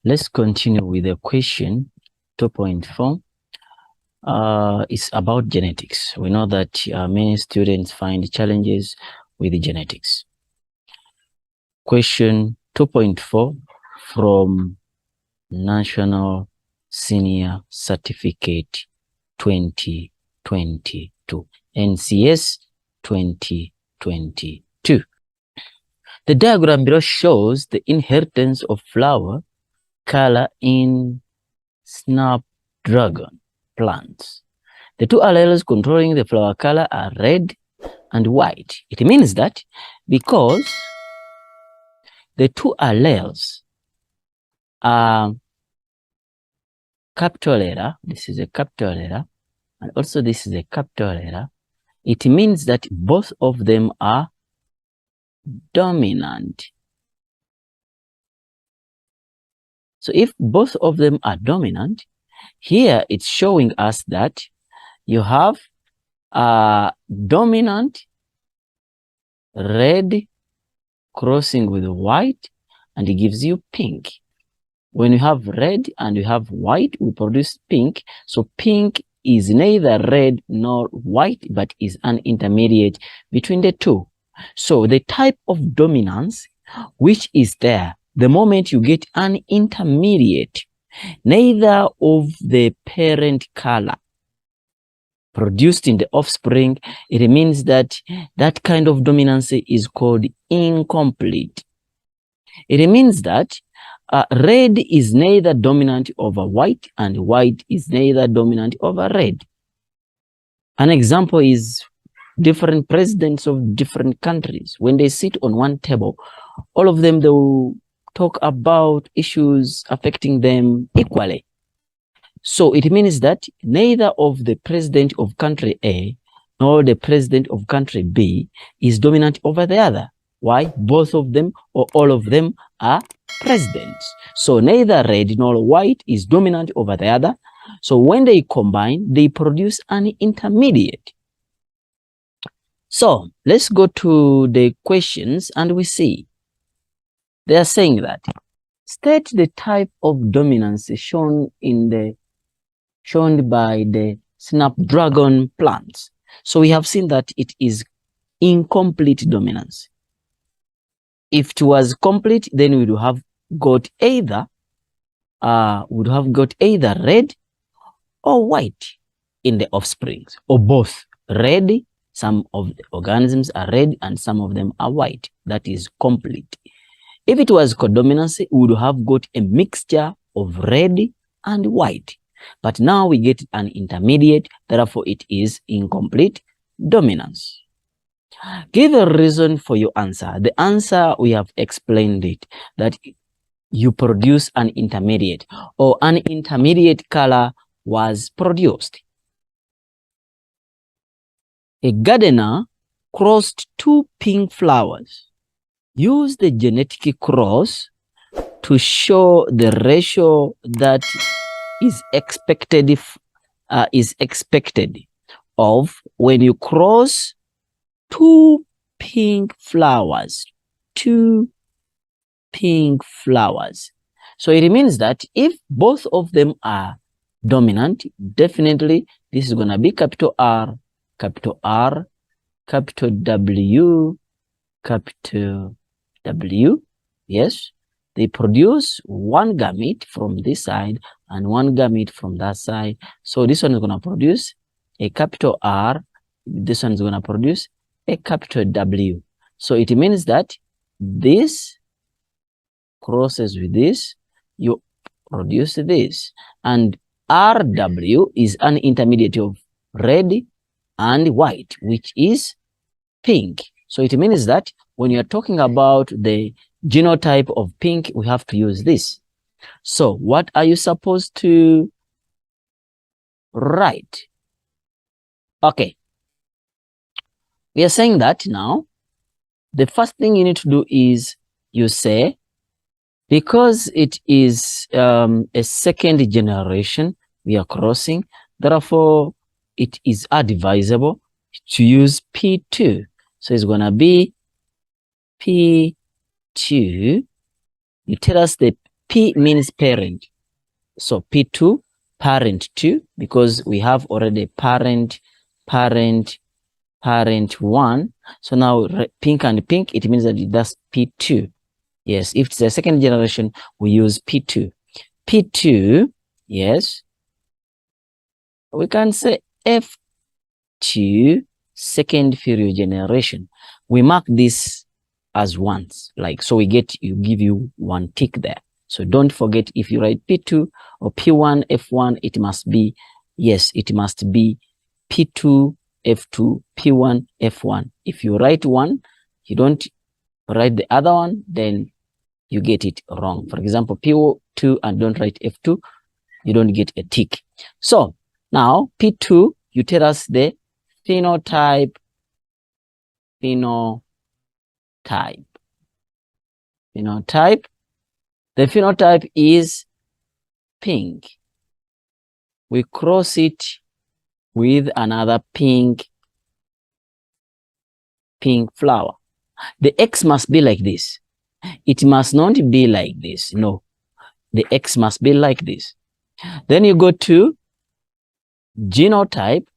Let's continue with the question 2.4. It's about genetics. We know that many students find challenges with genetics. Question 2.4 from National Senior Certificate 2022, NCS 2022. The diagram below shows the inheritance of flower color in snapdragon plants. The two alleles controlling the flower color are red and white. It means that because the two alleles are capital letter, this is a capital letter, and also this is a capital letter, it means that both of them are dominant. So if both of them are dominant, here it's showing us that you have a dominant red crossing with white, and it gives you pink. When you have red and you have white, we produce pink. So pink is neither red nor white, but is an intermediate between the two. So the type of dominance which is there, the moment you get an intermediate, neither of the parent color produced in the offspring, it means that that kind of dominance is called incomplete. It means that red is neither dominant over white and white is neither dominant over red. An example is different presidents of different countries. When they sit on one table, all of them, they will talk about issues affecting them equally. So it means that neither of the president of country A nor the president of country B is dominant over the other. Why? Both of them or all of them are presidents. So neither red nor white is dominant over the other. So when they combine, they produce an intermediate. So let's go to the questions and we see. They are saying that state the type of dominance shown by the snapdragon plants. So we have seen that it is incomplete dominance. If it was complete, then we would have got either red or white in the offsprings, or both red. Some of the organisms are red and some of them are white. That is complete. If it was codominance, we would have got a mixture of red and white. But now we get an intermediate, therefore it is incomplete dominance. Give a reason for your answer. The answer, we have explained it, that you produce an intermediate or an intermediate color was produced. A gardener crossed two pink flowers. Use the genetic cross to show the ratio that is expected of when you cross two pink flowers. So it means that if both of them are dominant, definitely this is going to be capital R, capital W, capital W. Yes, they produce one gamete from this side and one gamete from that side. So this one is going to produce a capital R. This one is going to produce a capital W. So it means that this crosses with this, you produce this. And RW is an intermediate of red and white, which is pink. So it means that when you're talking about the genotype of pink, we have to use this. So what are you supposed to write? Okay. We are saying that now, the first thing you need to do is you say, because it is a second generation we are crossing, therefore it is advisable to use P2. So it's going to be P2. You tell us the P means parent. So P2, parent 2, because we have already parent 1. So now pink and pink, it means that that's P2. Yes, if it's the second generation, we use P2. P2, yes, we can say F2, second Fourier generation. We mark this as ones, like, so we give you one tick there. So don't forget, if you write P2 or P1, F1, it must be, yes, it must be P2, F2, P1, F1. If you write one, you don't write the other one, then you get it wrong. For example, P2 and don't write F2, you don't get a tick. So now P2, you tell us the phenotype. The phenotype is pink. We cross it with another pink flower. The X must be like this. It must not be like this. No, the X must be like this. Then you go to genotype.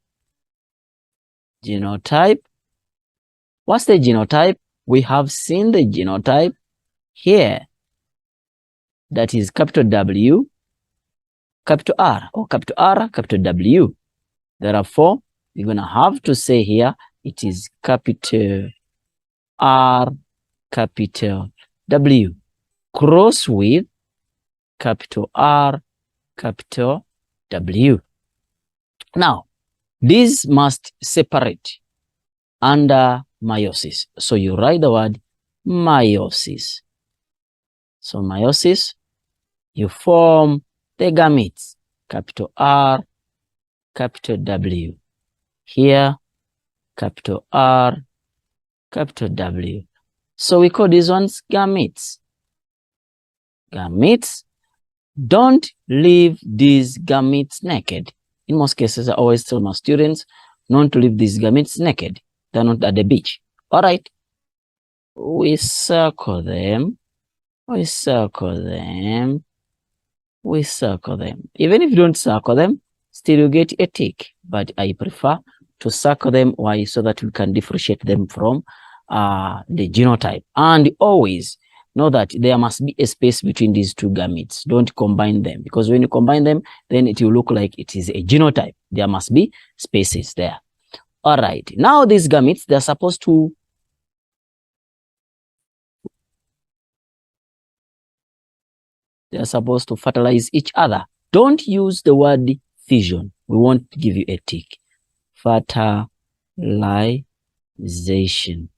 What's the genotype? We have seen the genotype here. That is capital W, capital R, or capital R, capital W. Therefore, we're going to have to say here, it is capital R, capital W, cross with capital R, capital W. Now, these must separate under meiosis. So you write the word meiosis. So meiosis, you form the gametes, capital R, capital W. Here, capital R, capital W. So we call these ones gametes. Gametes, don't leave these gametes naked. In most cases, I always tell my students not to leave these gametes naked. They're not at the beach. All right. We circle them. We circle them. We circle them. Even if you don't circle them, still you get a tick. But I prefer to circle them. Why? So that we can differentiate them from the genotype. And always know that there must be a space between these two gametes. Don't combine them, because when you combine them, then it will look like it is a genotype. There must be spaces there. All right. Now these gametes, they're supposed to fertilize each other. Don't use the word fission. We won't give you a tick. Fertilization.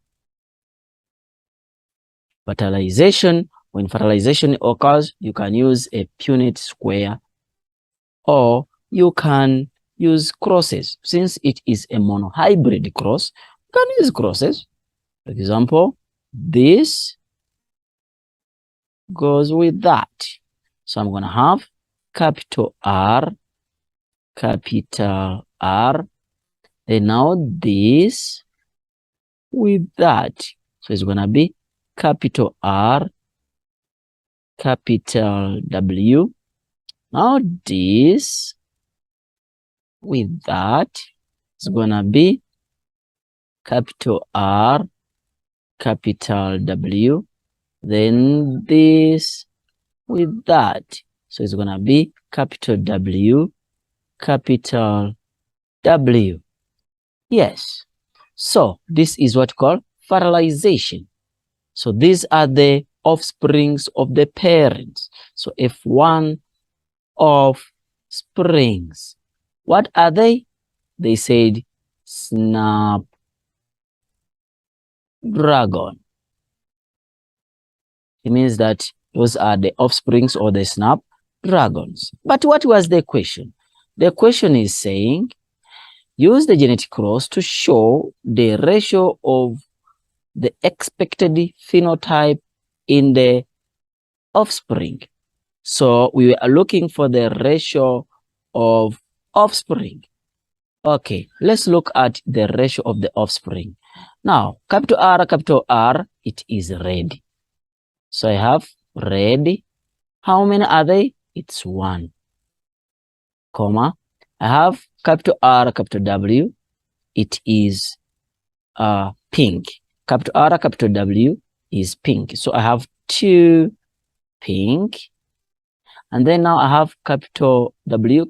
When fertilization occurs, you can use a Punnett square, or you can use crosses. Since it is a monohybrid cross, you can use crosses. For example, this goes with that. So I'm going to have capital R, capital R, and now this with that. So it's going to be capital R, capital W. Now this with that is going to be capital R, capital W. Then this with that. So it's going to be capital W, capital W. Yes. So this is what called fertilization. So these are the offsprings of the parents. So F1 offsprings. What are they? They said snapdragon. It means that those are the offsprings or the snapdragons. But what was the question? The question is saying, use the genetic cross to show the ratio of the expected phenotype in the offspring. So we are looking for the ratio of offspring. Okay, let's look at the ratio of the offspring. Now, capital R, it is red. So I have red, How many are they? It's 1, comma. I have capital R, capital W. It is pink. Capital R, capital W is pink. So I have 2 pink. And then now I have capital W.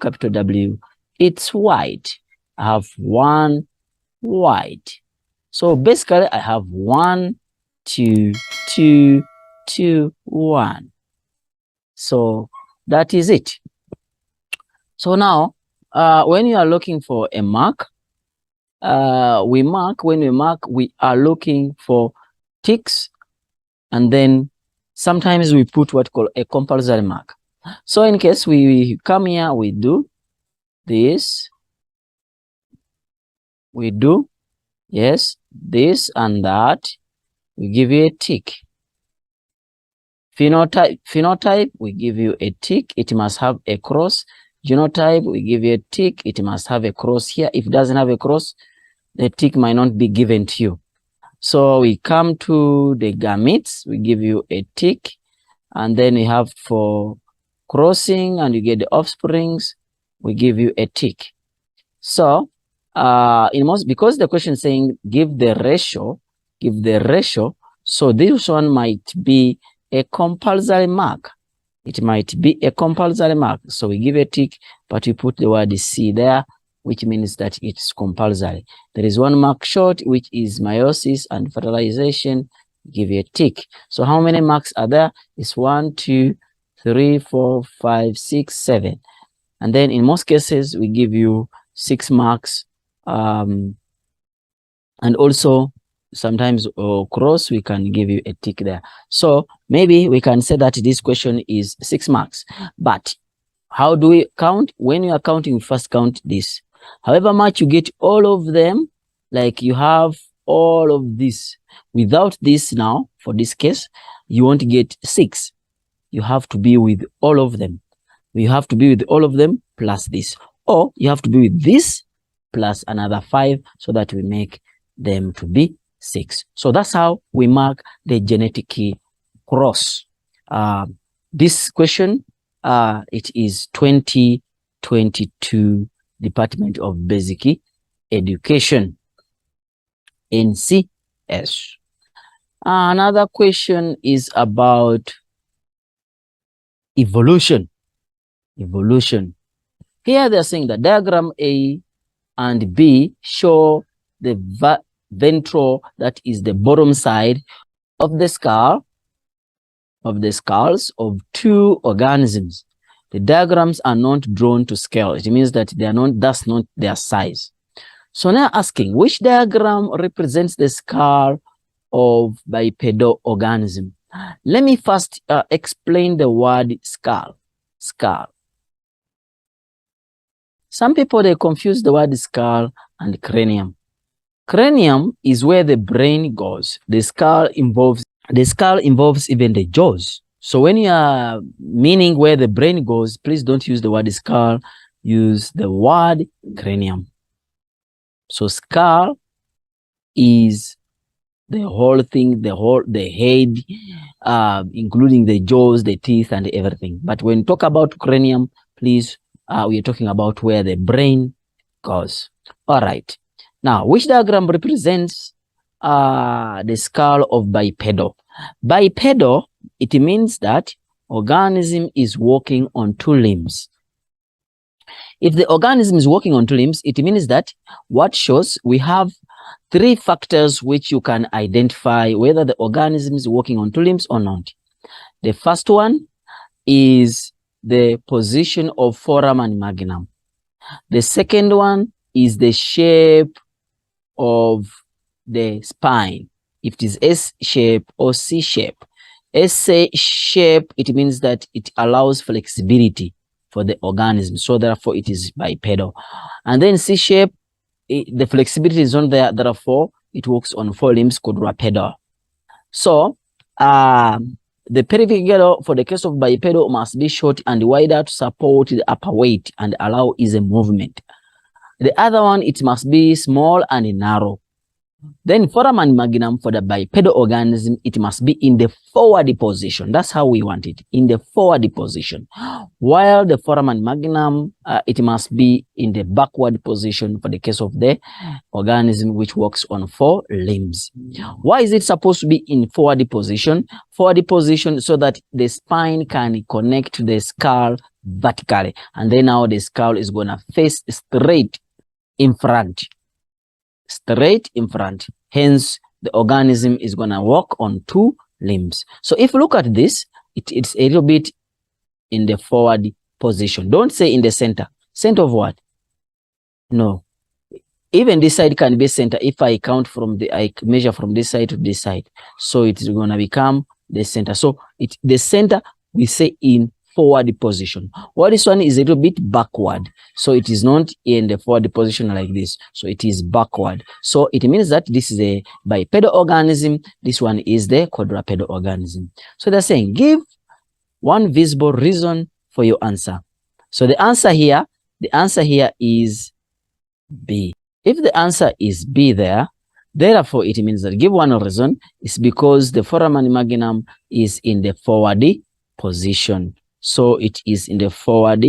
It's white. I have 1 white. So basically I have 1, 2, 2, 2, 1. So that is it. So now when you are looking for a mark, when we mark, we are looking for ticks, and then sometimes we put what called a compulsory mark. So in case we come here, we do this, we do, yes, this and that, we give you a tick. Phenotype, we give you a tick, it must have a cross. Genotype, we give you a tick, it must have a cross here. If it doesn't have a cross, the tick might not be given to you. So we come to the gametes, we give you a tick, and then we have for crossing and you get the offsprings, we give you a tick. So because the question is saying give the ratio, so this one might be a compulsory mark. It might be a compulsory mark. So we give a tick, but we put the word C there, which means that it's compulsory. There is 1 mark short, which is meiosis and fertilization. Give you a tick. So how many marks are there? It's 1, 2, 3, 4, 5, 6, 7. And then in most cases, we give you 6 marks. And also sometimes cross, we can give you a tick there. So maybe we can say that this question is 6 marks. But how do we count? When you are counting, you first count this. However much you get all of them, like you have all of this. Without this now, for this case, you won't get 6. You have to be with all of them. You have to be with all of them plus this. Or you have to be with this plus another 5 so that we make them to be 6. So that's how we mark the genetic cross. This question, it is 2022 Department of Basic Education, NCS. Another question is about evolution. Here they're saying that diagram A and B show the ventral, that is the bottom side of the skull, skulls of 2 organisms. The diagrams are not drawn to scale. It means that they are not, that's not their size. So now asking, which diagram represents the skull of bipedal organism? Let me first explain the word skull. Some people, they confuse the word skull and cranium. Cranium is where the brain goes. The skull involves even the jaws. So when you are meaning where the brain goes, please don't use the word skull, use the word cranium. So skull is the whole thing, the head, including the jaws, the teeth, and everything. But when talk about cranium, please, we are talking about where the brain goes. All right. Now, which diagram represents the skull of bipedal? Bipedal, it means that organism is walking on 2 limbs. If the organism is walking on 2 limbs, it means that what shows we have 3 factors which you can identify whether the organism is walking on 2 limbs or not. The first one is the position of foramen and magnum. The second one is the shape of the spine, if it is S shape or C shape. S shape, it means that it allows flexibility for the organism, so therefore it is bipedal. And then C shape, the flexibility is not there, therefore it works on 4 limbs, quadrupedal. So the pelvic girdle for the case of bipedal must be short and wider to support the upper weight and allow easy movement. The other one, it must be small and narrow. Then foramen magnum for the bipedal organism, it must be in the forward position. That's how we want it, in the forward position. While the foramen magnum, it must be in the backward position for the case of the organism which walks on 4 limbs. Why is it supposed to be in forward position? Forward position so that the spine can connect to the skull vertically. And then now the skull is going to face straight in front. Straight in front. Hence, the organism is going to walk on 2 limbs. So if you look at this, it's a little bit in the forward position. Don't say in the center. Center of what? No. Even this side can be center if I count from I measure from this side to this side. So it's going to become the center. So the center, we say in forward position. While this one is a little bit backward. So it is not in the forward position like this. So it is backward. So it means that this is a bipedal organism. This one is the quadrupedal organism. So they're saying, give one visible reason for your answer. So the answer here is B. If the answer is B there, therefore it means that give one reason. It's because the foramen magnum is in the forward position. So it is in the forward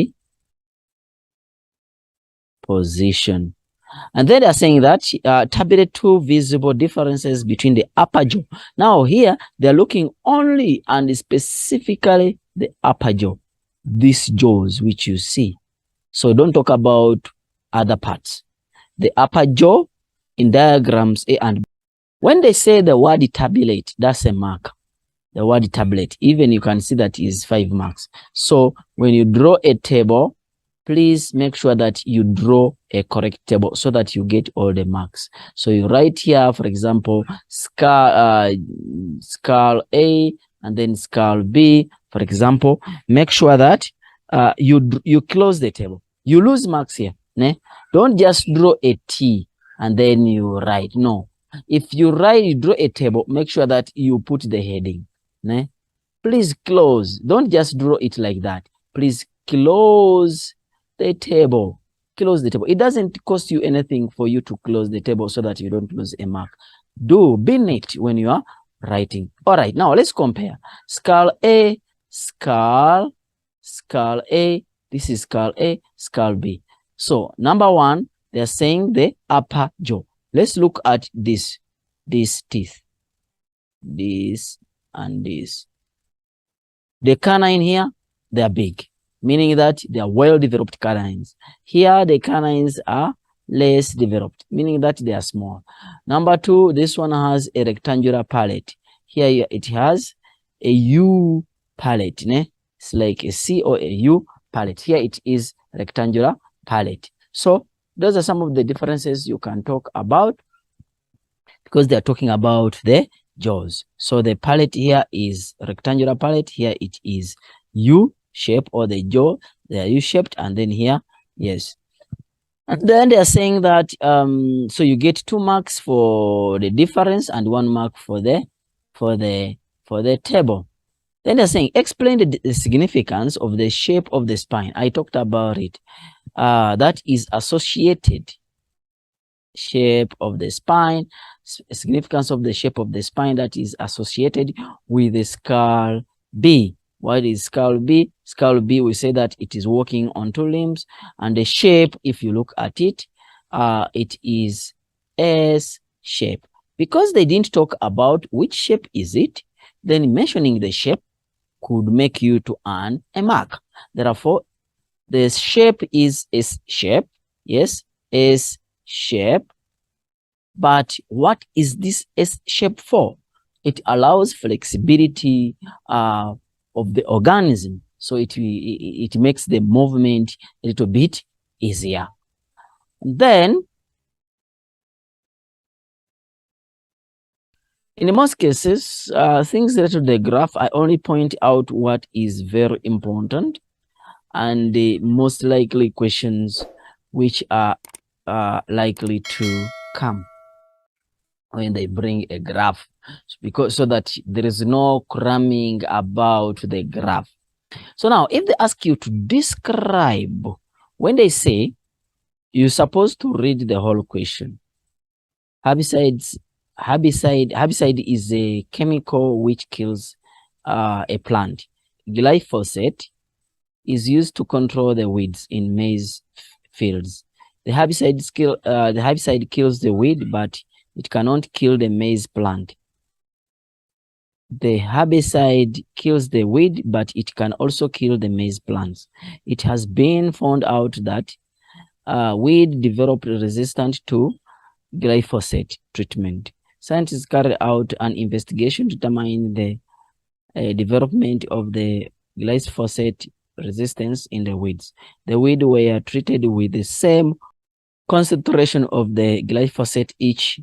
position. And then they're saying that tabulate 2 visible differences between the upper jaw. Now here, they're looking only and specifically the upper jaw. These jaws which you see. So don't talk about other parts. The upper jaw in diagrams A and B. When they say the word tabulate, that's a mark. The word tabulate, even you can see that is 5 marks. So when you draw a table, please make sure that you draw a correct table so that you get all the marks. So you write here, for example, skull A and then skull B, for example. Make sure that you close the table. You lose marks here. Ne? Don't just draw a T and then you write. No. If you draw a table, make sure that you put the heading. Ne? Please close. Don't just draw it like that. Please close the table. Close the table. It doesn't cost you anything for you to close the table so that you don't lose a mark. Be neat when you are writing. All right, now let's compare. Skull A, skull A. This is skull A, skull B. So number 1, they're saying the upper jaw. Let's look at these teeth. This and this. The canine here, they are big, meaning that they are well-developed canines. Here, the canines are less developed, meaning that they are small. Number 2, this one has a rectangular palate. Here, it has a U palate. Ne? It's like a C or a U palate. Here, it is rectangular palate. So, those are some of the differences you can talk about because they are talking about the jaws. So the palate here is rectangular palate. Here it is U shape, or the jaw, they are U-shaped, and then here, yes. And then they are saying that so you get 2 marks for the difference and 1 mark for the table. Then they're saying explain the significance of the shape of the spine. I talked about it. That is associated shape of the spine, significance of the shape of the spine that is associated with the skull B. What is skull B? Skull B, we say that it is walking on 2 limbs, and the shape, if you look at it, it is S shape. Because they didn't talk about which shape is it, then mentioning the shape could make you to earn a mark. Therefore, the shape is S shape. Yes, S shape. But what is this S shape for? It allows flexibility of the organism. So it makes the movement a little bit easier. Then, in most cases, things related to the graph, I only point out what is very important and the most likely questions which are likely to come when they bring a graph, because so that there is no cramming about the graph. So now, if they ask you to describe, when they say you're supposed to read the whole question, Herbicide is a chemical which kills a plant. Glyphosate is used to control the weeds in maize fields. The herbicide kills the weed, but it cannot kill the maize plant. The herbicide kills the weed, but it can also kill the maize plants. It has been found out that weed developed resistant to glyphosate treatment. Scientists carried out an investigation to determine the development of the glyphosate resistance in the weeds. The weeds were treated with the same concentration of the glyphosate each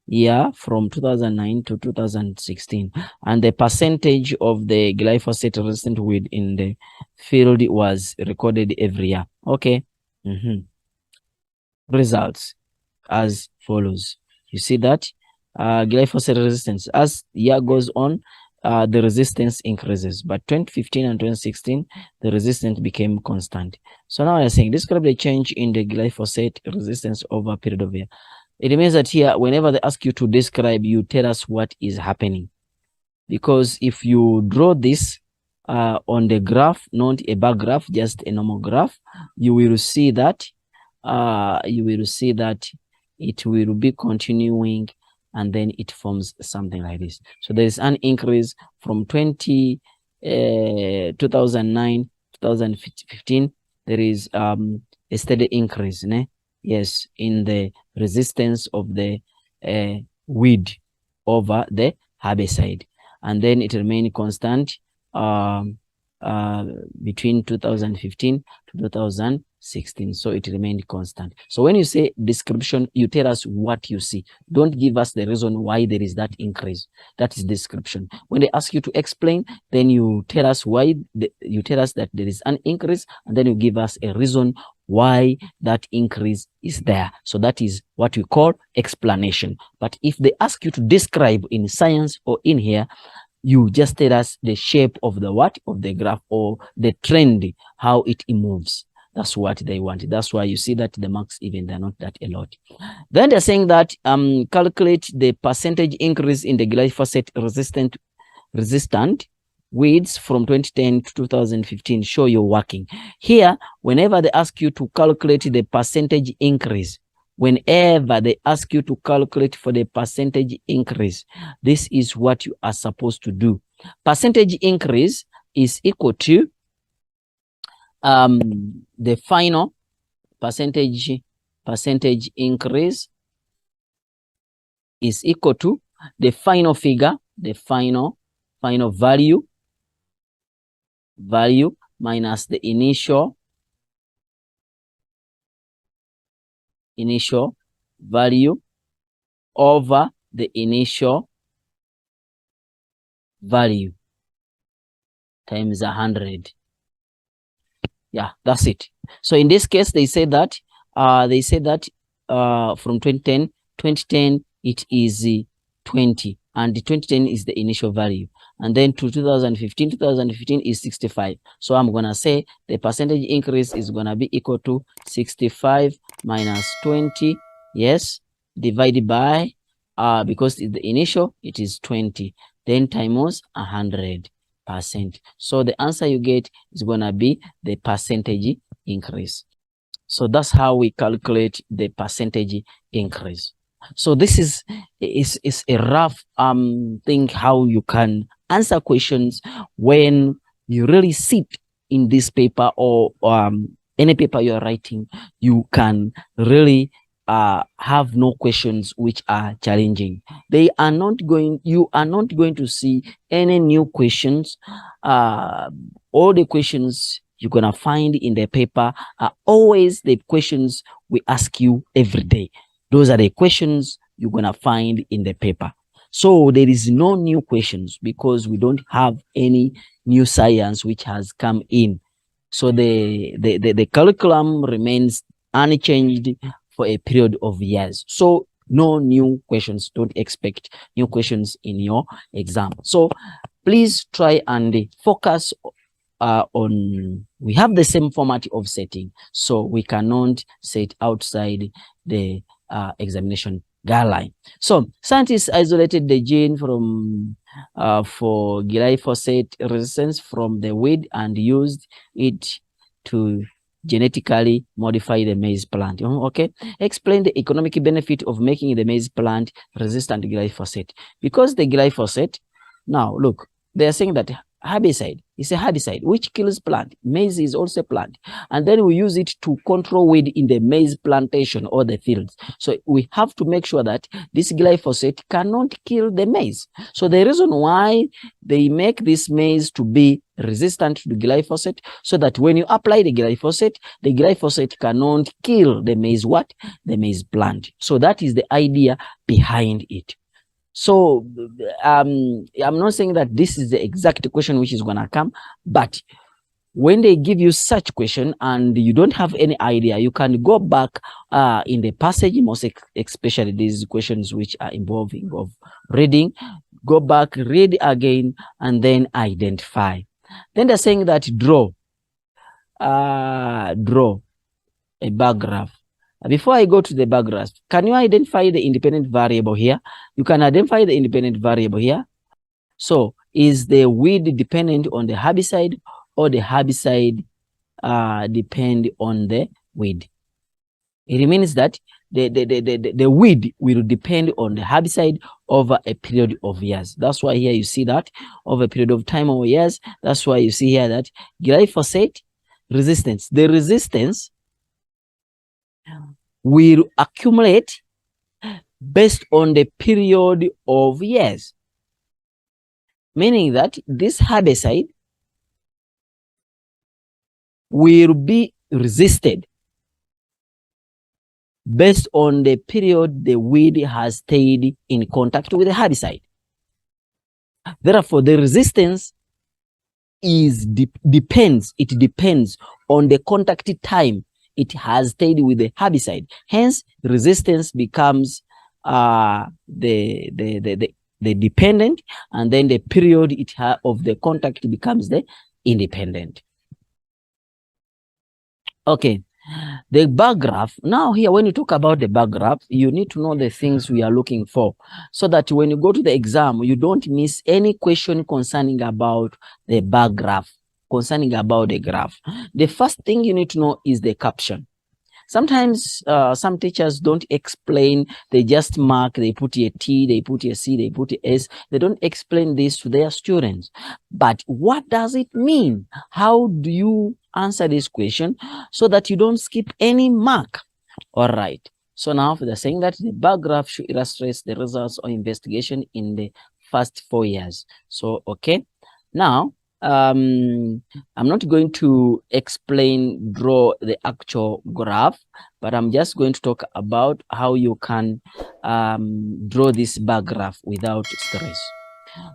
year from 2009 to 2016, and the percentage of the glyphosate resistant weed in the field was recorded every year. Okay. Results as follows. You see that glyphosate resistance, as year goes on, the resistance increases, but 2015 and 2016 the resistance became constant. So now I'm saying describe the change in the glyphosate resistance over a period of year. It means that here, whenever they ask you to describe, you tell us what is happening, because if you draw this on the graph, not a bar graph, just a normal graph, you will see that it will be continuing, and then it forms something like this. So there is an increase from 2009 2015. There is a steady increase, yes, in the resistance of the weed over the herbicide, and then it remained constant between 2015 to 2016. So it remained constant. So when you say description, you tell us what you see. Don't give us the reason why there is that increase. That is description. When they ask you to explain, then you tell us why, you tell us that there is an increase, and then you give us a reason why that increase is there. So that is what we call explanation. But if they ask you to describe in science or in here, you just tell us the shape of the of the graph, or the trend, how it moves. That's what they want. That's why you see that the marks, even they're not that a lot. Then they're saying that calculate the percentage increase in the glyphosate resistant weeds from 2010 to 2015. Show you're working. Here, whenever they ask you to calculate the percentage increase, whenever they ask you to calculate for the percentage increase, this is what you are supposed to do. Percentage increase is equal to the final percentage increase is equal to the final figure, the final value minus the initial value over the initial value times 100. Yeah, that's it. So in this case, they say that from 2010 it is 20, and the 2010 is the initial value, and then to 2015 is 65. So I'm gonna say the percentage increase is gonna be equal to 65 minus 20, yes, divided by because the initial, it is 20, then times 100%. So the answer you get is gonna be the percentage increase. So that's how we calculate the percentage increase. So this is a rough thing how you can answer questions when you really sit in this paper, or any paper you're writing. You can really have no questions which are challenging. You are not going to see any new questions. All the questions you're gonna find in the paper are always the questions we ask you every day. Those are the questions you're gonna find in the paper. So there is no new questions, because we don't have any new science which has come in. So the curriculum remains unchanged for a period of years. So no new questions. Don't expect new questions in your exam. So please try and focus on, we have the same format of setting, so we cannot set outside the examination guideline. So scientists isolated the gene from for glyphosate resistance from the weed and used it to genetically modify the maize plant. Okay, explain the economic benefit of making the maize plant resistant to glyphosate. Because the glyphosate, now look, they are saying that herbicide is a herbicide which kills plant. Maize is also a plant, and then we use it to control weed in the maize plantation or the fields. So we have to make sure that this glyphosate cannot kill the maize. So the reason why they make this maize to be resistant to glyphosate, so that when you apply the glyphosate cannot kill the maize what? The maize plant. So that is the idea behind it. So I'm not saying that this is the exact question which is going to come, but when they give you such question and you don't have any idea, you can go back in the passage, most especially these questions which are involving of reading, go back, read again, and then identify. Then they're saying that draw a bar graph. Before I go to the bar graph, can you identify the independent variable here? You can identify the independent variable here. So is the weed dependent on the herbicide, or the herbicide depend on the weed? It means that the weed will depend on the herbicide over a period of years. That's why here you see that over a period of time or years. That's why you see here that glyphosate resistance, the resistance will accumulate based on the period of years, meaning that this herbicide will be resisted based on the period the weed has stayed in contact with the herbicide. Therefore, the resistance is depends on the contact time it has stayed with the herbicide. Hence, resistance becomes the dependent, and then the period of the contact becomes the independent. Okay, the bar graph. Now here, when you talk about the bar graph, you need to know the things we are looking for, so that when you go to the exam, you don't miss any question concerning about the bar graph, concerning about the graph. The first thing you need to know is the caption. Sometimes some teachers don't explain, they just mark, they put a T, they put a C, they put a S. They don't explain this to their students. But what does it mean? How do you answer this question so that you don't skip any mark? All right. So now they're saying that the bar graph should illustrate the results of investigation in the first 4 years. So, okay. Now, I'm not going to draw the actual graph, but I'm just going to talk about how you can draw this bar graph without stress.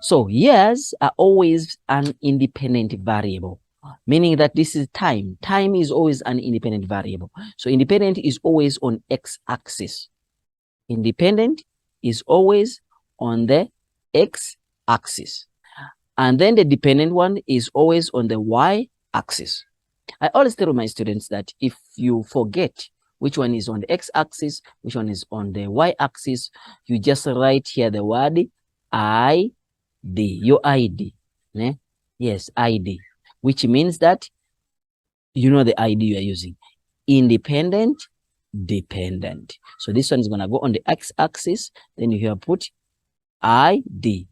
So years are always an independent variable, meaning that this is time. Time is always an independent variable. So independent is always on x-axis. Independent is always on the x-axis. And then the dependent one is always on the y-axis. I always tell my students that if you forget which one is on the x-axis, which one is on the y-axis, you just write here the word ID, your ID. Ne? Yes, ID, which means that you know the ID you are using. Independent, dependent. So this one is going to go on the x-axis. Then you here put ID,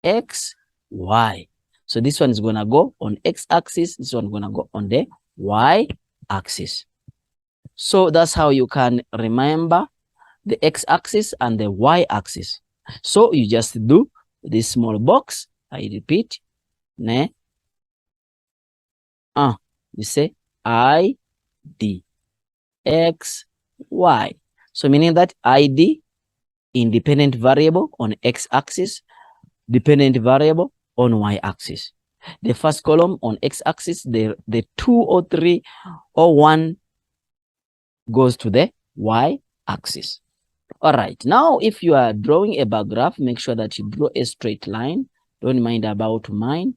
X, Y. So this one is going to go on x-axis. This one is going to go on the y-axis. So that's how you can remember the x-axis and the y-axis. So you just do this small box. I repeat. Ne? You say ID, X, Y. So meaning that ID, independent variable on x-axis, dependent variable on y-axis. The first column on x-axis, the 2 or 3 or 1 goes to the y-axis. All right. Now, if you are drawing a bar graph, make sure that you draw a straight line. Don't mind about mine.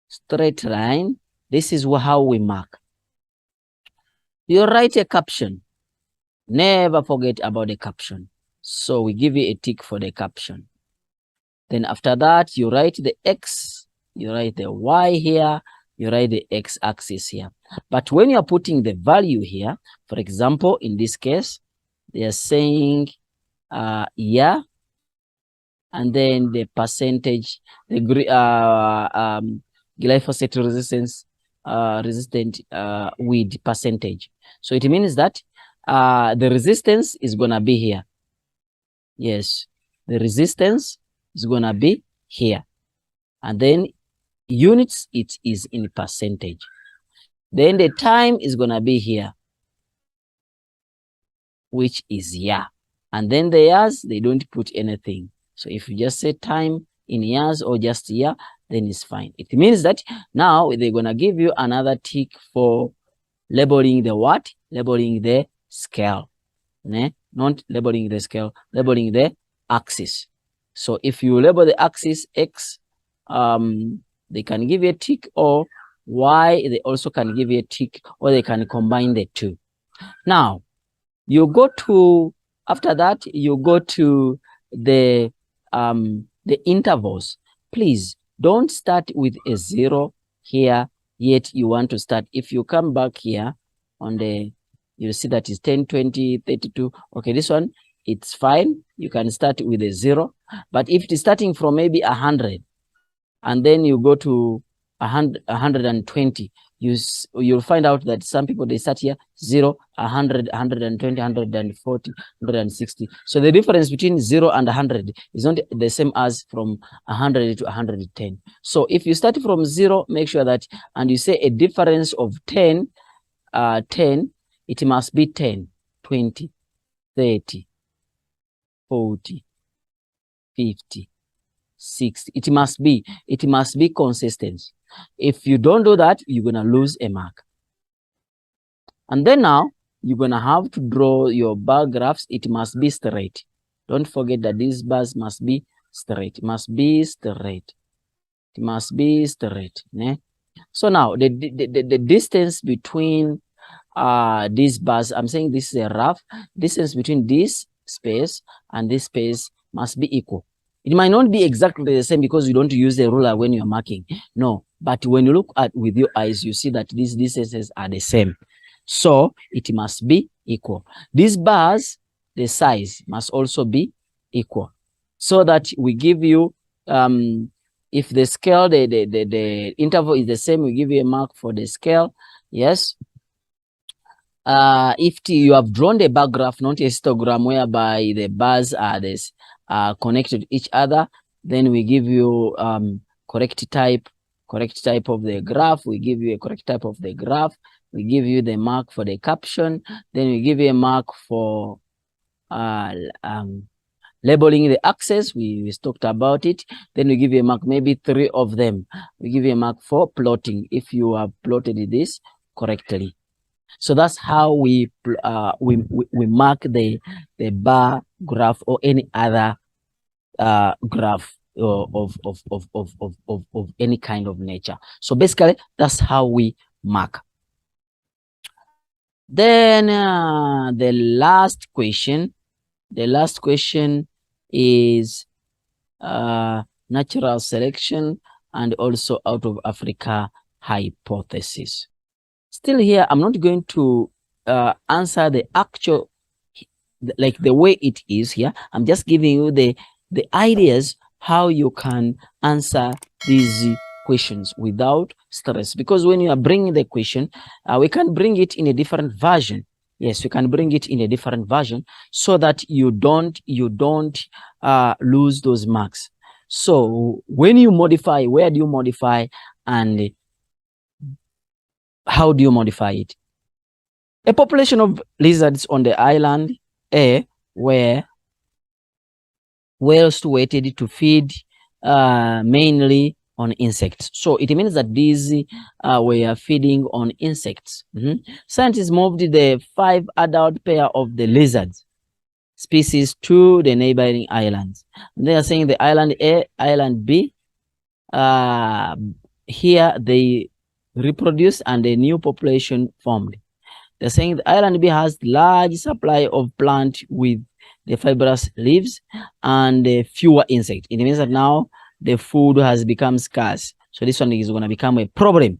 Straight line. This is how we mark. You write a caption. Never forget about the caption. So we give you a tick for the caption. Then after that, you write the X, you write the Y here, you write the X axis here. But when you are putting the value here, for example, in this case, they are saying yeah, and then the percentage, the glyphosate resistant weed percentage. So it means that the resistance is gonna be here. Yes, the resistance is gonna be here, and then units, it is in percentage. Then the time is gonna be here, which is year, and then the years, they don't put anything. So if you just say time in years or just year, then it's fine. It means that now they're gonna give you another tick for labeling the what? Labeling the scale. Not labeling the scale, labeling the axis. So if you label the axis X, they can give you a tick, or Y, they also can give you a tick, or they can combine the two. Now, you go to, after that, you go to the intervals. Please don't start with a 0 here, yet you want to start. If you come back here on the, you'll see that is 10, 20, 32. Okay, this one, it's fine. You can start with a 0. But if it is starting from maybe 100, and then you go to 120, you'll find out that some people, they start here 0, 100, 120, 140, 160. So the difference between 0 and 100 is not the same as from 100 to 110. So if you start from 0, make sure that, and you say a difference of 10, it must be 10, 20, 30, 40, 50, 60. It must be consistent. If you don't do that, you're gonna lose a mark. And then now you're gonna have to draw your bar graphs. It must be straight. Don't forget that these bars must be straight. It must be straight. It must be straight. Ne? So now the distance between these bars, I'm saying this is a rough distance between this space and this space must be equal. It might not be exactly the same because you don't use a ruler when you're marking. No, but when you look at with your eyes, you see that these distances are the same. So it must be equal. These bars, the size must also be equal. So that we give you, if the scale, the interval is the same, we give you a mark for the scale. Yes. If you have drawn the bar graph, not a histogram whereby the bars are this connected to each other, then we give you correct type of the graph. We give you a correct type of the graph. We give you the mark for the caption. Then we give you a mark for labeling the axis. We talked about it. Then we give you a mark, maybe 3 of them. We give you a mark for plotting if you have plotted this correctly. So that's how we mark the bar graph or any other graph of any kind of nature. So basically, that's how we mark. Then the last question is natural selection and also out of Africa hypothesis. Still here, I'm not going to answer the actual, like the way it is here. I'm just giving you the ideas how you can answer these questions without stress. Because when you are bringing the question, we can bring it in a different version. Yes, we can bring it in a different version so that you don't lose those marks. So when you modify, where do you modify and how do you modify it? A population of lizards on the island A were well situated to feed mainly on insects. So it means that these were feeding on insects. Scientists moved the 5 adult pair of the lizards species to the neighboring islands. They are saying the island A, island B, here they reproduced and a new population formed. They're saying the island B has large supply of plant with the fibrous leaves, and fewer insects. It means that now the food has become scarce. So this one is going to become a problem.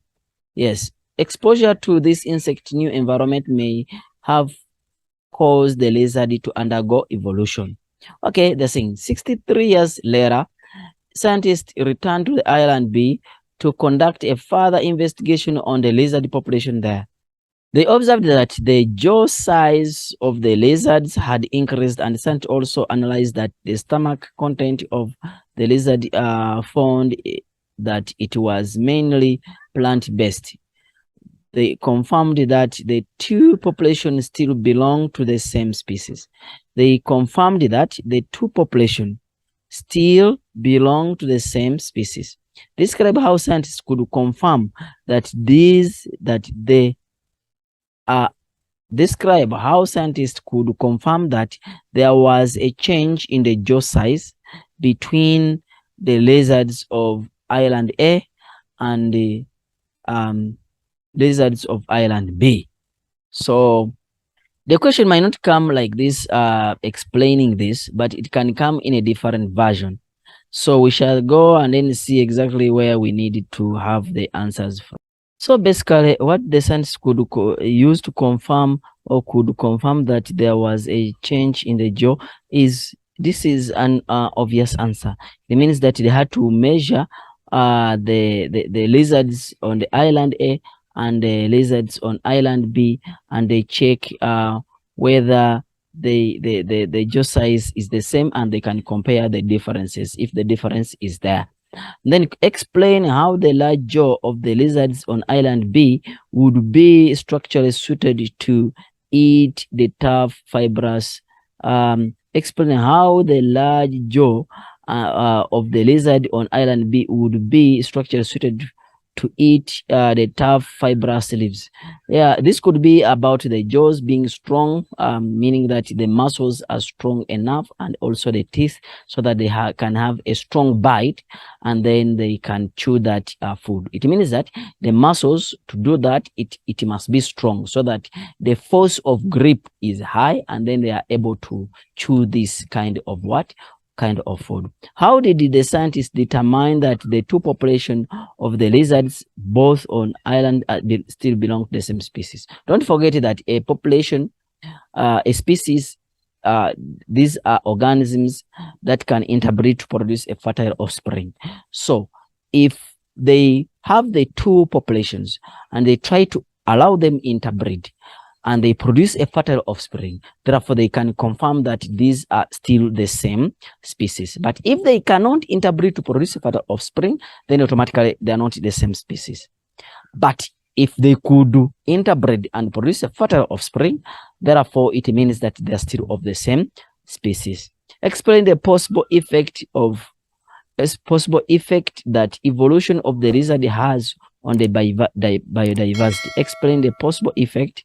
Yes, exposure to this insect new environment may have caused the lizard to undergo evolution. Okay, they're saying 63 years later, scientists returned to the island B to conduct a further investigation on the lizard population there. They observed that the jaw size of the lizards had increased, and scientists also analyzed that the stomach content of the lizard found that it was mainly plant-based. They confirmed that the two populations still belong to the same species. They confirmed that the two populations still belong to the same species. Describe how scientists could confirm that describe how scientists could confirm that there was a change in the jaw size between the lizards of island A and the lizards of island B. So the question might not come like this, explaining this, but it can come in a different version. So we shall go and then see exactly where we need to have the answers from. So basically, what the scientists could use to confirm or could confirm that there was a change in the jaw is, this is an obvious answer. It means that they had to measure the lizards on the island A and the lizards on island B, and they check whether the jaw size is the same, and they can compare the differences if the difference is there. Then explain how the large jaw of the lizards on island B would be structurally suited to eat the tough fibrous. Explain how the large jaw of the lizard on island B would be structurally suited to eat the tough fibrous leaves. Yeah, this could be about the jaws being strong, meaning that the muscles are strong enough, and also the teeth, so that they can have a strong bite, and then they can chew that food. It means that the muscles, to do that, it must be strong, so that the force of grip is high, and then they are able to chew this kind of food. How did the scientists determine that the two populations of the lizards, both on island, still belong to the same species? Don't forget that a population, a species, these are organisms that can interbreed to produce a fertile offspring. So if they have the two populations and they try to allow them interbreed, and they produce a fertile offspring, therefore they can confirm that these are still the same species. But if they cannot interbreed to produce a fertile offspring, then automatically they are not the same species. But if they could interbreed and produce a fertile offspring, therefore it means that they are still of the same species. Explain the possible effect that evolution of the lizard has on the biodiversity. Explain the possible effect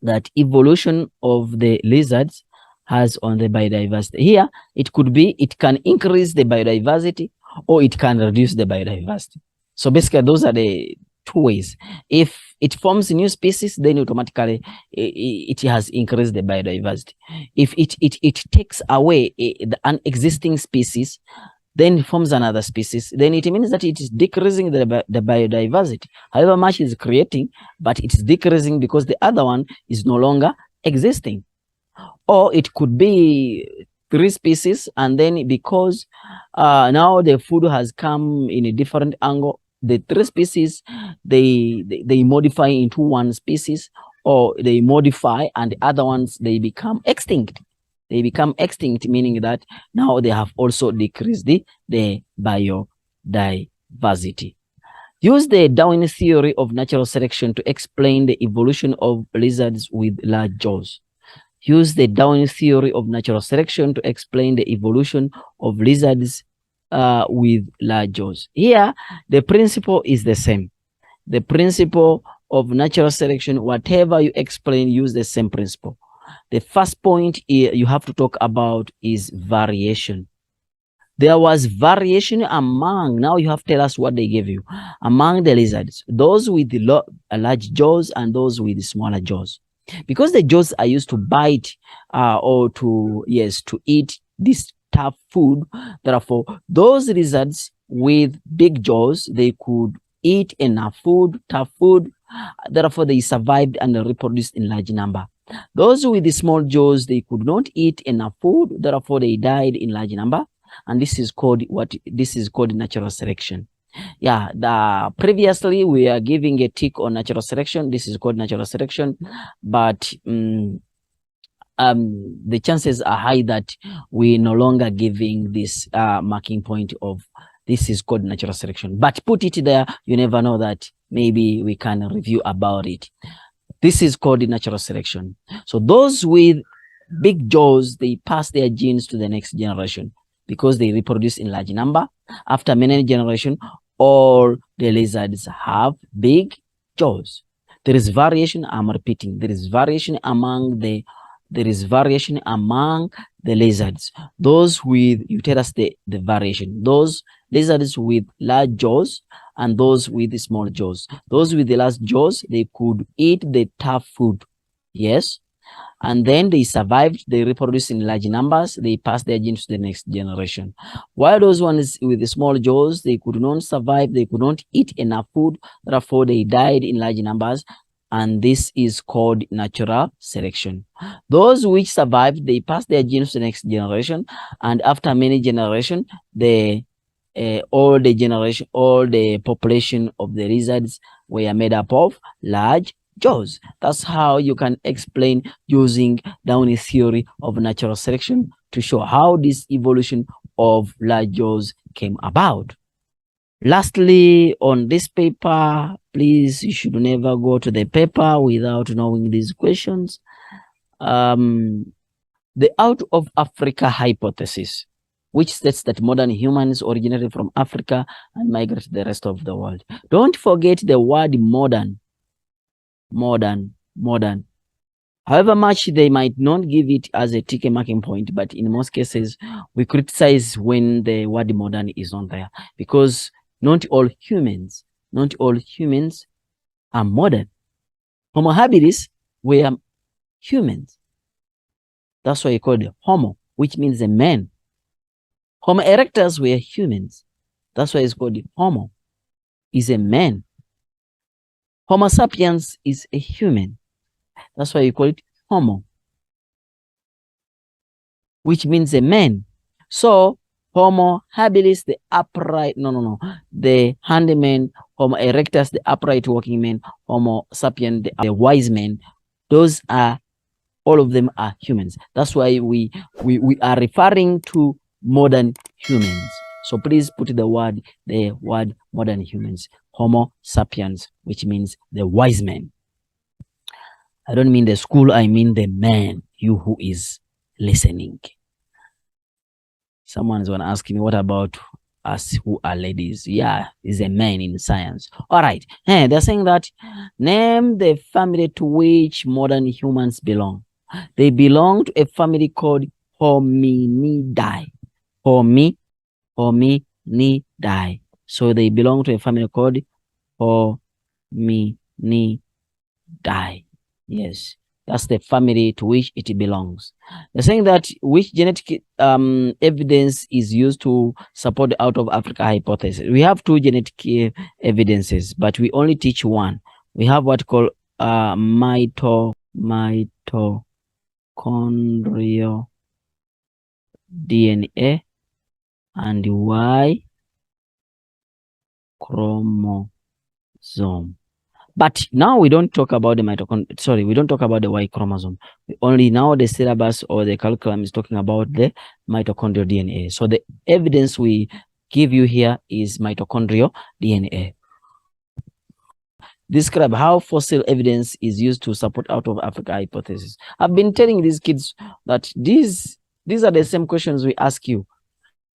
that evolution of the lizards has on the biodiversity. Here, it could be, it can increase the biodiversity or it can reduce the biodiversity. So basically, those are the two ways. If it forms a new species, then automatically it has increased the biodiversity. If it takes away an existing species, then it forms another species, then it means that it is decreasing the biodiversity. However much is creating, but it is decreasing because the other one is no longer existing. Or it could be 3 species, and then because now the food has come in a different angle, the 3 species, they modify into 1 species, or they modify, and the other ones, they become extinct. They become extinct, meaning that now they have also decreased the biodiversity. Use the Darwin theory of natural selection to explain the evolution of lizards with large jaws. Use the Darwin theory of natural selection to explain the evolution of lizards with large jaws. Here, the principle is the same. The principle of natural selection, whatever you explain, use the same principle. The first point you have to talk about is variation. There was variation among, now you have to tell us what they gave you, among the lizards, those with the large jaws and those with the smaller jaws. because the jaws are used to bite or to eat this tough food. Therefore, those lizards with big jaws, they could eat enough food, tough food. Therefore, they survived and reproduced in large number. Those with the small jaws, they could not eat enough food. Therefore, they died in large number. And this is called natural selection. Yeah, previously we are giving a tick on natural selection. This is called natural selection, but the chances are high that we no longer giving this marking point of this is called natural selection. But put it there, you never know that maybe we can review about it. This is called natural selection. So those with big jaws, they pass their genes to the next generation because they reproduce in large number. After many generations, all the lizards have big jaws. There is variation, I'm repeating, there is variation among the lizards. Those with, you tell us the variation. Those lizards with large jaws and those with the small jaws. Those with the large jaws, they could eat the tough food. Yes. And then they survived, they reproduced in large numbers, they passed their genes to the next generation. While those ones with the small jaws, they could not survive, they could not eat enough food, therefore they died in large numbers, and this is called natural selection. Those which survived, they passed their genes to the next generation, and after many generations, all the population of the lizards were made up of large jaws. That's how you can explain using Downey's theory of natural selection to show how this evolution of large jaws came about. Lastly, on this paper, please, you should never go to the paper without knowing these questions. The out of Africa hypothesis, which states that modern humans originated from Africa and migrated to the rest of the world. Don't forget the word modern. However much they might not give it as a ticket marking point, but in most cases, we criticize when the word modern is not there, because not all humans are modern. Homo habilis were humans. That's why you call it Homo, which means a man. Homo erectus were humans. That's why it's called Homo, is a man. Homo sapiens is a human. That's why you call it Homo, which means a man. So Homo habilis, the upright, the handyman. Homo erectus, the upright walking man. Homo sapien, the wise man. Those are, all of them are humans. That's why we are referring to modern humans. So please put the word modern humans. Homo sapiens, which means the wise man. I don't mean the school, I mean the man, you who is listening. Someone's going to ask me, what about us who are ladies? Yeah, is a man in science. All right. They're saying that name the family to which modern humans belong. They belong to a family called Hominidae. Hominidae. So they belong to a family called Hominidae. Yes, that's the family to which it belongs. They're saying that which genetic evidence is used to support the out of Africa hypothesis. We have two genetic evidences, but we only teach one. We have what called mitochondrial DNA and Y chromosome. But now we don't talk about the we don't talk about the Y chromosome. Only now the syllabus or the curriculum is talking about the mitochondrial DNA. So the evidence we give you here is mitochondrial DNA. Describe how fossil evidence is used to support out of Africa hypothesis. I've been telling these kids that these are the same questions we ask you.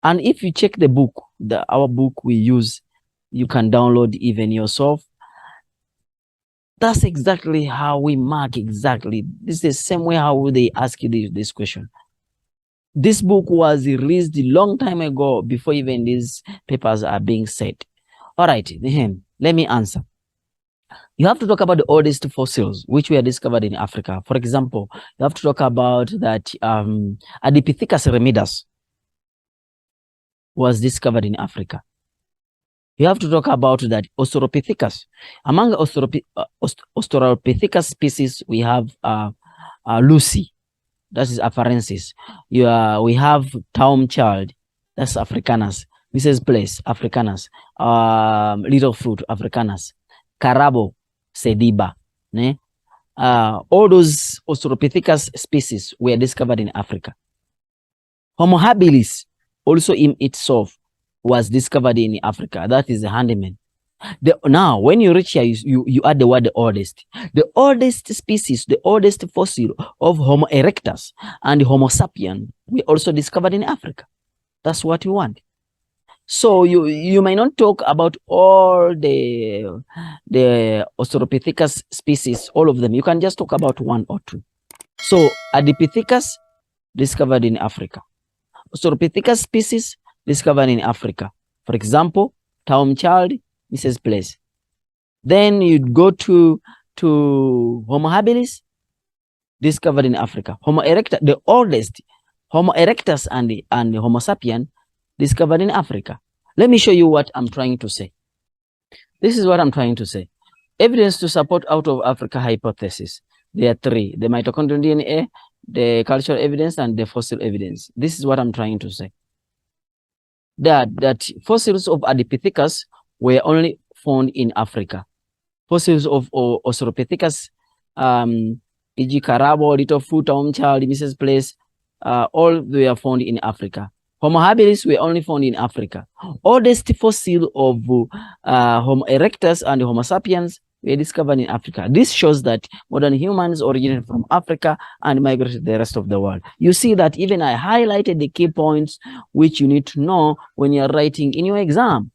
And if you check the book, our book we use, you can download even yourself. That's exactly how we mark exactly. This is the same way how they ask you this question. This book was released a long time ago before even these papers are being set. All right, let me answer. you have to talk about the oldest fossils which were discovered in Africa. For example, you have to talk about that Adipithecus remedus was discovered in Africa. You have to talk about that Australopithecus. Among Australopithecus species, we have Lucy, that is Afarensis. We have Taum child, that's Africanus. Mrs. Place, Africanus. Little fruit, Africanus. Carabo, Sediba. Ne? All those Australopithecus species were discovered in Africa. Homo habilis also in itself was discovered in Africa. That is a handyman. Now, when you reach here, you add the word the oldest. The oldest species, the oldest fossil of Homo erectus and Homo sapien, we also discovered in Africa. That's what you want. So you may not talk about all the Australopithecus species, all of them. You can just talk about one or two. So Adipithecus discovered in Africa. Australopithecus species discovered in Africa. For example, Taum child, Mrs. Place. Then you'd go to Homo habilis, discovered in Africa. Homo erectus, the oldest, Homo erectus and Homo sapien, discovered in Africa. Let me show you what I'm trying to say. This is what I'm trying to say. Evidence to support out of Africa hypothesis. There are three: the mitochondrial DNA, the cultural evidence, and the fossil evidence. This is what I'm trying to say. That fossils of Adipithecus were only found in Africa. Fossils of Australopithecus, e.g. Carabo, Little Foot, Taum child, Mrs. Place, all were found in Africa. Homo habilis were only found in Africa. Oldest fossil of Homo erectus and Homo sapiens were discovered in Africa. This shows that modern humans originated from Africa and migrated to the rest of the world. You see that even I highlighted the key points which you need to know when you're writing in your exam.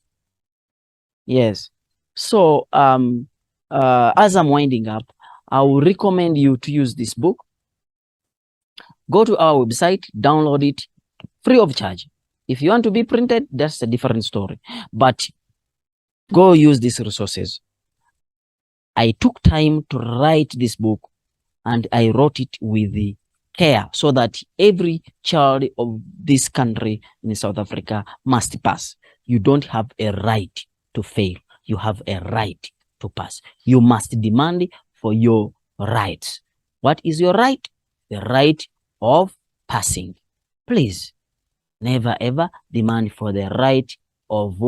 Yes. So as I'm winding up, I will recommend you to use this book. Go to our website, download it free of charge. If you want to be printed, that's a different story. But go use these resources. I took time to write this book, and I wrote it with care so that every child of this country in South Africa must pass. You don't have a right to fail. You have a right to pass. You must demand for your rights. What is your right? The right of passing. Please, never ever demand for the right of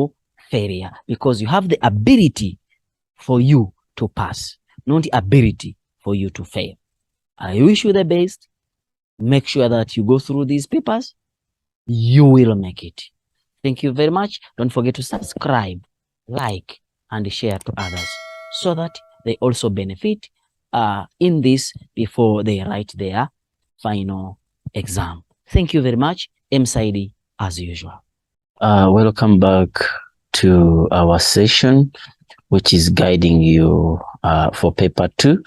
failure, because you have the ability for you to pass, not the ability for you to fail. I wish you the best. Make sure that you go through these papers. You will make it. Thank you very much. Don't forget to subscribe, like, and share to others so that they also benefit in this before they write their final exam. Thank you very much. M.Saidi as usual. Welcome back to our session, which is guiding you for paper 2.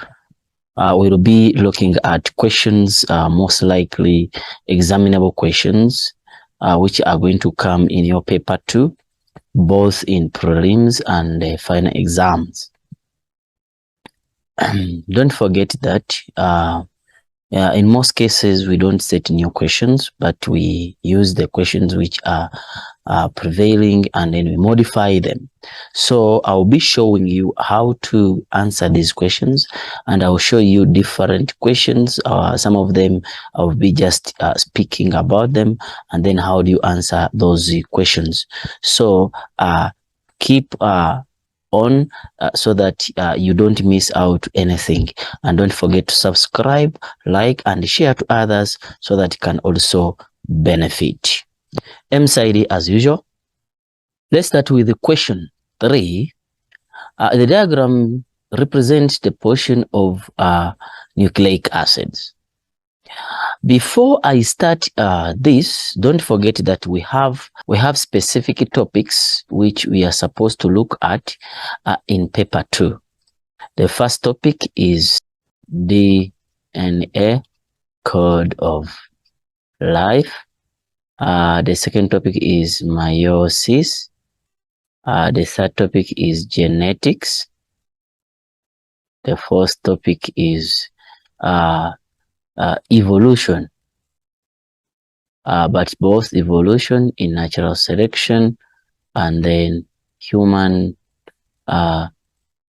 We'll be looking at questions, most likely examinable questions, which are going to come in your paper 2, both in prelims and final exams. Don't forget that in most cases, we don't set new questions, but we use the questions which are prevailing, and then we modify them. So I'll be showing you how to answer these questions, and I'll show you different questions. Some of them I'll be just speaking about them, and then how do you answer those questions. So keep on so that you don't miss out anything, and don't forget to subscribe, like, and share to others so that you can also benefit. M.Saidi as usual. Let's start with the question 3. The diagram represents the portion of nucleic acids. Before I start this, don't forget that we have specific topics which we are supposed to look at in paper 2. The first topic is DNA code of life. The second topic is meiosis. The third topic is genetics. The first topic is evolution, but both evolution in natural selection and then human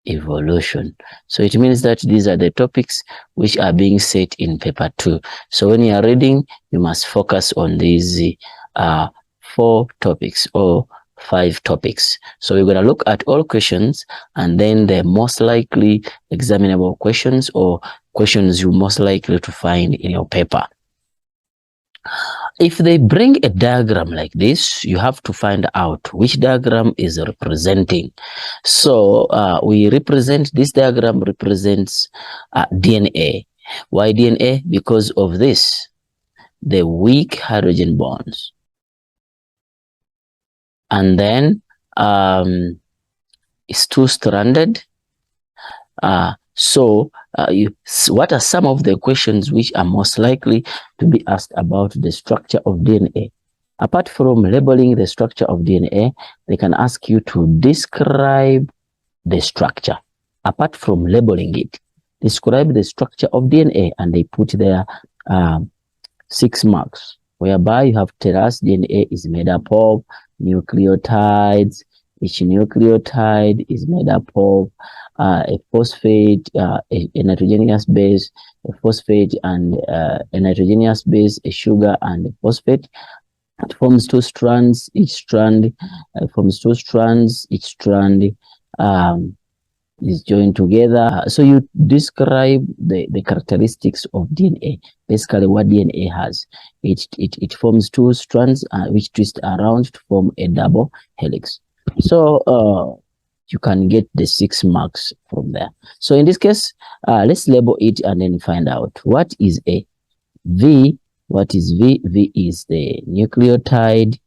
evolution. So it means that these are the topics which are being set in paper 2. So when you are reading, you must focus on these 4 topics or 5 topics. So we're going to look at all questions and then the most likely examinable questions or questions you're most likely to find in your paper. If they bring a diagram like this, you have to find out which diagram is representing. So we represent, this diagram represents DNA. Why DNA? Because of this, the weak hydrogen bonds. And then it's two-stranded. What are some of the questions which are most likely to be asked about the structure of DNA? Apart from labeling the structure of DNA, they can ask you to describe the structure. Apart from labeling it, describe the structure of DNA, and they put there 6 marks, whereby you have to tell us DNA is made up of nucleotides. Each nucleotide is made up of a phosphate, a nitrogenous base, a phosphate, and a nitrogenous base, a sugar, and a phosphate. It forms 2 strands. Each strand forms 2 strands. Each strand is joined together. So you describe the characteristics of DNA. Basically, what DNA has, it forms 2 strands which twist around to form a double helix. So you can get the 6 marks from there. So in this case, let's label it and then find out what is a V. What is V? V is the nucleotide,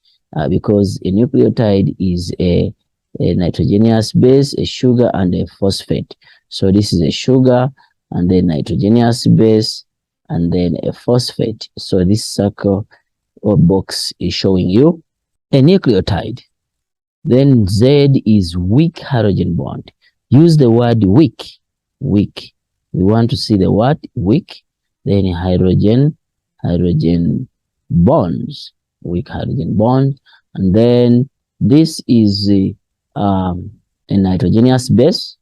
because a nucleotide is a nitrogenous base, a sugar, and a phosphate. So this is a sugar, and then nitrogenous base, and then a phosphate. So this circle or box is showing you a nucleotide. Then Z is weak hydrogen bond. Use the word weak. Weak. We want to see the word weak. Then hydrogen bonds. Weak hydrogen bond. And then this is a nitrogenous base.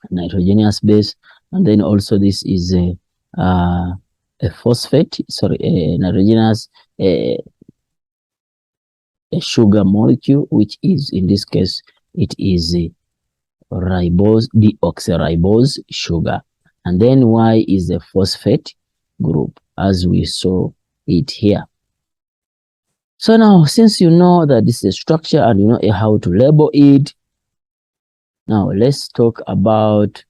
Nitrogenous base. And then also this is a phosphate. Sorry, a nitrogenous a sugar molecule, which is, in this case, it is a ribose, deoxyribose sugar. And then Y is the phosphate group, as we saw it here. So now, since you know that this is a structure and you know how to label it, now let's talk about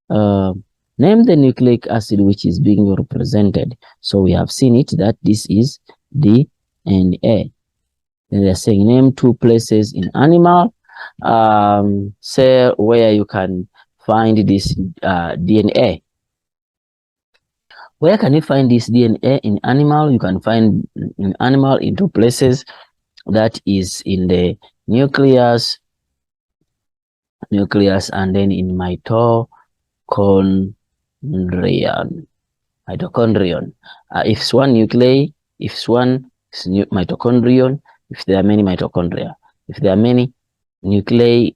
name the nucleic acid which is being represented. So we have seen it that this is DNA. And they're saying name 2 places in animal cell where you can find this DNA. Where can you find this DNA in animal? You can find in animal in 2 places. That is in the nucleus, and then in mitochondrion. If it's one nuclei, if it's one mitochondrion, if there are many mitochondria, if there are many nuclei,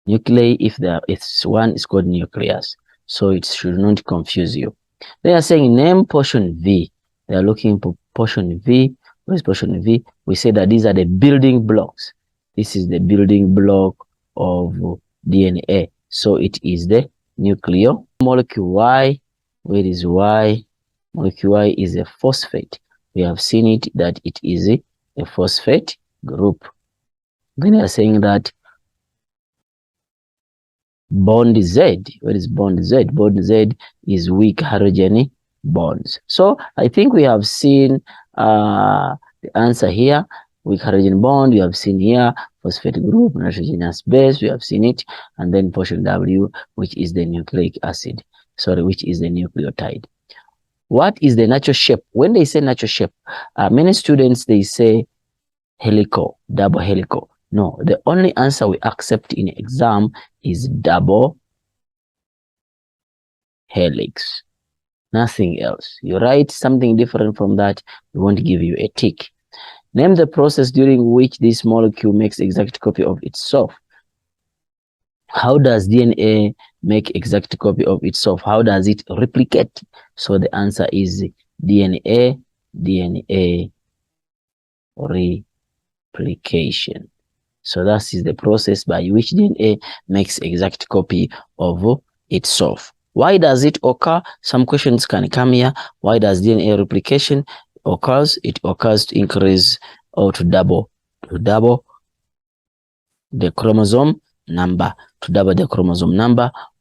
if it's one, it's called nucleus. So it should not confuse you. They are saying name portion V. They are looking for portion V. What is portion V? We say that these are the building blocks. This is the building block of DNA. So it is the nucleo. Molecule Y. Where is Y? Molecule Y is a phosphate. We have seen it that it is a phosphate group. Then they are saying that bond Z. What is bond Z? Bond Z is weak hydrogen bonds. So I think we have seen the answer here. Weak hydrogen bond, we have seen here, phosphate group, nitrogenous base, we have seen it, and then portion W, which is the nucleic acid. Sorry, which is the nucleotide. What is the natural shape? When they say natural shape, many students, they say helical, double helical. No, the only answer we accept in exam is double helix. Nothing else. You write something different from that, we won't give you a tick. Name the process during which this molecule makes exact copy of itself. How does DNA make exact copy of itself? How does it replicate? So the answer is DNA replication. So that is the process by which DNA makes exact copy of itself. Why does it occur? Some questions can come here. Why does DNA replication occurs? It occurs to increase or to double the chromosome number,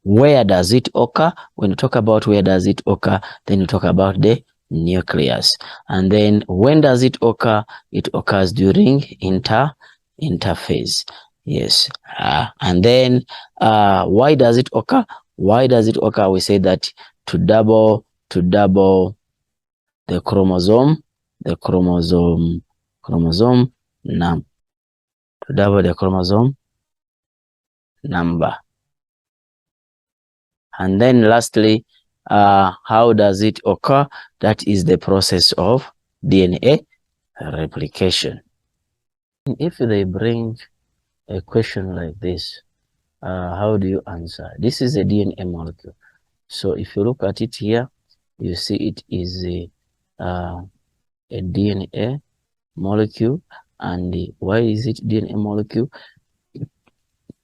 Where does it occur? When you talk about where does it occur, then you talk about the nucleus. And then when does it occur? It occurs during interphase. Yes. And then why does it occur? Why does it occur? We say that to double the chromosome number. To double the chromosome number. And then lastly, how does it occur? That is the process of DNA replication. If they bring a question like this, how do you answer? This is a DNA molecule. So if you look at it here, you see it is a DNA molecule. And why is it DNA molecule?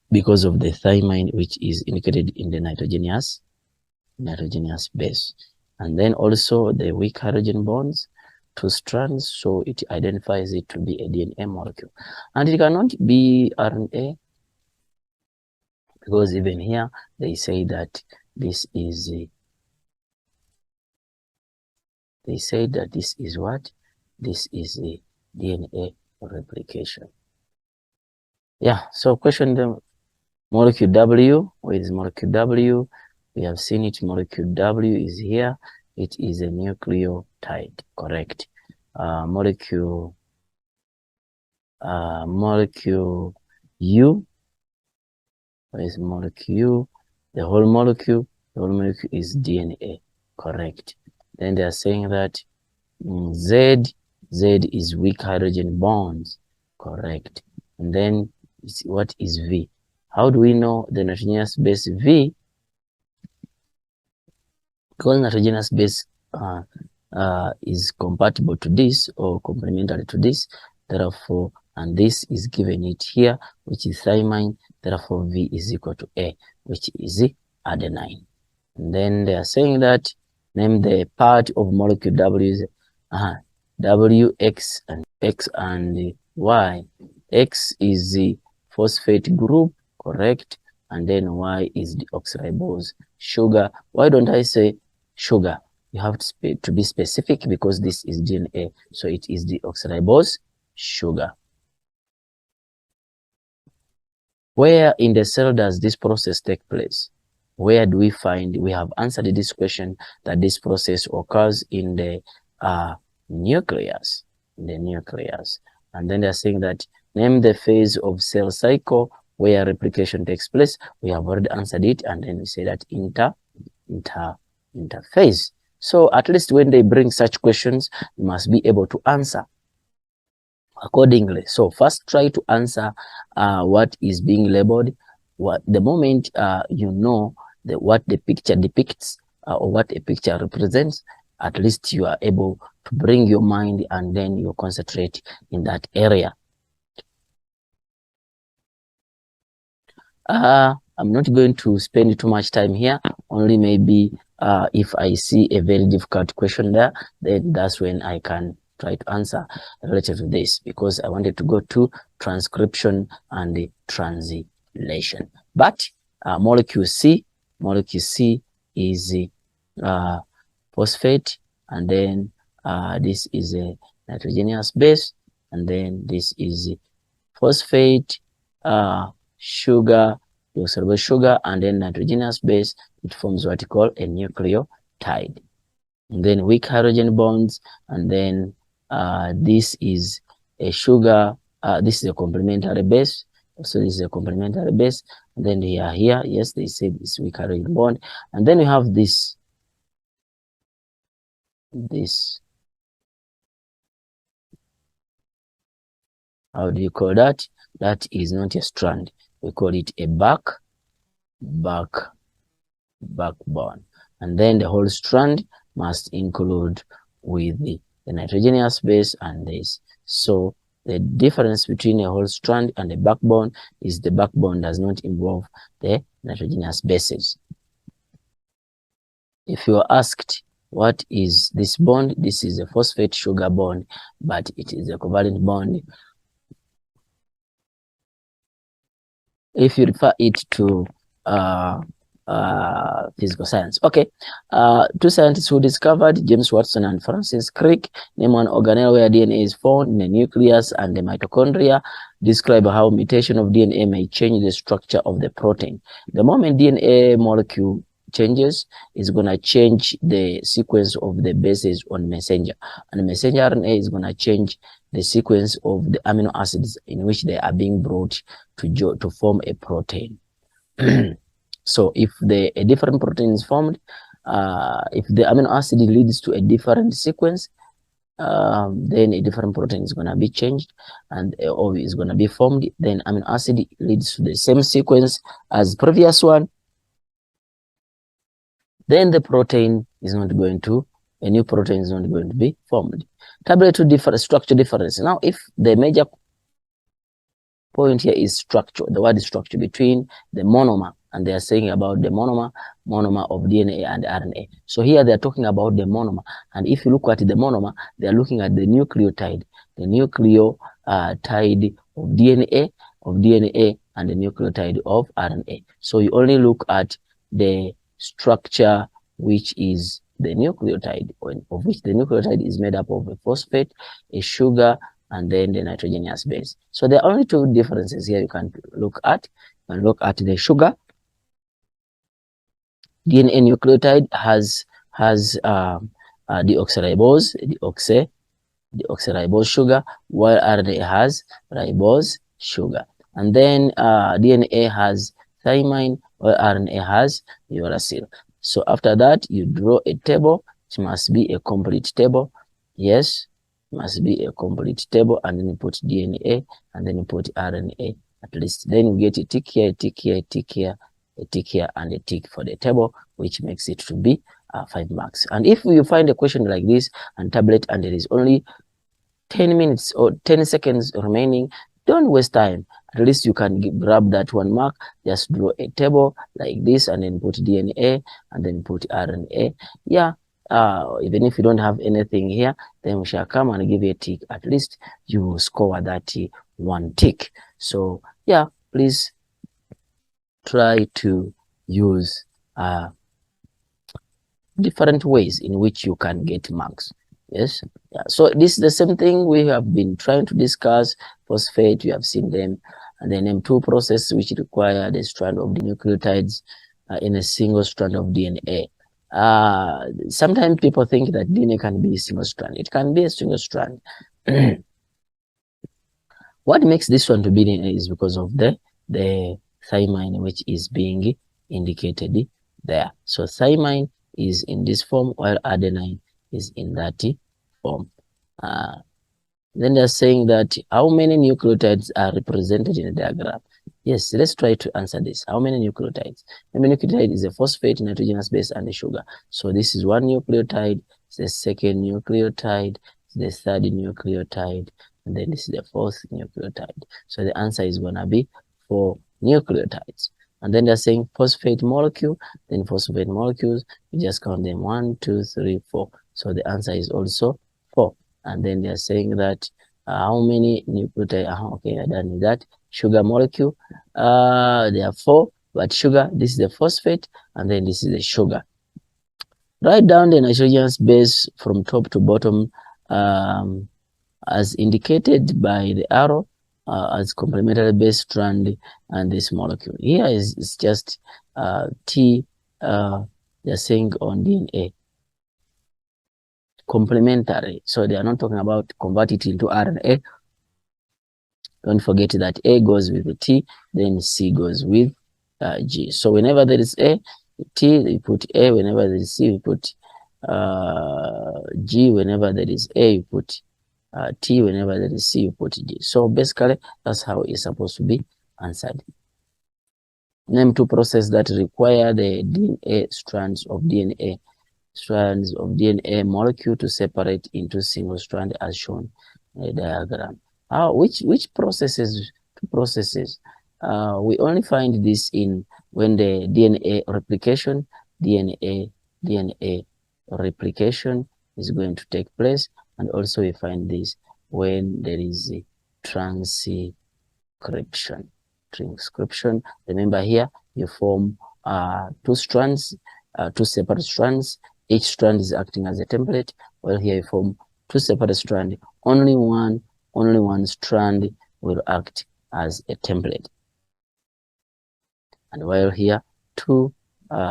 Because of the thymine, which is indicated in the nitrogenous base. And then also the weak hydrogen bonds, 2 strands, so it identifies it to be a DNA molecule. And it cannot be RNA, because even here they say that this is what? This is a DNA replication. Yeah, so question them. Molecule W, where is molecule W? We have seen it, molecule W is here. It is a nucleotide, correct. Molecule U, where is molecule U? The whole molecule is DNA, correct. Then they are saying that Z is weak hydrogen bonds, correct. And then what is V? How do we know the nitrogenous base V? Because nitrogenous base is compatible to this or complementary to this, therefore, and this is given it here, which is thymine, therefore V is equal to A, which is adenine. And then they are saying that name the part of molecule W is W, X, and X and Y. X is the phosphate group, correct, and then Y is the oxyribose sugar. Why don't I say sugar? You have to be specific because this is DNA, so it is the oxyribose sugar. Where in the cell does this process take place? Where do we find? We have answered this question that this process occurs in the nucleus. And then they're saying that name the phase of cell cycle where replication takes place. We have already answered it, and then we say that interphase. So at least when they bring such questions, you must be able to answer accordingly. So first try to answer what is being labeled. The moment you know what the picture depicts or what a picture represents, at least you are able to bring your mind and then you concentrate in that area. I'm not going to spend too much time here, only maybe if I see a very difficult question there, then that's when I can try to answer related to this, because I wanted to go to transcription and the translation. But molecule C is phosphate, and then this is a nitrogenous base, and then this is phosphate, sugar, deoxyribose sugar, and then nitrogenous base. It forms what you call a nucleotide. And then weak hydrogen bonds, and then this is a sugar this is a complementary base. So this is a complementary base. And then here, yes, they said it's weak carrying bond. And then you have this. How do you call that? That is not a strand. We call it a backbone. And then the whole strand must include with the nitrogenous base and this. So the difference between a whole strand and a backbone is the backbone does not involve the nitrogenous bases. If you are asked, what is this bond? This is a phosphate sugar bond, but it is a covalent bond. If you refer it to physical science. Okay. Two scientists who discovered, James Watson and Francis Crick, name one organelle where DNA is found in the nucleus and the mitochondria. Describe how mutation of DNA may change the structure of the protein. The moment DNA molecule changes, is going to change the sequence of the bases on messenger, and the messenger RNA is going to change the sequence of the amino acids in which they are being brought to form a protein. So if a different protein is formed, if the amino acid leads to a different sequence, then a different protein is going to be changed and or is going to be formed. Then amino acid leads to the same sequence as previous one. Then the protein is not going to, a new protein is not going to be formed. Tablet 2 different structure difference. Now, if the major point here is structure, the word structure between the monomer, and they are saying about the monomer of DNA and RNA. So here they are talking about the monomer, and if you look at the monomer, they are looking at the nucleotide of DNA and the nucleotide of RNA. So you only look at the structure which is the nucleotide, of which the nucleotide is made up of a phosphate, a sugar, and then the nitrogenous base. So there are only two differences here you can look at. You can look at the sugar. DNA nucleotide has deoxyribose, deoxyribose sugar, while RNA has ribose sugar. And then DNA has thymine, while RNA has uracil. So after that, you draw a table. It must be a complete table. Yes, it must be a complete table. And then you put DNA, and then you put RNA at least. Then you get a tick here, a tick here, a tick here, a tick here, and a tick for the table, which makes it to be 5 marks. And if you find a question like this and tablet, and there is only 10 minutes or 10 seconds remaining, don't waste time. At least you can grab that 1 mark. Just draw a table like this, and then put DNA, and then put RNA. Yeah, even if you don't have anything here, then we shall come and give you a tick. At least you will score that 1 tick. So yeah, please try to use different ways in which you can get marks. Yes, yeah. So this is the same thing we have been trying to discuss. Phosphate, you have seen them, and then M2 process, which require the strand of the nucleotides in a single strand of DNA. Sometimes people think that DNA can be a single strand. It can be a single strand. What makes this one to be DNA is because of the thymine, which is being indicated there. So thymine is in this form, while adenine is in that form. Then they're saying that how many nucleotides are represented in the diagram? Yes, let's try to answer this. How many nucleotides? Every nucleotide is a phosphate, nitrogenous base, and a sugar. So this is 1 nucleotide, the second nucleotide, the third nucleotide, and then this is the 4th nucleotide. So the answer is going to be 4 nucleotides. And then they're saying phosphate molecule, then phosphate molecules, you just count them 1, 2, 3, 4. So the answer is also 4. And then they're saying that how many nucleotides, okay, I done that. Sugar molecule, there are 4, but sugar, this is the phosphate, and then this is the sugar. Write down the nitrogenous base from top to bottom as indicated by the arrow as complementary base strand and this molecule. Here is just T, they're saying on DNA. Complementary. So they are not talking about convert it into RNA. Don't forget that A goes with the T, then C goes with G. So whenever there is A, T, we put A. Whenever there is C, we put G. Whenever there is A, you put T. Whenever there is C, you put G. So basically, that's how it's supposed to be answered. Name two processes that require the DNA strands of DNA molecule to separate into single strand as shown in the diagram. Which processes? Two processes. We only find this in when the DNA replication is going to take place, and also we find this when there is a transcription. Remember here you form two strands, two separate strands. Each strand is acting as a template. While here you form two separate strands. Only one strand will act as a template. And while here two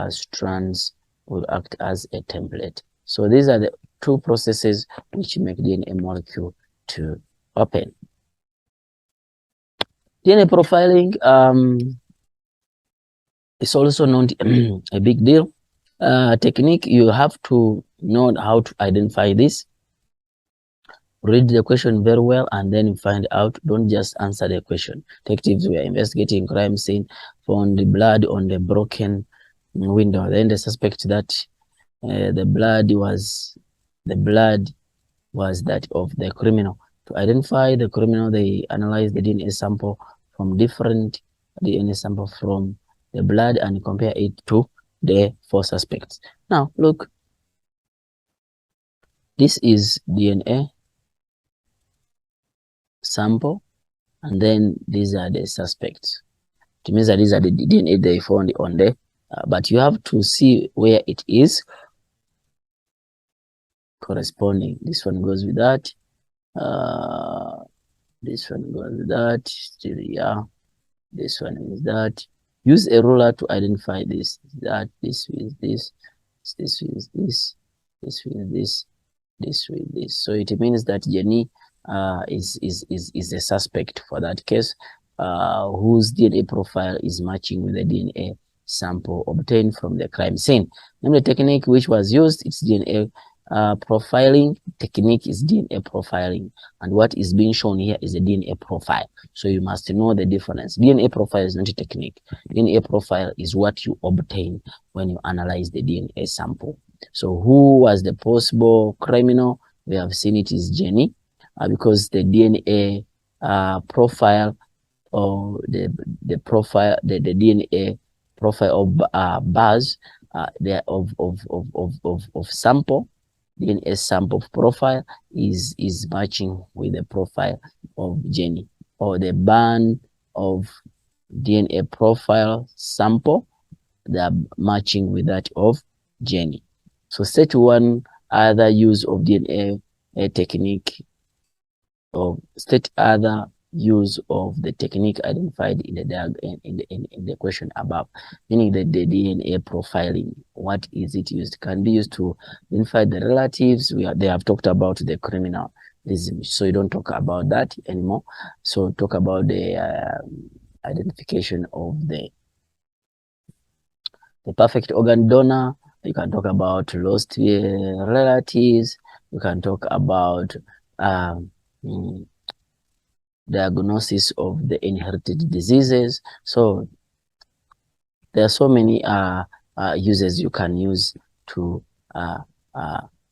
strands will act as a template. So these are the two processes which make DNA molecule to open. DNA profiling is also not a big deal. Technique, you have to know how to identify this. Read the question very well and then find out. Don't just answer the question. Detectives were investigating crime scene, found the blood on the broken window. Then they suspect that the blood was that of the criminal. To identify the criminal, they analyzed the DNA sample from different DNA sample from the blood and compare it to the four suspects. Now look, this is DNA sample, and then these are the suspects. It means that these are the DNA they found on the but you have to see where it is corresponding. This one goes with that, this one goes with that, still, yeah, this one is that. Use a ruler to identify this, that, this with this, this with this, this with this, this with this. So it means that Jenny is a suspect for that case, whose DNA profile is matching with the DNA sample obtained from the crime scene. Name the technique which was used. It's DNA profiling technique is DNA profiling, and what is being shown here is a DNA profile. So you must know the difference. DNA profile is not a technique. DNA profile is what you obtain when you analyze the DNA sample. So who was the possible criminal? We have seen it is Jenny, because the DNA profile, or the DNA profile of bars there of sample, DNA sample profile is matching with the profile of Jenny, or the band of DNA profile sample, they are matching with that of Jenny. So state one other use of DNA technique, or state other use of the technique identified in the question above, meaning that the DNA profiling, what is it used? Can be used to identify the relatives. They have talked about the criminalism, so you don't talk about that anymore. So talk about the identification of the perfect organ donor. You can talk about lost relatives. You can talk about diagnosis of the inherited diseases. So there are so many uses you can use to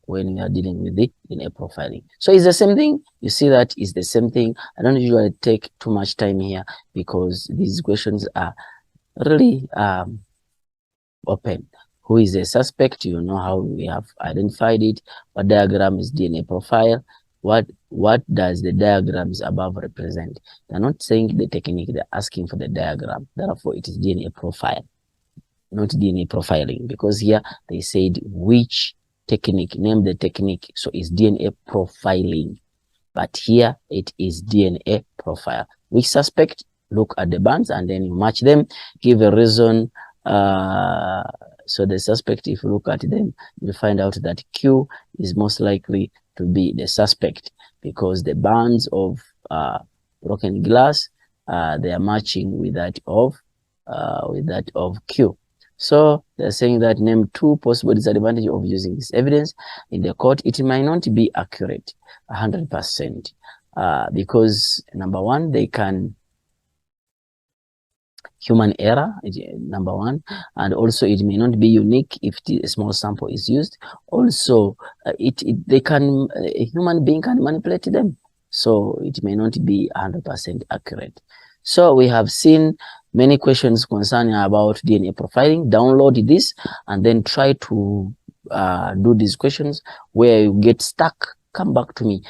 when you are dealing with the DNA profiling. So it's the same thing. You see that is the same thing. I don't usually take too much time here because these questions are really open. Who is a suspect? You know how we have identified it. What diagram is DNA profile? What does the diagrams above represent? They're not saying the technique, they're asking for the diagram. Therefore, it is DNA profile, not DNA profiling, because here they said which technique, name the technique. So it's DNA profiling, but here it is DNA profile. Which suspect? Look at the bands and then you match them, give a reason. So the suspect, if you look at them, you'll find out that Q is most likely to be the suspect, because the bands of broken glass, they are matching with that of Q. So they're saying that name 2 possible disadvantages of using this evidence in the court. It might not be accurate 100%, because number one, they can human error, number one, and also it may not be unique if a small sample is used. Also, they can a human being can manipulate them, so it may not be 100% accurate. So we have seen many questions concerning about DNA profiling. Download this and then try to do these questions. Where you get stuck, come back to me.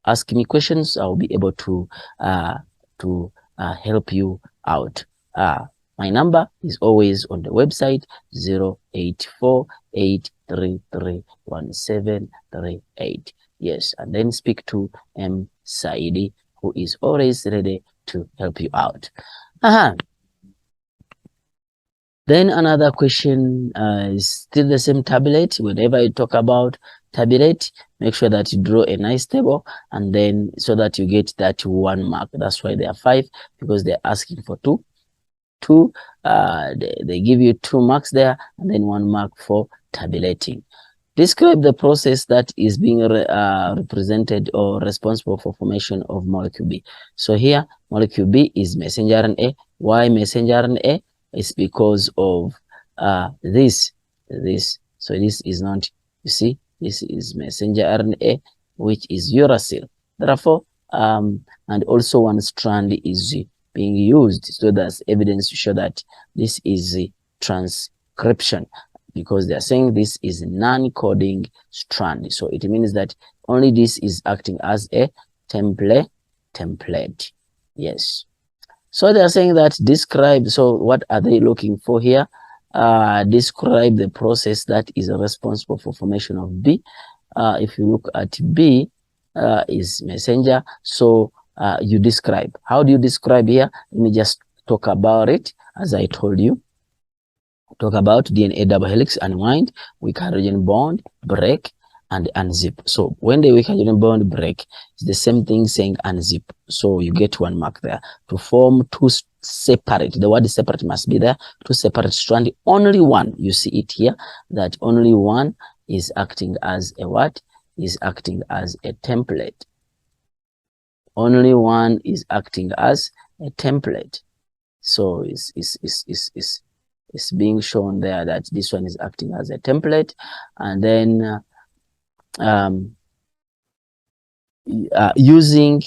Ask me questions. I'll be able to help you out. My number is always on the website 0848331738. Yes, and then speak to M.Saidi, who is always ready to help you out. Then another question is still the same tablet. Whenever you talk about tablet, make sure that you draw a nice table, and then so that you get that 1 mark. That's why there are 5, because they're asking for 2. They give you 2 marks there, and then 1 mark for tabulating. Describe the process that is being represented or responsible for formation of molecule B. So here, molecule B is messenger RNA. Why messenger RNA? It's because of this. So this is not, you see, this is messenger RNA, which is uracil. Therefore, and also 1 strand is being used. So that's evidence to show that this is transcription, because they are saying this is non-coding strand. So it means that only this is acting as a template. Yes. So they are saying that describe. So what are they looking for here? Describe the process that is responsible for formation of B. If you look at B, is messenger. So you describe. How do you describe here? Let me just talk about it. As I told you, talk about DNA double helix, unwind, weak hydrogen bond, break, and unzip. So when the weak hydrogen bond break, it's the same thing saying unzip. So you get 1 mark there. To form 2 separate, the word separate must be there, 2 separate strands. Only 1, you see it here, that only 1 is acting as a what? Is acting as a template. Only 1 is acting as a template. So it's being shown there that this one is acting as a template, and then using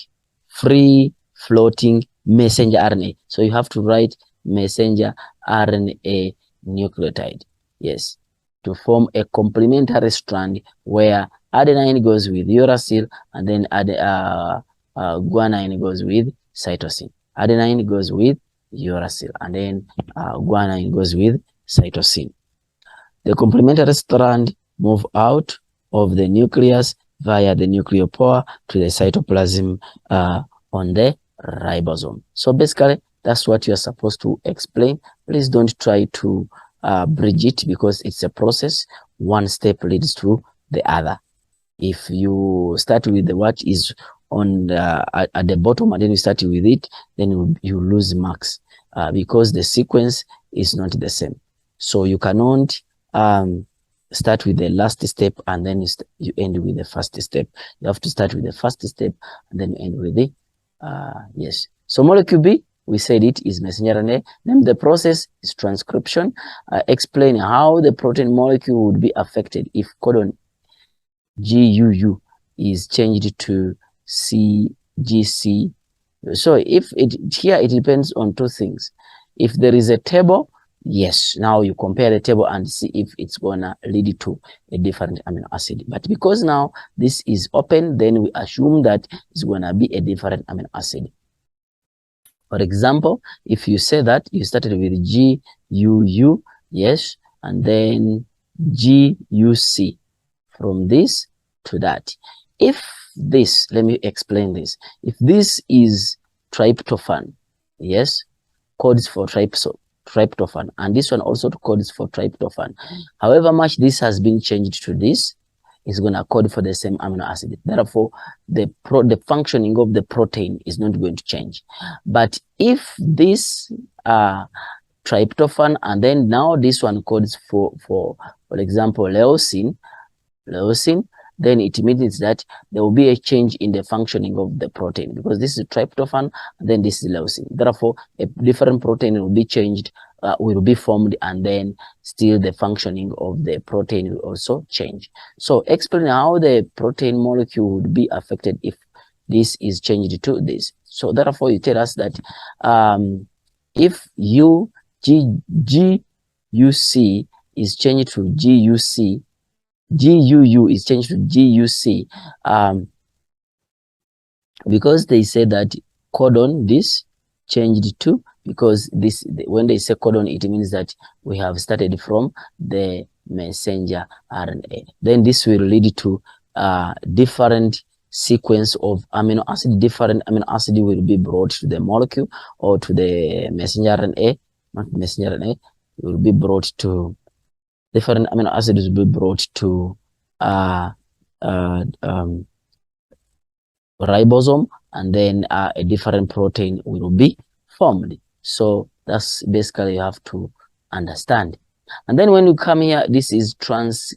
free floating messenger RNA. So you have to write messenger RNA nucleotide, yes, to form a complementary strand where adenine goes with uracil, and then guanine goes with cytosine. Adenine goes with uracil, and then guanine goes with cytosine. The complementary strand move out of the nucleus via the nucleopore to the cytoplasm on the ribosome. So basically, that's what you're supposed to explain. Please don't try to bridge it, because it's a process. 1 step leads to the other. If you start with what is on at the bottom and then you start with it, then you lose marks, because the sequence is not the same. So you cannot start with the last step and then you end with the first step. You have to start with the first step and then end with the yes. So molecule B, we said it is messenger RNA. Name the process is transcription. Explain how the protein molecule would be affected if codon GUU is changed to CGC. So if here it depends on 2 things. If there is a table, yes, now you compare the table and see if it's gonna lead to a different amino acid. But because now this is open, then we assume that it's gonna be a different amino acid. For example, if you say that you started with GUU, yes, and then GUC, from this to that. If this, let me explain this. If this is tryptophan, yes, codes for tryptophan, and this one also codes for tryptophan. However much this has been changed to this, is going to code for the same amino acid. Therefore, the functioning of the protein is not going to change. But if this tryptophan, and then now this one codes for example, leucine, then it means that there will be a change in the functioning of the protein, because this is tryptophan, and then this is leucine. Therefore, a different protein will be changed, will be formed, and then still the functioning of the protein will also change. So explain how the protein molecule would be affected if this is changed to this. So therefore, you tell us that if GUC is changed to GUC, GUU is changed to GUC, because they say that codon this changed to, because this, when they say codon, it means that we have started from the messenger RNA. Then this will lead to different sequence of amino acid. Different amino acid will be brought to the molecule or to the messenger RNA, not messenger RNA, will be brought to different amino acids will be brought to ribosome, and then a different protein will be formed. So that's basically you have to understand. And then when you come here, this is translation,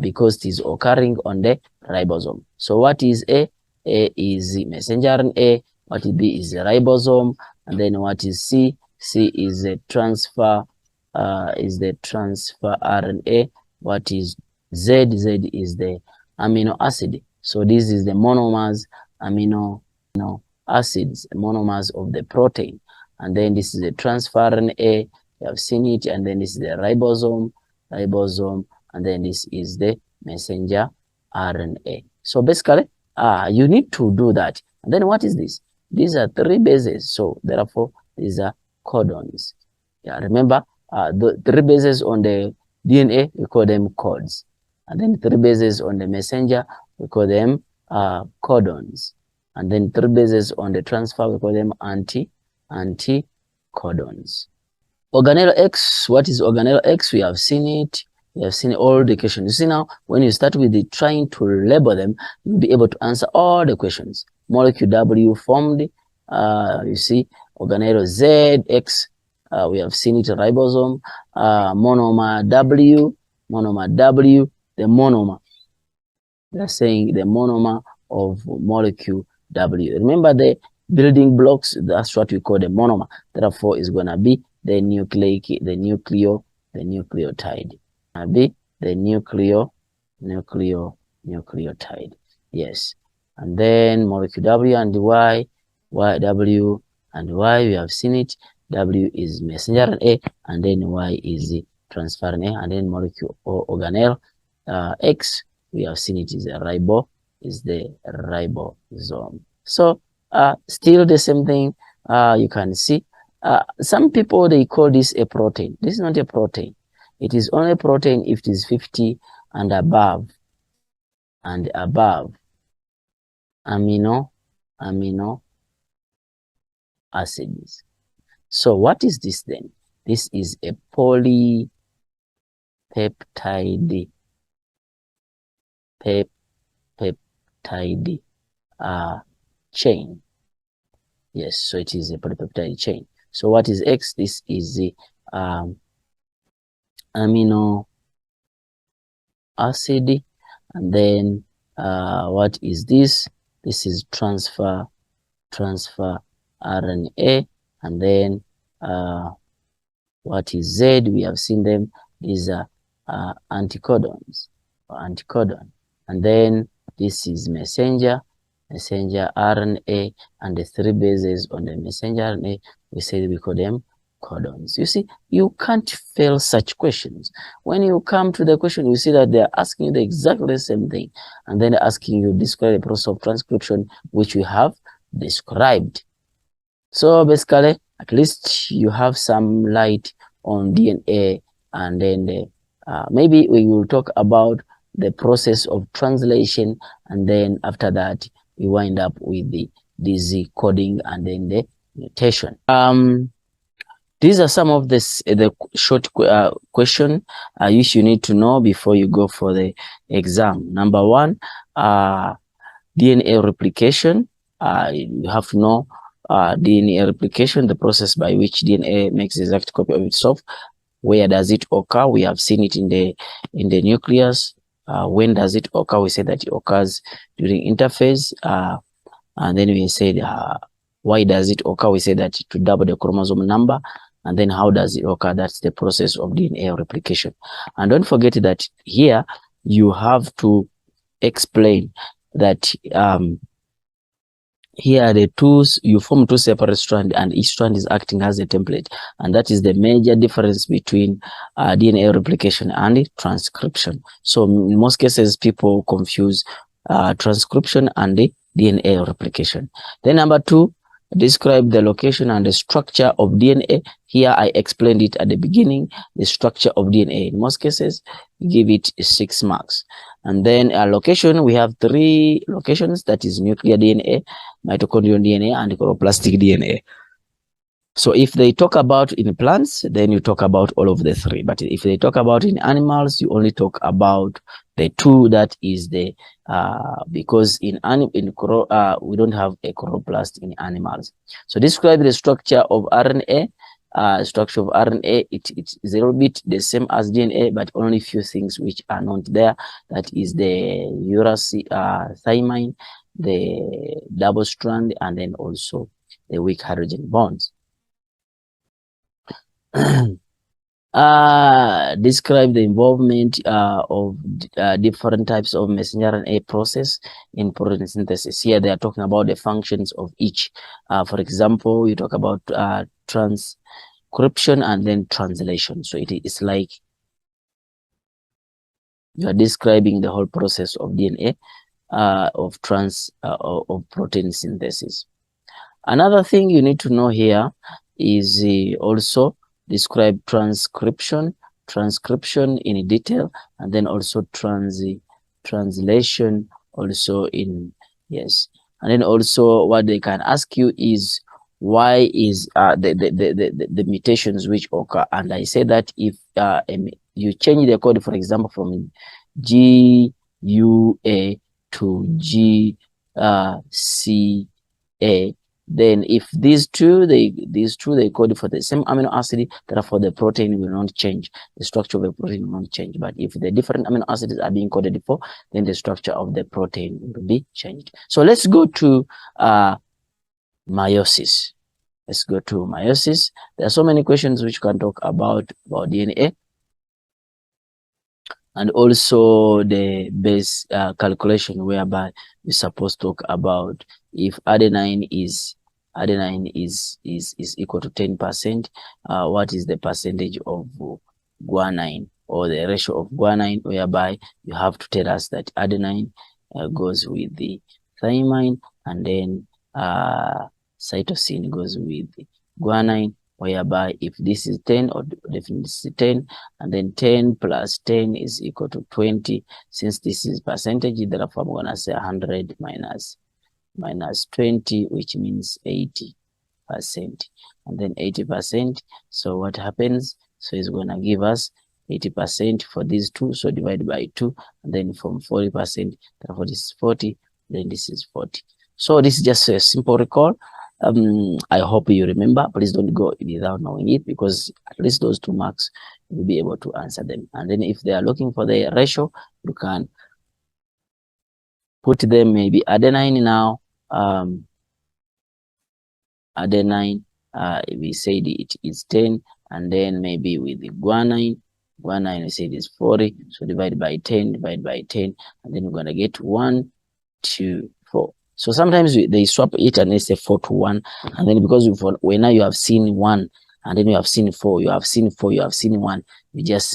because it is occurring on the ribosome. So what is A? A is messenger RNA. What is B is the ribosome. And then what is C? C is the transfer RNA. What is Z? Z is the amino acid. So this is the monomers, amino acids, monomers of the protein. And then this is the transfer RNA. You have seen it. And then this is the ribosome, and then this is the messenger RNA. So basically, you need to do that. And then what is this? These are 3 bases. So therefore, these are codons. Yeah, remember, the 3 bases on the DNA, we call them cods. And then 3 bases on the messenger, we call them codons. And then 3 bases on the transfer, we call them anticodons. Organelle X, what is organelle X? We have seen it. We have seen all the questions. You see now, when you start with trying to label them, you'll be able to answer all the questions. Molecule W formed, you see, organelle Z, X, we have seen it, ribosome, monomer W, the monomer. They're saying the monomer of molecule W. Remember the building blocks, that's what we call the monomer. Therefore, it's going to be the nucleotide. Be the nucleotide. Yes. And then molecule W and Y, W and Y, we have seen it. W is messenger RNA, and then Y is the transfer RNA, and then molecule or organelle X, we have seen it is the ribosome. So still the same thing. You can see some people, they call this a protein. This is not a protein. It is only a protein if it is 50 and above amino acids. So what is this then? This is a polypeptide chain. Yes, so it is a polypeptide chain. So what is X? This is the amino acid. And then what is this? This is transfer RNA. And then what is Z? We have seen them. These are anticodons, or anticodon. And then this is messenger RNA, and the 3 bases on the messenger RNA, we say we call them codons. You see, you can't fail such questions. When you come to the question, you see that they're asking you the exactly same thing, and then asking you describe the process of transcription, which we have described. So basically, at least you have some light on DNA, and then maybe we will talk about the process of translation, and then after that we wind up with this coding and then the mutation. These are some of the short question you need to know before you go for the exam. Number one, DNA replication. You have to know DNA replication, the process by which DNA makes the exact copy of itself. Where does it occur? We have seen it in the nucleus. When does it occur? We say that it occurs during interphase. And then we said, why does it occur? We say that to double the chromosome number. And then how does it occur? That's the process of DNA replication. And don't forget that here you have to explain that here are the tools. You form two separate strands, and each strand is acting as a template, and that is the major difference between DNA replication and transcription. So in most cases, people confuse transcription and the DNA replication. Then number two, describe the location and the structure of DNA. Here I explained it at the beginning, the structure of DNA. In most cases, give it 6 marks. And then location, we have 3 locations, that is nuclear DNA, mitochondrial DNA, and chloroplastic DNA. So if they talk about in plants, then you talk about all of the 3. But if they talk about in animals, you only talk about the 2, that is the because in we don't have a chloroplast in animals. So describe the structure of RNA. Structure of RNA, it's a little bit the same as DNA, but only few things which are not there. That is the thymine, the double strand, and then also the weak hydrogen bonds. Describe the involvement of different types of messenger RNA process in protein synthesis. Here they are talking about the functions of each. For example, you talk about transcription and then translation. So it is like you are describing the whole process of DNA of protein synthesis. Another thing you need to know here is also describe transcription in detail, and then also translation also in, yes. And then also what they can ask you is why is the mutations which occur. And I say that if you change the code, for example, from GUA to GCA, then if these two they code for the same amino acid, therefore the protein will not change. The structure of the protein will not change. But if the different amino acids are being coded for, then the structure of the protein will be changed. So let's go to meiosis. Let's go to meiosis. There are so many questions which can talk about DNA. And also the base calculation, whereby we're supposed to talk about if adenine is equal to 10%, what is the percentage of guanine, or the ratio of guanine, whereby you have to tell us that adenine goes with the thymine, and then cytosine goes with the guanine, whereby if this is 10, or definitely this is 10, and then 10 plus 10 is equal to 20. Since this is percentage, therefore I'm going to say 100 minus 20, which means 80%. And then 80%, so what happens? So it's going to give us 80% for these two, so divide by 2, and then from 40%, therefore this is 40, then this is 40. So this is just a simple recall. I hope you remember. Please don't go without knowing it, because at least those 2 marks you'll be able to answer them. And then if they are looking for the ratio, you can put them maybe adenine now. Adenine, we said it is 10, and then maybe with the guanine we said is 40. So divide by 10, and then we're gonna get 1, 2, 4. So sometimes they swap it and they say 4 to 1, and then because when now you have seen 1, and then you have seen 4, you have seen 4, you have seen 1, you just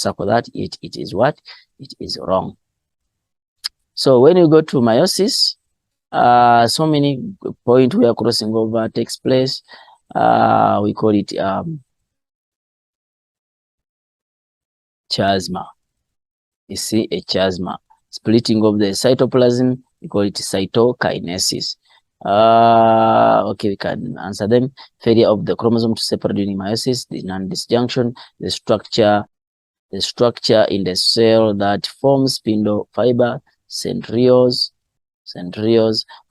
circle that. It is what? It is wrong. So when you go to meiosis, so many point where crossing over takes place. We call it chiasma. You see, a chiasma. Splitting of the cytoplasm, we call it cytokinesis. Okay, we can answer them. Failure of the chromosome to separate during meiosis, the non-disjunction, the structure in the cell that forms spindle fiber, centrioles, and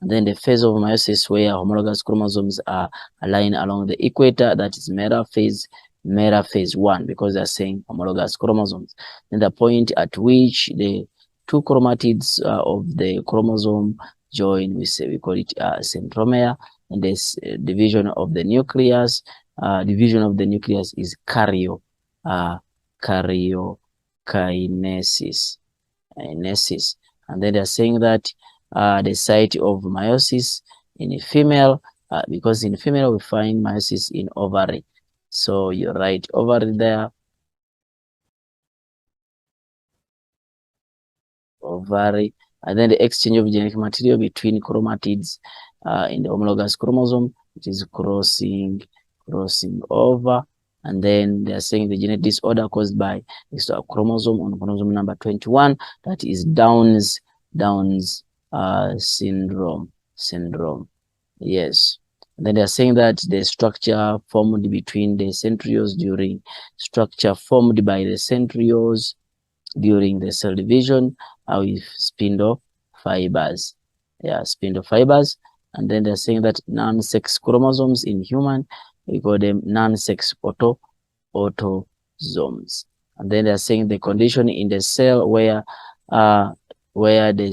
then the phase of meiosis where homologous chromosomes are aligned along the equator, that is Mera phase 1, because they're saying homologous chromosomes. And the point at which the two chromatids of the chromosome join, we call it centromere, and this division of the nucleus. Division of the nucleus is karyokinesis. And then they're saying that the site of meiosis in a female, because in female we find meiosis in ovary. So you write ovary there, ovary, and then the exchange of genetic material between chromatids in the homologous chromosome, which is crossing over. And then they are saying the genetic disorder caused by extra chromosome on chromosome number 21, that is Down's syndrome. Yes. And then they are saying that the structure formed between the centrioles during the cell division with spindle fibers. Yeah, spindle fibers. And then they're saying that non-sex chromosomes in human, we call them non-sex autosomes. And then they're saying the condition in the cell where there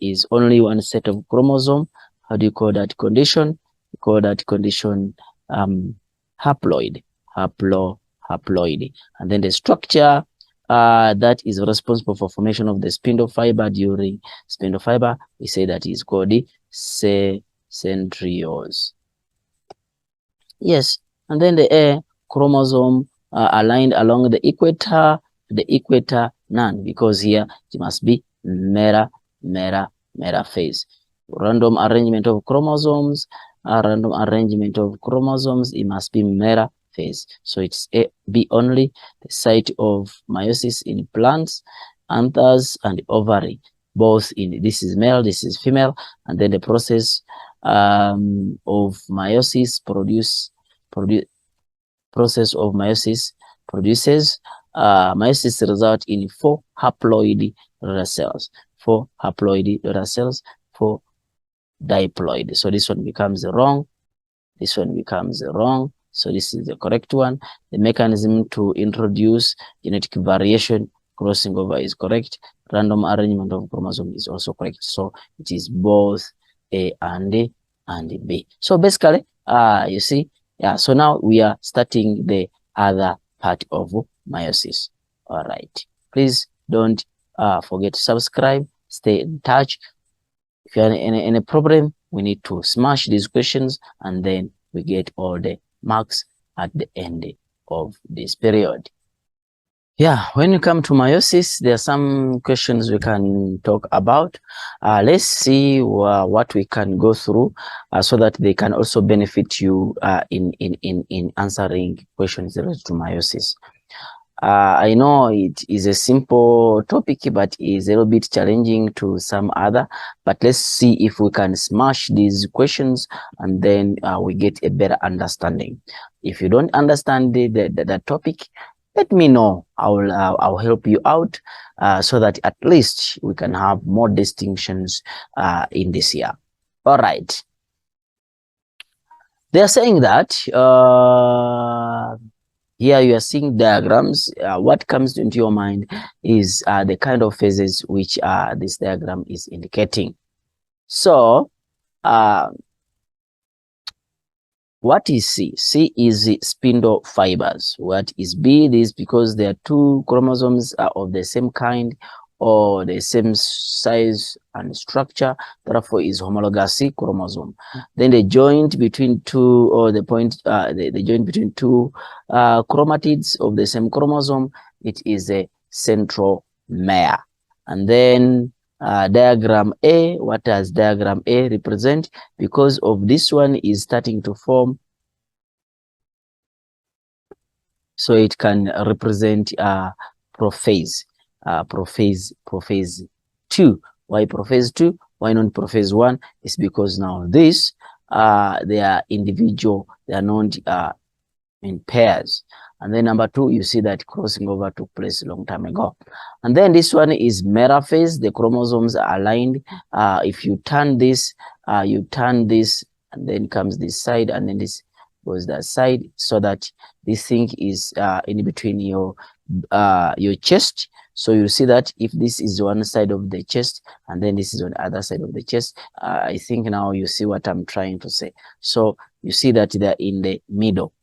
is only one set of chromosome. How do you call that condition? We call that condition haploid. And then the structure that is responsible for formation of the spindle fiber during spindle fiber, we say that is called the centrioles. Yes, and then the A chromosome aligned along the equator, none, because here it must be Mera phase. Random arrangement of chromosomes, it must be Mera phase. So it's A, B only. The site of meiosis in plants, anthers, and ovary, both in, this is male, this is female. And then the process of meiosis produces meiosis result in 4 haploid daughter cells, 4 diploid. So this one becomes wrong, so this is the correct one. The mechanism to introduce genetic variation, crossing over, is correct. Random arrangement of chromosome is also correct. So it is both A and B. So basically, you see, yeah, so now we are starting the other part of meiosis. All right, please don't forget to subscribe, stay in touch. If you have any problem, we need to smash these questions, and then we get all the marks at the end of this period. Yeah, when you come to meiosis, there are some questions we can talk about. Let's see what we can go through so that they can also benefit you in answering questions related to meiosis. I know it is a simple topic, but is a little bit challenging to some other. But let's see if we can smash these questions, and then we get a better understanding. If you don't understand the topic, let me know. I'll help you out so that at least we can have more distinctions in this year. All right. They are saying that here you are seeing diagrams. What comes into your mind is the kind of phases which this diagram is indicating. So what is C? C is the spindle fibers. What is B? This because there are 2 chromosomes of the same kind or the same size and structure, therefore is homologous chromosome. Then the joint between 2, or the joint between 2 chromatids of the same chromosome, it is a centromere. And then diagram A, what does diagram A represent? Because of this one is starting to form, so it can represent prophase 2. Why prophase 2? Why not prophase 1? It's because now this, they are individual, they are not in pairs. And then number 2, you see that crossing over took place a long time ago. And then this one is metaphase. The chromosomes are aligned. If you turn this, and then comes this side, and then this goes that side, so that this thing is in between your chest. So you see that if this is one side of the chest and then this is on the other side of the chest, I think now you see what I'm trying to say. So you see that they're in the middle.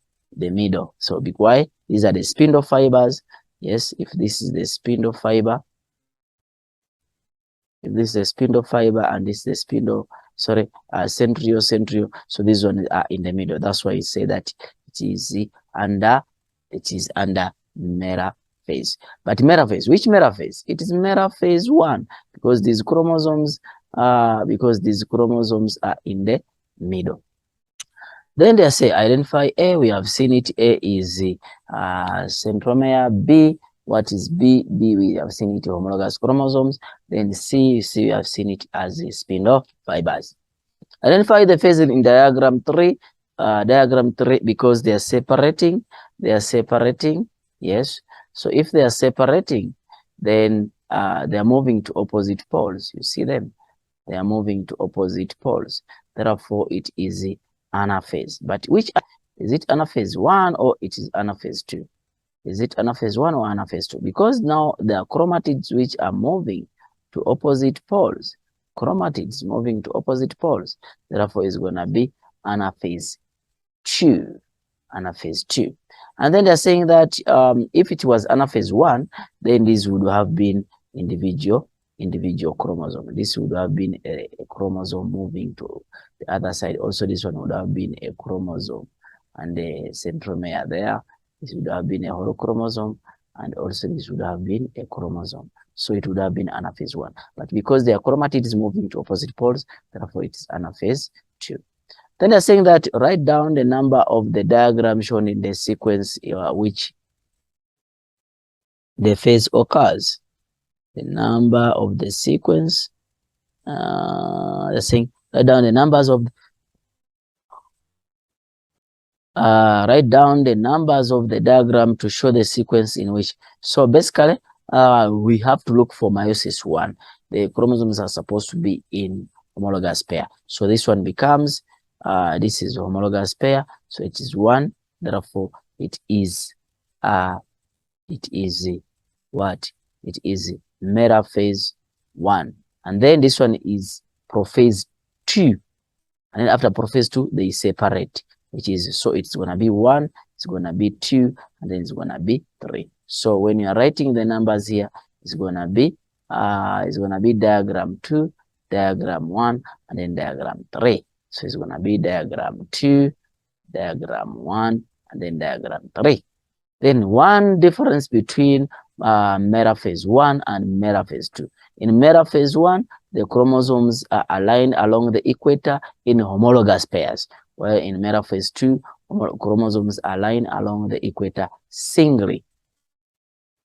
So why? These are the spindle fibers. Yes, if this is the spindle fiber, if this is the spindle fiber and this is the spindle, sorry, centrio. So these ones are in the middle. That's why you say that it is under metaphase. But metaphase, which metaphase? It is metaphase 1, because these chromosomes are in the middle. Then they say identify A. We have seen it. A is centromere. B, what is B? B, we have seen it homologous chromosomes. Then C, you see, we have seen it as spindle fibers. Identify the phases in diagram 3. Diagram 3, because they are separating. Yes. So if they are separating, then they are moving to opposite poles. You see them? They are moving to opposite poles. Therefore, it is anaphase. But which is it? Anaphase 1 or it is anaphase 2? Is it anaphase 1 or anaphase 2? Because now there are chromatids which are moving to opposite poles. Chromatids moving to opposite poles. Therefore, it's going to be anaphase 2. Anaphase 2. And then they're saying that if it was anaphase 1, then this would have been individual chromosome. This would have been a chromosome moving to the other side. Also, this one would have been a chromosome, and the centromere there, this would have been a holochromosome, and also this would have been a chromosome. So it would have been anaphase 1. But because their chromatids moving to opposite poles, therefore it is anaphase 2. Then they're saying that write down the number of the diagram shown in the sequence which the phase occurs. The number of the sequence. They're saying write down the numbers of the diagram to show the sequence in which. So basically, we have to look for meiosis 1. The chromosomes are supposed to be in homologous pair. So this one becomes this is homologous pair. So it is 1. Therefore, it is what? It is metaphase 1. And then this one is prophase 2. And then after prophase 2, they separate, which is, so it's going to be 1, it's going to be 2, and then it's going to be 3. So when you are writing the numbers here, it's going to be diagram 2, diagram 1, and then diagram 3. So it's going to be diagram 2, diagram 1, and then diagram 3. Then one difference between metaphase 1 and metaphase 2. In metaphase 1, the chromosomes are aligned along the equator in homologous pairs, while in metaphase 2, chromosomes are aligned along the equator singly.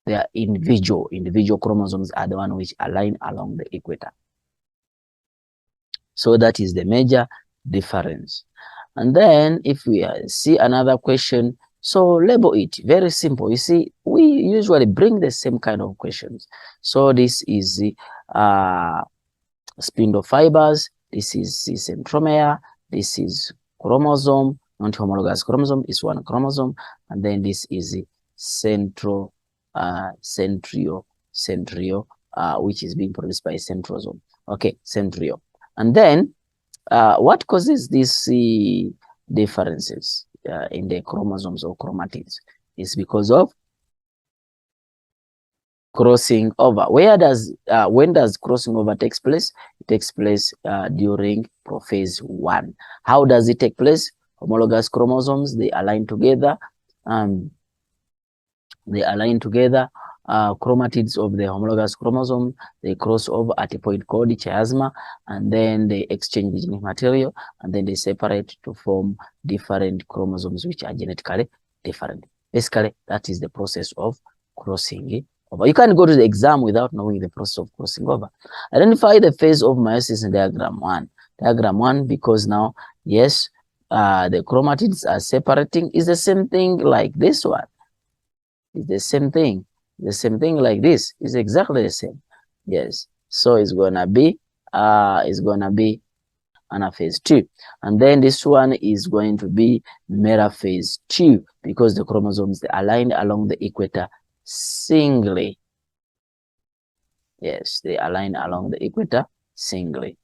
They are individual chromosomes are the one which align along the equator. So that is the major difference. And then if we see another question, so label it. Very simple. You see, we usually bring the same kind of questions. So this is the spindle fibers. This is the centromere. This is chromosome. Non-homologous chromosome is 1 chromosome. And then this is the centrio, which is being produced by centrosome. Okay, centrio. And then what causes these differences in the chromosomes or chromatids is because of crossing over. When does crossing over takes place? It takes place during prophase 1. How does it take place? Homologous chromosomes, they align together. Chromatids of the homologous chromosome, they cross over at a point called chiasma, and then they exchange the genetic material, and then they separate to form different chromosomes which are genetically different. Basically, that is the process of crossing over. You can't go to the exam without knowing the process of crossing over. Identify the phase of meiosis in diagram 1. Diagram 1, because now, yes, the chromatids are separating, is the same thing like this one. It's the same thing. The same thing like this. It's exactly the same. Yes. So it's gonna be anaphase 2. And then this one is going to be metaphase 2 because the chromosomes are aligned along the equator singly. Yes, they align along the equator singly.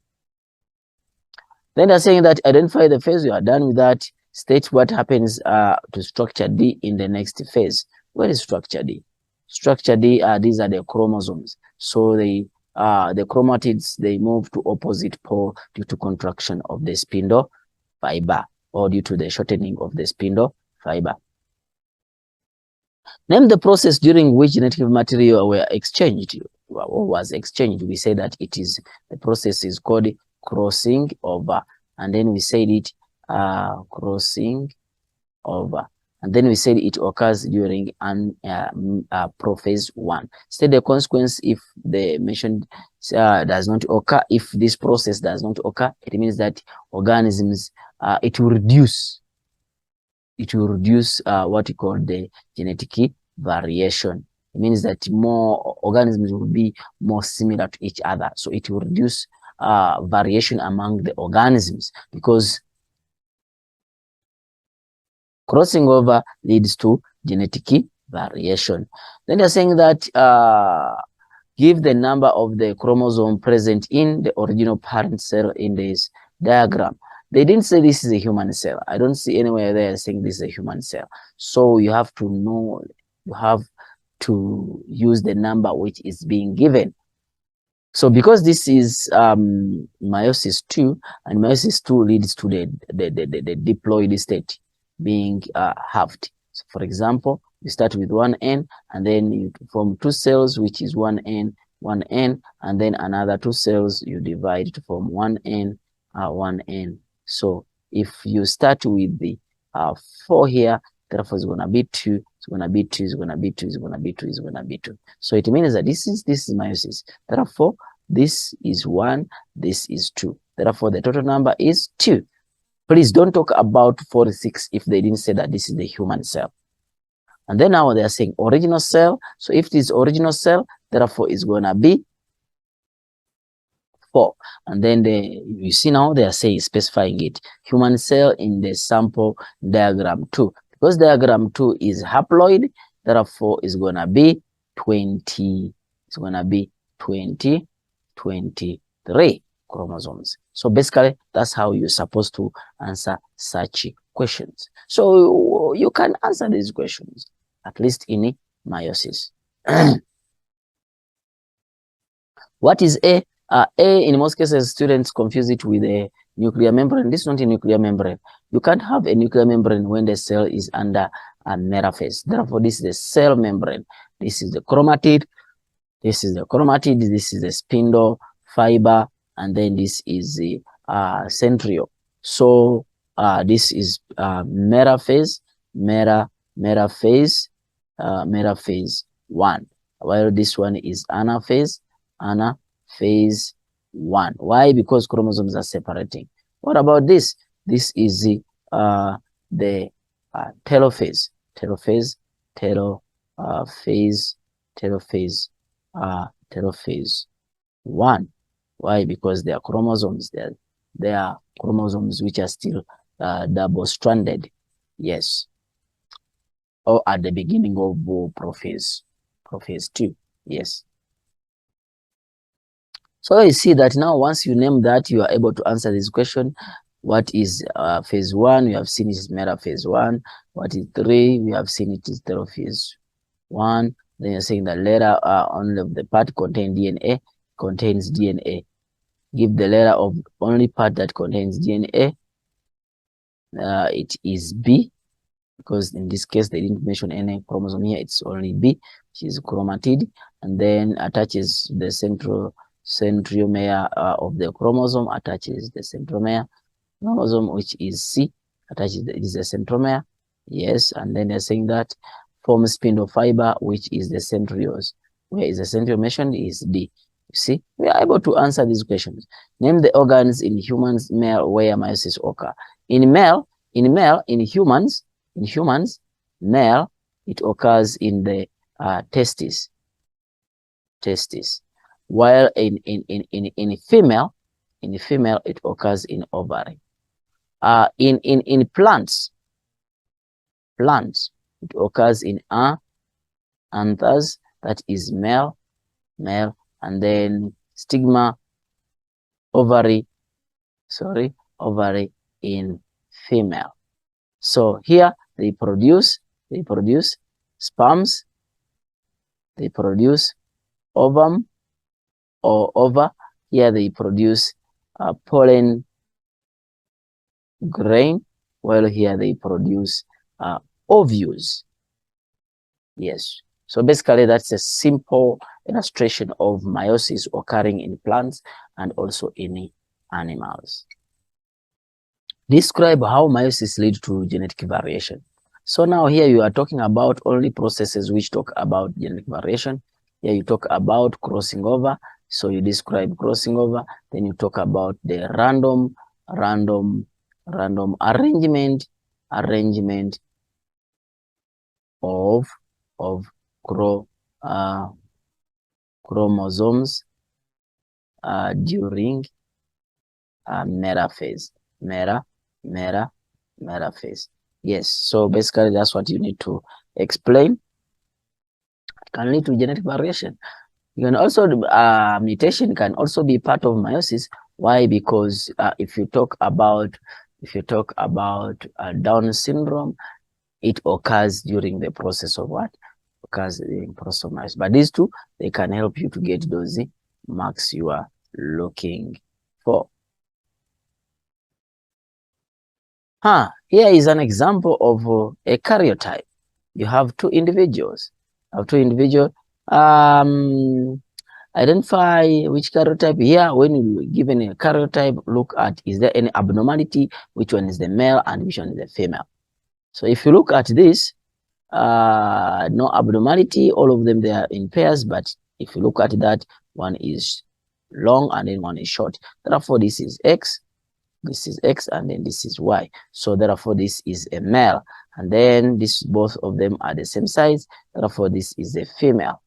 Then they're saying that identify the phase. You are done with that. State what happens to structure D in the next phase. Where is structure D? Structure D, these are the chromosomes. So the chromatids, they move to opposite pole due to contraction of the spindle fiber or due to the shortening of the spindle fiber. Name the process during which genetic material were exchanged. What was exchanged? We say that the process is called crossing over, and then we said it crossing over, and then we said it occurs during prophase 1. State the consequence if the mentioned does not occur. If this process does not occur, it means that organisms it will reduce what we call the genetic variation. It means that more organisms will be more similar to each other. So it will reduce variation among the organisms because crossing over leads to genetic variation. Then they're saying that give the number of the chromosome present in the original parent cell in this diagram. They didn't say this is a human cell. I don't see anywhere there saying this is a human cell. So you have to know, you have to use the number which is being given. So because this is meiosis 2, and meiosis 2 leads to the diploid state being halved. So for example, you start with 1N, and then you form 2 cells, which is 1N, and then another 2 cells you divide to form 1N, 1N. So if you start with the 4 here, therefore it's going to be 2, it's going to be 2, it's going to be 2, it's going to be 2, it's going to be 2. So it means that this is meiosis. Therefore, this is 1, this is 2. Therefore, the total number is 2. Please don't talk about 46 if they didn't say that this is the human cell. And then now they are saying original cell. So if this original cell, therefore it's going to be 4. And then you see now they are saying, specifying it, human cell in the sample diagram 2. Because diagram 2 is haploid, therefore it's going to be 20. It's going to be 23 chromosomes. So basically, that's how you're supposed to answer such questions. So you can answer these questions, at least in meiosis. What is A? A, in most cases, students confuse it with a nuclear membrane. This is not a nuclear membrane. You can't have a nuclear membrane when the cell is under a metaphase. Therefore, this is the cell membrane. This is the chromatid. This is the chromatid. This is the spindle fiber. And then this is the centriole. So this is metaphase 1. While this one is anaphase 1. Why? Because chromosomes are separating. What about this? This is the telophase. Telophase 1. Why? Because they are chromosomes. They are chromosomes which are still double-stranded. Yes. Or at the beginning of prophase 2. Yes. So you see that now once you name that, you are able to answer this question. What is phase 1? We have seen it is metaphase 1. What is 3? We have seen it is telophase 1. Then you're saying the letter only of the part contains DNA. Give the letter of only part that contains DNA. It is B, because in this case they didn't mention any chromosome here. It's only B, which is chromatid, and then attaches the centromere of the chromosome, attaches the centromere chromosome, which is C, attaches is the centromere. Yes, and then they're saying that forms spindle fiber, which is the centrioles. Where is the center mentioned is D. You see, we are able to answer these questions. Name the organs in humans, male, where meiosis occur. In humans, male, it occurs in the testes. While in female, it occurs in ovary. In plants, it occurs in anthers, that is male, and then stigma, ovary in female. So here they produce sperms, they produce ovum or ova. Here they produce pollen grain, while here they produce ovules. Yes. So basically, that's a simple illustration of meiosis occurring in plants and also in animals. Describe how meiosis leads to genetic variation. So now here you are talking about only processes which talk about genetic variation. Here you talk about crossing over. So you describe crossing over. Then you talk about the random arrangement of chromosomes during metaphase. Metaphase. Yes, so basically that's what you need to explain. It can lead to genetic variation. You can also mutation can also be part of meiosis. Why? Because if you talk about Down syndrome, it occurs during the process of what? Occurs in process of meiosis. But these two, they can help you to get those marks you are looking for. Here is an example of a karyotype. You have two individuals. Identify which karyotype. Here, when you given a karyotype, look at, is there any abnormality? Which one is the male and which one is the female? So if you look at this, no abnormality. All of them, they are in pairs. But if you look at that, one is long and then one is short. Therefore, this is X. This is X and then this is Y. So therefore this is a male. And then this, both of them are the same size. Therefore this is a female.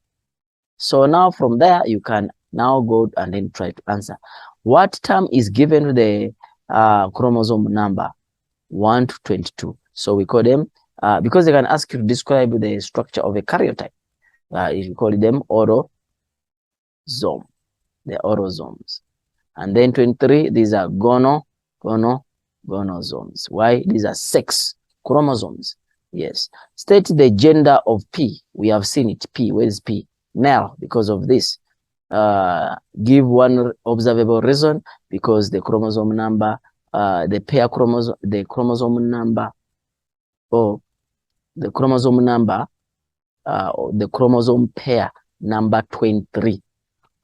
So now from there you can now go and then try to answer. What term is given the chromosome number 1 to 22? So we call them, because they can ask you to describe the structure of a karyotype. You call them orosome. The orosomes. And then 23, these are gonosomes. Why? These are sex chromosomes. Yes. State the gender of P. We have seen it. P. Where is P? Male, because of this. Give one observable reason, because the chromosome number, the chromosome number pair number 23.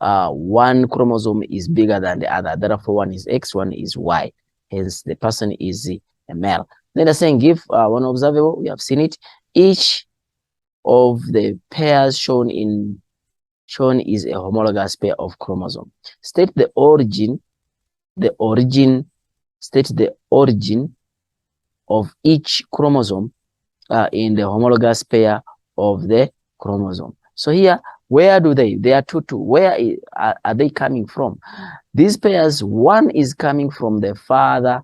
One chromosome is bigger than the other. Therefore, one is X, one is Y. Hence, the person is a male. Then they're saying give one observable. We have seen it. Each of the pairs shown is a homologous pair of chromosome. State the origin. State the origin of each chromosome in the homologous pair of the chromosome. So here, where do they are two. Where are they coming from? These pairs, one is coming from the father,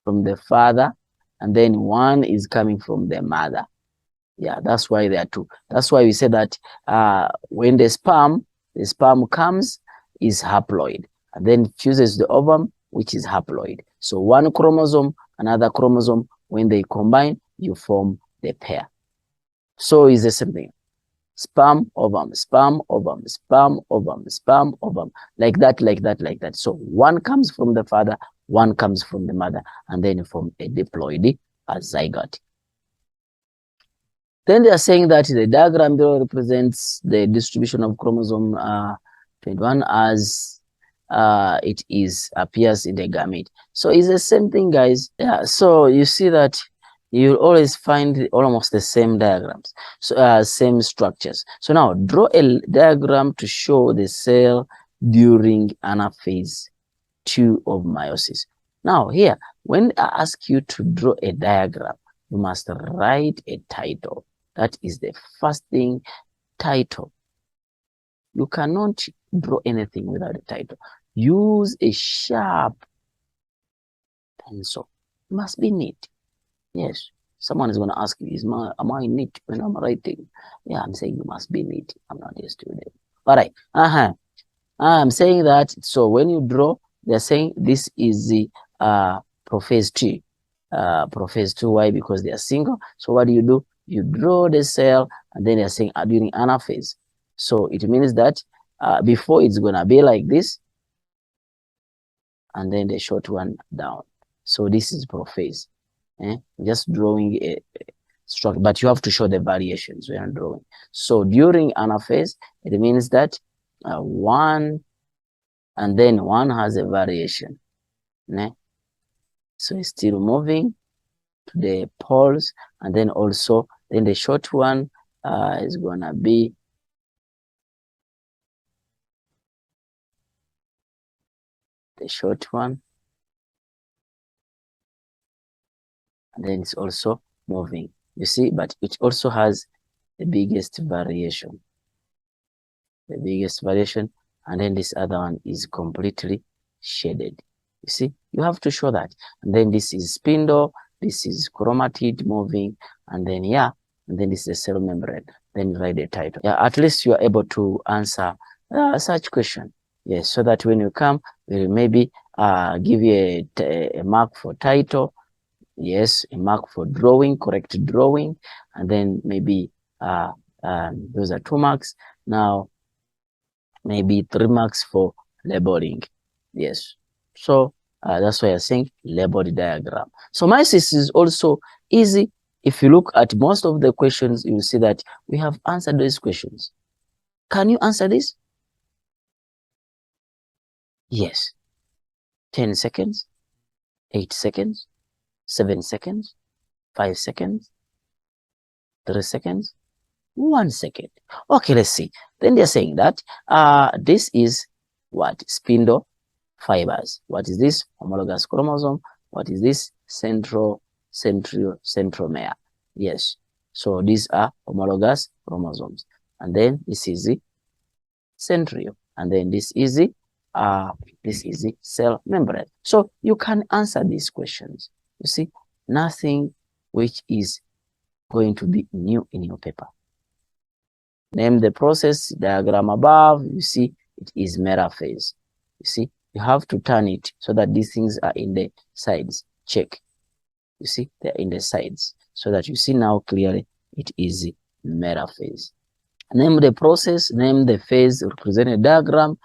and then one is coming from the mother. Yeah, that's why there are two. That's why we say that when the sperm comes, is haploid, and then fuses the ovum, which is haploid. So one chromosome, another chromosome, when they combine, you form the pair. So it's the same thing. Sperm, ovum, sperm, ovum, sperm, ovum, sperm, ovum, like that. So one comes from the father, one comes from the mother, and then from a diploid, a zygote. Then they are saying that the diagram below represents the distribution of chromosome 21 as it appears in the gamete. So it's the same thing, guys. Yeah. So you see that you'll always find almost the same diagrams, so same structures. So now draw a diagram to show the cell during anaphase 2 of meiosis. Now here, when I ask you to draw a diagram, you must write a title. That is the first thing, title. You cannot draw anything without a title. Use a sharp pencil. It must be neat. Yes. Someone is going to ask you, am I neat when I'm writing? Yeah, I'm saying you must be neat. I'm not a student. All right. I'm saying that. So when you draw, they're saying this is the prophase 2. Prophase 2, why? Because they are single. So what do? You draw the cell, and then they're saying during anaphase. So it means that before it's going to be like this, and then the short one down. So this is prophase. Just drawing a structure, but you have to show the variations when you're drawing. So during anaphase, it means that one, and then one has a variation. So it's still moving to the poles, and then also then the short one is gonna be the short one, and then it's also moving, you see, but it also has the biggest variation, and then this other one is completely shaded. You see, you have to show that. And then this is spindle, this is chromatid moving, and then and then this is the cell membrane. Then write the title. At least you are able to answer such question. Yes, so that when you come, we'll maybe give you a mark for title. Yes, a mark for drawing, correct drawing, and then maybe those are 2 marks. Now maybe 3 marks for labeling. Yes, so that's why I'm saying labeled diagram. So meiosis is also easy. If you look at most of the questions, you will see that we have answered these questions. Can you answer this? Yes. 10 seconds, 8 seconds, 7 seconds, 5 seconds, 3 seconds, 1 second. Okay, let's see. Then they're saying that this is what? Spindle fibers. What is this? Homologous chromosome. What is this? Centromere. Yes. So these are homologous chromosomes. And then this is the centriole. And then this is the cell membrane. So you can answer these questions. You see, nothing which is going to be new in your paper. Name the process diagram above. You see, it is metaphase. You see, you have to turn it so that these things are in the sides. Check. You see, they're in the sides. So that you see now clearly it is metaphase. Name the process, name the phase, represent a diagram.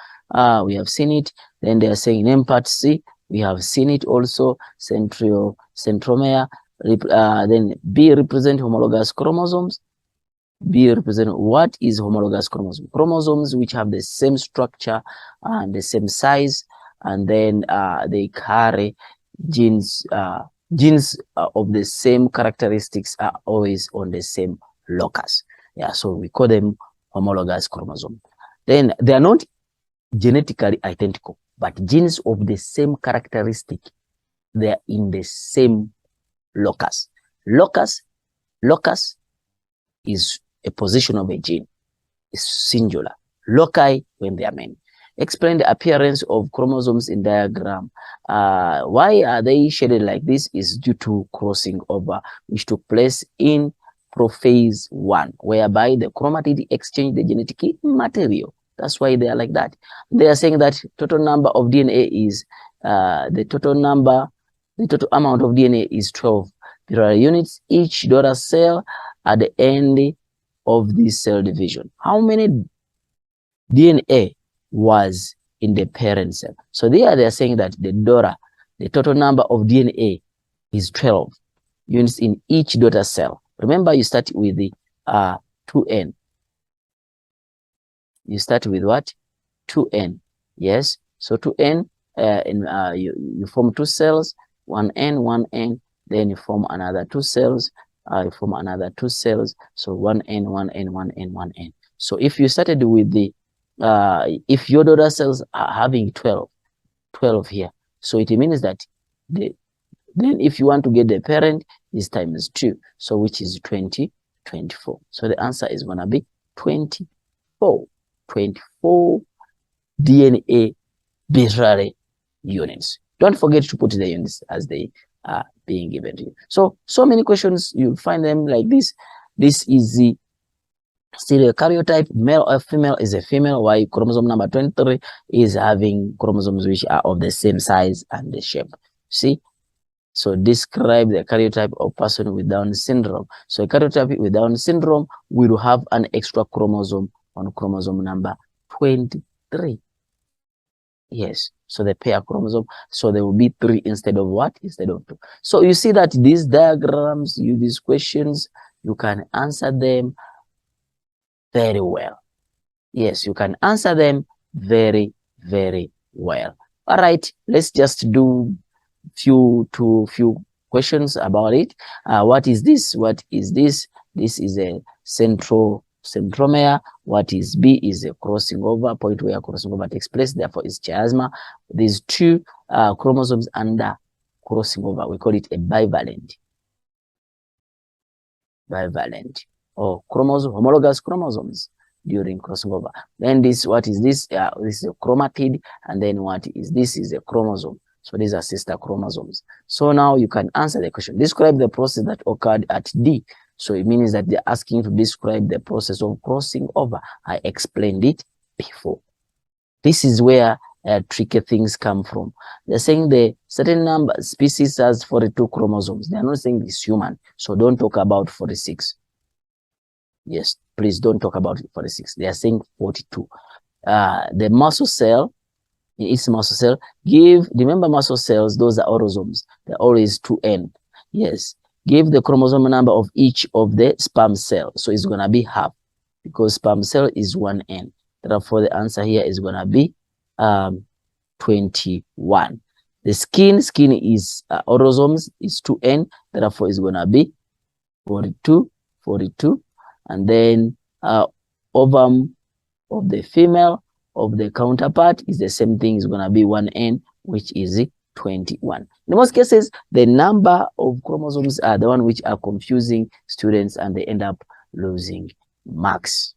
We have seen it. Then they are saying name part C. We have seen it also. Centromere. Then B represent homologous chromosomes. B represent what is homologous chromosome? Chromosomes which have the same structure and the same size, and then they carry genes. Genes of the same characteristics are always on the same locus. So we call them homologous chromosome. Then they are not genetically identical, but genes of the same characteristic, they are in the same locus. Locus is a position of a gene. It's singular. Loci when they are many. Explain the appearance of chromosomes in diagram. Why are they shaded like this? Is due to crossing over, which took place in prophase 1, whereby the chromatid exchange the genetic material. That's why they are like that. They are saying that total number of DNA is the total amount of DNA is 12 viral units each daughter cell at the end of this cell division. How many DNA was in the parent cell? So they are saying that the total number of DNA is 12 units in each daughter cell. Remember, you start with the 2n. You start with what? 2n. Yes. So 2n, you form 2 cells, 1n, 1n. then you form another 2 cells, you form another 2 cells, so 1N, 1N, 1N, 1N. So if you started with the, if your daughter cells are having 12 here, so it means that then if you want to get the parent, is times 2, so which is 24. So the answer is going to be 24 DNA binary units. Don't forget to put the units as they are being given to you. So many questions, you'll find them like this. This is the serial karyotype. Male or female is a female, while chromosome number 23 is having chromosomes which are of the same size and the shape. See? So describe the karyotype of person with Down syndrome. So a karyotype with Down syndrome will have an extra chromosome on chromosome number 23. Yes, so the pair chromosome, so there will be 3 instead of what? Instead of 2. So you see that these diagrams, these questions, you can answer them very well. Yes, you can answer them very, very well. All right, let's just do few questions about it. What is this? What is this? This is a centromere. What is B? Is a crossing over point where crossing over takes place. Therefore, is chiasma. These 2 chromosomes under crossing over, we call it a bivalent. Bivalent or homologous chromosomes during crossing over. Then this, what is this? This is a chromatid, and then what is this? Is a chromosome. So these are sister chromosomes. So now you can answer the question. Describe the process that occurred at D. So it means that they're asking to describe the process of crossing over. I explained it before. This is where tricky things come from. They're saying the certain number species has 42 chromosomes. They're not saying it's human. So don't talk about 46. Yes, please don't talk about 46. They are saying 42. The muscle cell, its muscle cell, remember muscle cells, those are autosomes. They're always 2N. Yes. Give the chromosome number of each of the sperm cell. So it's going to be half because sperm cell is 1N. Therefore, the answer here is going to be 21. The skin is autosomes is 2N. Therefore, it's going to be 42. And then ovum of the female of the counterpart is the same thing, is going to be 1N, which is 21. In most cases, the number of chromosomes are the one which are confusing students and they end up losing marks.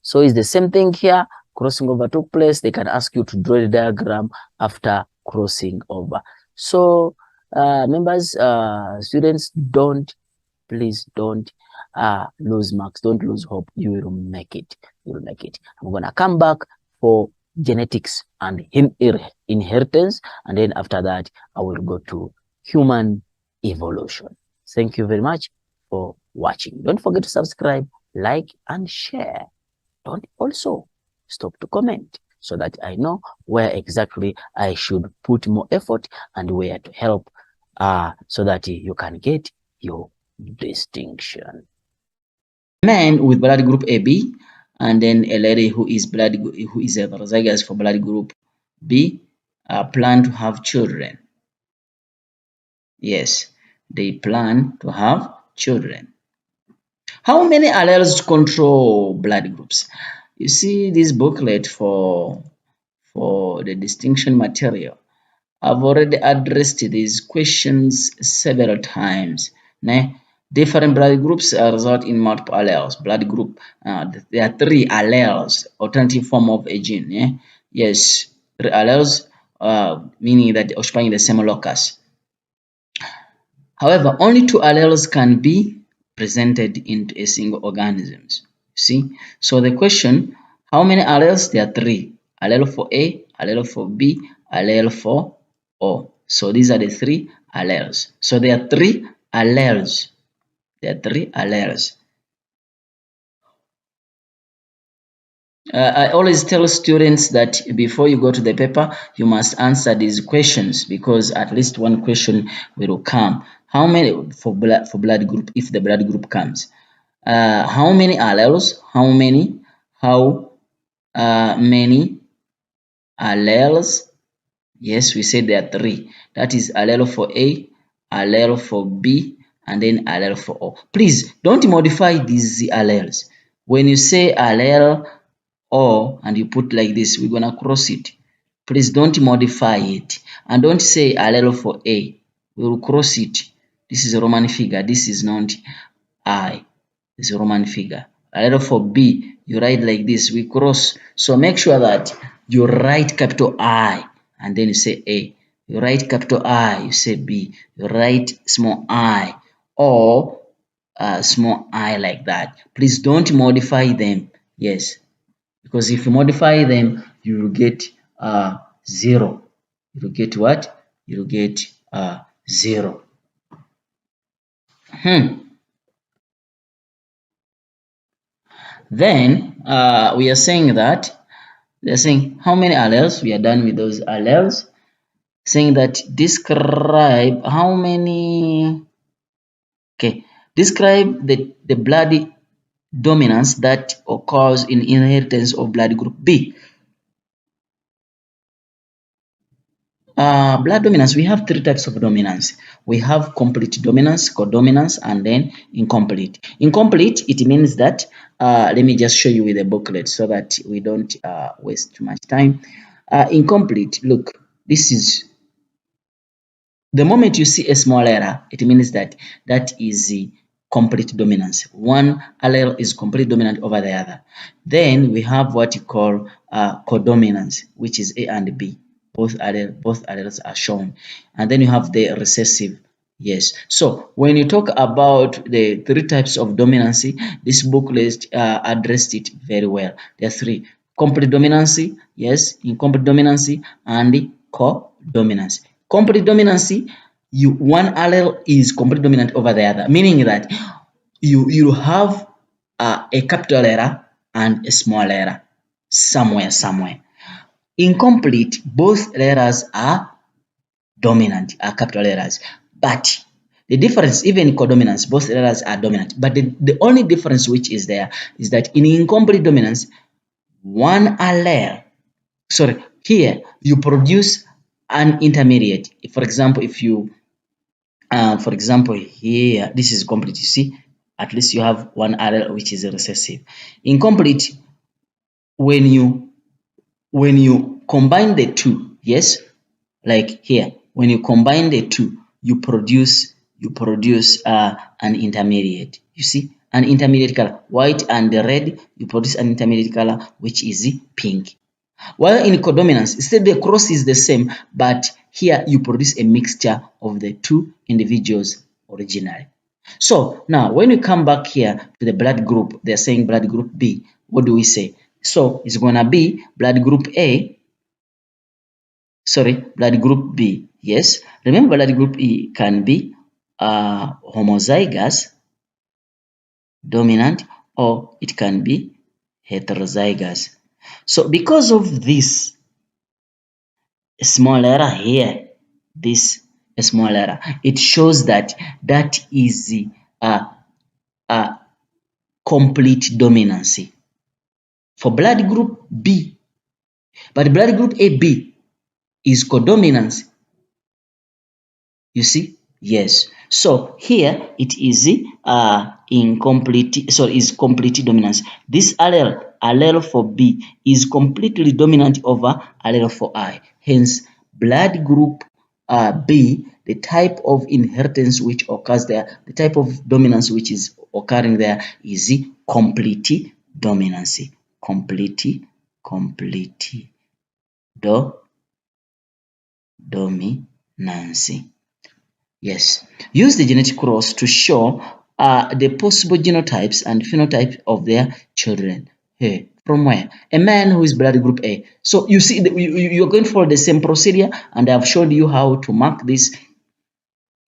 So it's the same thing here. Crossing over took place. They can ask you to draw the diagram after crossing over. So members, students, please don't lose marks. Don't lose hope. You will make it. You will make it. I'm going to come back for genetics and inheritance. And then after that, I will go to human evolution. Thank you very much for watching. Don't forget to subscribe, like, and share. Don't also stop to comment so that I know where exactly I should put more effort and where to help so that you can get your distinction. Man with blood group AB, and then a lady who is heterozygous for blood group B plan to have children. Yes, they plan to have children. How many alleles control blood groups? You see this booklet for the distinction material. I've already addressed these questions several times. Different blood groups result in multiple alleles. Blood group, there are 3 alleles, alternative form of a gene. Yes, 3 alleles, meaning that they're occupying the same locus. However, only 2 alleles can be presented into a single organism. See, so the question, how many alleles? There are 3. Allele for A, allele for B, allele for O. So these are the 3 alleles. So there are 3 alleles. There are 3 alleles. I always tell students that before you go to the paper, you must answer these questions because at least one question will come. How many for blood group, if the blood group comes? How many alleles? How many alleles? Yes, we said there are 3. That is allele for A, allele for B, and then allele for O. Please don't modify these alleles. When you say allele O and you put like this, we're gonna cross it. Please don't modify it, and don't say allele for A. We will cross it. This is a Roman figure. This is not I. It's a Roman figure. Allele for B, you write like this. We cross. So make sure that you write capital I and then you say A. You write capital I, you say B. You write small I or small I like that. Please don't modify them. Yes, because if you modify them, you will get 0. You will get what? You will get 0. Then we are saying that they're saying how many alleles. We are done with those alleles. Saying that describe how many. Okay, describe the blood dominance that occurs in inheritance of blood group B. Blood dominance, we have 3 types of dominance. We have complete dominance, codominance, and then incomplete. Incomplete, it means that, let me just show you with a booklet so that we don't waste too much time. Incomplete, look, this is, the moment you see a small error, it means that that is the complete dominance. One allele is completely dominant over the other. Then we have what you call codominance, which is A and B. Both alleles are shown. And then you have the recessive. Yes. So when you talk about the 3 types of dominancy, this booklet addressed it very well. There are 3: complete dominancy, yes, incomplete dominancy, and codominance. Complete dominancy, one allele is completely dominant over the other, meaning that you have a capital error and a small error somewhere. Incomplete, both errors are dominant, are capital errors, but the difference, even in codominance, both errors are dominant, but the only difference which is there is that in incomplete dominance, one allele, sorry, here you produce an intermediate. For example, if you for example, here this is complete, you see, at least you have one allele which is recessive. Incomplete, when you combine the two, yes, like here, when you combine the two, you produce an intermediate. You see, an intermediate color, white and red, you produce an intermediate color which is pink. While in codominance, instead the cross is the same, but here you produce a mixture of the two individuals originally. So now when we come back here to the blood group, they're saying blood group B. What do we say? So it's gonna be blood group A, sorry, blood group B. Yes, remember blood group E can be homozygous dominant, or it can be heterozygous. So because of this small error here, this small error, it shows that that is a complete dominancy for blood group B, but blood group AB is codominance. You see? Yes. So here it is incomplete, so is complete dominance. This allele for B is completely dominant over allele for I. Hence, blood group B, the type of inheritance which occurs there, the type of dominance which is occurring there is complete dominancy. Complete dominancy. Yes. Use the genetic cross to show the possible genotypes and phenotypes of their children. Hey, from where? A man who is blood group A. So you see, you're going to follow the same procedure, and I've showed you how to mark this.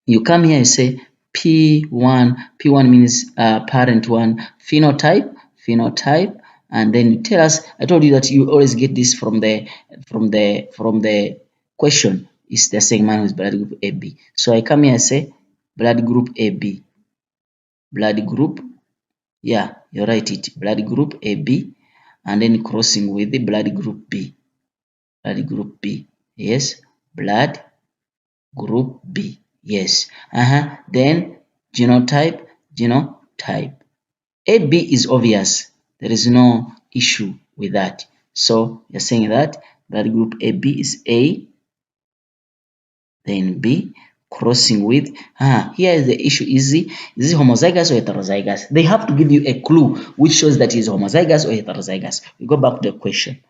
You come here and say P1. P1 means parent 1. Phenotype, and then you tell us. I told you that you always get this from the question. Is the same man with blood group AB. So I come here and say blood group AB. Blood group, yeah, you write it. Blood group AB, and then crossing with the blood group B. Blood group B. Yes, blood group B. Yes. Then genotype. AB is obvious. There is no issue with that. So you're saying that blood group AB is A, then B, crossing with. Here is the issue: is it homozygous or heterozygous? They have to give you a clue which shows that it is homozygous or heterozygous. We go back to the question.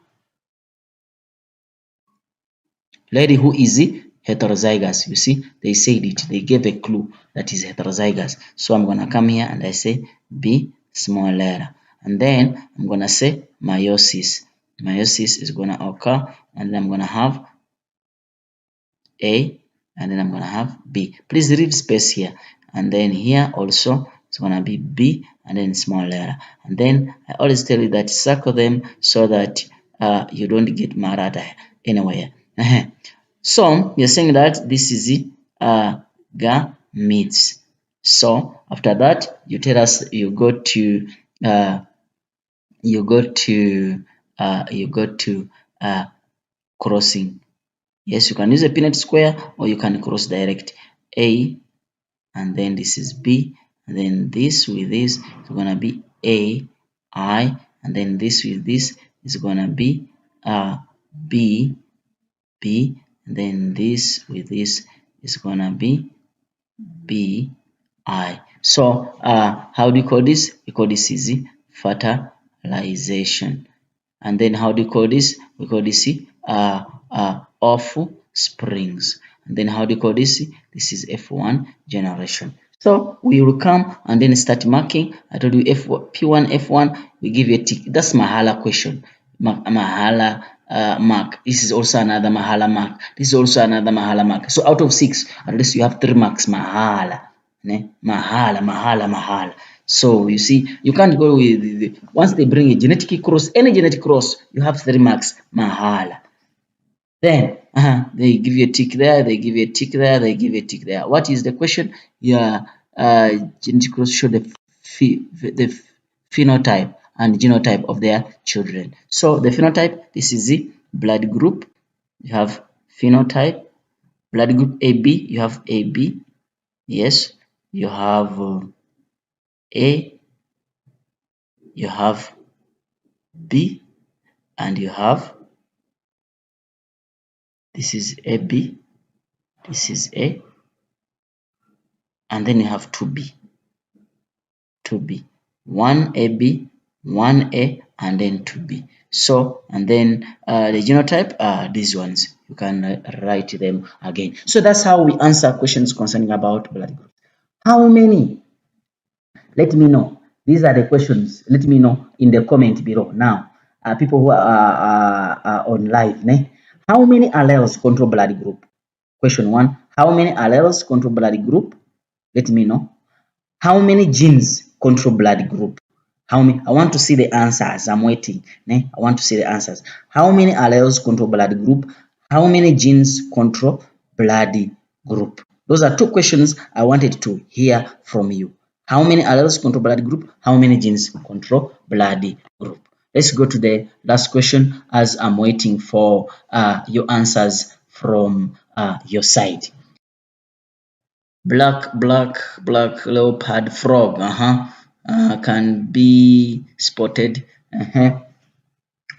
Lady who is heterozygous, you see, they said it, they gave a clue that is heterozygous. So I'm gonna come here and I say B, small letter, and then I'm gonna say meiosis. Meiosis is gonna occur, and then I'm gonna have A, and then I'm gonna have B. Please leave space here, and then here also it's gonna be B and then small letter. And then I always tell you that circle them so that you don't get mad at anywhere. So you're saying that this is gametes. So after that, you tell us you go to crossing. Yes, you can use a Punnett square or you can cross direct. A, and then this is B, and then this with this is gonna be A, I, and then this with this is gonna be B, B, and then this with this is gonna be B, I. So how do you call this? We call this is fertilization. And then how do you call this? We call this offsprings. And then how do you call this? This is F1 generation. So we will come and then start marking. I told you P1, F1, we give you a tick. That's Mahala question. Mahala mark. This is also another Mahala mark. This is also another Mahala mark. So out of 6, at least you have 3 marks Mahala. Mahala. So you see, you can't go with once they bring a genetic cross, any genetic cross, you have 3 marks Mahala. Then they give you a tick there, they give you a tick there, they give you a tick there. What is the question? Yeah, genetic cross show the phenotype and genotype of their children. So the phenotype, this is the blood group. You have phenotype, blood group AB, you have AB. Yes, you have A, you have B, and you have, this is AB, this is A, and then you have 2B, 1AB, 1A, and then 2B. So, and then the genotype are these ones. You can write them again. So that's how we answer questions concerning about blood group. How many? Let me know. These are the questions. Let me know in the comment below. Now, people who are on live, how many alleles control blood group? Question 1. How many alleles control blood group? Let me know. How many genes control blood group? How many? I want to see the answers. I'm waiting. I want to see the answers. How many alleles control blood group? How many genes control blood group? Those are 2 questions I wanted to hear from you. How many alleles control blood group? How many genes control blood group? Let's go to the last question as I'm waiting for your answers from your side. Black leopard frog can be spotted.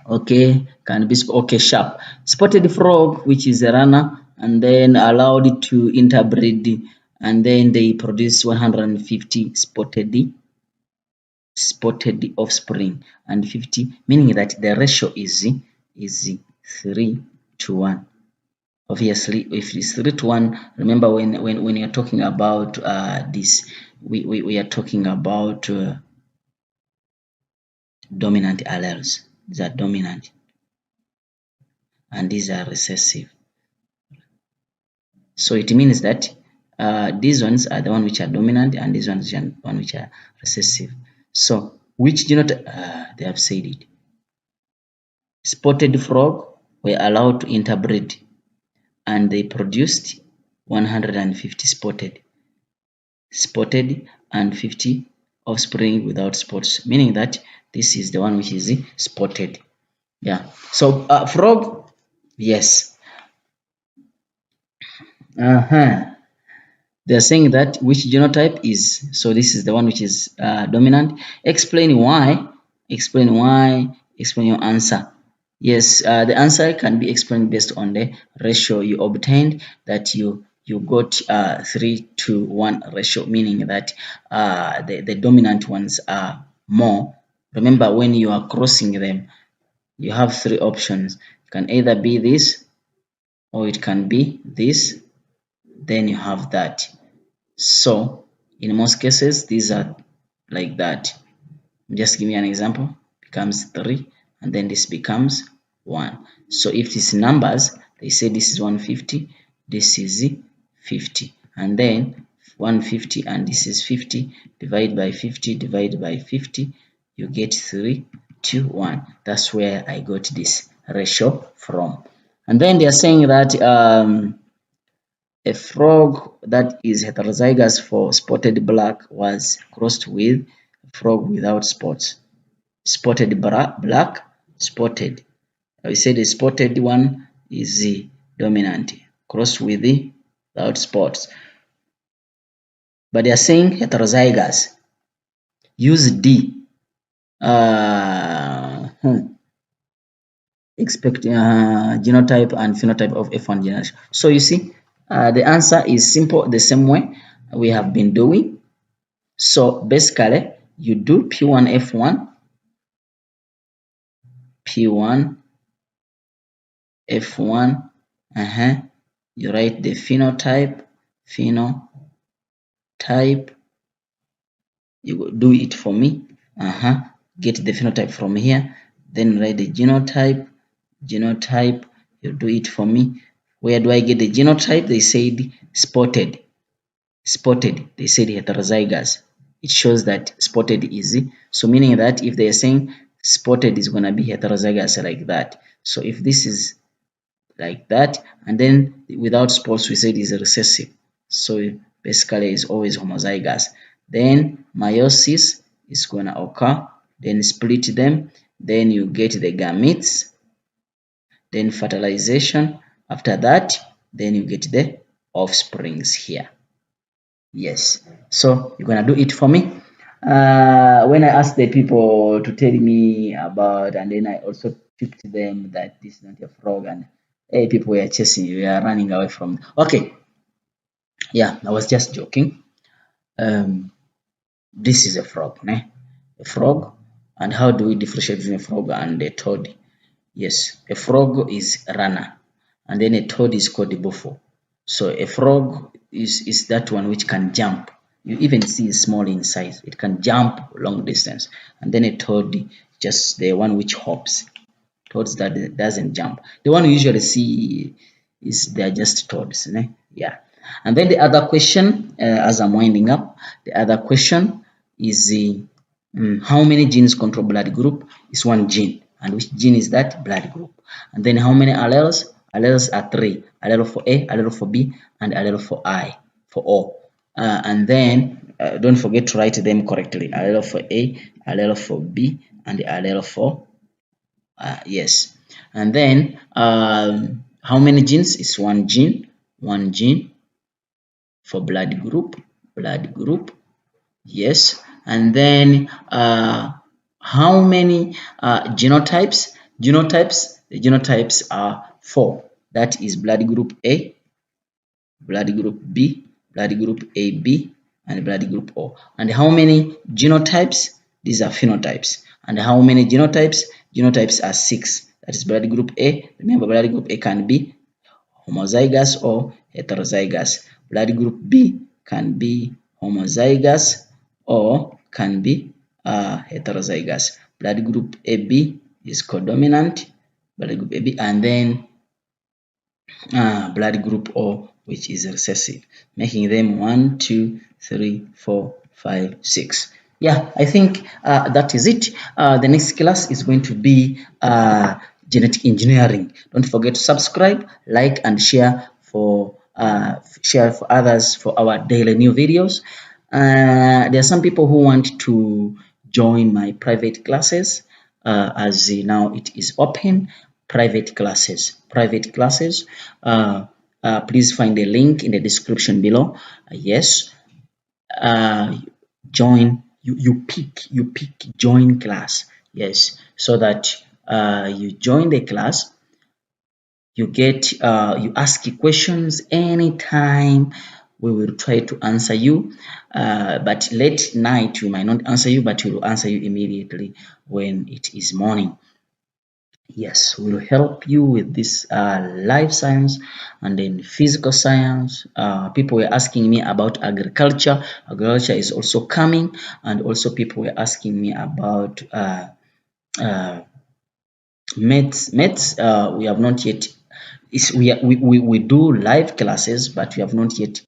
Okay, can be okay, sharp. Spotted frog, which is a runner, and then allowed to interbreed, and then they produce 150 spotted offspring, and 50, meaning that the ratio is 3 to 1. Obviously, if it's 3 to 1, remember when you're talking about this, we are talking about dominant alleles. These are dominant, and these are recessive. So it means that these ones are the ones which are dominant, and these ones are the ones which are recessive. So which genotype? They have said it. Spotted frog were allowed to interbreed, and they produced 150 spotted and 50 offspring without spots, meaning that this is the one which is spotted. Yeah. So frog, yes. they're saying that which genotype is, so this is the one which is dominant. Explain why, explain why, explain your answer. Yes, the answer can be explained based on the ratio you obtained, that you got 3:1 ratio, meaning that the dominant ones are more. Remember, when you are crossing them, you have three options. It can either be this, or it can be this, then you have that. So in most cases, these are like that. Just give me an example. Becomes 3, and then this becomes 1. So if it's numbers, they say this is 150, this is 50, and then 150 and this is 50, divide by 50, divide by 50, you get 3:1. That's where I got this ratio from. And then they are saying that a frog that is heterozygous for spotted black was crossed with a frog without spots. Spotted black, spotted. I said the spotted one is the dominant, crossed with the without spots. But they are saying heterozygous. Use D. Expect genotype and phenotype of F1 generation. So you see, the answer is simple, the same way we have been doing. So basically, you do P1 F1, P1 F1, you write the phenotype, you do it for me, get the phenotype from here, then write the genotype, you do it for me. Where do I get the genotype? They said spotted, they said heterozygous. It shows that spotted is, so meaning that if they are saying spotted is going to be heterozygous like that. So if this is like that, and then without spots we said is recessive, so basically is always homozygous. Then meiosis is going to occur, then split them, then you get the gametes, then fertilization. After that, then you get the offsprings here. Yes, so you're gonna do it for me. When I asked the people to tell me about, and then I also tipped them that this is not a frog, and hey, people were chasing you, are running away from. Okay, yeah, I was just joking. This is a frog, né? A frog. And how do we differentiate between a frog and a toad? Yes, a frog is a runner, and then a toad is called a buffo. So a frog is that one which can jump. You even see it's small in size. It can jump long distance. And then a toad, just the one which hops. Toads that doesn't jump. The one you usually see is they're just toads. Né? Yeah. And then the other question, as I'm winding up, the other question is how many genes control blood group? Is one gene. And which gene is that? Blood group. And then how many alleles? Alleles are 3. Allele for A, allele for B, and allele for I, for O. And then don't forget to write them correctly. Allele for A, allele for B, and the allele for yes. And then how many genes? Is one gene for blood group, yes. And then how many genotypes? The genotypes are 4. That is blood group A, blood group B, blood group AB, and blood group O. And how many genotypes? These are phenotypes. And how many genotypes? Genotypes are 6. That is blood group A. Remember, blood group A can be homozygous or heterozygous. Blood group B can be homozygous or can be heterozygous. Blood group AB is codominant, blood group AB, and then blood group O, which is recessive, making them 1, 2, 3, 4, 5, 6. Yeah, I think that is it. The next class is going to be genetic engineering. Don't forget to subscribe, like, and share for others for our daily new videos. There are some people who want to join my private classes, as now it is open. Private classes. please find a link in the description below. Yes, join. You pick join class. Yes, so that you join the class. You get you ask questions anytime. We will try to answer you, but late night we might not answer you, but we will answer you immediately when it is morning. Yes, we'll help you with this life science and then physical science. People were asking me about agriculture. Agriculture is also coming, and also people were asking me about uh, maths. We have not yet. We do live classes, but we have not yet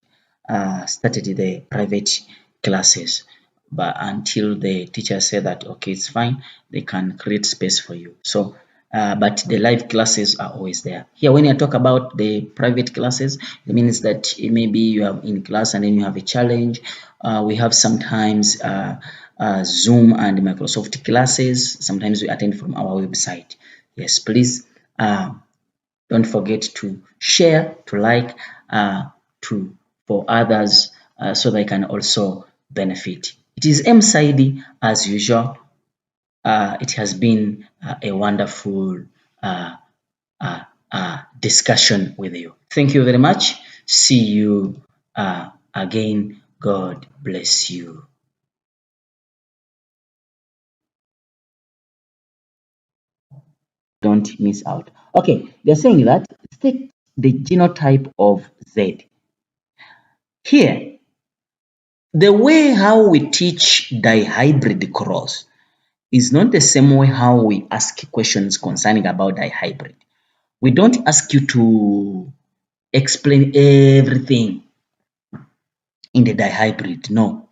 started the private classes. But until the teacher say that okay, it's fine, they can create space for you. So, but the live classes are always there. Here, when I talk about the private classes, it means that maybe you are in class and then you have a challenge. We have sometimes Zoom and Microsoft classes. Sometimes we attend from our website. Yes, please don't forget to share, to like, to for others so they can also benefit. It is M.Saidi as usual. It has been a wonderful discussion with you. Thank you very much. See you again. God bless you. Don't miss out. Okay, they're saying that state the genotype of Z. Here, the way how we teach dihybrid cross is not the same way how we ask questions concerning about dihybrid. We don't ask you to explain everything in the dihybrid. No,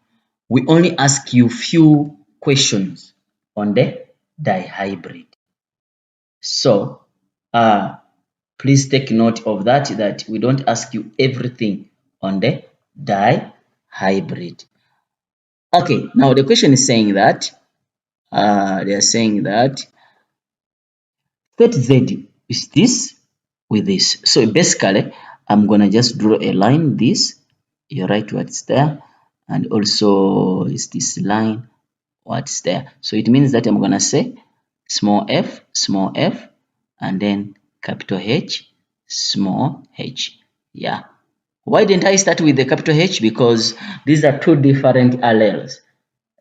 we only ask you few questions on the dihybrid. So, please take note of that we don't ask you everything on the dihybrid. Okay, now the question is saying that they are saying that state Z is this with this. So basically, I'm gonna just draw a line. This you write what's there, and also is this line what's there. So it means that I'm gonna say small f, and then capital H, small h. Yeah. Why didn't I start with the capital H? Because these are two different alleles.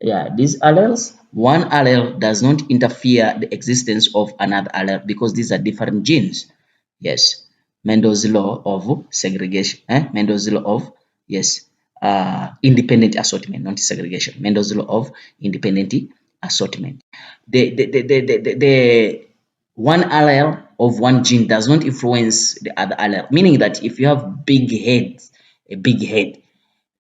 Yeah, these alleles, one allele does not interfere the existence of another allele because these are different genes. Yes, Mendel's law of segregation. Mendel's law of, yes, independent assortment, not segregation. Mendel's law of independent assortment. The one allele of one gene does not influence the other allele, meaning that if you have big heads, a big head,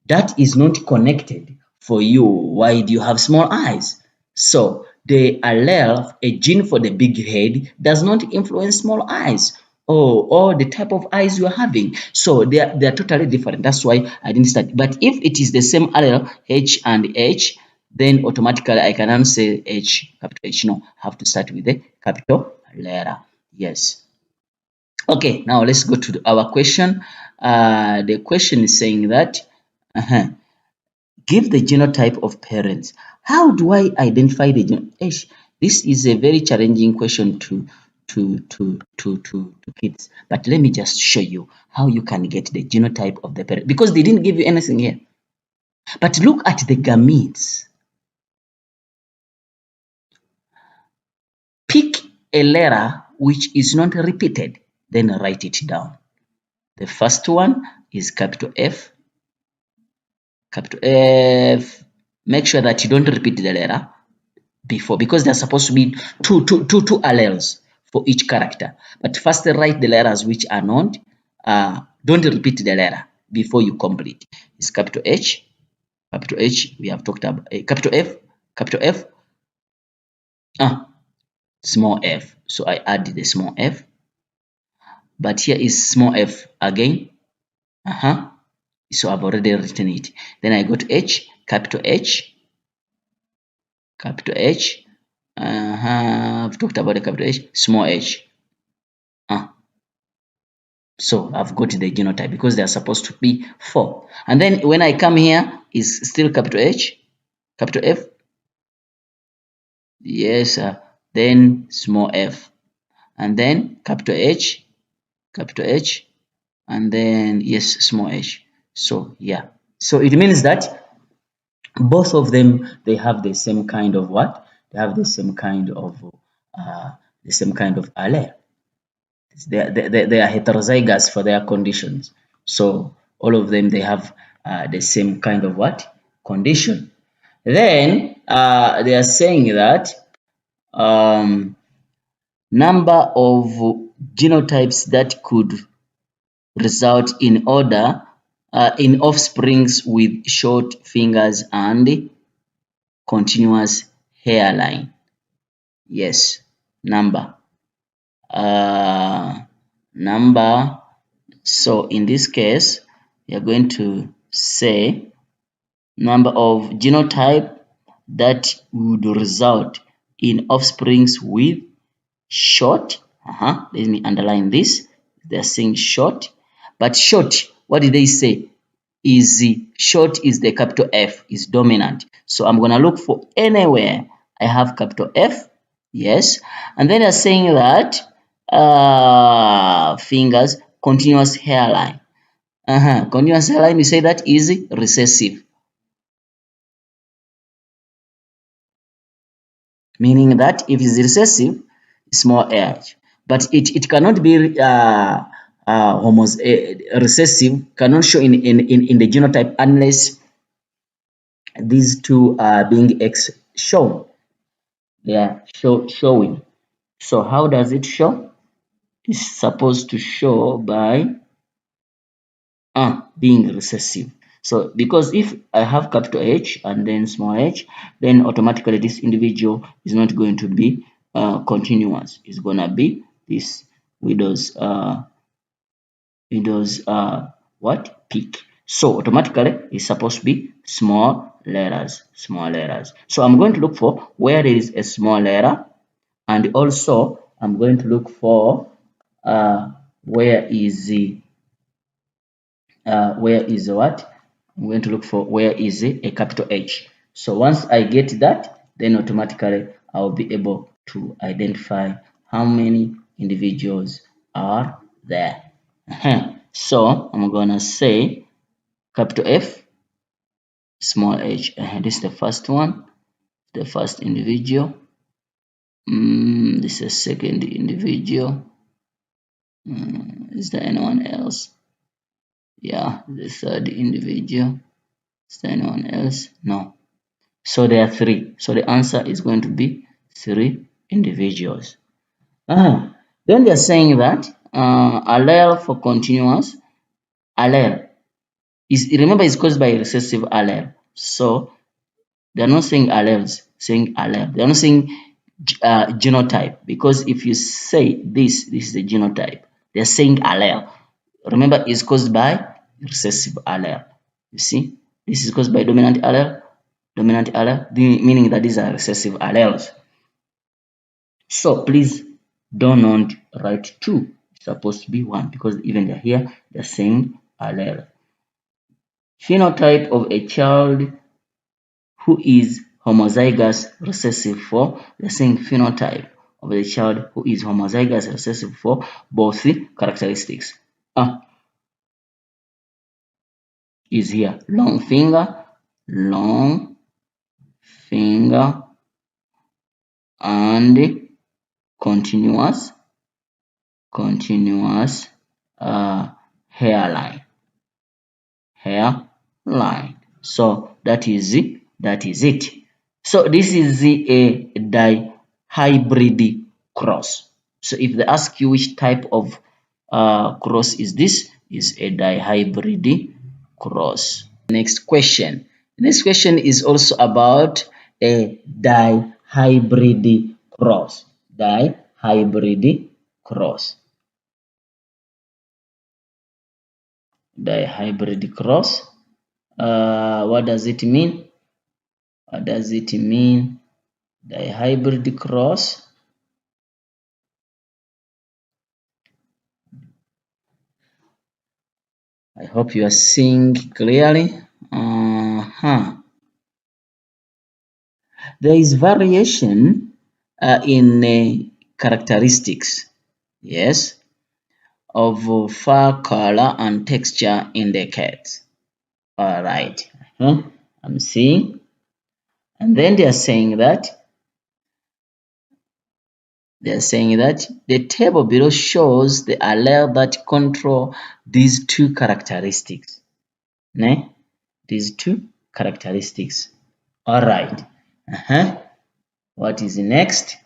that is not connected for you. Why do you have small eyes? So the allele, a gene for the big head, does not influence small eyes or the type of eyes you are having. So they are totally different. That's why I didn't start. But if it is the same allele, H and H, then automatically I can say H, capital H. No, I have to start with the capital letter. Yes. Okay, now let's go to our question. The question is saying that give the genotype of parents. How do I identify the genotype? This is a very challenging question to kids. But let me just show you how you can get the genotype of the parent because they didn't give you anything here. But look at the gametes. Pick a letter which is not repeated, then write it down. The first one is capital F. Capital F. Make sure that you don't repeat the letter before because there's supposed to be two alleles for each character. But first write the letters which are not. Don't repeat the letter before you complete. It's capital H. Capital H. We have talked about capital F. Capital F. Small f. So I add the small f. But here is small f again. So I've already written it. Then I go to H, capital H, capital H. I've talked about the capital H, small h. So I've got the genotype because they are supposed to be 4. And then when I come here, is still capital H, capital F. Yes, then small f. And then capital H, and then yes, small h. So yeah. So it means that both of them, they have the same kind of what? They have the same kind of allele. They are heterozygous for their conditions. So all of them, they have the same kind of what? Condition. Then they are saying that number of genotypes that could result in order in offsprings with short fingers and continuous hairline. Yes, number. Number. So in this case, we are going to say number of genotype that would result in offsprings with short. Let me underline this. They're saying short, but short, what did they say? Is short is the capital F, is dominant. So I'm gonna look for anywhere I have capital F, yes, and then they're saying that fingers, continuous hairline. Continuous hairline, we say that is recessive, meaning that if it's recessive, small h, but it cannot be recessive, cannot show in the genotype unless these two are being shown. They are showing. So how does it show? It's supposed to show by being recessive. So because if I have capital H and then small h, then automatically this individual is not going to be continuous. It's gonna be this widow's what? Peak. So automatically it's supposed to be small letters. So I'm going to look for where there is a small letter, and also I'm going to look for where is what? I'm going to look for where is a capital H. So once I get that, then automatically I'll be able to identify how many individuals are there. So I'm gonna say capital F, small h. This is the first one, the first individual. This is the second individual. Is there anyone else? Yeah, the third individual. Is there anyone else? No. So there are 3. So the answer is going to be 3 individuals. Then they're saying that allele for continuous allele is, remember, is caused by recessive allele. So they're not saying alleles, saying allele. They're not saying genotype, because if you say this is the genotype, they're saying allele. Remember, it's caused by recessive allele. You see, this is caused by dominant allele, meaning that these are recessive alleles. So please do not write 2. It's supposed to be 1, because even they're here, they're saying allele. Phenotype of a child who is homozygous recessive for, they're saying phenotype of a child who is homozygous recessive for both characteristics. Is here long finger and continuous hairline. So that is it. So this is a dihybrid cross. So if they ask you which type of cross is this, is a dihybrid cross. Next question. This question is also about a dihybrid cross. Dihybrid cross. Dihybrid cross. What does it mean? Dihybrid cross. I hope you are seeing clearly. There is variation in characteristics, yes, of fur color and texture in the cats. All right, I'm seeing, and then they are saying that the table below shows the allele that control these two characteristics. Ne? These two characteristics. All right. What is next?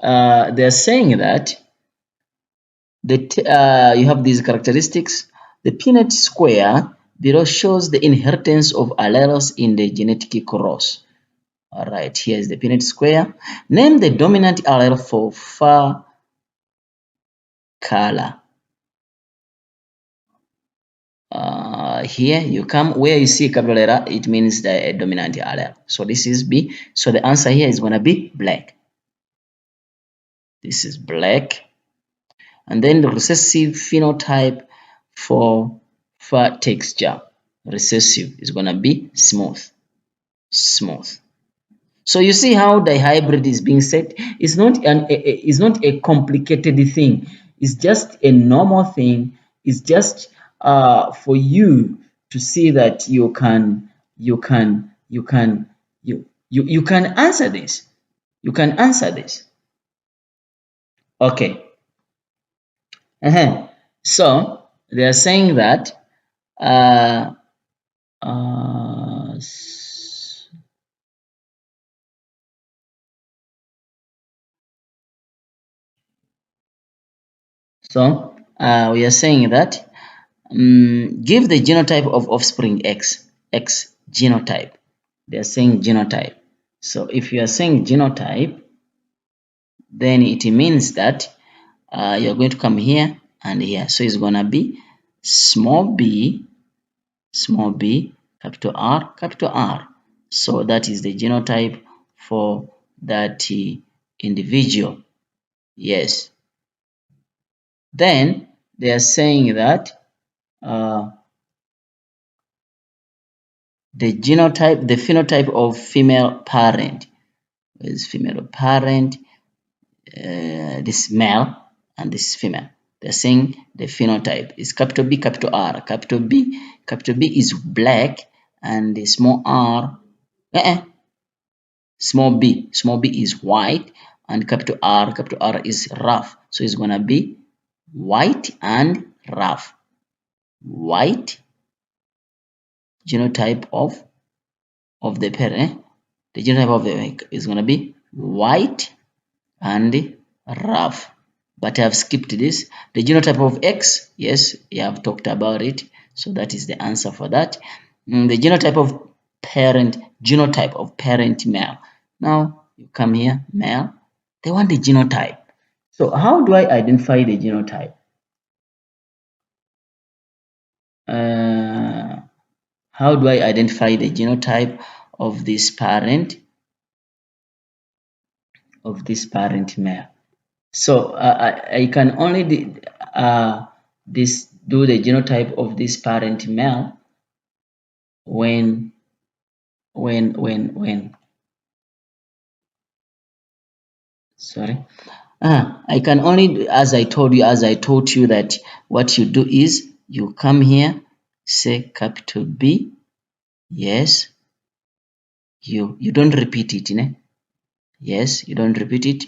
They're saying that you have these characteristics. The Punnett square below shows the inheritance of alleles in the genetic cross. All right, here is the Punnett square. Name the dominant allele for fur color. Here you come where you see capital letter, it means the dominant allele. So this is B. So the answer here is going to be black. This is black. And then the recessive phenotype for fur texture. Recessive is going to be smooth. Smooth. So you see how dihybrid is being set. It's not a complicated thing. It's just a normal thing. It's just for you to see that you can answer this. You can answer this. Okay. So they are saying that we are saying that give the genotype of offspring X genotype. They are saying genotype. So if you are saying genotype, then it means that you're going to come here and here. So it's gonna be small b, capital R. So that is the genotype for that individual. Yes. Then they are saying that the phenotype of female parent is female parent. This male and this female. They're saying the phenotype is capital B, capital R. Capital B is black, and the small r, small b is white, and capital R is rough. So it's gonna be white and rough. White genotype of the parent. The genotype of the is gonna be white and rough. But I have skipped this. The genotype of X, yes, I have talked about it. So that is the answer for that. The genotype of parent male. Now you come here, male. They want the genotype. So how do I identify the genotype? How do I identify the genotype of this parent male? So I can only do the genotype of this parent male when sorry. I can only, as I taught you that what you do is you come here, say capital B, yes, you don't repeat it, yes, you don't repeat it,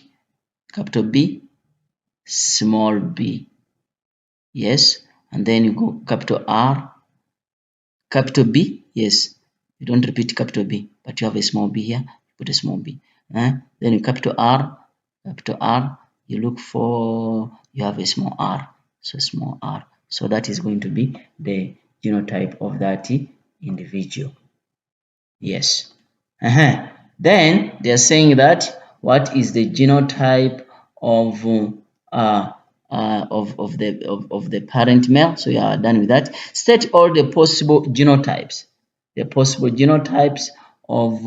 capital B, small b, yes, and then you go capital R, capital B, yes, you don't repeat capital B, but you have a small b here, put a small b, then you capital R, you look for, you have a small r, so small r, so that is going to be the genotype of that individual. Yes. Then they are saying that what is the genotype of the parent male? So you are done with that. State all the possible genotypes. The possible genotypes of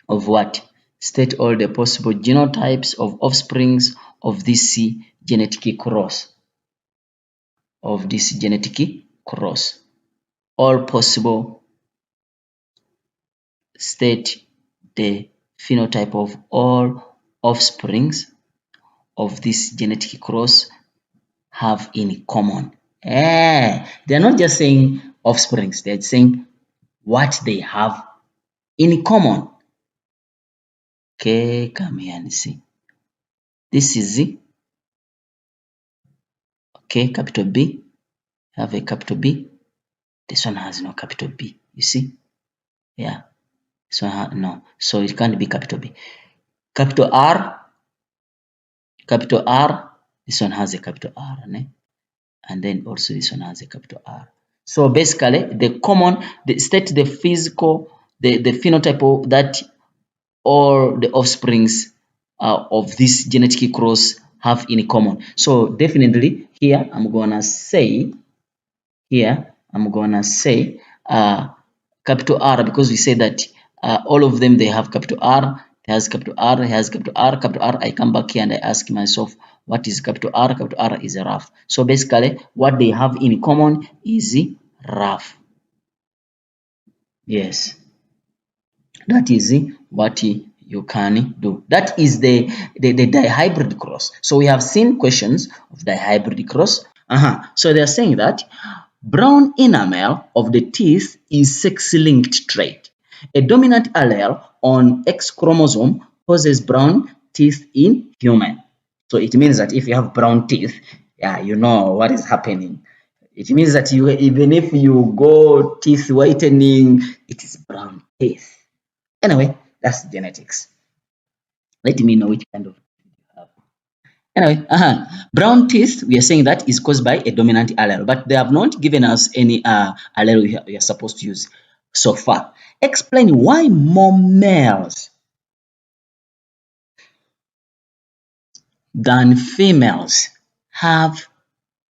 what? State all the possible genotypes of offsprings of this genetic cross. Of this genetic cross. All possible state the phenotype of all offsprings of this genetic cross have in common. They're not just saying offsprings, they're saying what they have in common. Okay, come here and see. This is okay, capital B. Have a capital B. This one has no capital B. You see? Yeah. So no. So it can't be capital B. Capital R. Capital R. This one has a capital R, né? And then also this one has a capital R. So basically, state the physical, the phenotype of that all the offsprings of this genetic cross have in common. So definitely here I'm gonna say capital R, because we say that all of them, they have capital R. It has capital R, it has capital R, capital R. I come back here and I ask myself, what is capital R? Capital R is a rough. So basically, what they have in common is rough. Yes, that is what you can do. That is the dihybrid cross. So we have seen questions of dihybrid cross. So they are saying that brown enamel of the teeth is sex-linked trait. A dominant allele on X chromosome causes brown teeth in human. So it means that if you have brown teeth, yeah, you know what is happening. It means that even if you go teeth whitening, it is brown teeth. Anyway, that's genetics. Let me know which kind of teeth you have. Anyway, brown teeth, we are saying that is caused by a dominant allele, but they have not given us any allele we are supposed to use so far. Explain why more males than females have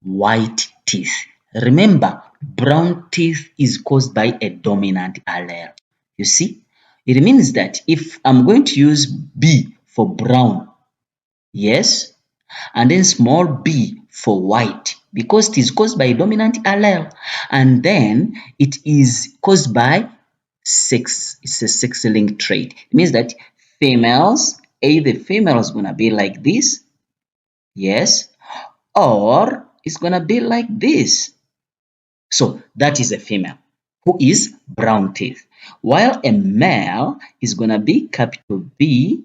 white teeth. Remember, brown teeth is caused by a dominant allele. You see, it means that if I'm going to use B for brown, yes, and then small b for white, because it is caused by a dominant allele, and then it is caused by sex. It's a sex-linked trait. It means that females, the female is gonna be like this, yes, or it's gonna be like this. So that is a female who is brown teeth, while a male is gonna be capital B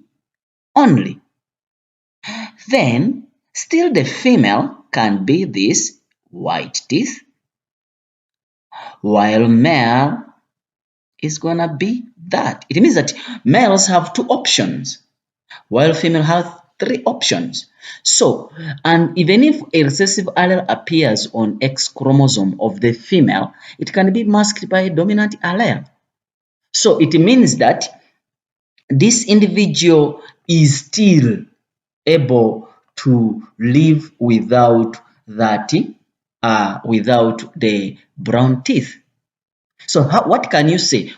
only. Then still the female can be this white teeth, while male is gonna be that. It means that males have 2 options, while female have 3 options. So, and even if a recessive allele appears on X chromosome of the female, it can be masked by a dominant allele. So it means that this individual is still able to live without that, without the brown teeth. So what can you say?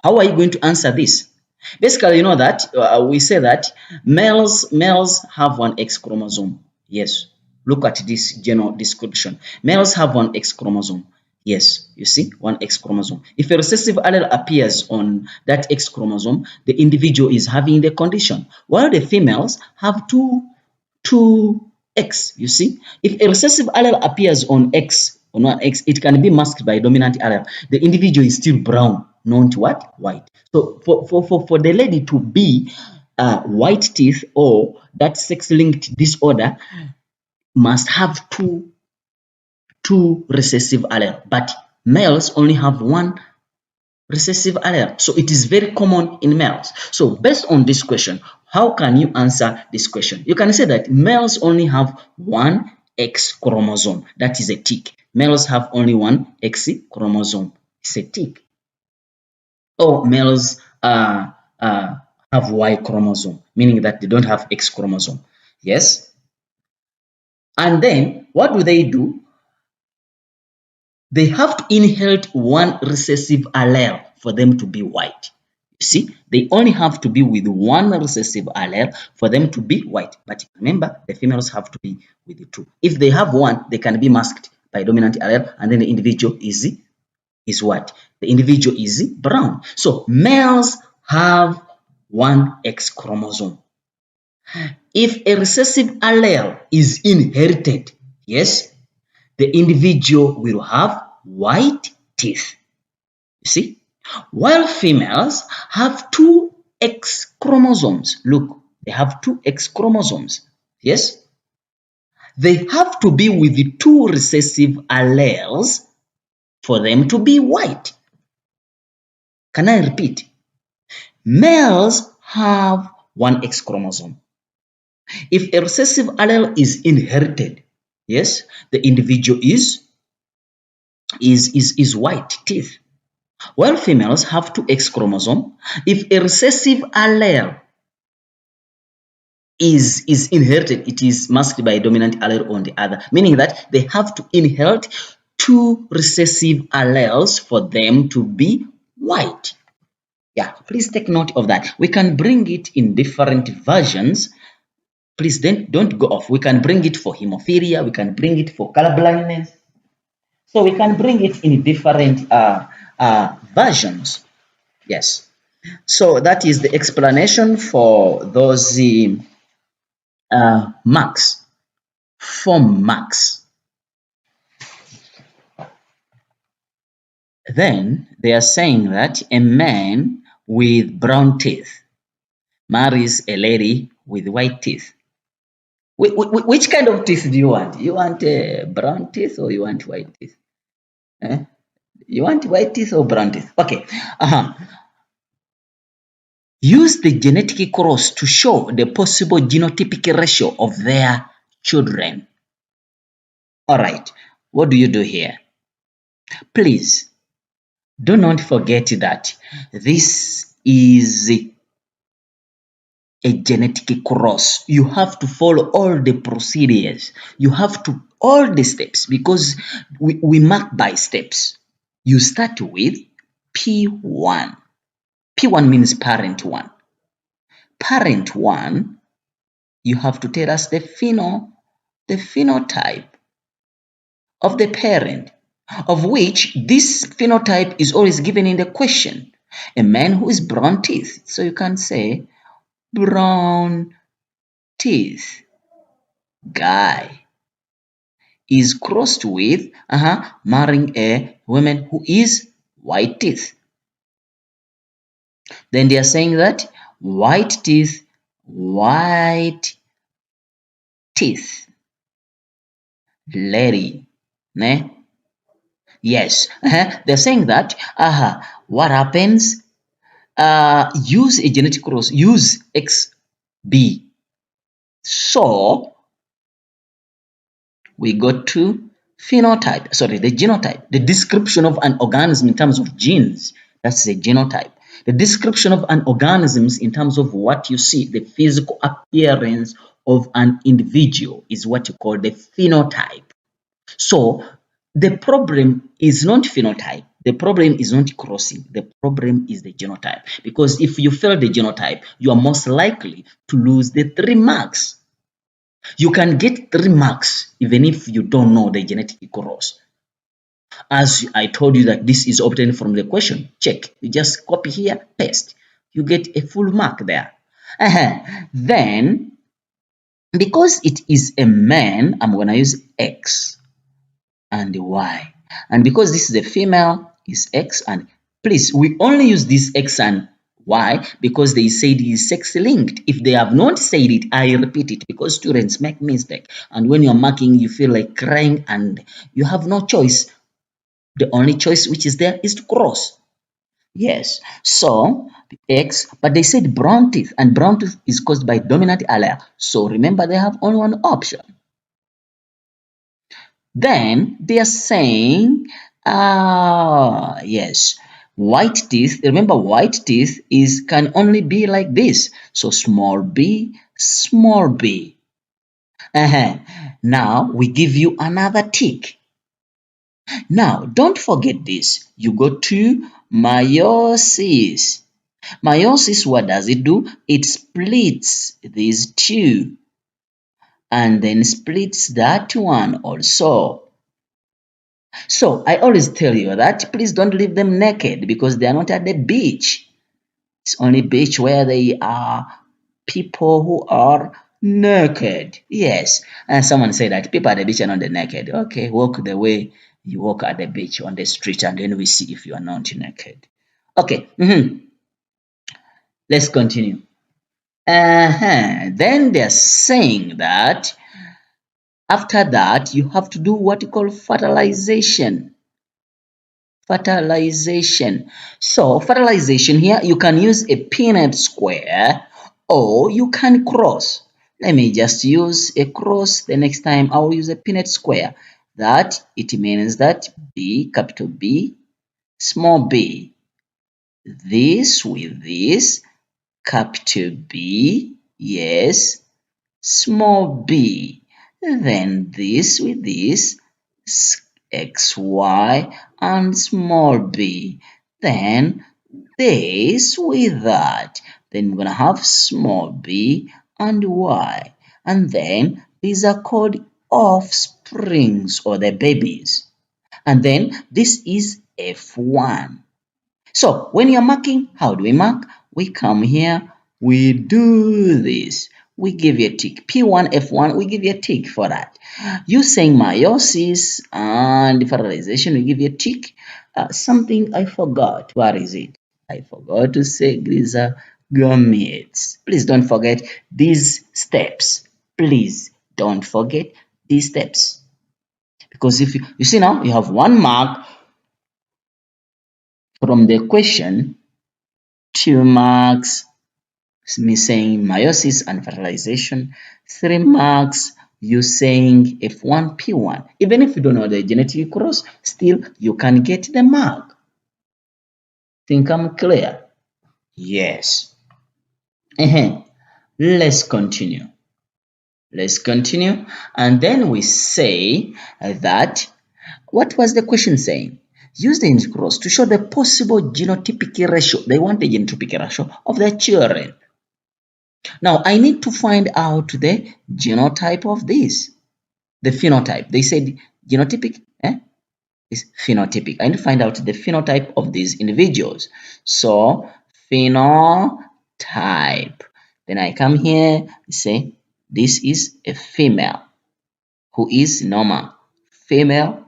How are you going to answer this? Basically, you know that we say that males have one X chromosome. Yes. Look at this general description. Males have one X chromosome. Yes, you see, one X chromosome. If a recessive allele appears on that X chromosome, the individual is having the condition, while the females have two X, you see. If a recessive allele appears on X, on one X, it can be masked by a dominant allele. The individual is still brown, not what? White. So for the lady to be white teeth or that sex-linked disorder must have two recessive allele, but males only have one recessive allele. So it is very common in males. So based on this question, how can you answer this question? You can say that males only have one X chromosome. That is a tick. Males have only one X chromosome. It's a tick. Or males have Y chromosome, meaning that they don't have X chromosome. Yes. And then what do? They have to inherit one recessive allele for them to be white. You see, they only have to be with one recessive allele for them to be white. But remember, the females have to be with the two. If they have one, they can be masked by dominant allele, and then the individual is what? The individual is brown. So males have one X chromosome. If a recessive allele is inherited, yes, the individual will have white teeth. You see? While females have two X chromosomes. Look, they have two X chromosomes. Yes? They have to be with the two recessive alleles for them to be white. Can I repeat? Males have one X chromosome. If a recessive allele is inherited, yes, the individual is white teeth. While females have two X chromosome, if a recessive allele is inherited, it is masked by a dominant allele on the other, meaning that they have to inherit two recessive alleles for them to be white. Yeah, please take note of that. We can bring it in different versions. Please don't go off. We can bring it for hemophilia. We can bring it for color blindness. So we can bring it in different versions. Yes. So that is the explanation for those marks, form marks. Then they are saying that a man with brown teeth marries a lady with white teeth. Which kind of teeth do you want? You want brown teeth or you want white teeth? You want white teeth or brown teeth? Okay. Use the genetic cross to show the possible genotypic ratio of their children. All right. What do you do here? Please, do not forget that this is a genetic cross. You have to follow all the procedures. You have to all the steps because we mark by steps. You start with P1. P1 means parent 1. Parent 1, you have to tell us the phenotype of the parent, of which this phenotype is always given in the question. A man who is brown teeth. So you can say brown teeth guy is crossed with marrying a woman who is white teeth. Then they are saying that white teeth lady. Ne? Yes. They're saying that what happens? Use a genetic cross, use XB. So we go to phenotype, the genotype, the description of an organism in terms of genes. That's the genotype. The description of an organism in terms of what you see, the physical appearance of an individual is what you call the phenotype. So the problem is not phenotype. The problem is not crossing. The problem is the genotype. Because if you fail the genotype, you are most likely to lose the 3 marks. You can get 3 marks even if you don't know the genetic cross. As I told you that this is obtained from the question, check. You just copy here, paste. You get a full mark there. Then, because it is a man, I'm going to use X and Y. And because this is a female, is X, and please, we only use this X and Y because they said it is sex linked. If they have not said it, I repeat it because students make mistake. And when you're marking, you feel like crying and you have no choice. The only choice which is there is to cross. Yes, so X, but they said brown teeth, and brown teeth is caused by dominant allele. So remember, they have only one option. Then they are saying, yes, white teeth. Remember, white teeth can only be like this. So small b, small b. Now we give you another tick. Now don't forget this. You go to meiosis. Meiosis, what does it do? It splits these two and then splits that one also. So I always tell you that please don't leave them naked because they are not at the beach. It's only beach where they are people who are naked. Yes. And someone said that people at the beach are not naked. Okay, walk the way you walk at the beach on the street and then we see if you are not naked. Okay. Let's continue. Then they're saying that after that you have to do what you call fertilization. Fertilization. So fertilization here, you can use a Punnett square or you can cross. Let me just use a cross. The next time I will use a Punnett square. That it means that B, capital B, small b. This with this, capital B, yes, small b. Then this with this, xy and small b. Then this with that. Then we're going to have small b and y. And then these are called offsprings or the babies. And then this is F1. So when you're marking, how do we mark? We come here, we do this. We give you a tick. P1, F1, we give you a tick for that. You saying meiosis and fertilization, we give you a tick. Something I forgot. What is it? I forgot to say these are gametes. Please don't forget these steps. Please don't forget these steps. Because if you see now, you have 1 mark from the question, 2 marks, me saying meiosis and fertilization, 3 marks, you saying F1, P1. Even if you don't know the genetic cross, still you can get the mark. Think I'm clear? Yes. Let's continue. Let's continue. And then we say that, what was the question saying? Use the genetic cross to show the possible genotypic ratio. They want the genotypic ratio of their children. Now, I need to find out the genotype of this, the phenotype. They said genotypic is phenotypic. I need to find out the phenotype of these individuals. So, phenotype. Then I come here, say, this is a female who is normal. Female.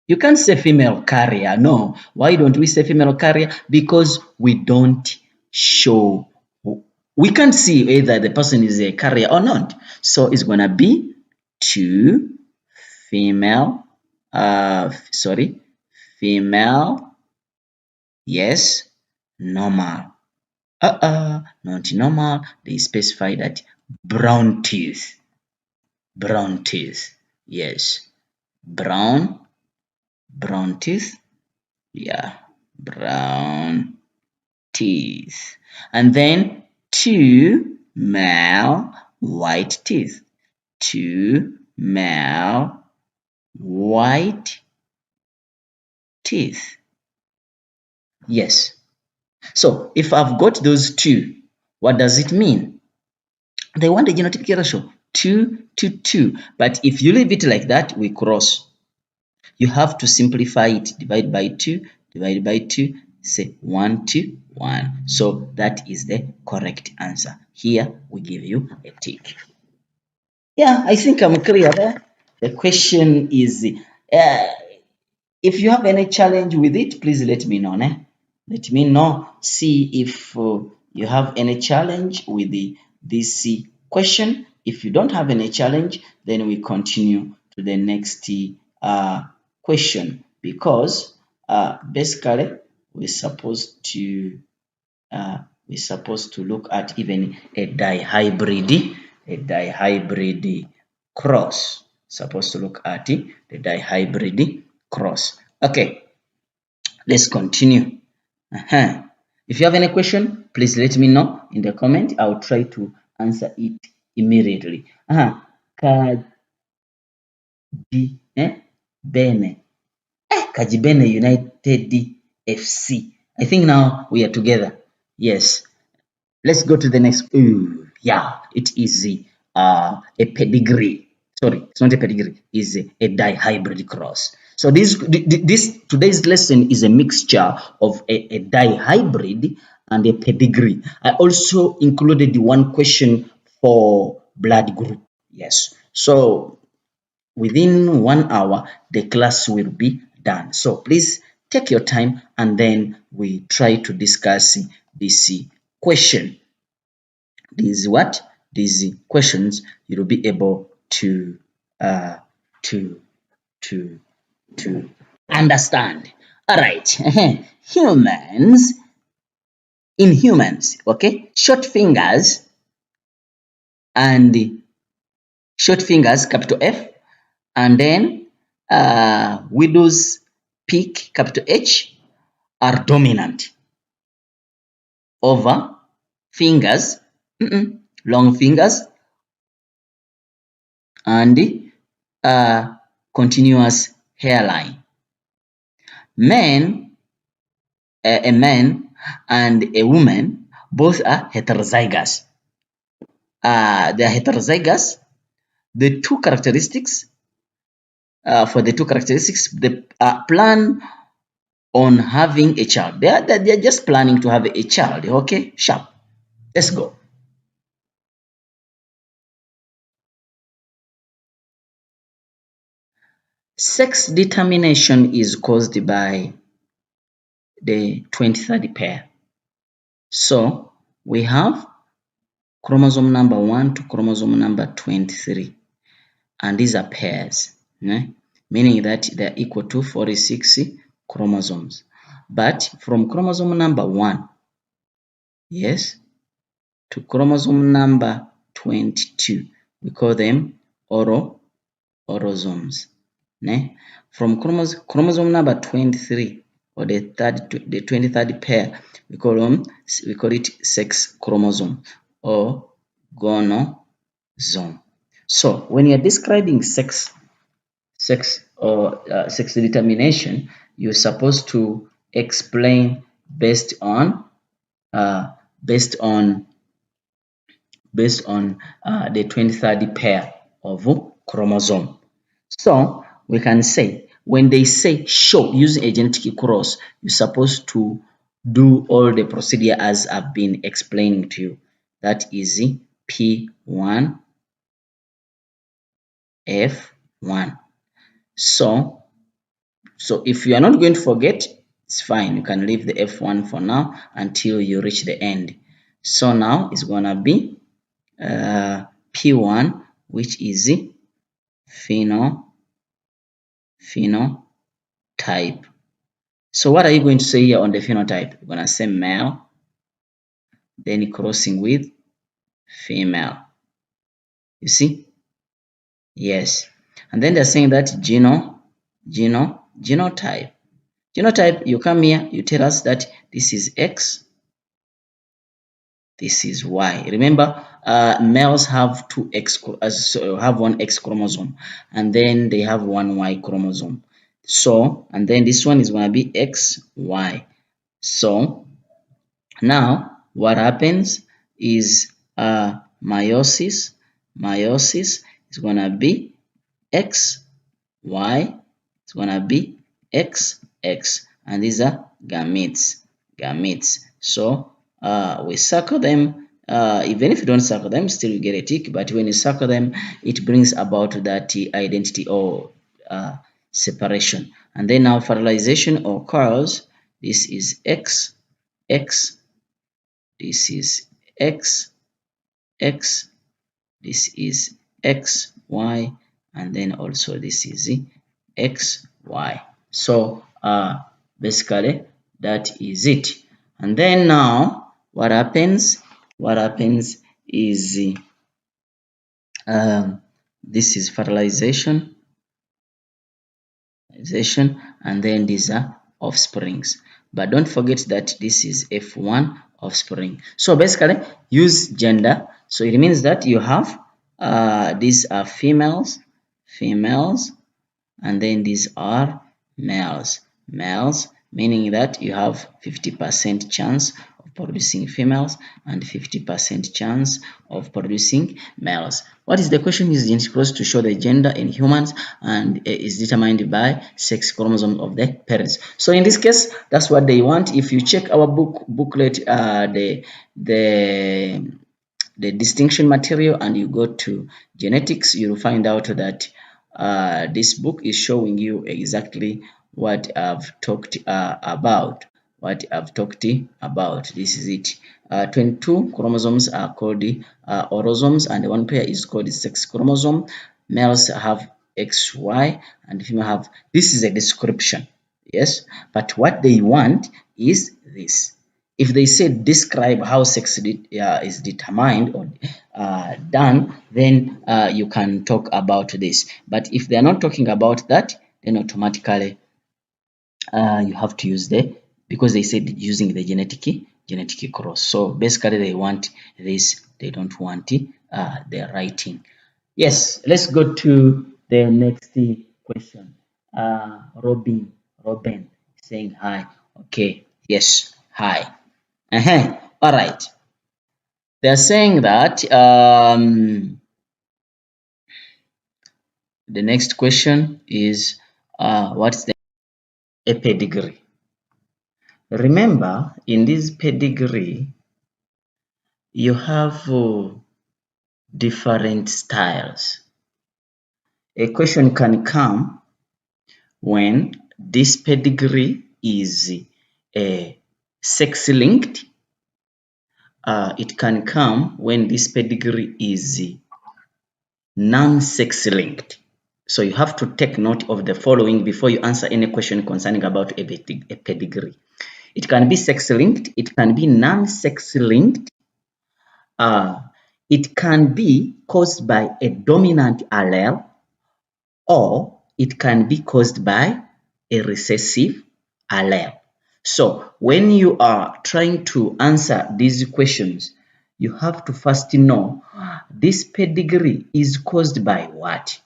You can't say female carrier. No. Why don't we say female carrier? Because we don't show. We can't see whether the person is a carrier or not. So it's going to be 2 female, female, yes, normal. Not normal. They specify that brown teeth. Brown teeth. Yes. Brown teeth. Yeah. Brown teeth. And then 2 male white teeth. 2 male white teeth. Yes. So if I've got those 2, what does it mean? They want the genotypic ratio 2 to 2. But if you leave it like that, we cross. You have to simplify it. Divide by 2, divide by 2, say 1 to 1. So that is the correct answer. Here we give you a tick. Yeah, I think I'm clear there. The question is, if you have any challenge with it, please let me know. Let me know. See if you have any challenge with this question. If you don't have any challenge, then we continue to the next question, because basically we're supposed to look at even a dihybrid cross. Supposed to look at the dihybrid cross. Okay, let's continue. If you have any question, please let me know in the comment. I'll try to answer it immediately. Kajibene United FC. I think now we are together. Yes. Let's go to the next. Ooh, yeah, it is a pedigree. Sorry, it's not a pedigree. It's a dihybrid cross. So this today's lesson is a mixture of a dihybrid and a pedigree. I also included the one question for blood group. Yes. So within 1 hour, the class will be done. So please take your time and then we try to discuss this question. These what? These questions you'll be able to uh, to to to understand. All right. Humans, in humans, okay, and short fingers, capital F, and then widow's peak, capital H, are dominant over fingers, long fingers, and continuous hairline. Men, a man and a woman, both are heterozygous. They are heterozygous. The two characteristics, for the two characteristics, they plan on having a child. They are just planning to have a child. Okay, sharp. Let's go. Sex determination is caused by the 23rd pair. So we have chromosome number 1 to chromosome number 23, and these are pairs, meaning that they are equal to 46 chromosomes. But from chromosome number 1, yes, to chromosome number 22, we call them orosomes. From chromosome number 23, or the 23rd pair, we call it sex chromosome or gonozome. So when you're describing sex or sex determination, you're supposed to explain based on the 23rd pair of chromosome. So we can say when they say show using a genetic cross, you're supposed to do all the procedure as I've been explaining to you. That is P1 F1. So if you are not going to forget, it's fine. You can leave the F1 for now until you reach the end. So now it's gonna be P1, which is phenotype. So what are you going to say here on the phenotype? You're gonna say male, then crossing with female. You see? Yes. And then they're saying that genotype. Genotype, you come here, you tell us that this is X, this is Y. Remember, males have have one X chromosome, and then they have one Y chromosome. So, and then this one is going to be XY. So, now what happens is meiosis. Meiosis is going to be XY. It's going to be XX, and these are gametes. So we circle them. Even if you don't circle them, still you get a tick. But when you circle them, it brings about that identity or separation. And then now fertilization occurs. This is X. This is X. This is XY, and then also this is XY. So basically that is it. And then now what happens is this is fertilization, and then these are offsprings. But don't forget that this is F1 offspring. So basically use gender. So it means that you have these are females, and then these are males. meaning that you have 50% chance of producing females and 50% chance of producing males. What is the question? Is genetic process to show the gender in humans and is determined by sex chromosomes of the parents. So in this case, that's what they want. If you check our booklet, the distinction material, and you go to genetics, you'll find out that this book is showing you exactly what I've talked about. This is it. 22 chromosomes are called autosomes, and one pair is called sex chromosome. Males have XY and female have. This is a description, yes, but what they want is this. If they say describe how sex is determined or done, then you can talk about this. But if they are not talking about that, then automatically you have to use because they said using the genetic cross. So basically they want this, they don't want the writing. Yes, let's go to the next question. Robin saying hi. Okay, yes, hi. All right. They're saying that the next question is what's a pedigree? Remember, in this pedigree, you have different styles. A question can come when this pedigree is sex linked. It can come when this pedigree is non-sex linked. So you have to take note of the following before you answer any question concerning about a pedigree. It can be sex linked, it can be non-sex linked, it can be caused by a dominant allele, or it can be caused by a recessive allele. So when you are trying to answer these questions, you have to first know this pedigree is caused by what?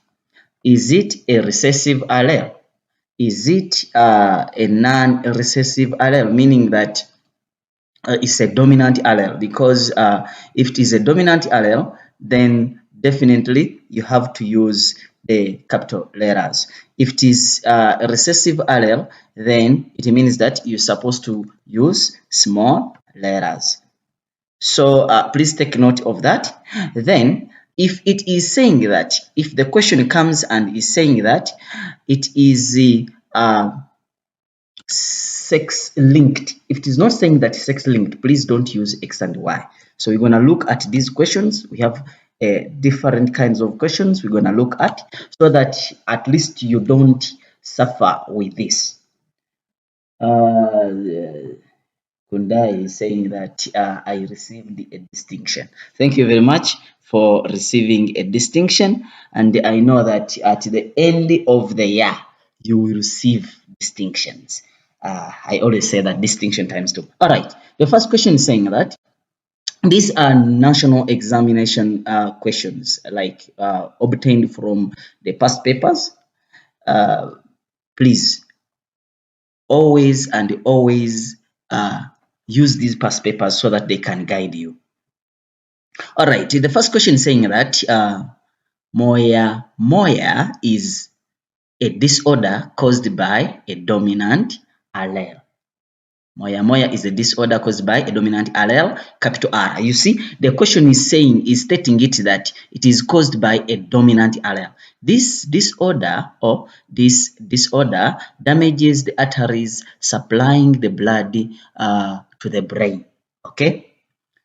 Is it a recessive allele? Is it a non-recessive allele, meaning that it's a dominant allele? Because if it is a dominant allele, then definitely you have to use the capital letters. If it is a recessive allele, then it means that you're supposed to use small letters. So please take note of that. Then if it is saying that, if the question comes and is saying that it is sex linked, if it is not saying that sex linked, please don't use X and Y. So we're going to look at these questions. We have different kinds of questions we're going to look at, so that at least you don't suffer with this. Kundai is saying that I received a distinction. Thank you very much for receiving a distinction, and I know that at the end of the year you will receive distinctions. I always say that distinction times 2. All right, the first question is saying that these are national examination questions, like obtained from the past papers. Please always and always use these past papers so that they can guide you. All right, the first question is saying that Moya is a disorder caused by a dominant allele. Moya is a disorder caused by a dominant allele, capital R. You see, the question is stating it that it is caused by a dominant allele. This disorder damages the arteries supplying the blood to the brain. Okay.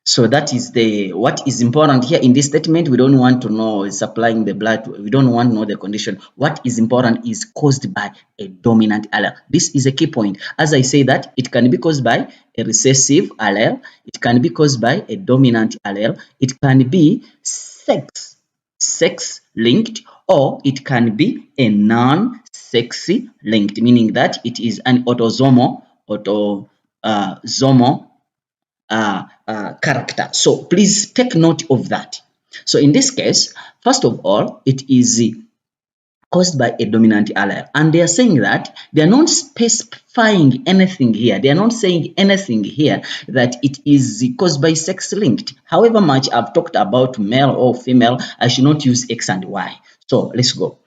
So that is what is important here in this statement. We don't want to know supplying the blood. We don't want to know the condition. What is important is caused by a dominant allele. This is a key point. As I say that it can be caused by a recessive allele. It can be caused by a dominant allele. It can be sex linked, or it can be a non-sex linked, meaning that it is an autosomal character. So please take note of that. So in this case, first of all, it is caused by a dominant allele. And they are saying that they are not specifying anything here. They are not saying anything here that it is caused by sex-linked. However much I've talked about male or female, I should not use X and Y. So let's go.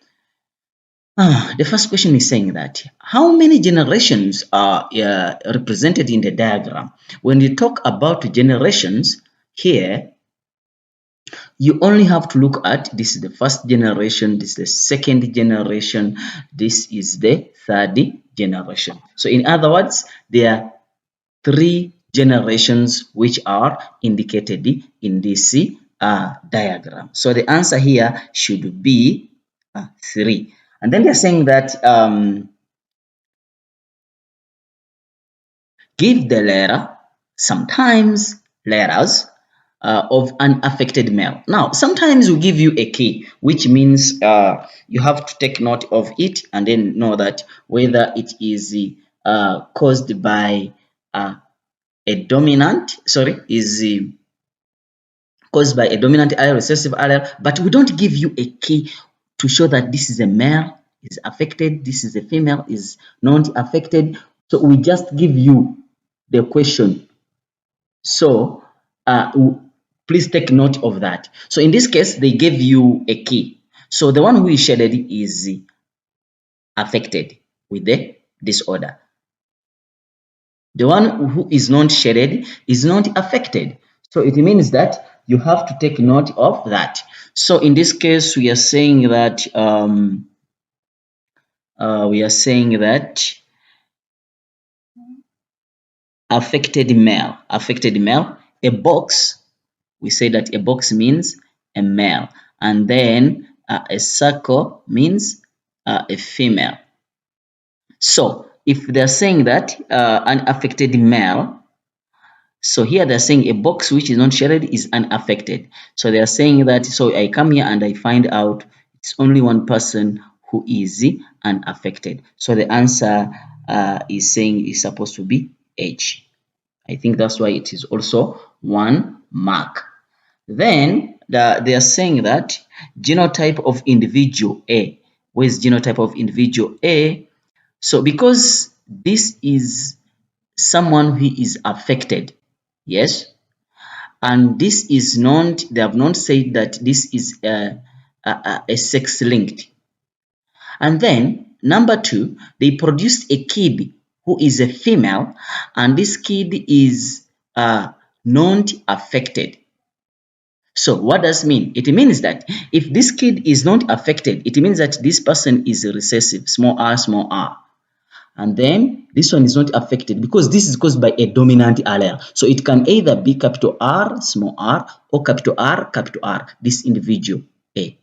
The first question is saying that how many generations are represented in the diagram? When you talk about generations here, you only have to look at this is the first generation, this is the second generation, this is the third generation. So in other words, there are 3 generations which are indicated in this diagram. So the answer here should be 3. And then they're saying that give the letter, sometimes letters of an affected male. Now, sometimes we give you a key, which means you have to take note of it and then know that whether it is caused by a dominant, caused by a dominant allele, recessive allele, but we don't give you a key to show that this is a male, is affected, this is a female, is not affected. So we just give you the question. So please take note of that. So in this case, they gave you a key. So the one who is shaded is affected with the disorder. The one who is not shaded is not affected. So it means that you have to take note of that. So in this case, we are saying that affected male, a box. We say that a box means a male, and then a circle means a female. So if they're saying that an affected male, so here they're saying a box which is not shaded is unaffected. So they are saying that, so I come here and I find out it's only one person who is unaffected. So the answer is saying is supposed to be H. I think that's why it is also 1 mark. Then they are saying that genotype of individual A. Where is genotype of individual A? So because this is someone who is affected, yes, and this is not, they have not said that this is a sex linked. And then number 2, they produced a kid who is a female, and this kid is not affected. So what does it mean? It means that if this kid is not affected, it means that this person is recessive, small r. And then this one is not affected because this is caused by a dominant allele. So it can either be capital R, small r, or capital R, this individual A.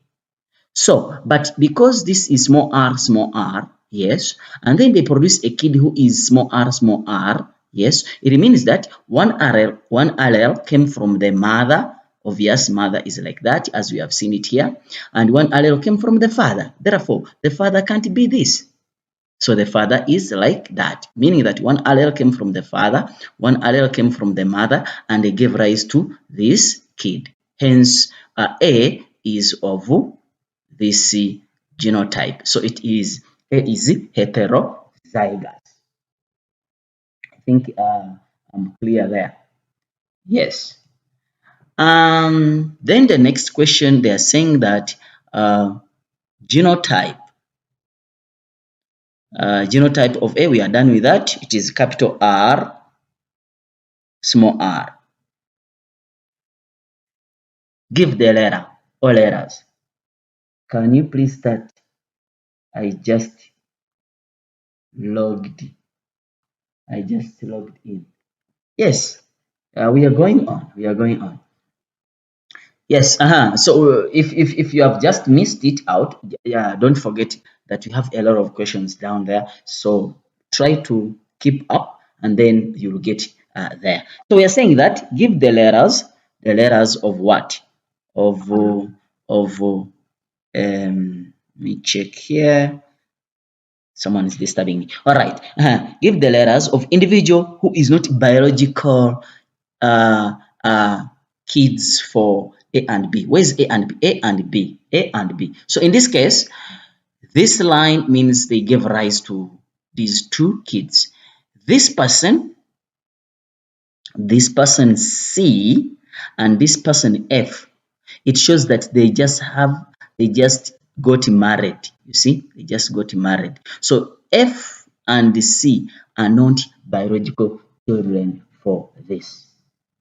So, but because this is small r, yes, and then they produce a kid who is small r, yes, it means that one allele came from the mother. Obvious, mother is like that, as we have seen it here, and one allele came from the father. Therefore, the father can't be this. So the father is like that, meaning that one allele came from the father, one allele came from the mother, and they gave rise to this kid. Hence, A is of this genotype. So it is A is heterozygous. I think I'm clear there. Yes. Then the next question, they are saying that genotype of A, we are done with that. It is capital R, small r. Give the letter or letters. Can you please start? I just logged in. Yes, we are going on. Yes, so if you have just missed it out, yeah, don't forget that we have a lot of questions down there. So try to keep up and then you'll get there. So we are saying that give the letters of what? Let me check here. Someone is disturbing me. All right. Give the letters of individual who is not biological kids for A and B. Where is A and B? A and B. So in this case, This line means they gave rise to these two kids. This person C and this person F, it shows that they just got married. You see, they just got married. So F and C are not biological children for this.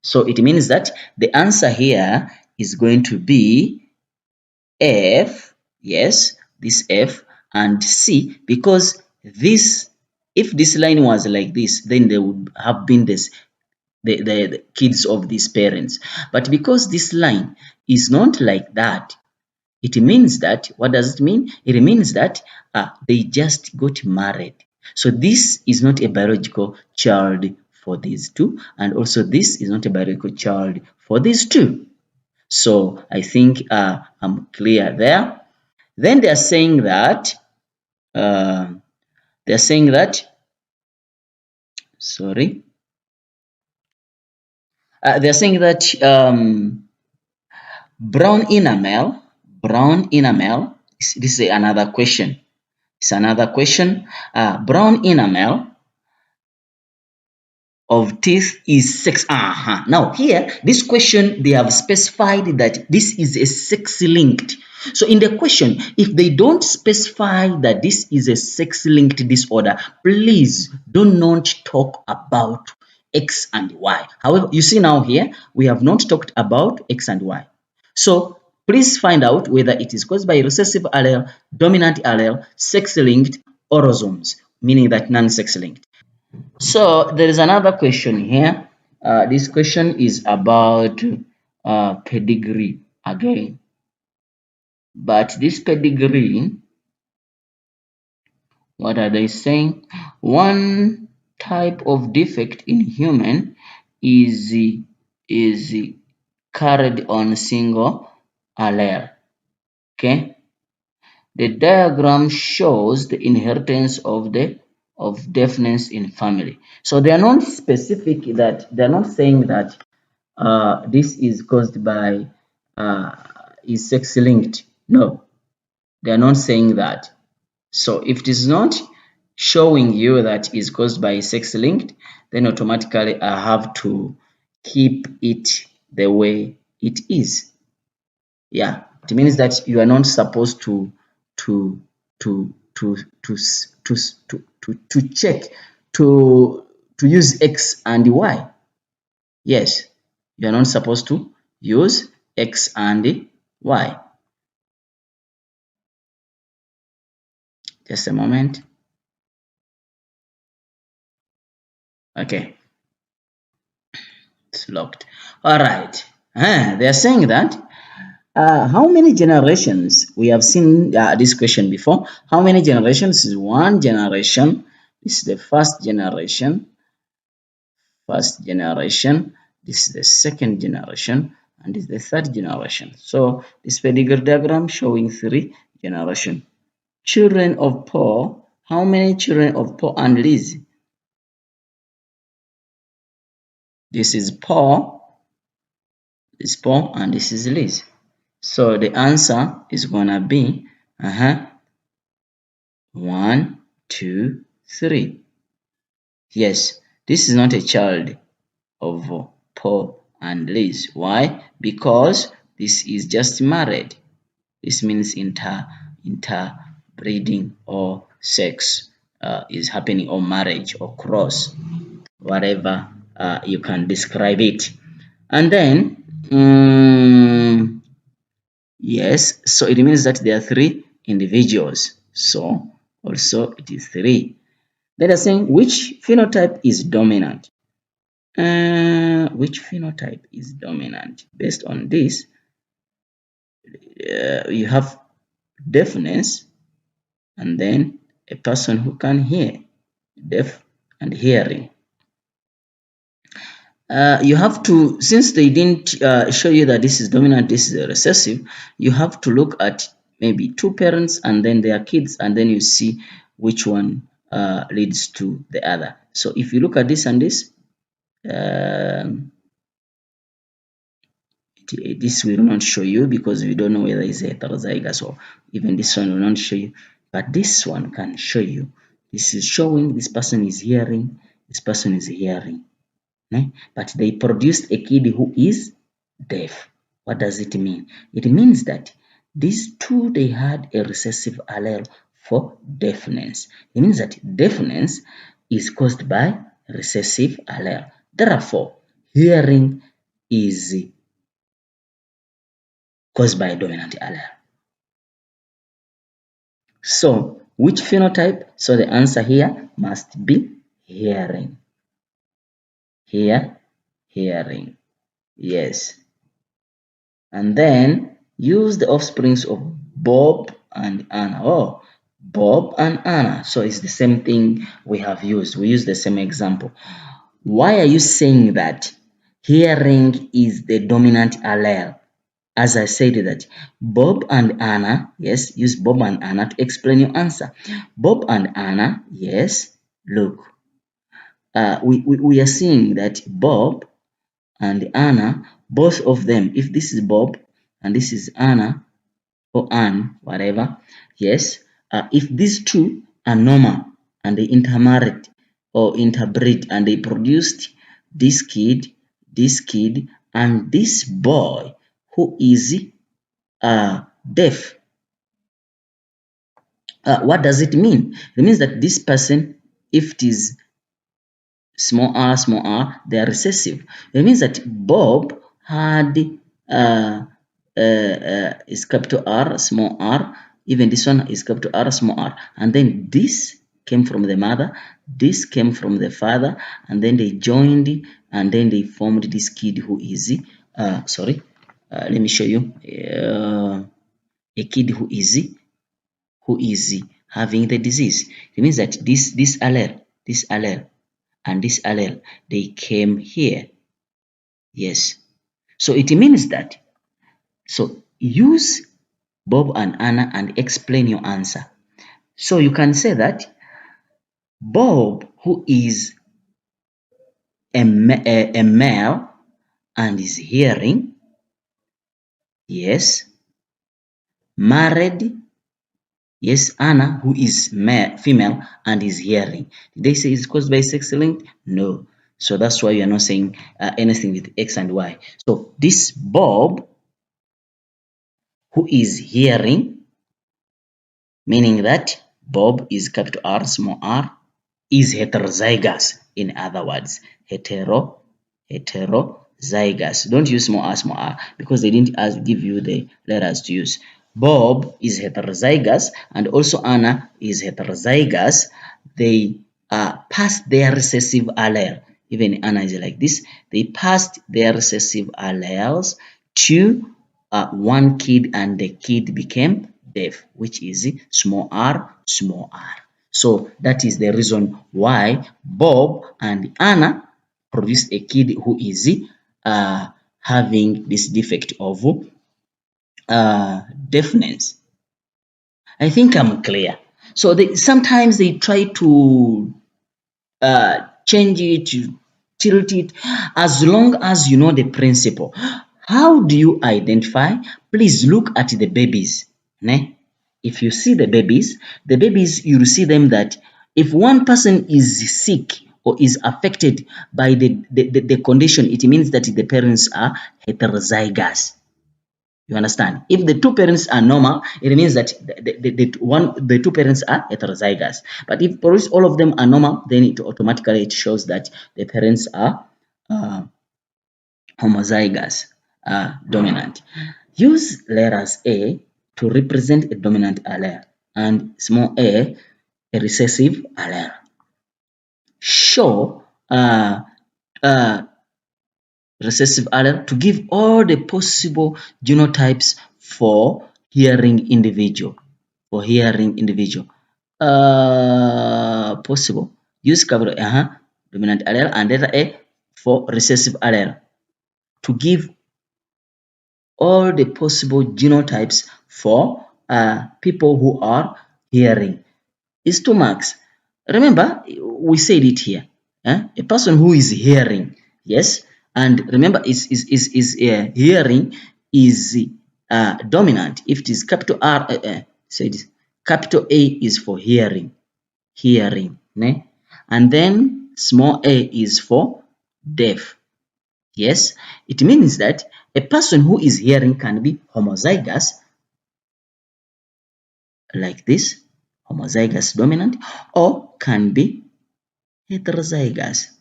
So it means that the answer here is going to be F, yes, this F and C, because this, if this line was like this, then they would have been the kids of these parents. But because this line is not like that, it means that, what does it mean? It means that they just got married. So this is not a biological child for these two, and also this is not a biological child for these two. So I think I'm clear there. Then they're saying that, sorry, they're saying that brown enamel, this is another question. It's another question. Brown enamel of teeth is sex. Now here, this question, they have specified that this is a sex-linked. So in the question, if they don't specify that this is a sex-linked disorder, please do not talk about X and Y. However, you see now here, we have not talked about X and Y. So please find out whether it is caused by recessive allele, dominant allele, sex-linked, autosomes, meaning that non-sex-linked. So there is another question here. This question is about pedigree again. But this pedigree, what are they saying? One type of defect in human is carried on single allele. Okay. The diagram shows the inheritance of deafness in family. So they are not specific, that they are not saying that this is caused by is sex linked. No, they are not saying that. So if it is not showing you that is caused by sex linked, then automatically I have to keep it the way it is. Yeah, it means that you are not supposed to to to to to to to check to use X and Y. Yes, you are not supposed to use X and Y. Just a moment. Okay, it's locked. All right. They are saying that how many generations? We have seen this question before. How many generations is one generation? This is the first generation. This is the second generation, and this is the third generation. So this pedigree diagram showing 3 generations. Children of Paul. How many children of Paul and Liz? This is Paul, this is Paul, and this is Liz. So the answer is gonna be 1, 2, 3. Yes, this is not a child of Paul and Liz. Why? Because this is just married. This means interbreeding or sex is happening, or marriage or cross, whatever you can describe it. And then yes, so it means that there are 3 individuals. So also it is 3. Then they're saying which phenotype is dominant. Which phenotype is dominant? Based on this, you have deafness, and then a person who can hear, deaf and hearing. You have to, since they didn't show you that this is dominant, this is recessive, you have to look at maybe 2 parents and then their kids, and then you see which one leads to the other. So if you look at this and this, this will not show you because we don't know whether it's heterozygous, or even this one will not show you. But this one can show you. This is showing this person is hearing, this person is hearing. But they produced a kid who is deaf. What does it mean? It means that these two, they had a recessive allele for deafness. It means that deafness is caused by recessive allele. Therefore, hearing is caused by a dominant allele. So, which phenotype? So the answer here must be hearing. Hearing. Yes. And then use the offsprings of Bob and Anna. Oh, Bob and Anna. So it's the same thing we have used. We use the same example. Why are you saying that hearing is the dominant allele? As I said that Bob and Anna, yes, use Bob and Anna to explain your answer. Bob and Anna, yes, look. We are seeing that Bob and Anna, both of them, if this is Bob and this is Anna or Anne, whatever, yes, if these two are normal and they intermarried or interbreed and they produced this kid, and this boy who is deaf, what does it mean? It means that this person, if it is small r, they are recessive. It means that Bob had is capital R, small r, even this one is capital R, small r, and then this came from the mother, this came from the father, and then they joined, and then they formed this kid who is, let me show you, a kid who is having the disease. It means that this allele, and this allele, they came here. Yes. So it means that, so use Bob and Anna and explain your answer. So you can say that Bob, who is a male and is hearing, yes, married, yes, Anna, who is female and is hearing. Did they say it's caused by sex linked? No. So that's why you are not saying anything with X and Y. So this Bob, who is hearing, meaning that Bob is capital R, small r, is heterozygous. In other words, heterozygous. Don't use small r, because they didn't give you the letters to use. Bob is heterozygous, and also Anna is heterozygous. They passed their recessive allele. Even Anna is like this. They passed their recessive alleles to one kid, and the kid became deaf, which is small r, small r. So that is the reason why Bob and Anna produced a kid who is having this defect of deafness. I think I'm clear. So sometimes they try to change it, tilt it, as long as you know the principle. How do you identify? Please look at the babies. If you see the babies, you'll see them that if one person is sick or is affected by the condition, it means that the parents are heterozygous. You understand? If the two parents are normal, it means that the two parents are heterozygous. But if all of them are normal, then it automatically shows that the parents are homozygous, dominant. Use letters A to represent a dominant allele and small a recessive allele. Show recessive allele to give all the possible genotypes for hearing individual. Possible. Use capital dominant allele and letter A for recessive allele to give all the possible genotypes for people who are hearing. It's 2 marks. Remember, we said it here. A person who is hearing, yes, and remember, hearing is dominant. If it is capital R, say this. capital A is for hearing, ne? And then small a is for deaf. Yes, it means that a person who is hearing can be homozygous, like this, homozygous dominant, or can be heterozygous.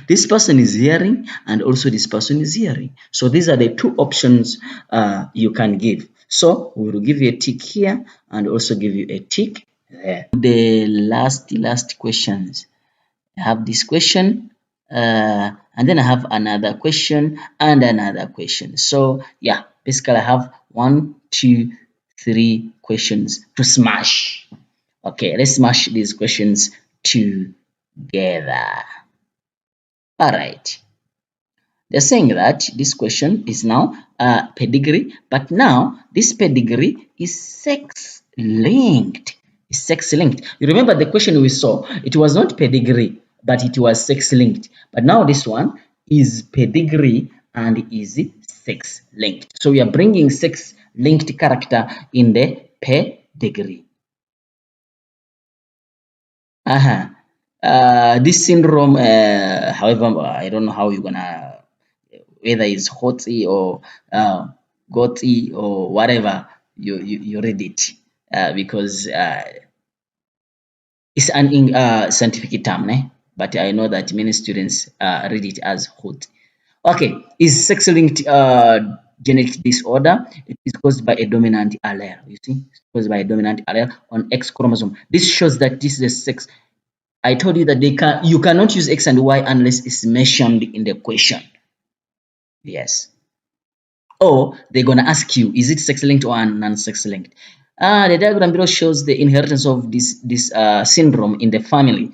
This person is hearing and also this person is hearing. So these are the two options you can give. So we will give you a tick here and also give you a tick there. The last questions. I have this question and then I have another question and another question. So yeah, basically I have 1, 2, 3 questions to smash. Okay, let's smash these questions together. All right. They're saying that this question is now pedigree, but now this pedigree is sex linked. Is sex linked. You remember the question we saw? It was not pedigree, but it was sex linked. But now this one is pedigree and is sex linked. So we are bringing sex linked character in the pedigree. This syndrome, however, I don't know how you're gonna, whether it's hotty or gotty or whatever you read it, because it's an scientific term, but I know that many students read it as hot. Okay, is sex-linked genetic disorder? It is caused by a dominant allele. You see, it's caused by a dominant allele on X chromosome. This shows that this is a sex. I told you that you cannot use X and Y unless it's mentioned in the question. Yes. Or they're gonna ask you, is it sex-linked or non-sex-linked? The diagram below shows the inheritance of this syndrome in the family.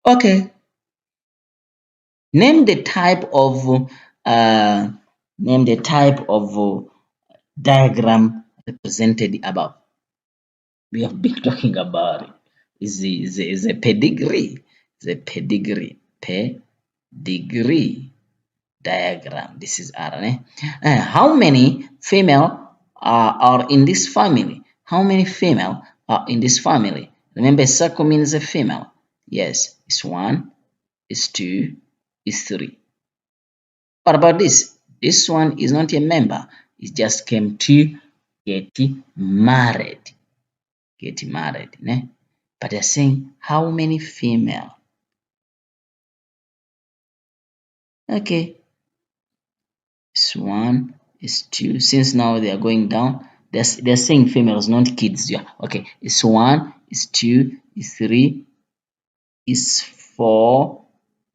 Okay. Name the type of diagram represented above. We have been talking about it. Is a pedigree. Is a pedigree. Pedigree diagram. This is RNA. How many female are in this family? How many female are in this family? Remember, circle means a female. Yes, it's 1, it's 2, it's 3. What about this? This one is not a member. It just came to get married. Get married. Ne? But they're saying how many female? Okay. It's 1, it's 2. Since now they are going down, they're saying females, not kids. Yeah. Okay. It's 1, it's 2, it's 3, it's 4,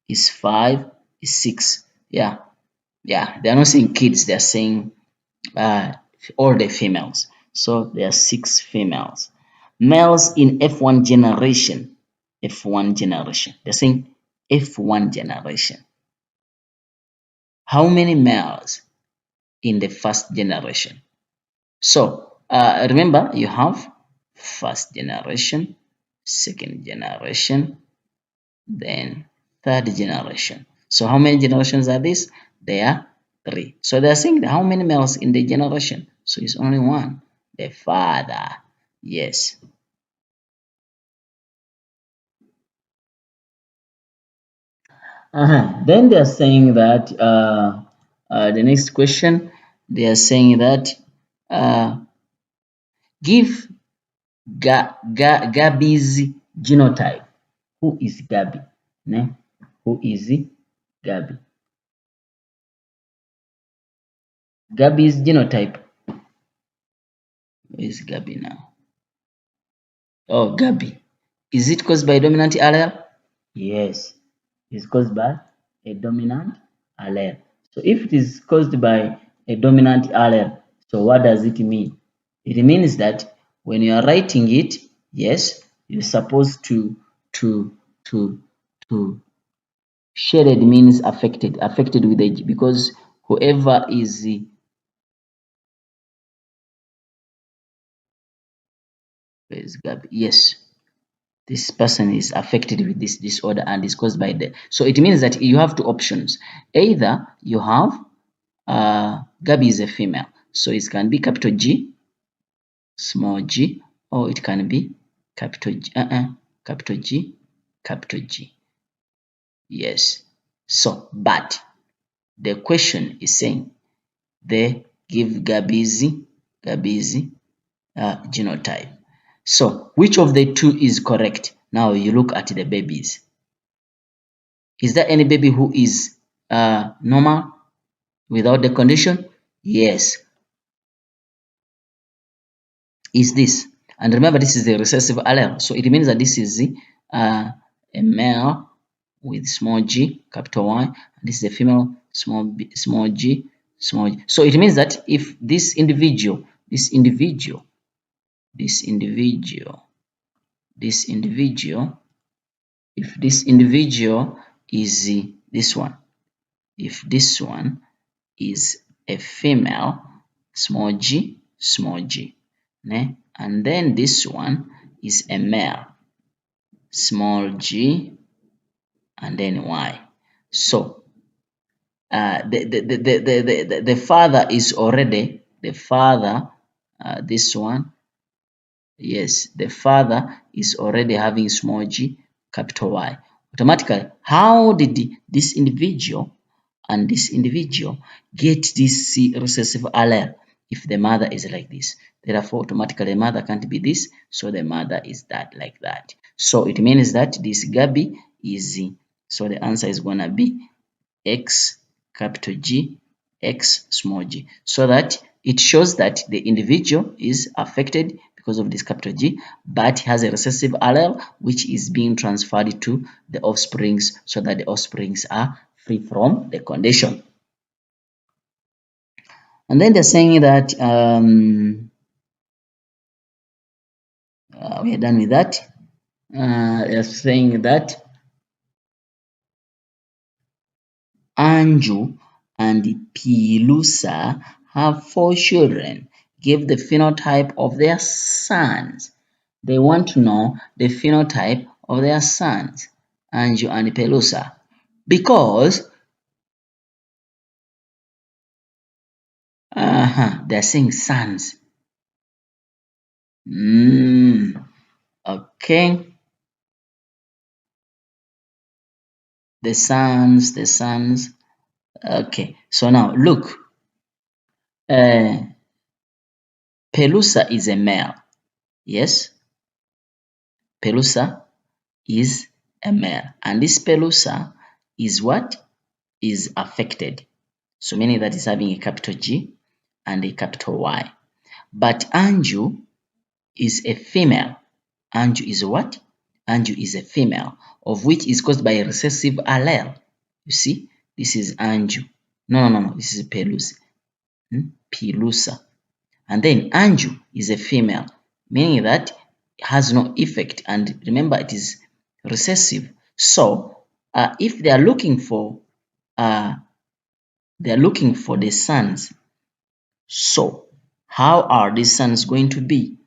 it's 5, it's 6. Yeah. Yeah. They're not saying kids. They're saying all the females. So there are 6 females. Males in F1 generation. F1 generation. They're saying F1 generation. How many males in the first generation? So remember, you have first generation, second generation, then third generation. So how many generations are these? There are 3. So they are saying how many males in the generation? So it's only 1, the father. Yes. Then they are saying that the next question, they are saying that give Gabby's genotype. Who is Gabby? Ne? Who is Gabby? Gabby's genotype. Where is Gabby now? Oh, Gabby. Is it caused by a dominant allele? Yes, it's caused by a dominant allele. So if it is caused by a dominant allele, so what does it mean? It means that when you are writing it, yes, you're supposed to shaded means affected with age, because whoever is where is Gabby? Yes, this person is affected with this disorder and is caused by the. So it means that you have 2 options. Either you have Gabby is a female, so it can be capital G, small g, or it can be capital G, capital G, capital G. Yes. So, but the question is saying they give Gabizi genotype. So, which of the two is correct? Now you look at the babies. Is there any baby who is normal without the condition? Yes. Is this. And remember, this is the recessive allele. So it means that this is a male with small g, capital Y. And this is a female, small b, small g, small g. So it means that if this individual is this one, if this one is a female, small g, ne? And then this one is a male, small g, and then y. So the father is already this one. Yes, the father is already having small g, capital Y. Automatically, how did this individual and this individual get this C recessive allele if the mother is like this? Therefore, automatically the mother can't be this, so the mother is that, like that. So it means that this Gabi is, so the answer is gonna be X capital G, X small g, so that it shows that the individual is affected because of this capital G, but has a recessive allele which is being transferred to the offsprings so that the offsprings are free from the condition. And then they're saying that we are done with that. They're saying that Anju and Pilusa have 4 children. Give the phenotype of their sons. They want to know the phenotype of their sons, Anju and Pelusa, because they're saying sons. Okay. The sons. Okay. So now look. Pelusa is a male. Yes. Pelusa is a male. And this Pelusa is what? Is affected. So meaning that is having a capital G and a capital Y. But Anju is a female. Anju is what? Anju is a female, of which is caused by a recessive allele. You see, this is Anju. No. This is Pelusa. Pelusa. And then Anju is a female, meaning that it has no effect. And remember, it is recessive. So if they are looking for the sons, so how are these sons going to be?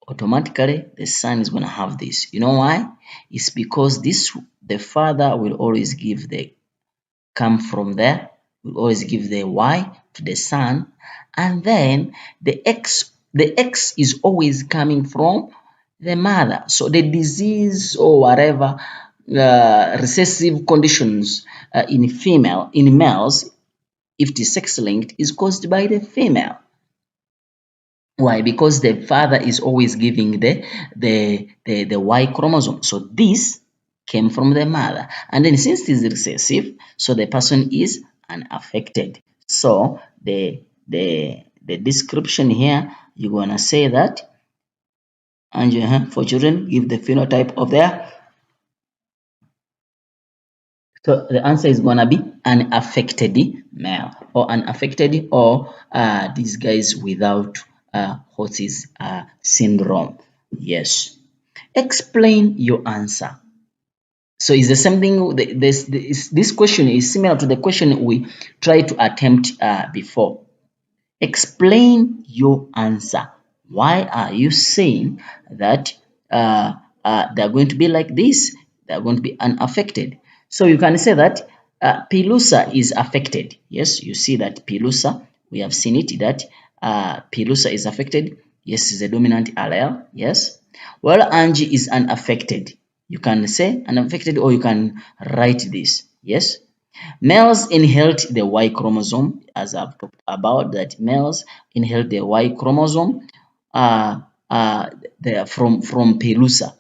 Automatically the son is going to have this. You know why? It's because the father will always give the come from there, will always give the Y to the son, and then the X is always coming from the mother. So the disease or whatever recessive conditions in males, if it is sex linked, is caused by the female. Why? Because the father is always giving the Y chromosome. So this came from the mother. And then since it is recessive, so the person is unaffected. So the description here, you're gonna say that, and for children, give the phenotype of their. So the answer is gonna be unaffected male, or unaffected, or these guys without Hortis syndrome. Yes. Explain your answer. So it's the same thing. This question is similar to the question we tried to attempt before. Explain your answer. Why are you saying that they're going to be like this? They're going to be unaffected. So you can say that Pilusa is affected. Yes, you see that Pilusa, we have seen it that Pilusa is affected. Yes, is a dominant allele. Yes. While Angie is unaffected. You can say unaffected or you can write this. Yes. Males inherit the Y chromosome, as I've talked about, that males inherit the Y chromosome from Pelusa.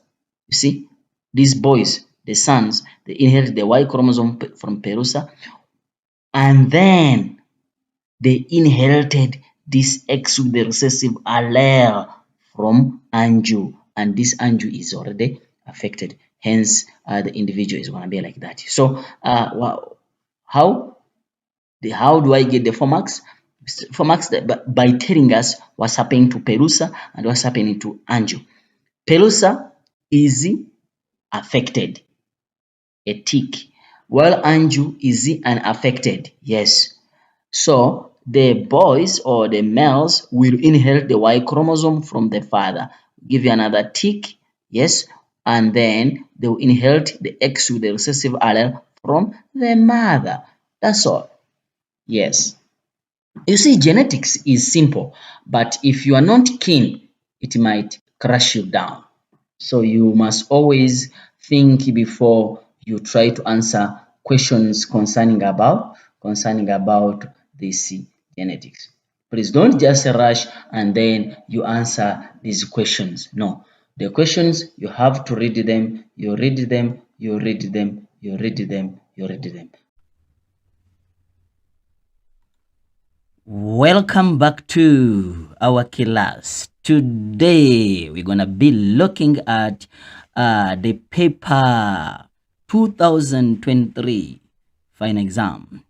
You see, these boys, the sons, they inherit the Y chromosome from Pelusa, and then they inherited this X with the recessive allele from Anju, and this Anju is already affected. Hence, the individual is going to be like that. So, how do I get the 4 marks? 4 marks by telling us what's happening to Pelusa and what's happening to Anju. Pelusa is affected, a tick, while Anju is unaffected. Yes. So the boys or the males will inherit the Y chromosome from the father. Give you another tick, yes, and then they will inherit the X with the recessive allele from the mother. That's all. Yes. You see, genetics is simple, but if you are not keen, it might crush you down. So you must always think before you try to answer questions concerning about this genetics. Please don't just rush and then you answer these questions. No, the questions you have to read them, you read them, you read them, you read them, you read them. Welcome back to our class. Today we're gonna be looking at the paper 2023 final exam.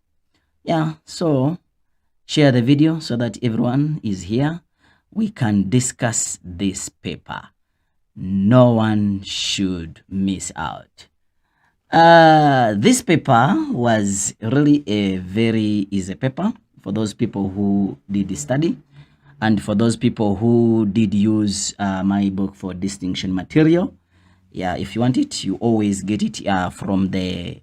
Yeah, so share the video so that everyone is here. We can discuss this paper. No one should miss out. This paper was really a very easy paper for those people who did the study, and for those people who did use my book for distinction material. Yeah, if you want it, you always get it from the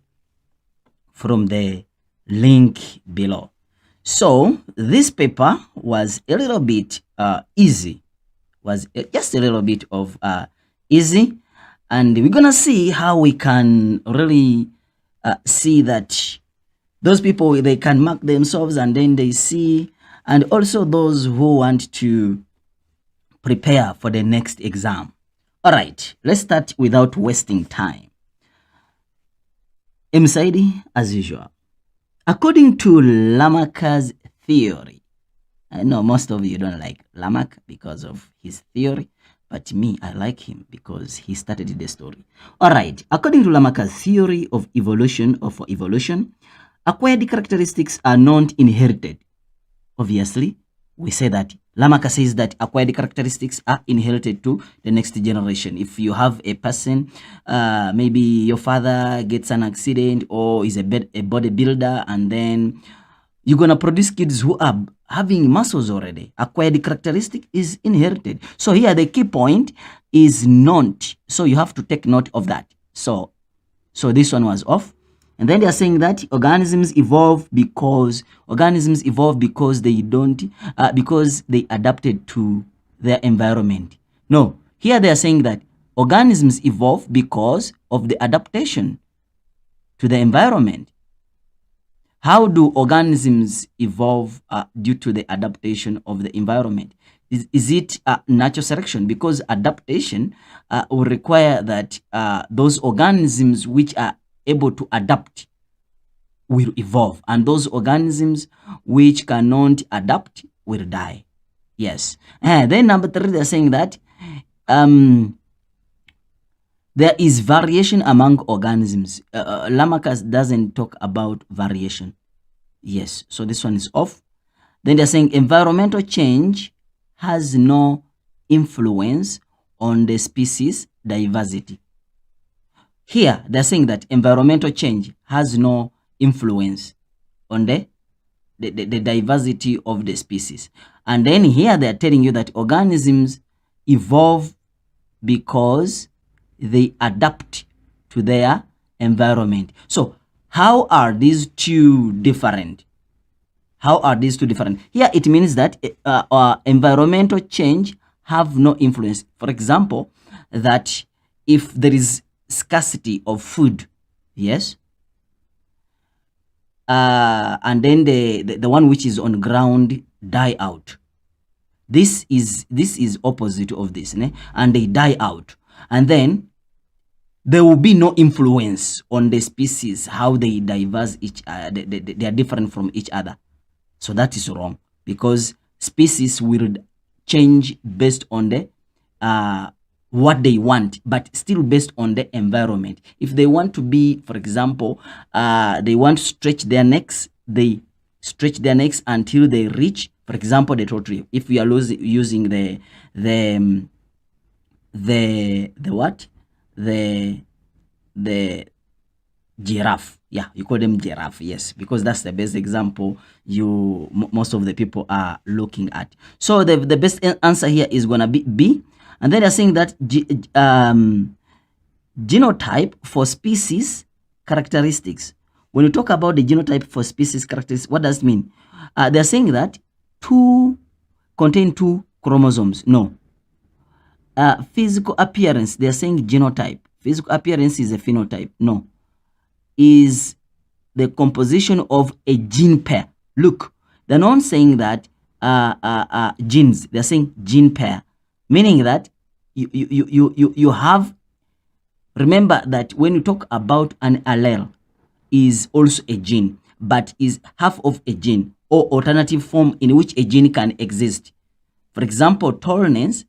link below. So this paper was a little bit easy, was just a little bit of easy, and we're gonna see how we can really see that those people, they can mark themselves and then they see, and also those who want to prepare for the next exam. All right, let's start without wasting time. M.Saidi, as usual. According to Lamarck's theory, I know most of you don't like Lamarck because of his theory, but me, I like him because he started the story. All right, according to Lamarck's theory of evolution, or for evolution, acquired characteristics are not inherited. Obviously, we say that Lamarck says that acquired characteristics are inherited to the next generation. If you have a person, maybe your father gets an accident or is a bodybuilder, and then you're gonna produce kids who are having muscles already. Acquired characteristic is inherited. So here the key point is not. So you have to take note of that. So this one was off. And then they are saying that organisms evolve because they don't because they adapted to their environment. No, here they are saying that organisms evolve because of the adaptation to the environment. How do organisms evolve due to the adaptation of the environment? Is it natural selection? Because adaptation will require that those organisms which are able to adapt will evolve, and those organisms which cannot adapt will die. Yes. Then number 3, they're saying that there is variation among organisms. Lamarck doesn't talk about variation. Yes, so this one is off. Then they're saying environmental change has no influence on the species diversity. Here, they're saying that environmental change has no influence on the diversity of the species. And then here they're telling you that organisms evolve because they adapt to their environment. So how are these two different? How are these two different? Here it means that environmental change have no influence. For example, that if there is scarcity of food, yes, and then the one which is on ground die out. This is opposite of this, né? And they die out, and then there will be no influence on the species, how they diverse each they are different from each other. So that is wrong, because species will change based on the what they want, but still based on the environment. If they want to be, for example, they want to stretch their necks, they stretch their necks until they reach, for example, the tortoise. If we are using the what, the giraffe, yeah, you call them giraffe, yes, because that's the best example most of the people are looking at. So the best answer here is gonna be B. And then they're saying that genotype for species characteristics. When you talk about the genotype for species characteristics, what does it mean? They're saying that contain 2 chromosomes. No. Physical appearance, they're saying genotype. Physical appearance is a phenotype. No. Is the composition of a gene pair. Look, they're not saying that genes, they're saying gene pair, meaning that you have, remember that when you talk about an allele, is also a gene, but is half of a gene or alternative form in which a gene can exist. For example, tallness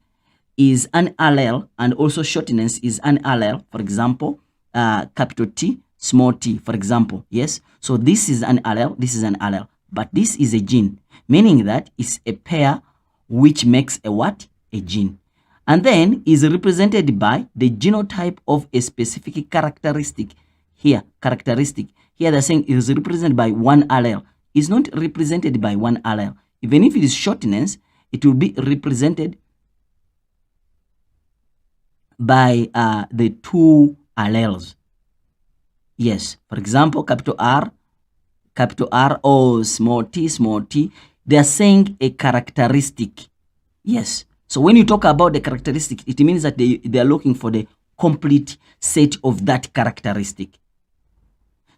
is an allele, and also shortness is an allele. For example, capital T, small t, for example. Yes, so this is an allele, this is an allele, but this is a gene, meaning that it's a pair which makes a what? A gene. And then is represented by the genotype of a specific characteristic. Here, characteristic. Here they're saying it is represented by one allele. It's not represented by one allele. Even if it is shortness, it will be represented by the 2 alleles. Yes, for example, capital R, or small t, they are saying a characteristic. Yes, so when you talk about the characteristic, it means that they are looking for the complete set of that characteristic.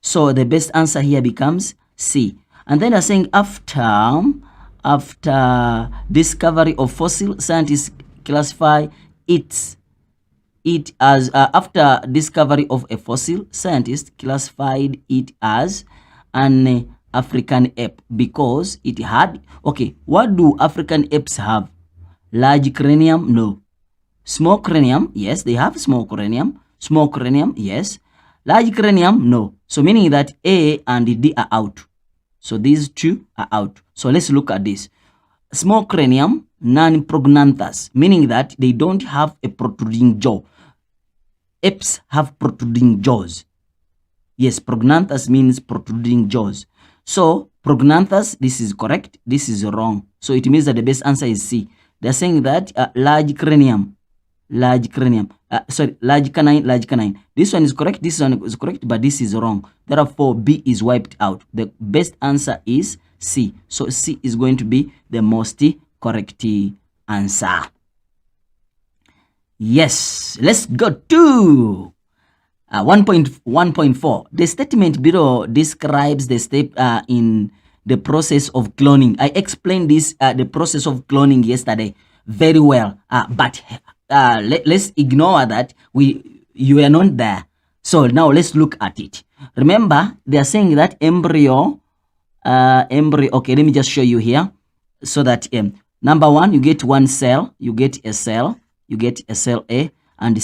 So the best answer here becomes C. And then they're saying after discovery of fossil, scientists classify it as after discovery of a fossil, scientists classified it as an African ape because it had, okay, what do African apes have? Large cranium? No. Small cranium? Yes, they have small cranium. Small cranium? Yes. Large cranium? No. So meaning that A and D are out. So these 2 are out. So let's look at this. Small cranium, non-prognanthus, meaning that they don't have a protruding jaw. Apes have protruding jaws. Yes, prognanthus means protruding jaws. So prognanthus, this is correct, this is wrong. So it means that the best answer is C. They're saying that large canine. This one is correct, this one is correct, but this is wrong. Therefore, B is wiped out. The best answer is C. So C is going to be the most correct answer. Yes, let's go to 1.1.4. The statement below describes the step in the process of cloning. I explained this, the process of cloning yesterday very well, but let's ignore that you are not there. So now let's look at it. Remember, they are saying that embryo, okay, let me just show you here so that number 1, you get one cell, you get a cell A and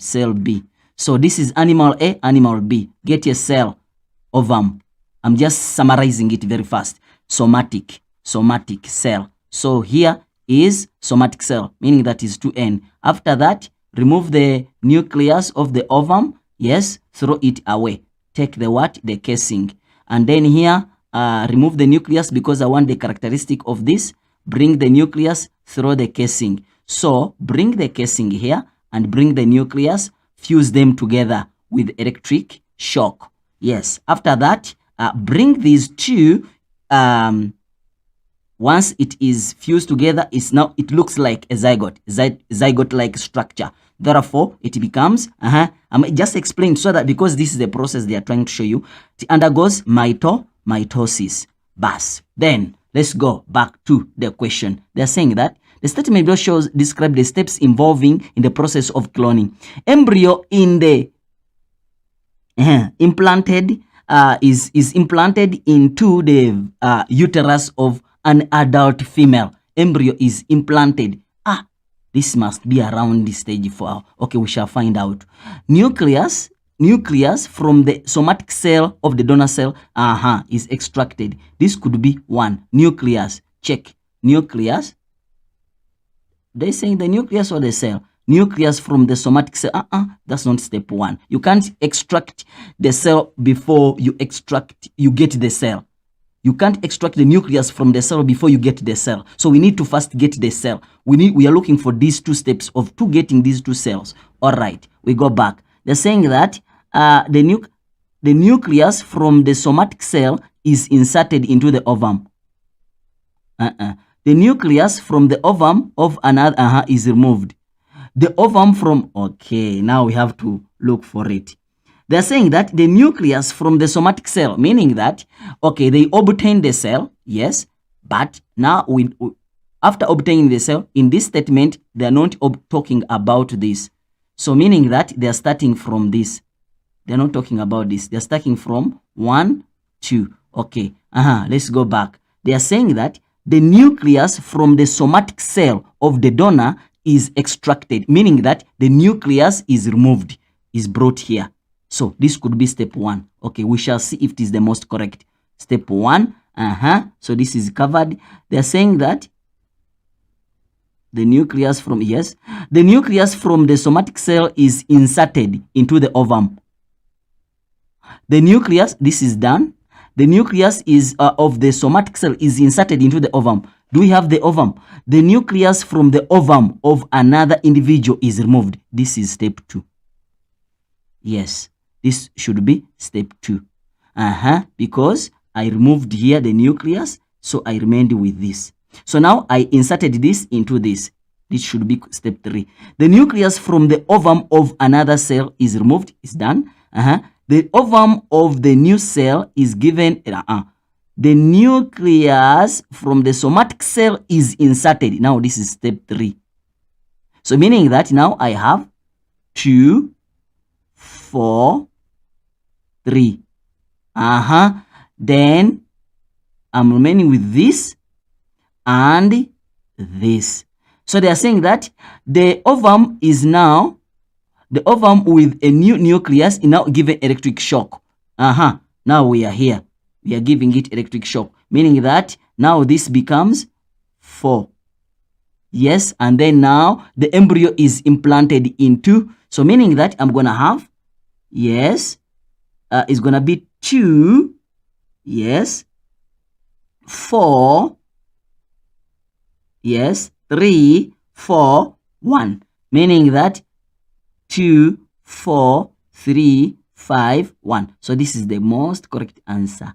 cell B. So this is animal A, animal B. Get a cell, ovum. I'm just summarizing it very fast. Somatic cell. So here is somatic cell, meaning that is 2N. After that, remove the nucleus of the ovum. Yes, throw it away. Take the what? The casing. And then here, remove the nucleus because I want the characteristic of this. Bring the nucleus, throw the casing. So bring the casing here and bring the nucleus, fuse them together with electric shock. Yes, after that, bring these 2 once it is fused together, it looks like a zygote-like structure. Therefore, it becomes, I'm just explaining so that because this is the process they are trying to show you, it undergoes mitosis. Bas. Then, let's go back to the question. They're saying that the statement below shows describe the steps involving in the process of cloning. Embryo in the implanted is implanted into the uterus of an adult female. Embryo is implanted. This must be around this stage 4. Okay, we shall find out. Nucleus from the somatic cell of the donor cell is extracted. This could be 1. Nucleus. Check. Nucleus. They're saying the nucleus or the cell? Nucleus from the somatic cell. That's not step 1. You can't extract the cell before you get the cell. You can't extract the nucleus from the cell before you get the cell. So we need to first get the cell. We are looking for these 2 steps of getting these 2 cells. All right, we go back. They're saying that the nucleus from the somatic cell is inserted into the ovum. The nucleus from the ovum of another is removed. The ovum from, okay, now we have to look for it. They're saying that the nucleus from the somatic cell, meaning that, okay, they obtain the cell, yes, but now after obtaining the cell, in this statement, they're not talking about this. So meaning that they're starting from this. They're not talking about this. They're starting from 1, 2. Okay, let's go back. They are saying that the nucleus from the somatic cell of the donor is extracted, meaning that the nucleus is removed, is brought here. So this could be step 1. Okay, we shall see if it is the most correct. Step 1, so this is covered. They are saying that the nucleus from, the nucleus from the somatic cell is inserted into the ovum. The nucleus, this is done. The nucleus is of the somatic cell is inserted into the ovum. Do we have the ovum? The nucleus from the ovum of another individual is removed. This is step 2. Yes, this should be step 2. Because I removed here the nucleus, so I remained with this. So now I inserted this into this. This should be step 3. The nucleus from the ovum of another cell is removed. It's done. The ovum of the new cell is given. The nucleus from the somatic cell is inserted. Now this is step 3. So meaning that now I have 2, 4, 3. Then I'm remaining with this and this. So they are saying that the ovum is now, the ovum with a new nucleus is now given electric shock. Now we are here. We are giving it electric shock, meaning that now this becomes 4. Yes, and then now the embryo is implanted into, so meaning that I'm going to have, yes, it's going to be 2, yes, 4, yes, 3, 4, 1, meaning that 2, 4, 3, 5, 1. So this is the most correct answer.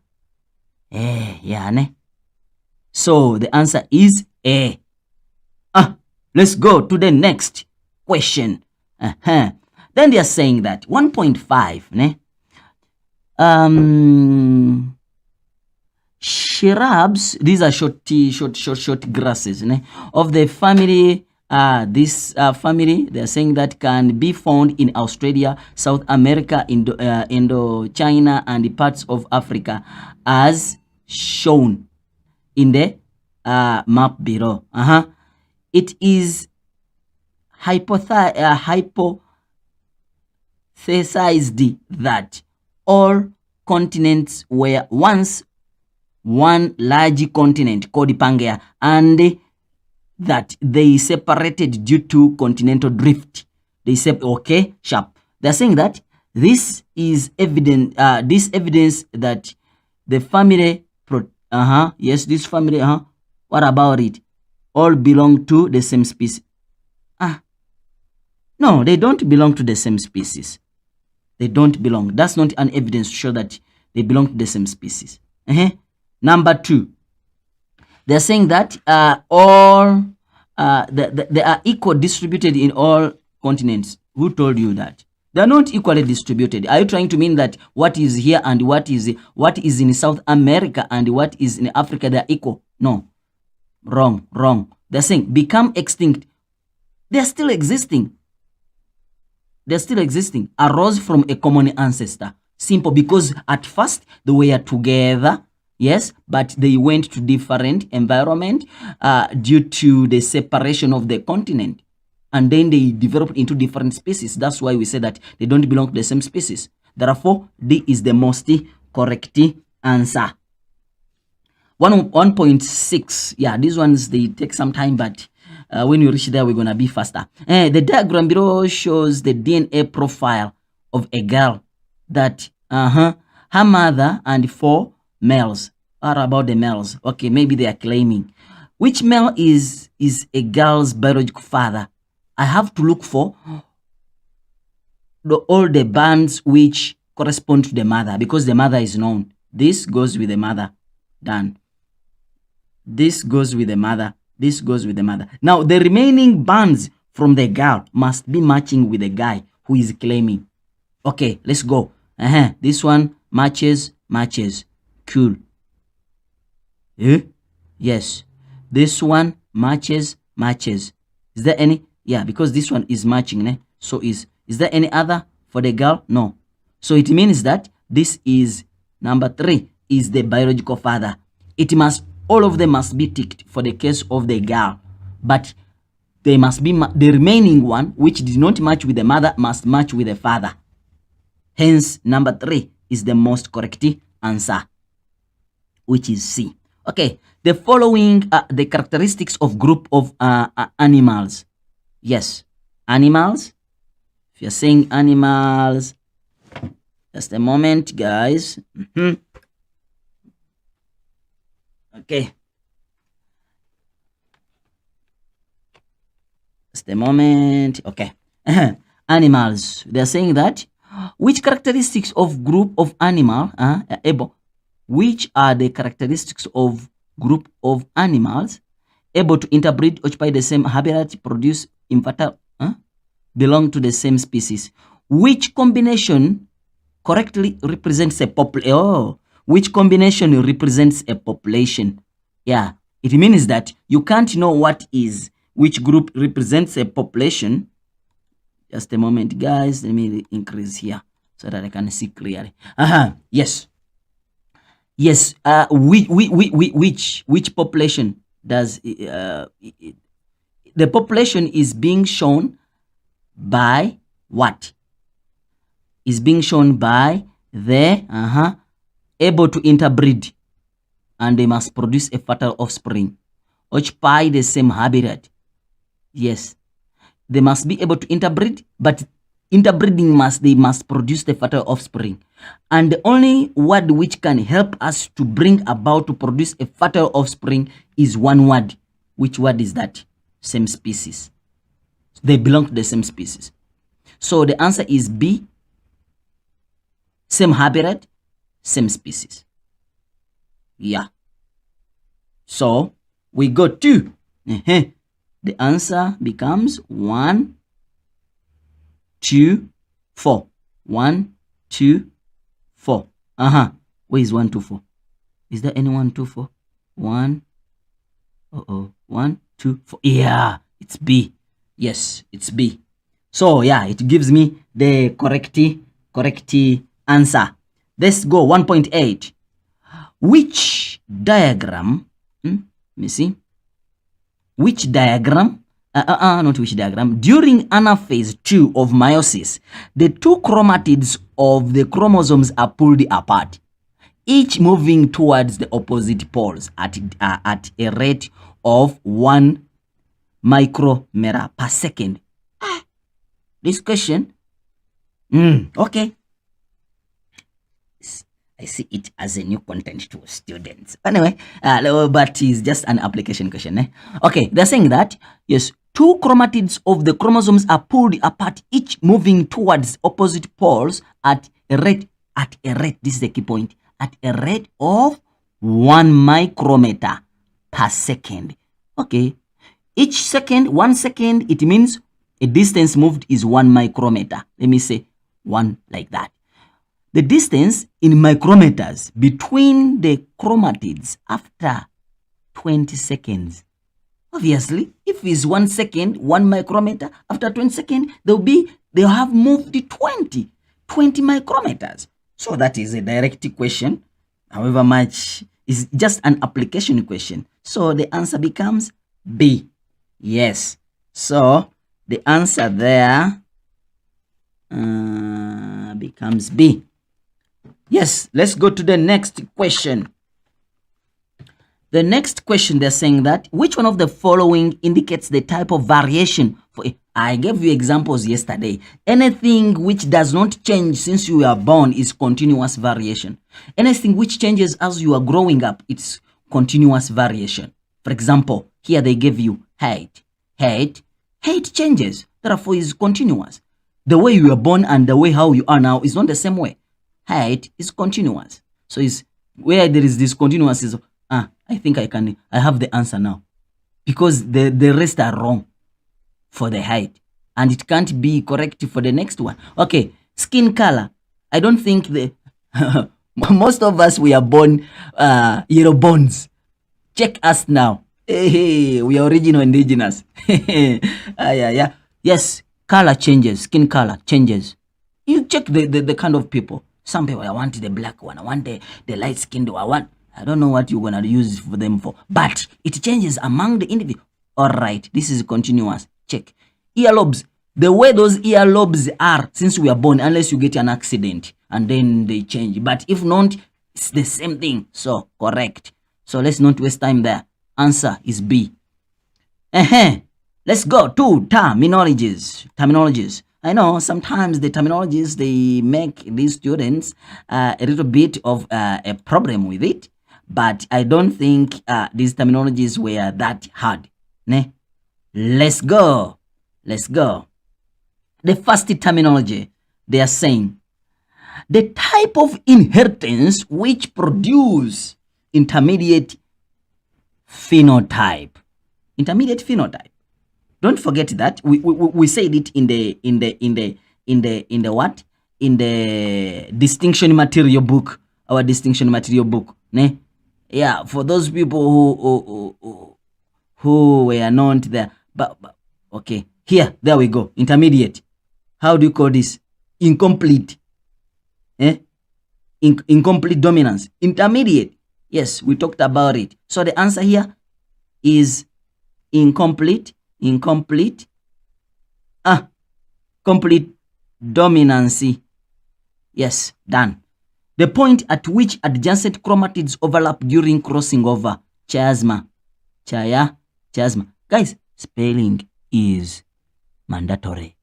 So the answer is A. Let's go to the next question. Then they are saying that 1.5, shrubs, these are short grasses, of the family. This family, they are saying that can be found in Australia, South America, Indochina, and parts of Africa, as shown in the map below. It is hypothesized that all continents were once one large continent called Pangaea, and that they separated due to continental drift. They said, okay, sharp. They're saying that this is evident. This evidence that the family, yes, this family, what about it? All belong to the same species. No, they don't belong to the same species. They don't belong. That's not an evidence to show that they belong to the same species. Number 2. They're saying that all they are equal distributed in all continents. Who told you that? They're not equally distributed. Are you trying to mean that what is here and what is in South America and what is in Africa, they're equal? No. Wrong. They're saying become extinct. They're still existing. Arose from a common ancestor. Simple, because at first they were together, yes, but they went to different environment due to the separation of the continent. And then they developed into different species. That's why we say that they don't belong to the same species. Therefore, D is the most correct answer. 1.6. Yeah, these ones, they take some time, but when you reach there, we're going to be faster. The diagram below shows the DNA profile of a girl that her mother and 4 males are about the males. Okay, maybe they are claiming. Which male is a girl's biological father? I have to look for all the bands which correspond to the mother, because the mother is known. This goes with the mother. Done. This goes with the mother. This goes with the mother. Now, the remaining bands from the girl must be matching with the guy who is claiming. Okay, let's go. This one matches. Cool. Yes. This one matches. Is there any? Yeah, because this one is matching. So is there any other for the girl? No. So it means that this is number 3 is the biological father. All of them must be ticked for the case of the girl, but they must be the remaining one which did not match with the mother must match with the father. Hence, number 3 is the most correct answer, which is C. Okay, the following are the characteristics of group of animals. Yes, animals. If you're saying animals, just a moment, guys. Okay. Just a moment. Okay. Animals. They're saying that which characteristics of group of animal which are the characteristics of group of animals able to interbreed, occupy the same habitat, produce infertile, belong to the same species? Which combination correctly represents a population? Which combination represents a population? Yeah, it means that you can't know which group represents a population. Just a moment, guys. Let me increase here so that I can see clearly. Yes. Which population does the population is being shown by what? Is being shown by the able to interbreed, and they must produce a fertile offspring, occupy the same habitat. Yes, they must be able to interbreed, but interbreeding they must produce the fertile offspring. And the only word which can help us to bring about to produce a fertile offspring is one word. Which word is that? Same species. They belong to the same species. So the answer is B. Same habitat, same species. Yeah. So we go to the answer becomes 1, 2, 4. 1, 2, 4. Where is 1, 2, 4? Is there any 1, 2, 4? 1. 1, 2, 4. Yeah, it's B. Yes, it's B. So yeah, it gives me the correct answer. Let's go 1.8. Which diagram? Let me see. Which diagram? Not which diagram. During anaphase 2 of meiosis, the 2 chromatids of the chromosomes are pulled apart, each moving towards the opposite poles at a rate of 1 micrometer per second. This question? Okay. I see it as a new content to students. Anyway, but it's just an application question. Okay, they're saying that, yes, 2 chromatids of the chromosomes are pulled apart, each moving towards opposite poles at a rate, this is the key point, at a rate of 1 micrometer per second. Okay, each second, 1 second, it means a distance moved is 1 micrometer. Let me say 1 like that. The distance in micrometers between the chromatids after 20 seconds. Obviously, if it's 1 second, 1 micrometer, after 20 seconds, they'll have moved 20 micrometers. So that is a direct question. However much is just an application question. So the answer becomes B. Yes. So the answer there becomes B. Yes, let's go to the next question. The next question, they're saying that, which one of the following indicates the type of variation? I gave you examples yesterday. Anything which does not change since you are born is continuous variation. Anything which changes as you are growing up, it's continuous variation. For example, here they give you height. Height changes, therefore is continuous. The way you were born and the way how you are now is not the same way. Height is continuous. So it's where there is this continuous is, I think I have the answer now. Because the rest are wrong for the height. And it can't be correct for the next one. Okay, skin color. I don't think most of us, we are born yellow bones. Check us now. Hey, we are original indigenous. Yeah. Yes, color changes, skin color changes. You check the kind of people. Some people, I want the black one, I want the light skinned one, I don't know what you're gonna use for them for, but it changes among the individual. All right, this is continuous. Check. Earlobes, the way those earlobes are since we are born, unless you get an accident and then they change, but if not, it's the same thing. So correct. So let's not waste time there. Answer is B. Let's go to terminologies. I know sometimes the terminologies, they make these students a little bit of a problem with it, but I don't think these terminologies were that hard. Ne? Let's go. The first terminology, they are saying the type of inheritance which produce intermediate phenotype. Don't forget that we said it in the what? In the distinction material book, our distinction material book. Ne? Yeah, for those people who were not there. But okay, there we go. Intermediate. How do you call this? Incomplete. Incomplete dominance. Intermediate. Yes, we talked about it. So the answer here is incomplete. Complete dominancy. Yes, done. The point at which adjacent chromatids overlap during crossing over. Chiasma. Guys, spelling is mandatory.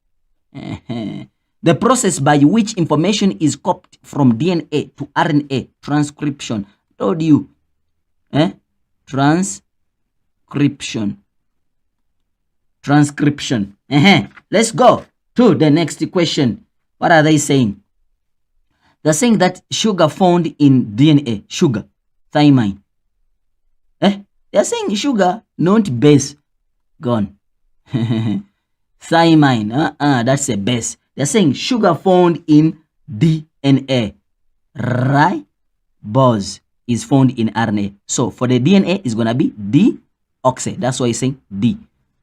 The process by which information is copied from DNA to RNA, transcription. Told you. Transcription. Let's go to the next question. What are they saying? They're saying that sugar found in DNA, sugar, thymine. They're saying sugar, not base. Gone. Thymine, that's a base. They're saying sugar found in DNA. Ribose is found in RNA. So for the DNA, it's going to be deoxy. That's why he's saying D.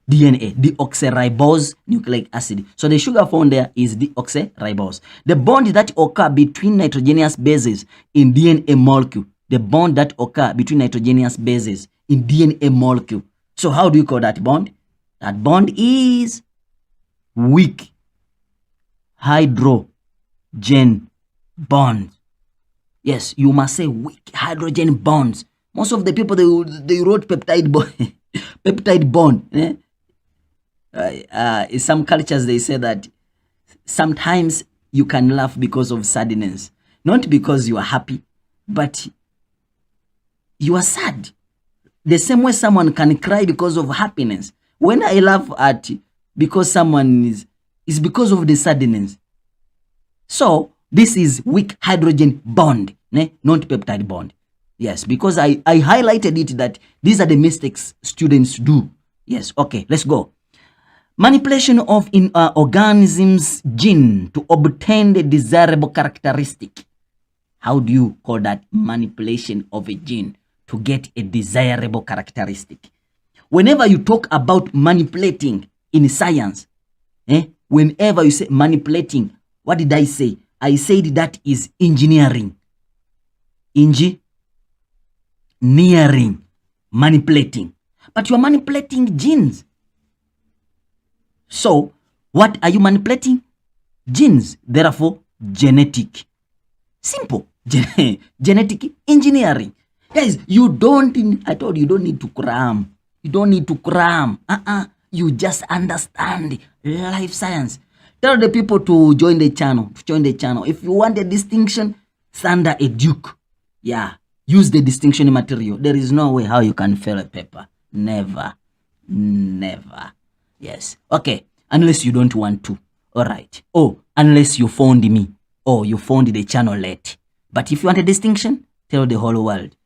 DNA, deoxyribose nucleic acid. So the sugar found there is deoxyribose. The bond that occur between nitrogenous bases in DNA molecule. The bond that occur between nitrogenous bases in DNA molecule. So how do you call that bond? That bond is weak hydrogen bond. Yes, you must say weak hydrogen bonds. Most of the people, they wrote peptide bond. Peptide bond. In some cultures, they say that sometimes you can laugh because of sadness. Not because you are happy, but you are sad. The same way someone can cry because of happiness. When I laugh at because someone is because of the sadness. So this is weak hydrogen bond, not peptide bond. Yes, because I highlighted it that these are the mistakes students do. Yes, okay, let's go. Manipulation of in organism's gene to obtain the desirable characteristic. How do you call that? Manipulation of a gene to get a desirable characteristic. Whenever you talk about manipulating in science, whenever you say manipulating, what did I say? I said that is engineering. Engineering, manipulating. But you are manipulating genes. So, what are you manipulating? Genes. Therefore, genetic. Simple. Genetic engineering. Guys, you don't, I told you, you don't need to cram. You don't need to cram. You just understand life science. Tell the people to join the channel. If you want a distinction, Thundereduc. Yeah. Use the distinction material. There is no way how you can fail a paper. Never. Never. Yes. Okay. Unless you don't want to. All right. Oh, unless you found me. Or you found the channel late. But if you want a distinction, tell the whole world.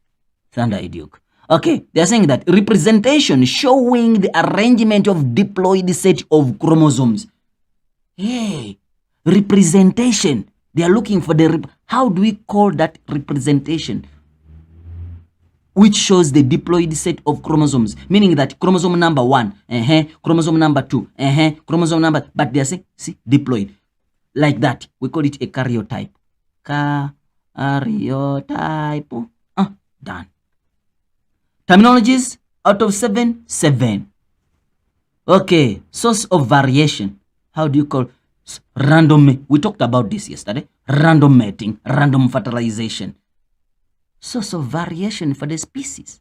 Thundereduc. Okay. They are saying that representation showing the arrangement of diploid set of chromosomes. Hey. Representation. They are looking for the... How do we call that representation? Which shows the diploid set of chromosomes, meaning that chromosome number 1, chromosome number 2, chromosome number, but they are saying, see, diploid. Like that. We call it a karyotype. Karyotype. Done. Terminologies out of 7, 7. Okay. Source of variation. How do you call random? We talked about this yesterday. Random mating, random fertilization. Source of variation for the species.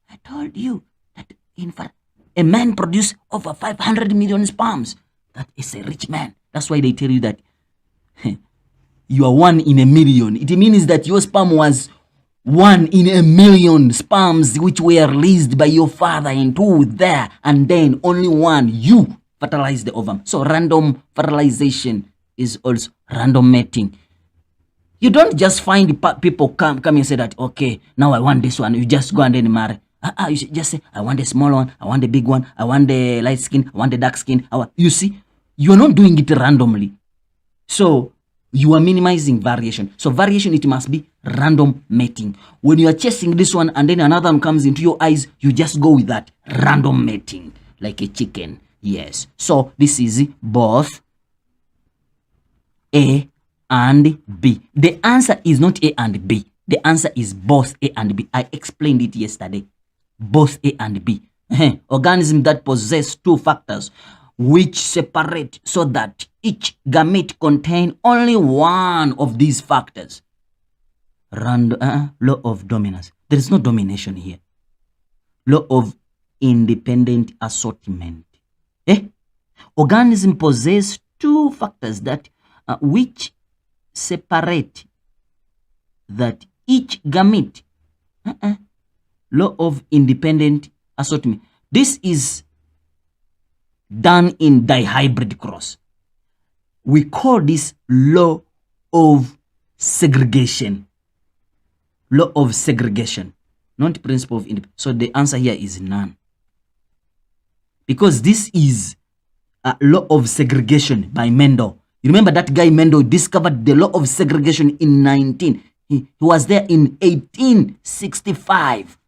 I told you that in fact a man produced over 500 million sperms. That is a rich man. That's why they tell you that you are 1 in a million. It means that your sperm was 1 in a million sperms which were released by your father and 2 there, and then only 1 you fertilize the ovum. So random fertilization is also random mating. You don't just find people come and say that, okay, now I want this one. You just go and then marry. You should just say, I want the small one, I want the big one, I want the light skin, I want the dark skin. You see, you're not doing it randomly. So you are minimizing variation. So variation, it must be random mating. When you are chasing this one and then another one comes into your eyes, you just go with that random mating, like a chicken. Yes. So this is both A and B. The answer is not A and B. The answer is both A and B. I explained it yesterday. Both A and B. Organisms that possess 2 factors which separate so that each gamete contain only one of these factors. Law of dominance. There is no domination here. Law of independent assortment. Organism possess 2 factors that which separate that each gamete. Law of independent assortment. This is done in dihybrid cross. We call this law of segregation. Law of segregation, not principle of independence. So the answer here is none. Because this is a law of segregation by Mendel. You remember that guy Mendel discovered the law of segregation in he was there in 1865.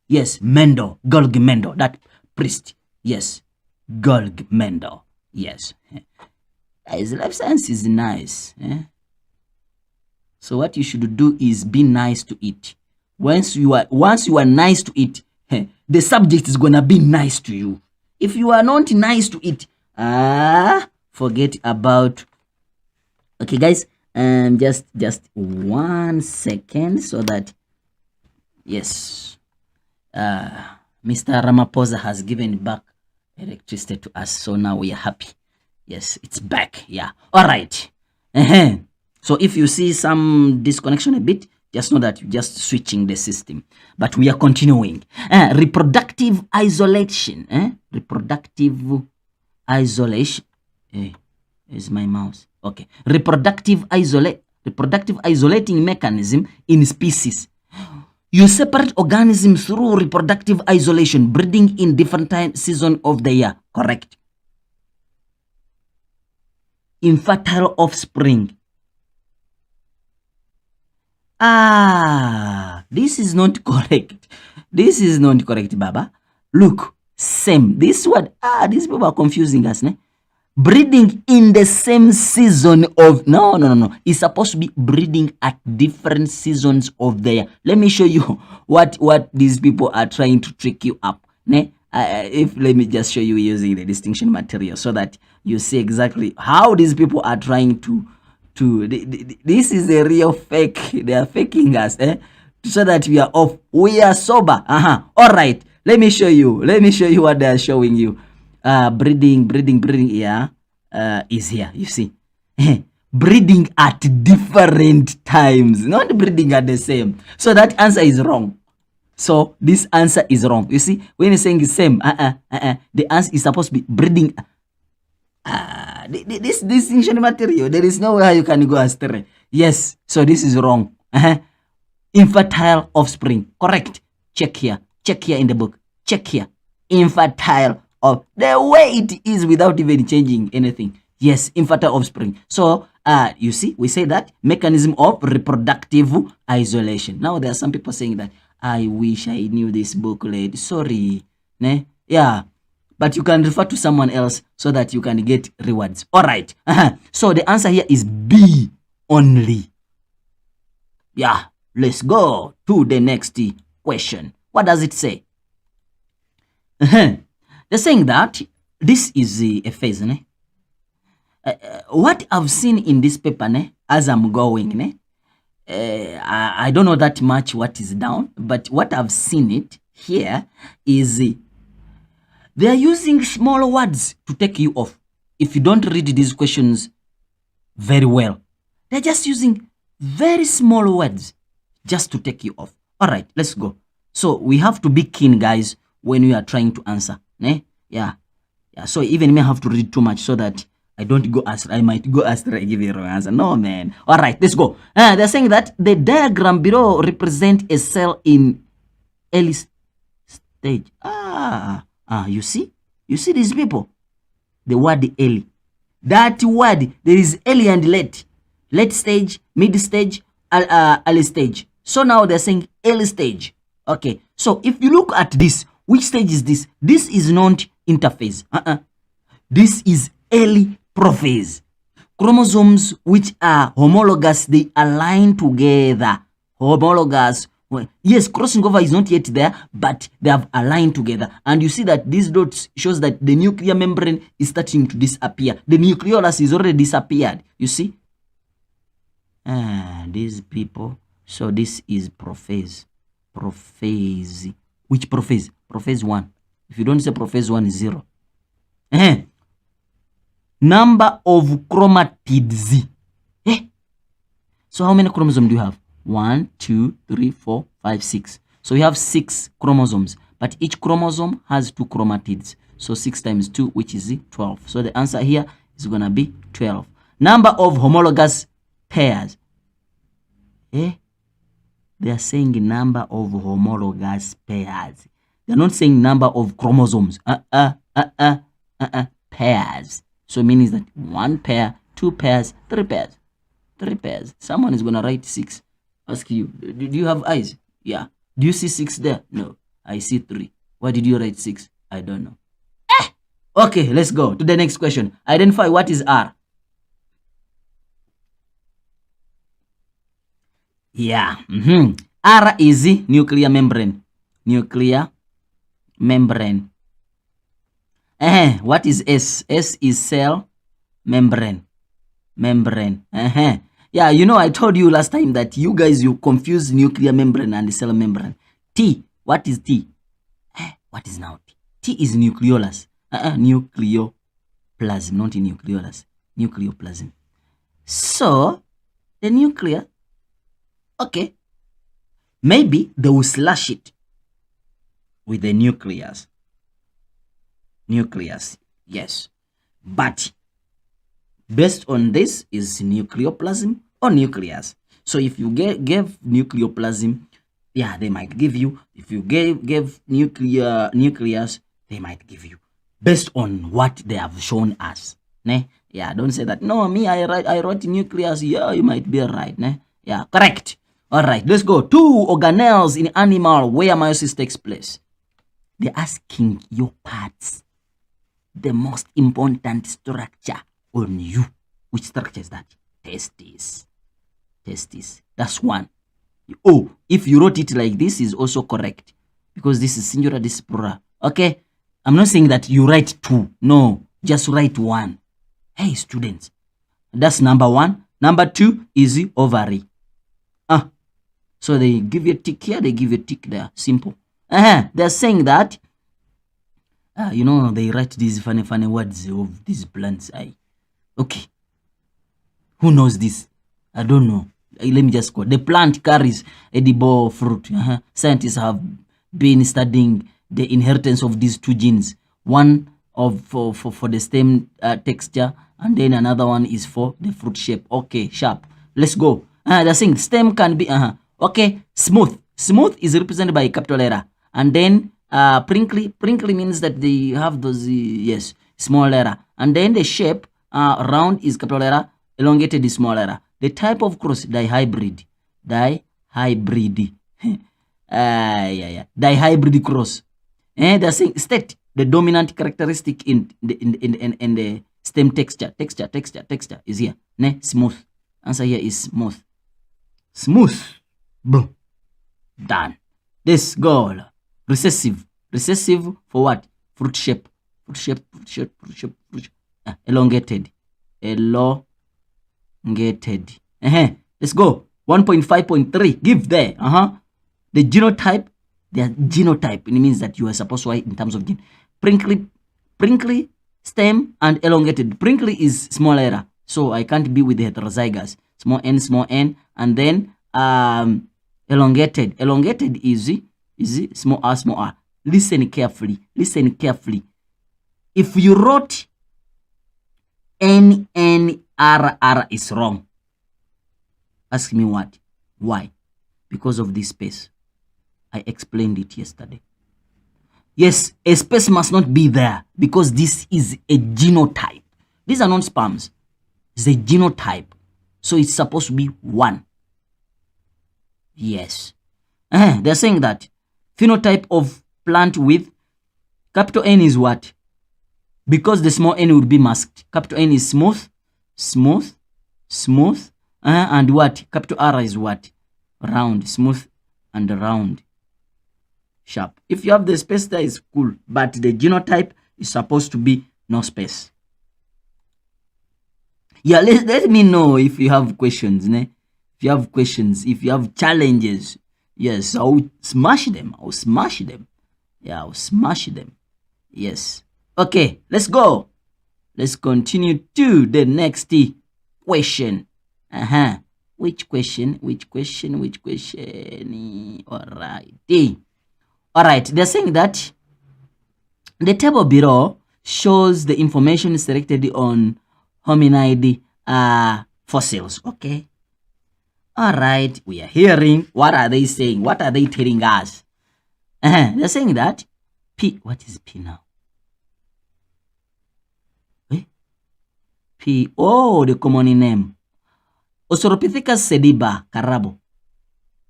Yes, Mendel, Georg Mendel, that priest. Yes, Georg Mendel. Yes. Guys, life science is nice. So what you should do is be nice to it. Once you are nice to it, the subject is gonna be nice to you. If you are not nice to it, forget about. Okay, guys, just 1 second so that yes, Mr. Ramaphosa has given back electricity to us, so now we are happy. Yes, it's back. Yeah. All right. So if you see some disconnection a bit, just know that you're just switching the system. But we are continuing. Reproductive isolation. Reproductive isolation. Is my mouse. Okay. Reproductive isolating mechanism in species. You separate organisms through reproductive isolation, breeding in different seasons of the year. Correct. Infertile offspring. This is not correct. This is not correct, Baba. Look, same. This word, these people are confusing us, ne? Breeding in the same season of, no. It's supposed to be breeding at different seasons of the year. Let me show you what these people are trying to trick you up, ne? Let me just show you using the distinction material so that you see exactly how these people are trying to this is a real fake. They are faking us, so that we are off. We are sober. All right. Let me show you what they are showing you. Breeding, yeah, is here. You see, breeding at different times, not breeding at the same. So that answer is wrong. So this answer is wrong. You see, when you're saying the same, the answer is supposed to be breeding. This distinction material, there is no way you can go astray. Yes, so this is wrong. Infertile offspring. Correct. Check here in the book. Check here. Infertile of the way it is without even changing anything. Yes, infertile offspring. So you see, we say that mechanism of reproductive isolation. Now there are some people saying that I wish I knew this booklet. Sorry. Ne? Yeah. But you can refer to someone else so that you can get rewards. All right. So the answer here is B only. Yeah. Let's go to the next question. What does it say? They're saying that this is a phase. Ne? What I've seen in this paper, ne, as I'm going, ne, I don't know that much what is down, but what I've seen it here is they are using small words to take you off. If you don't read these questions very well, they're just using very small words just to take you off. All right, let's go. So we have to be keen, guys, when we are trying to answer. Yeah. So even may have to read too much so that I don't go astray. I might go astray and give you a wrong answer. No, man. All right, let's go. They're saying that the diagram below represents a cell in early stage. You see these people. The word early. That word, there is early and late stage, mid stage, early stage. So now they're saying early stage. Okay. So if you look at this, which stage is this? This is not interphase. This is early prophase. Chromosomes which are homologous, they align together. Homologous. Yes, crossing over is not yet there, but they have aligned together. And you see that these dots shows that the nuclear membrane is starting to disappear. The nucleolus is already disappeared. You see? These people. So this is prophase. Prophase. Which prophase? Prophase 1. If you don't say prophase 1 is 0. Number of chromatids. So how many chromosomes do you have? 1, 2, 3, 4, 5, 6. So we have 6 chromosomes, but each chromosome has 2 chromatids. So 6 times 2, which is 12. So the answer here is going to be 12. Number of homologous pairs. They are saying the number of homologous pairs. They're not saying number of chromosomes. Pairs. So it means that 1 pair, 2 pairs, 3 pairs. 3 pairs. Someone is going to write 6. Ask you, do you have eyes? Yeah. Do you see 6 there? No. I see 3. Why did you write 6? I don't know. Okay, let's go to the next question. Identify what is R. Yeah. R is the nuclear membrane. Nuclear membrane. What is S? S is cell membrane. Membrane. Yeah, you know, I told you last time that you guys, you confuse nuclear membrane and the cell membrane. T. What is T? What is now T? T is nucleolus. Nucleoplasm, not nucleolus. Nucleoplasm. So, the nuclear, okay, maybe they will slash it with the nucleus. Nucleus, yes. But based on this is nucleoplasm or nucleus. So if you gave nucleoplasm, Yeah, they might give you. If you gave nucleus, they might give you based on what they have shown us. Ne? Yeah, don't say that. No, me, I wrote nucleus. Yeah, you might be right. Ne? Yeah, correct. All right, let's go. 2 organelles in animal where meiosis takes place. They're asking your parts, the most important structure on you. Which structure is that? Testes. Testes. That's one. Oh, if you wrote it like this is also correct because this is singular, this is plural. Okay, I'm not saying that you write 2. No, just write 1. Hey, students, that's number 1. Number 2 is the ovary. So they give you a tick here, they give you a tick there. Simple. They're saying that, they write these funny words of these plants. Okay. Who knows this? I don't know. Let me just quote. The plant carries edible fruit. Scientists have been studying the inheritance of these 2 genes. One for the stem texture, and then another one is for the fruit shape. Okay, sharp. Let's go. They're saying stem can be okay, smooth. Smooth is represented by a capital letter, and then prinkly. Prinkly means that they have those yes, small letter, and then the shape round is capital letter, elongated is small letter. The type of cross, dihybrid. Dihybrid. Dihybrid cross. They're saying state the dominant characteristic in the stem texture. Texture is here. Ne? Smooth. Answer here is smooth. Smooth. Boom. Done. Let's go. Recessive. Recessive for what? Fruit shape. Fruit shape. Elongated. Elongated. Let's go. 1.5.3. Give there. The genotype. Their genotype. It means that you are supposed to write in terms of gene. Prinkly, stem, and elongated. Prinkly is small letter, so I can't be with the heterozygous. Small n, and then elongated. Elongated is small r. Listen carefully. If you wrote NNRR is wrong. Ask me what? Why? Because of this space. I explained it yesterday. Yes, a space must not be there because this is a genotype. These are not sperms. It's a genotype. So it's supposed to be 1. Yes. They're saying that phenotype of plant with capital N is what? Because the small n would be masked. Capital N is smooth. And what? Capital R is what? Round. Smooth and round. Sharp. If you have the space there is cool, but the genotype is supposed to be no space. Yeah, let me know if you have questions. Ne? If you have questions, if you have challenges, yes, I'll smash them. Yeah, I'll smash them. Yes. Okay, let's go. Let's continue to the next question. Which question? All right, they're saying that the table below shows the information selected on hominid fossils. Okay. All right, we are hearing. What are they saying? What are they telling us? They're saying that P. What is P now? P. Oh, the common name. Australopithecus sediba carabo.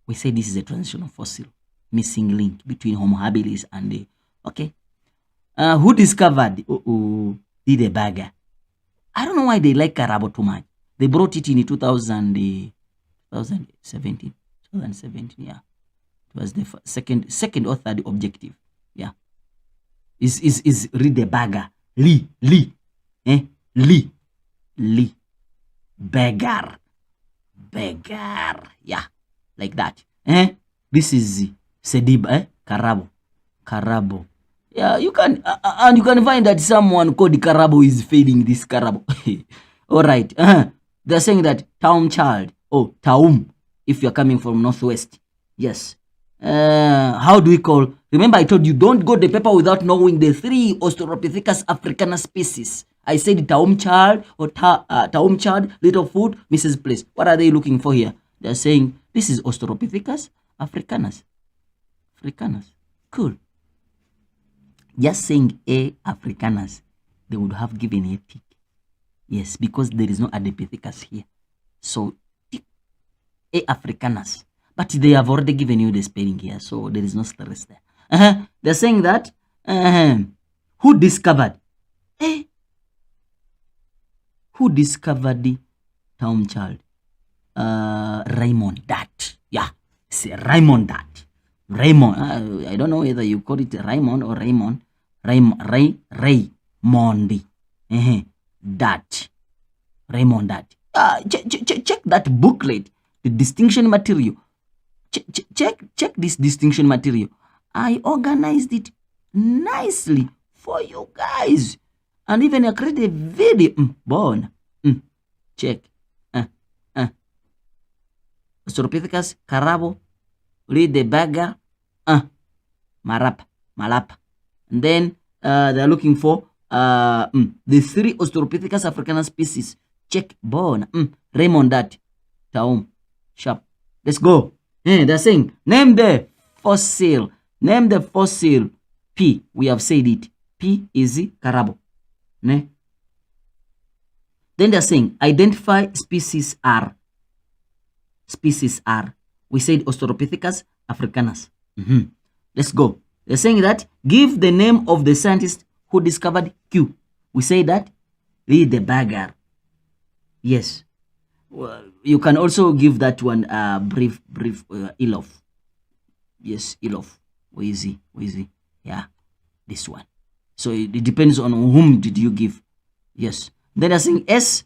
We say this is a transitional fossil. Missing link between Homo habilis and the okay. Who discovered Dihybrid? I don't know why they like Carabo too much. They brought it in 2017. Yeah. It was the second or third objective. Yeah. Is read the bagger. Lee. Beggar. Yeah. Like that. This is Sediba, Carabo. Yeah, you can and you can find that someone called Carabo is feeding this Carabo. All right. They're saying that Taum child. Oh, Taum. If you're coming from northwest. Yes. How do we call? Remember, I told you don't go the paper without knowing the 3 Australopithecus africanus species. I said Taum child or Taum child, little foot, Mrs. Place. What are they looking for here? They're saying this is Australopithecus africanus. africanus. Cool. Just saying A. africanus, they would have given a tick. Yes, because there is no Ardipithecus here. So tick A. africanus. But they have already given you the spelling here, so there is no stress there. They're saying that who discovered? Who discovered the town child? Raymond that. Yeah, it's Raymond that. Raymond. I don't know whether you call it Raymond or Raymond. Raymond. That. Raymond that. Check that booklet, the distinction material. Check this distinction material. I organized it nicely for you guys, and even I created a video. Check. Australopithecus, Karabo, read the bagger, Malapa. And then they're looking for the 3 Australopithecus africanus species. Check bone. Raymond that. Taum. Sharp. Let's go. They're saying name the fossil. Name the fossil. P. We have said it. P is Karabo. Ne? Then they're saying identify species R. Species R. We said Australopithecus africanus. Let's go. They're saying that give the name of the scientist who discovered Q. We say that read the bagger. Yes. Well, you can also give that one brief Ilof. Yes, Ilof. Where is he? Yeah, this one. So it depends on whom did you give. Yes. Then they're saying S,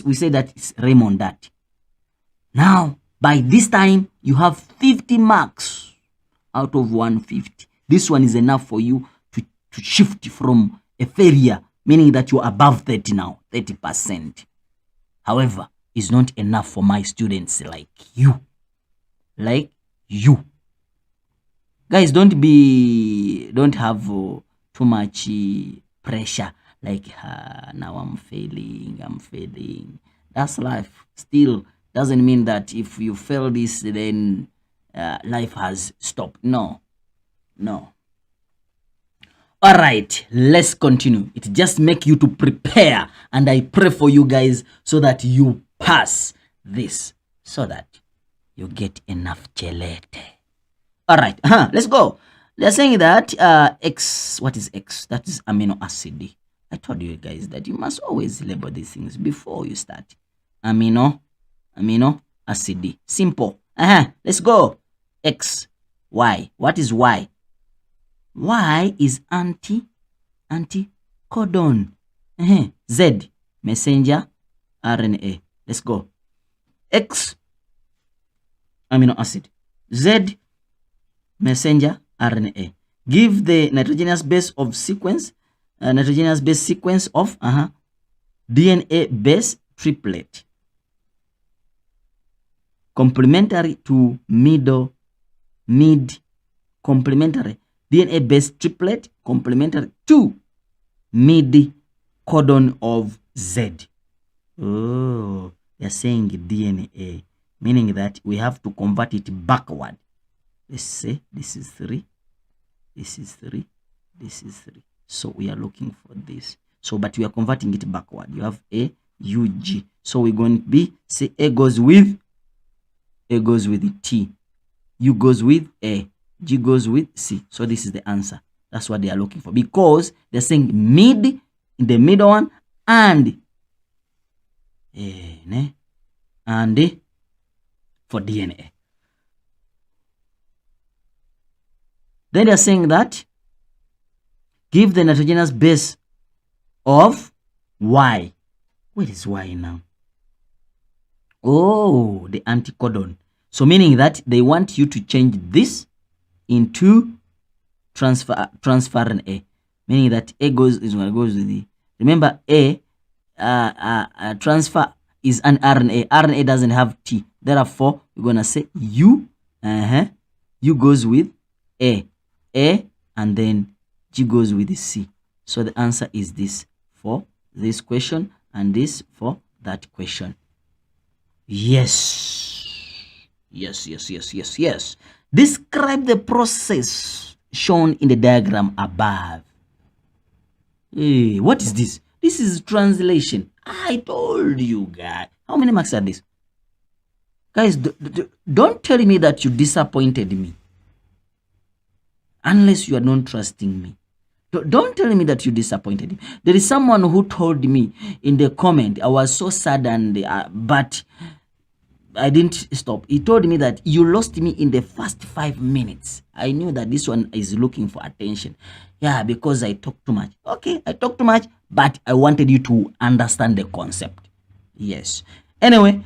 we say that it's Raymond that. Now, by this time, you have 50 marks out of 150. This one is enough for you to shift from a failure, meaning that you're above 30 now, 30%. However, it's not enough for my students like you. Guys, don't have too much pressure. Like, now I'm failing. That's life. Still doesn't mean that if you fail this, then life has stopped. No. All right, let's continue. It just make you to prepare, and I pray for you guys so that you pass this, so that you get enough gelete. All right, let's go. They're saying that X, what is X? That is amino acid. I told you guys that you must always label these things before you start. Amino acid. Simple. Let's go. X, Y. What is Y? Y is anticodon. Z, messenger RNA. Let's go. X, amino acid. Z, messenger RNA. Give the nitrogenous base of sequence, nitrogenous base sequence of DNA base triplet, complementary to complementary DNA base triplet, complementary to mid codon of Z. Oh, they're saying DNA, meaning that we have to convert it backward. Let's say this is 3, this is 3, this is 3. So we are looking for this. So, but we are converting it backward. You have A, U, G. So we're going to be, say A goes with T, U goes with A, G goes with C. So this is the answer. That's what they are looking for, because they're saying mid in the middle one and for DNA. Then they're saying that give the nitrogenous base of Y. Where is Y now? Oh, the anticodon. So meaning that they want you to change this into transfer RNA, meaning that A goes with the, remember A transfer is an RNA. RNA doesn't have T. Therefore, we're gonna say U. U goes with A, and then G goes with the C. So the answer is this for this question and this for that question. Yes. Describe the process shown in the diagram above. Hey, what is this? This is translation. I told you guys. How many marks are this? Guys, don't tell me that you disappointed me. Unless you are not trusting me. Don't tell me that you disappointed me. There is someone who told me in the comment, I was so sad, and but I didn't stop. He told me that you lost me in the first 5 minutes. I knew that this one is looking for attention. Yeah, because I talk too much. Okay, I talk too much, but I wanted you to understand the concept. Yes. Anyway,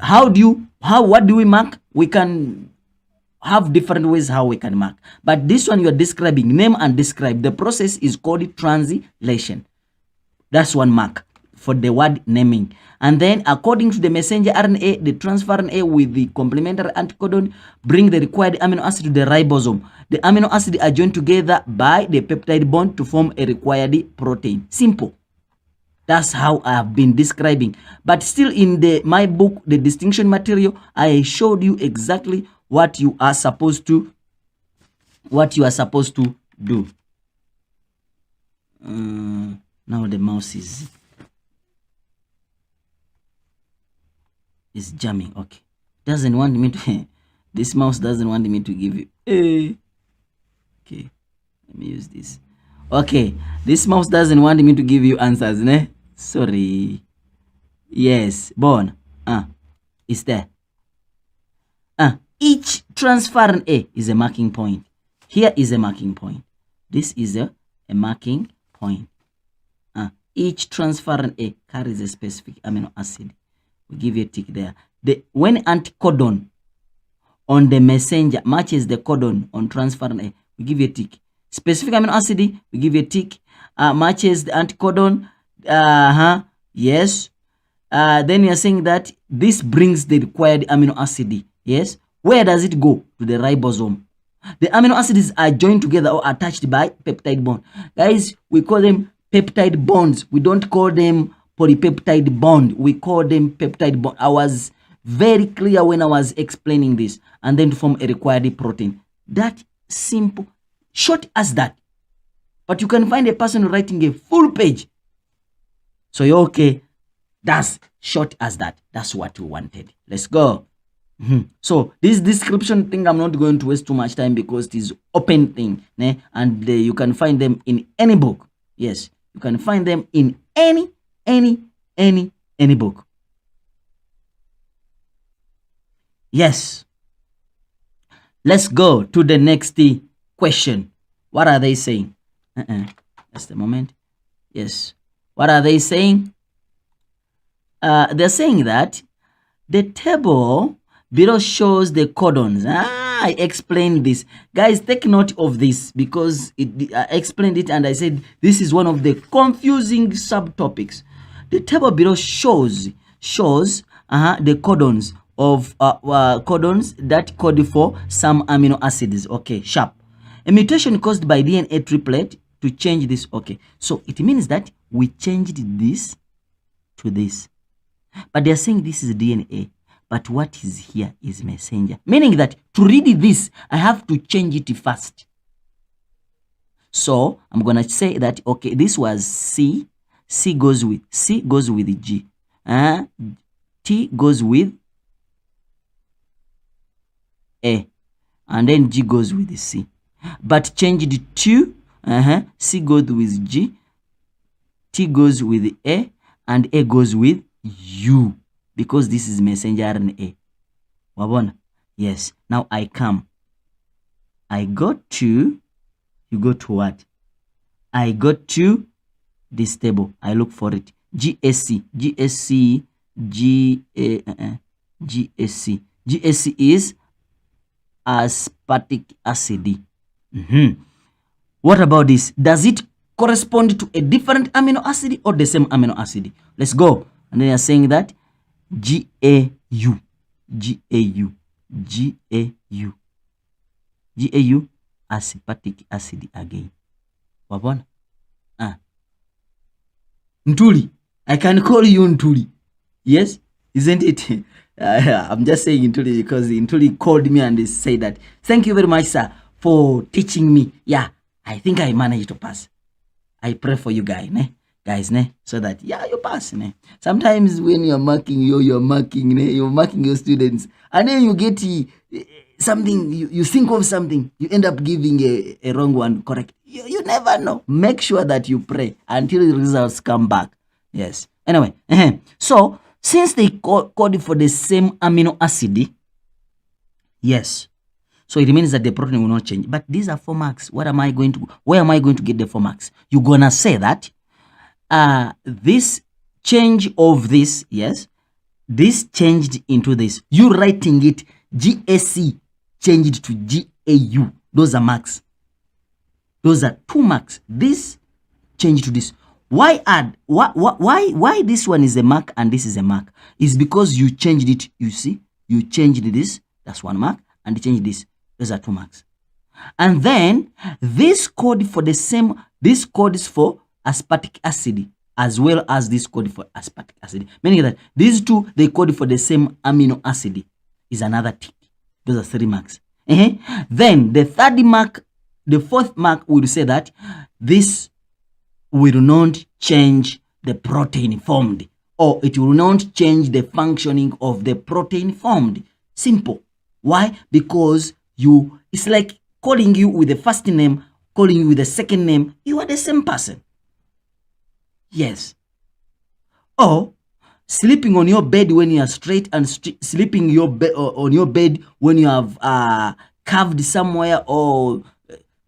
what do we mark? We can have different ways how we can mark. But this one you are describing, name and describe. The process is called translation. That's one mark for the word naming. And then according to the messenger RNA, the transfer RNA with the complementary anticodon bring the required amino acid to the ribosome. The amino acids are joined together by the peptide bond to form a required protein. Simple. That's how I have been describing. But still in my book, the distinction material, I showed you exactly what you are supposed to do. Now the mouse is jamming. Okay, doesn't want me to this mouse doesn't want me to give you okay, let me use this. Okay, this mouse doesn't want me to give you answers, ne? Sorry. Yes, born is there. Each transfer RNA is a marking point. Here is a marking point. This is a marking point. Each transfer RNA carries a specific amino acid. We give you a tick there. When anticodon on the messenger matches the codon on transfer RNA, we give you a tick. Specific amino acid, we give you a tick. Matches the anticodon. Yes. Then we are saying that this brings the required amino acid. Yes. Where does it go? To the ribosome. The amino acids are joined together or attached by peptide bond. Guys, we call them peptide bonds. We don't call them polypeptide bond. We call them peptide bond. I was very clear when I was explaining this. And then to form a required protein. That simple. Short as that. But you can find a person writing a full page. So you're okay. That's short as that. That's what we wanted. Let's go. So this description thing, I'm not going to waste too much time because it is open thing, né? And you can find them in any book. Yes, you can find them in any book. Yes. Let's go to the next question. What are they saying? Just a moment. Yes. What are they saying? They're saying that the table below shows the codons. I explained this. Guys, take note of this because I explained it and I said this is one of the confusing subtopics. The table below shows the codons of codons that code for some amino acids. Okay, sharp. A mutation caused by DNA triplet to change this. Okay, so it means that we changed this to this. But they're saying this is DNA. But what is here is messenger. Meaning that to read this, I have to change it first. So I'm going to say that, okay, this was C. C goes with G. T goes with A. And then G goes with C. But change the two. C goes with G. T goes with A. And A goes with U. Because this is messenger RNA. Wabona? Yes. Now I come. I go to, you go to what? I go to this table. I look for it. GSC. GSC. GSC. GSC is aspartic acid. What about this? Does it correspond to a different amino acid or the same amino acid? Let's go. And then you're saying that GAU. GAU. GAU. GAU. Aspartic acid again. Wabona? Ntuli. I can call you Ntuli. Yes? Isn't it? I'm just saying Intuli because Intuli called me and said that, thank you very much, sir, for teaching me. Yeah, I think I managed to pass. I pray for you guys, so that you pass. Sometimes when you're marking you're marking your students, and then you get something, you think of something, you end up giving a wrong one correct. You never know. Make sure that you pray until the results come back. Yes. Anyway, so since they code for the same amino acid, yes, so it means that the protein will not change. But these are 4 marks. Where am I going to get the 4 marks? You're gonna say that this change of this, yes, this changed into this. You writing it GAC changed to GAU. Those are marks. Those are 2 marks. This changed to this. Why this one is a mark and this is a mark? Is because you changed it. You see, you changed this. That's 1 mark, and you changed this. Those are 2 marks. And then this code for the same. This code is for aspartic acid as well as this code for aspartic acid. Meaning that these two, they code for the same amino acid. Is another tick. Those are 3 marks. Then the 3rd mark, the 4th mark would say that this will not change the protein formed, or it will not change the functioning of the protein formed. Simple. Why? Because it's like calling you with the first name, calling you with the second name. You are the same person. Yes. Or sleeping on your bed when you are straight, and sleeping on your bed when you have carved somewhere, or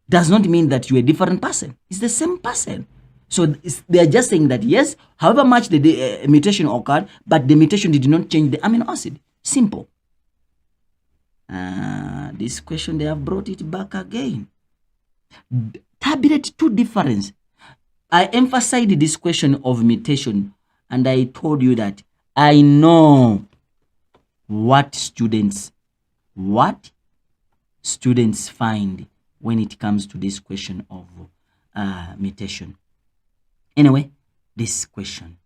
does not mean that you're a different person. It's the same person. So they are just saying that, yes, however much the mutation occurred, but the mutation did not change the amino acid. Simple. This question, they have brought it back again. Tabulate 2 difference. I emphasized this question of mutation, and I told you that I know what students find when it comes to this question of mutation. Anyway, this question.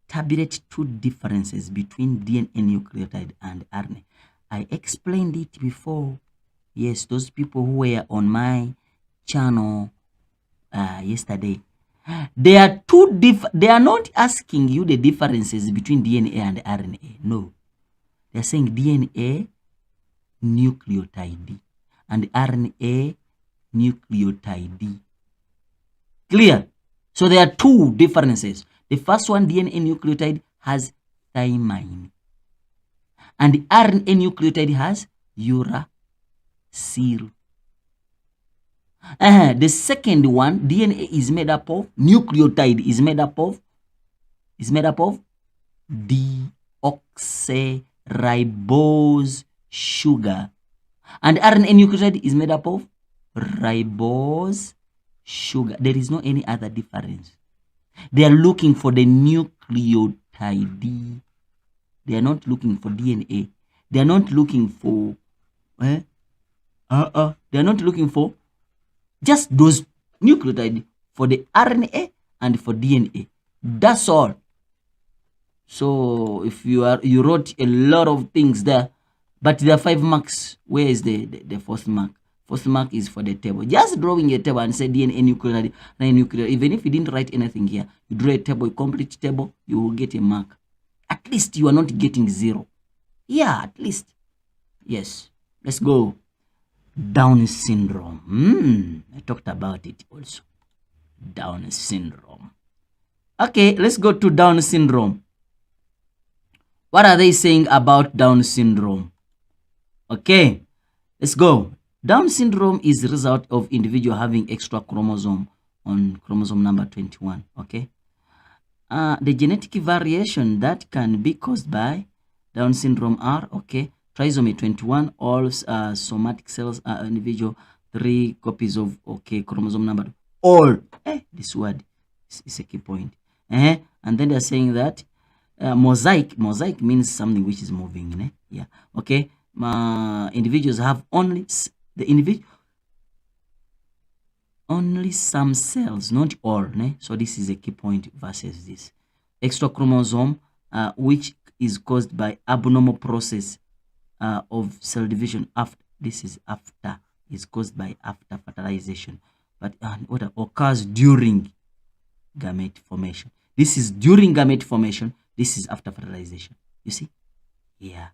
Tabulate 2 differences between DNA nucleotide and RNA. I explained it before. Yes, those people who were on my channel yesterday. They are they are not asking you the differences between DNA and RNA. No. They are saying DNA nucleotide and RNA nucleotide. Clear? So there are 2 differences. The first one, DNA nucleotide, has thymine, and the RNA nucleotide has uracil. The second one, DNA is made up of, nucleotide is made up of deoxyribose sugar, and RNA nucleotide is made up of ribose sugar. There is no any other difference. They are looking for the nucleotide. They are not looking for DNA. They are not looking for they are not looking for just those nucleotide for the RNA and for DNA. That's all. So if you wrote a lot of things there, but there are 5 marks. Where is the 4th mark? 4th mark is for the table. Just drawing a table and say DNA nucleotide, nucleotide. Even if you didn't write anything here, you draw a table, a complete table, you will get a mark. At least you are not getting 0. Yeah, at least. Yes. Let's go. Down syndrome. I talked about it also. Down syndrome. Okay, let's go to Down syndrome. What are they saying about Down syndrome? Okay, let's go. Down syndrome is the result of individual having extra chromosome on chromosome number 21. Okay. The genetic variation that can be caused by Down syndrome are, okay, trisomy 21, all somatic cells individual, 3 copies of, okay, chromosome number, all. This word is a key point. And then they're saying that mosaic means something which is moving. Yeah. Okay. Individuals have only some cells, not all. So this is a key point versus this extra chromosome, which is caused by abnormal process of cell division after. This is after, is caused by after fertilization, but what occurs during gamete formation. This is during gamete formation. This is after fertilization. You see? Yeah.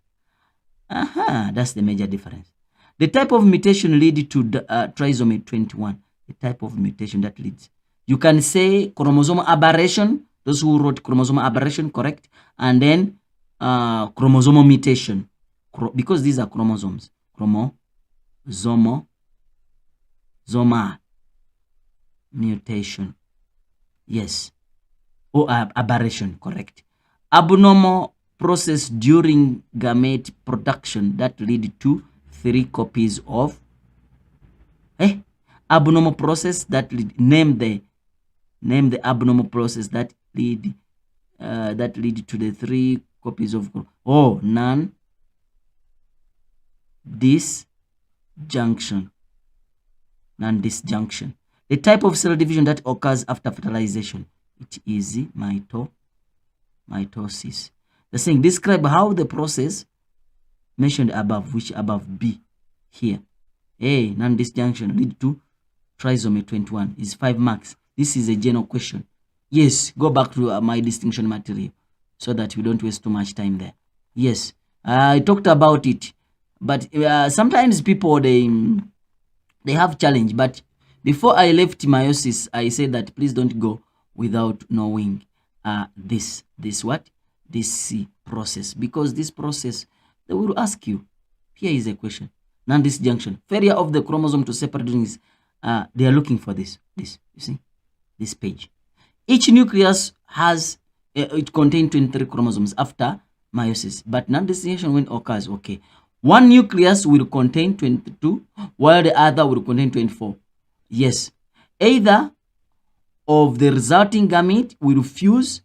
That's the major difference. The type of mutation lead to trisomy 21. The type of mutation that leads. You can say chromosomal aberration. Those who wrote chromosomal aberration, correct? And then chromosomal mutation. Because these are chromosomes. Chromosomal mutation. Yes. Or aberration, correct. Abnormal process during gamete production that lead to 3 copies of abnormal process that lead, name the abnormal process that lead to the 3 copies of non-disjunction. The type of cell division that occurs after fertilization, it is meiosis. The saying, describe how the process mentioned above, which above B here, A, non-disjunction lead to trisomy 21, is 5 marks. This is a general question. Yes, go back to my distinction material so that we don't waste too much time there. Yes, I talked about it, but sometimes people, they have challenge. But before I left meiosis, I said that please don't go without knowing this process, because this process, they will ask you. Here is a question. Non-disjunction, failure of the chromosome to separate is they are looking for this. You see, this page. Each nucleus has it contains 23 chromosomes after meiosis, but non-disjunction when occurs, okay, one nucleus will contain 22 while the other will contain 24. Yes, either of the resulting gamete will fuse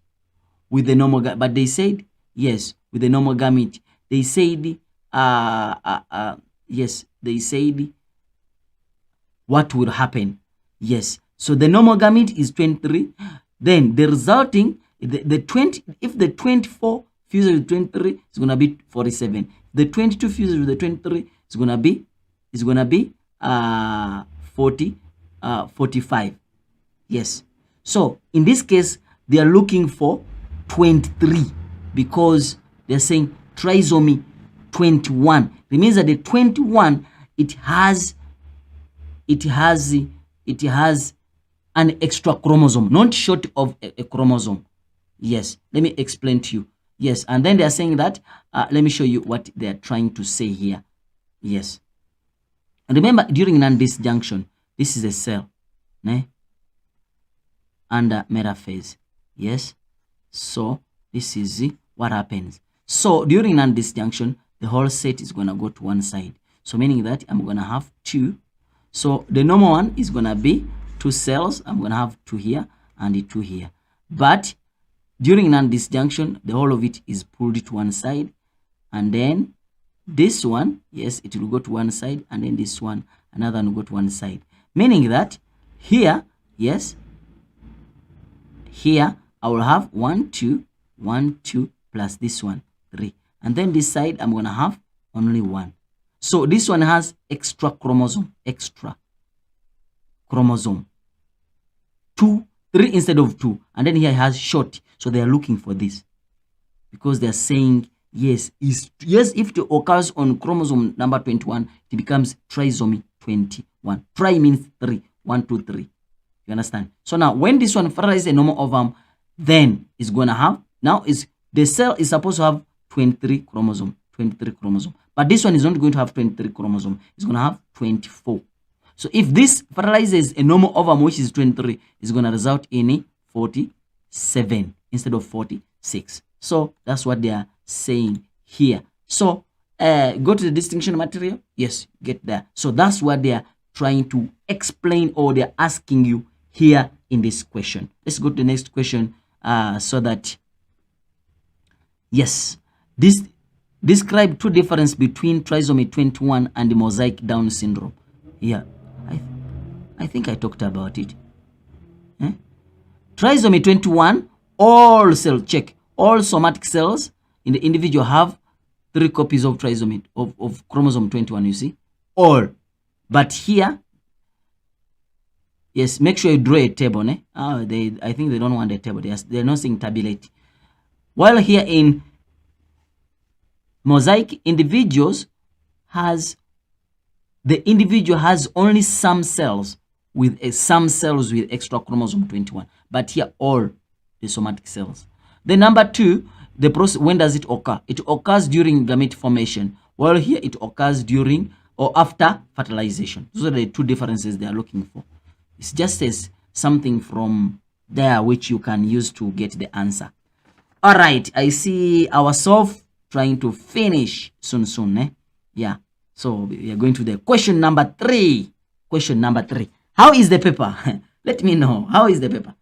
with the normal gamete, but they said yes, with the normal gamete. They said yes, they said what will happen. Yes, so the normal gamete is 23, then the resulting the 20, if the 24 fuses with 23, it's gonna be 47. The 22 fuses with the 23 is gonna be 45. Yes, so in this case they are looking for 23 because they're saying trisomy 21. It means that the 21, it has an extra chromosome, not short of a chromosome. Yes, let me explain to you. Yes, and then they are saying that let me show you what they are trying to say here. Yes, and remember, during non-disjunction, this is a cell under metaphase. Yes, so this is what happens. So during non-disjunction, the whole set is going to go to one side, so meaning that I'm going to have 2. So the normal one is going to be 2 cells. I'm going to have 2 here and 2 here, but during non-disjunction, the whole of it is pulled to one side, and then this one, yes, it will go to one side, and then this one, another one will go to one side, meaning that here, yes, here I will have 1 2 1 2 plus this one 3, and then this side I'm going to have only 1. So this one has extra chromosome 2 3 instead of 2, and then here it has short. So they are looking for this because they are saying yes, if it occurs on chromosome number 21, it becomes trisomy 21. Tri means 3, 1 2 3. You understand? So now when this one fertilizes a normal ovum, then it's going to have, now is the cell is supposed to have 23 chromosome, but this one is not going to have 23 chromosome. It's going to have 24. So if this fertilizes a normal ovum, which is 23, it's going to result in 47 instead of 46. So that's what they are saying here. So go to the distinction material. Yes, get there. So that's what they are trying to explain, or they're asking you here in this question. Let's go to the next question so that, yes, this describe 2 differences between trisomy 21 and the mosaic Down syndrome. Yeah, I think I talked about it. Trisomy 21, all cell, check, all somatic cells in the individual have 3 copies of trisomy of chromosome 21, you see, all. But here, yes, make sure you draw a table. I think they don't want a table. They're not saying tabulate. While here in mosaic, the individual has only some cells with extra chromosome 21, but here all the somatic cells. The number 2, the process, when does it occur? It occurs during gamete formation, while here it occurs during or after fertilization. Those are the 2 differences they are looking for. It's just as something from there which you can use to get the answer. All right, I see ourselves trying to finish soon. Yeah, so we are going to the question number 3. Question number 3. How is the paper? Let me know. How is the paper?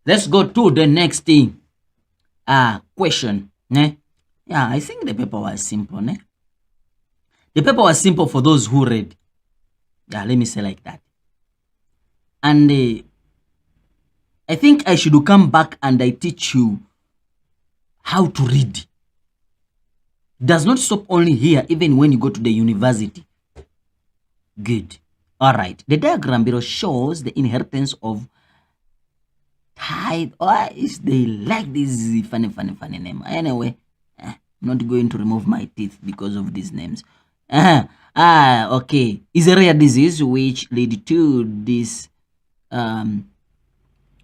Let's go to the next thing. Question. Yeah, I think the paper was simple. The paper was simple for those who read. Yeah, let me say like that. And I think I should come back and I teach you how to read. Does not stop only here, even when you go to the university. Good. All right. The diagram below shows the inheritance of tithe. They like this funny name. Anyway, I'm not going to remove my teeth because of these names. Okay. Is a rare disease which lead to this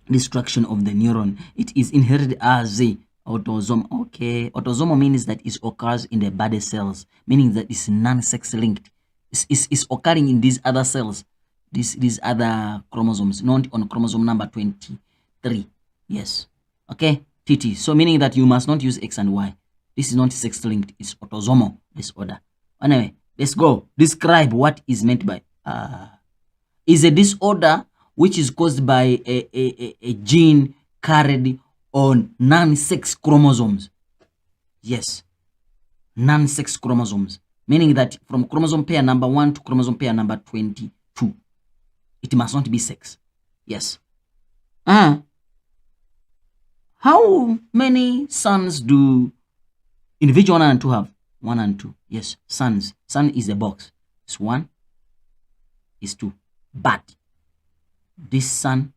destruction of the neuron. It is inherited as a autosomal. Okay, autosomal means that it occurs in the body cells, meaning that it's non-sex linked. It's occurring in these other cells, these other chromosomes, not on chromosome number 23. Yes. Okay, TT. So meaning that you must not use X and Y. This is not sex linked. It's autosomal disorder. Anyway, let's go. Describe what is meant by is a disorder which is caused by a gene carried on non-sex chromosomes. Yes, non-sex chromosomes, meaning that from chromosome pair number 1 to chromosome pair number 22, it must not be sex. Yes. How many sons do individual 1 and 2 have? 1 and 2. Yes, sons. Son is a box. It's 1, is 2. But this son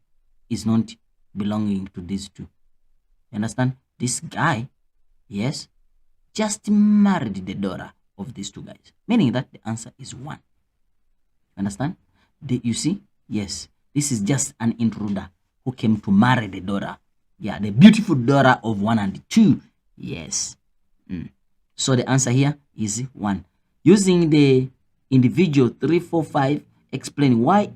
is not belonging to these 2. You understand? This guy, yes, just married the daughter of these 2 guys, meaning that the answer is 1. Understand? You see? Yes, this is just an intruder who came to marry the daughter. Yeah, the beautiful daughter of 1 and 2. Yes. So the answer here is 1. Using the individual 3, 4, 5, explain why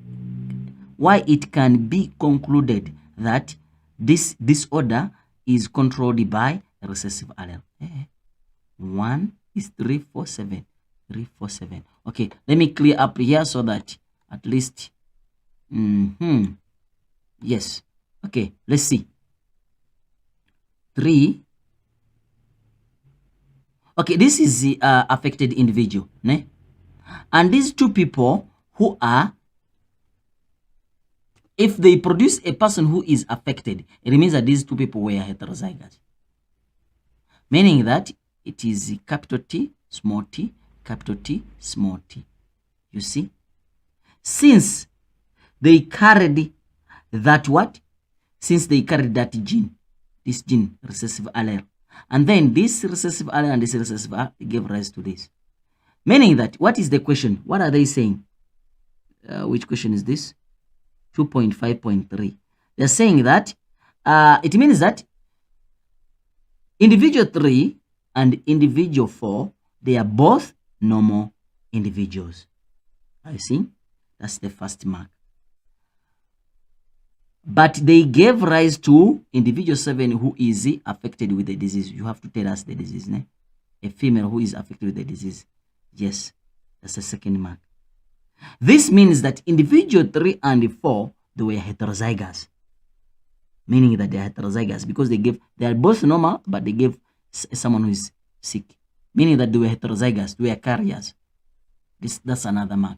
it can be concluded that this disorder is controlled by a recessive allele. 1 is 3, 4, 7. 3, 4, 7. Okay, let me clear up here so that at least yes. Okay, let's see. 3. Okay, this is the affected individual, ne? And these 2 people who are, if they produce a person who is affected, it means that these 2 people were heterozygous, meaning that it is capital T, small t, capital T, small t. You see, since they carried that what? Since they carried that gene, this gene, recessive allele, and then this recessive allele and this recessive allele gave rise to this. Meaning that, what is the question? What are they saying? Which question is this? 2.5.3. They're saying that it means that individual 3 and individual 4, they are both normal individuals. I see. That's the first mark. But they gave rise to individual 7 who is affected with the disease. You have to tell us the disease, ne? A female who is affected with the disease. Yes, that's the second mark. This means that individual 3 and 4, they were heterozygous. Meaning that they are heterozygous because they are both normal, but they gave someone who is sick. Meaning that they were heterozygous, they were carriers. That's another mark.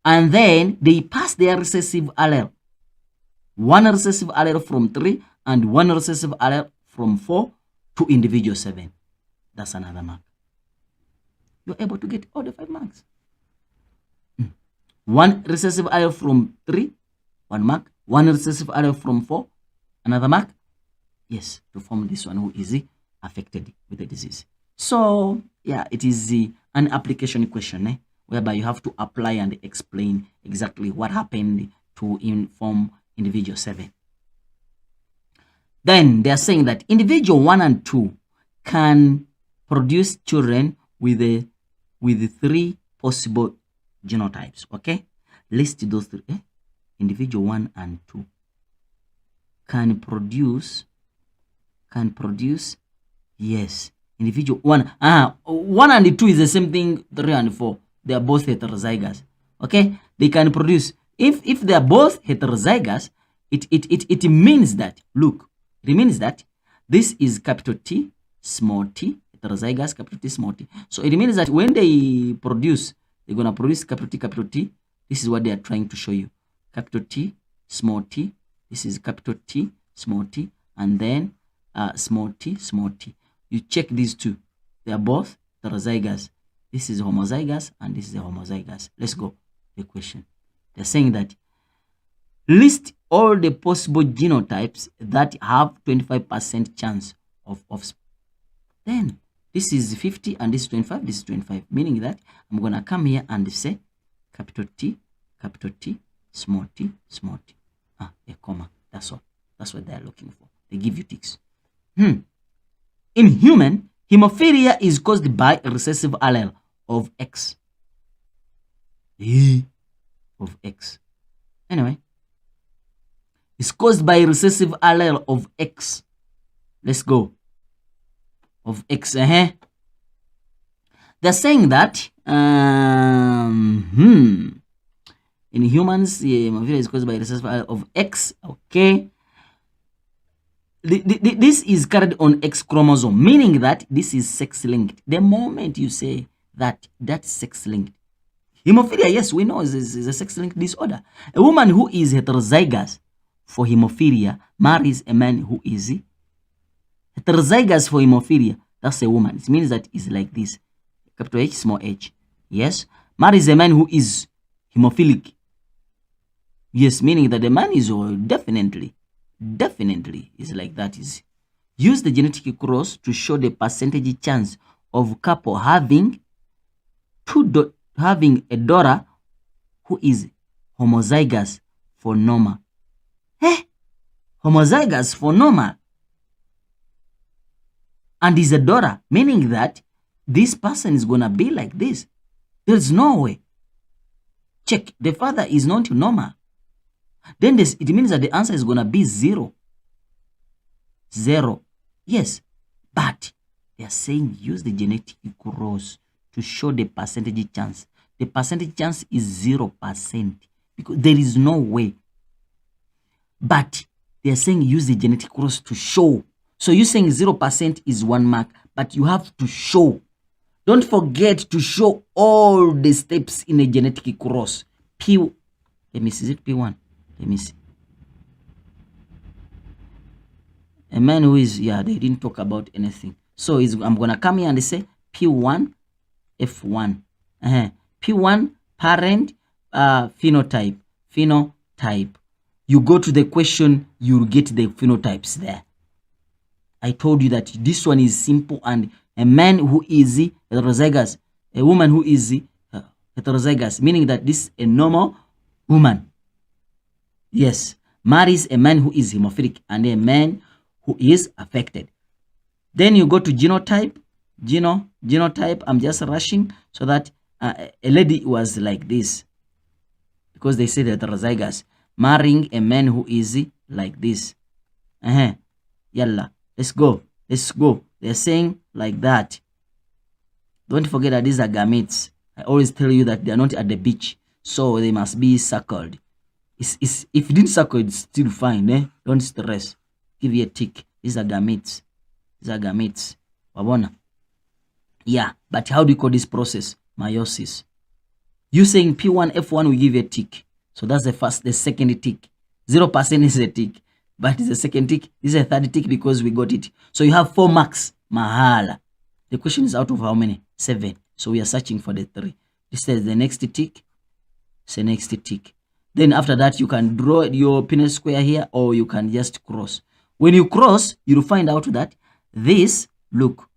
And then they pass their recessive allele. one recessive allele from 3 and one recessive allele from 4 to individual 7. That's another mark. You're able to get all the 5 marks. One recessive allele from 3, 1 mark. One recessive allele from 4, another mark. Yes, to form this one who is affected with the disease. So yeah, it is an application question whereby you have to apply and explain exactly what happened to inform individual 7. Then they are saying that individual 1 and 2 can produce children with 3 possible genotypes. Okay, list those 3. Individual 1 and 2 can produce, yes, individual 1. 1 and 2 is the same thing. 3 and 4, they are both heterozygous. Okay, they can produce. If they are both heterozygous, it means that, look, it means that this is capital T, small t, heterozygous, capital T, small t. So it means that when they produce, they're gonna produce capital T, capital T. This is what they are trying to show you. Capital T, small t. This is capital T, small t, and then small t, small t. You check these two. They are both heterozygous. This is homozygous and this is a homozygous. Let's go. The question. They're saying that list all the possible genotypes that have 25% chance of offspring. Then this is 50 and this is 25. This is 25. Meaning that I'm gonna come here and say capital T, small t, small t. A comma. That's all. That's what they're looking for. They give you ticks. In human, hemophilia is caused by a recessive allele of X. Of X. Anyway, it's caused by a recessive allele of X. Let's go. Of X. They're saying that in humans, hemophilia is caused by a recessive allele of X. Okay. This is carried on X chromosome, meaning that this is sex-linked. The moment you say that, that's sex-linked. Hemophilia, yes, we know is a sex-linked disorder. A woman who is heterozygous for hemophilia marries a man who is heterozygous for hemophilia. That's a woman. It means that it's like this. Capital H, small h. Yes. Marries a man who is hemophilic. Yes, meaning that the man is definitely is like that. Is use the genetic cross to show the percentage chance of couple having a daughter who is homozygous for normal. Homozygous for normal and is a daughter, meaning that this person is gonna be like this. There's no way. Check, the father is not normal. Then it means that the answer is gonna be 0. 0. Yes, but they are saying use the genetic cross to show the percentage chance. The percentage chance is 0% because there is no way. But they are saying use the genetic cross to show. So you're saying 0% is 1 mark, but you have to show. Don't forget to show all the steps in a genetic cross. Let me see, is it P1? Let me see. A man who is, they didn't talk about anything. So I'm going to come here and say P1, F1. P1, parent, phenotype. You go to the question, you'll get the phenotypes there. I told you that this one is simple, and a man who is heterozygous, a woman who is heterozygous, meaning that this is a normal woman. Yes, marries a man who is hemophilic and a man who is affected. Then you go to genotype. Genotype, I'm just rushing so that a lady was like this because they say heterozygous, marrying a man who is like this. Yalla, let's go. They're saying like that. Don't forget that these are gametes. I always tell you that they are not at the beach, so they must be circled. If you didn't circle, it's still fine. Don't stress. Give you a tick. These are gametes. Wabona. Yeah, but how do you call this process? Meiosis. You saying P1, F1 will give you a tick. So that's the second tick. 0% is a tick, but it's a second tick. This is a third tick because we got it. So you have 4 marks. Mahala. The question is out of how many? 7. So we are searching for the 3. This is the next tick. It's the next tick. Then after that, you can draw your Punnett square here, or you can just cross. When you cross, you'll find out that this, look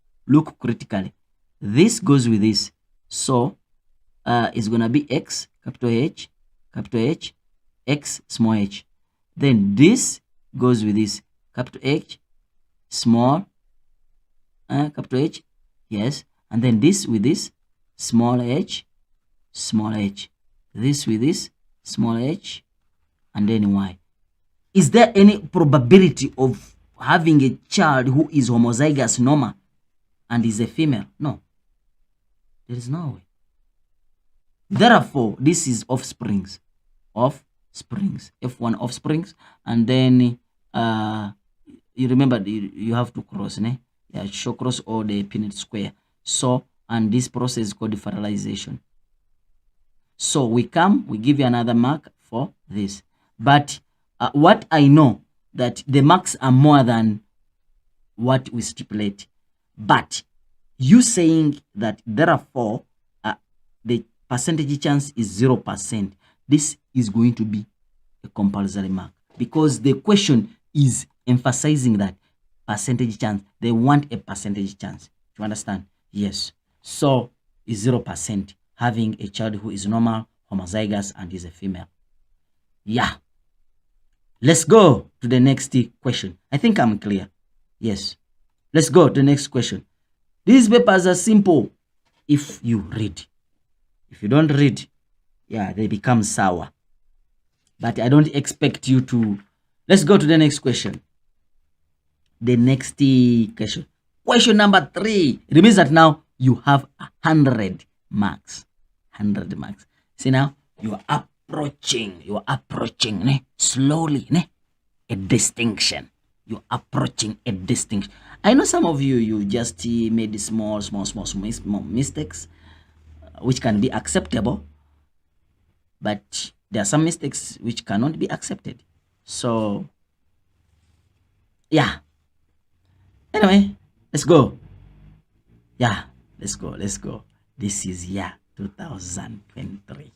critically. This goes with this. So it's going to be X, capital H, X, small h. Then this goes with this, capital H, small, capital H, yes. And then this with this, small h, this with this, small h, and then y. Is there any probability of having a child who is homozygous normal and is a female? No. There is no way. Therefore, this is offsprings. F1 offsprings. And then you remember you have to cross, ne? Yeah, show cross or the Punnett square. So, and this process is called fertilization. So we give you another mark for this. But what I know that the marks are more than what we stipulate. But you saying that therefore the percentage chance is 0%. This is going to be a compulsory mark because the question is emphasizing that percentage chance. They want a percentage chance. Do you understand? Yes. So is 0% having a child who is normal, homozygous, and is a female. Yeah. Let's go to the next question. I think I'm clear. Yes. Let's go to the next question. These papers are simple if you read. If you don't read, yeah, they become sour. But I don't expect you to. Let's go to the next question. The next question. Question number 3. It means that now you have 100 marks. 100 marks. See now, you are approaching slowly a distinction. You're approaching a distinction. I know some of you just made small mistakes, which can be acceptable, but there are some mistakes which cannot be accepted. So, yeah. Anyway, let's go. Yeah, let's go. This is year 2023.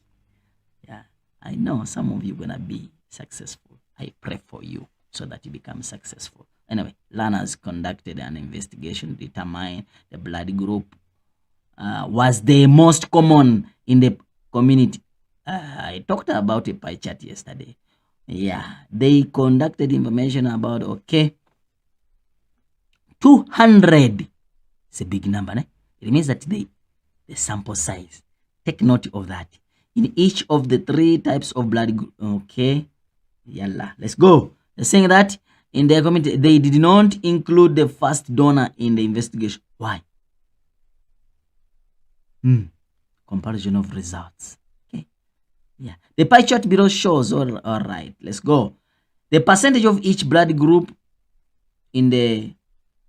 Yeah, I know some of you gonna be successful. I pray for you so that you become successful. Anyway, learners conducted an investigation to determine the blood group was the most common in the community. I talked about a pie chart yesterday. Yeah, they conducted information about, 200. It's a big number, né? It means that the sample size. Take note of that. In each of the 3 types of blood group. Okay. Yalla, let's go. They're saying that in their committee, they did not include the first donor in the investigation. Why? Comparison of results. Okay. Yeah. The pie chart below shows, all right, let's go. The percentage of each blood group in the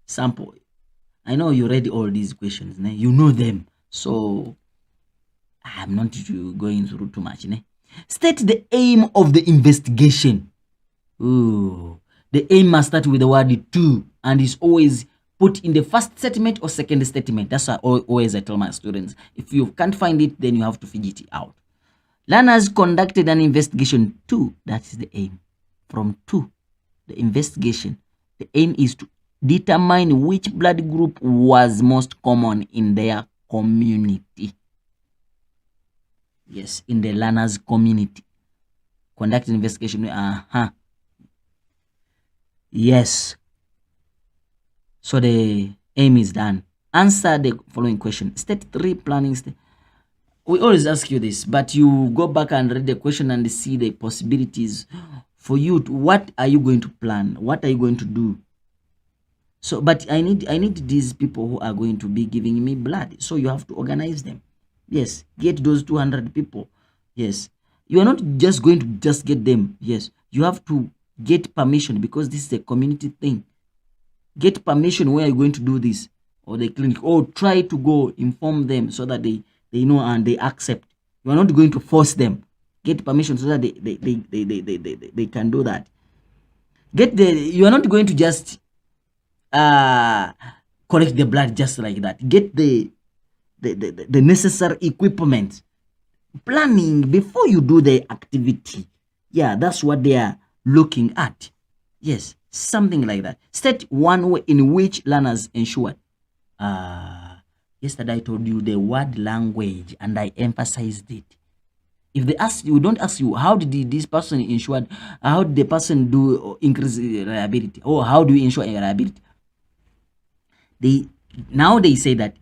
sample. I know you read all these questions, né? You know them. So I'm not going through too much. Né? State the aim of the investigation. Ooh. The aim must start with the word to and is always put in the first statement or second statement. That's why always I tell my students. If you can't find it, then you have to figure it out. Learners conducted an investigation to, that is the aim. From to, the investigation. The aim is to determine which blood group was most common in their community. Yes, in the learners community. Conduct an investigation. Yes. So the aim is done. Answer the following question. State 3 planning. We always ask you this, but you go back and read the question and see the possibilities for you. What are you going to plan? What are you going to do? So, but I need these people who are going to be giving me blood. So you have to organize them. Yes, get those 200 people. Yes, you are not just going to just get them. Yes, you have to get permission because this is a community thing. Get permission where you're going to do this, or the clinic, or try to go inform them so that they know and they accept. You are not going to force them. Get permission so that they can do that. You are not going to just collect the blood just like that. Get the necessary equipment, planning before you do the activity. Yeah, that's what they are looking at. Yes, something like that. State one way in which learners ensured. Yesterday I told you the word language and I emphasized it. If they ask you, don't ask you, how did this person ensure, how did the person do increase reliability, or how do you ensure reliability? Now they say that,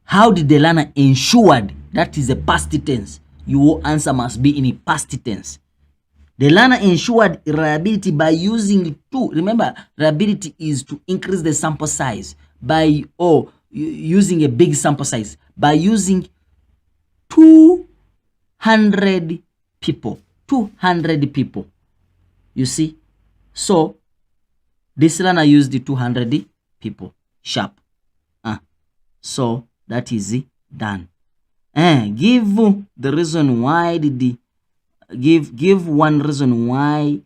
how did the learner ensured? That is a past tense. Your answer must be in a past tense. The learner ensured reliability by using two. Remember, reliability is to increase the sample size by, using a big sample size, by using 200 people. 200 people. You see? So, this learner used the 200 people. Sharp. So, that is done. Give the reason why give one reason why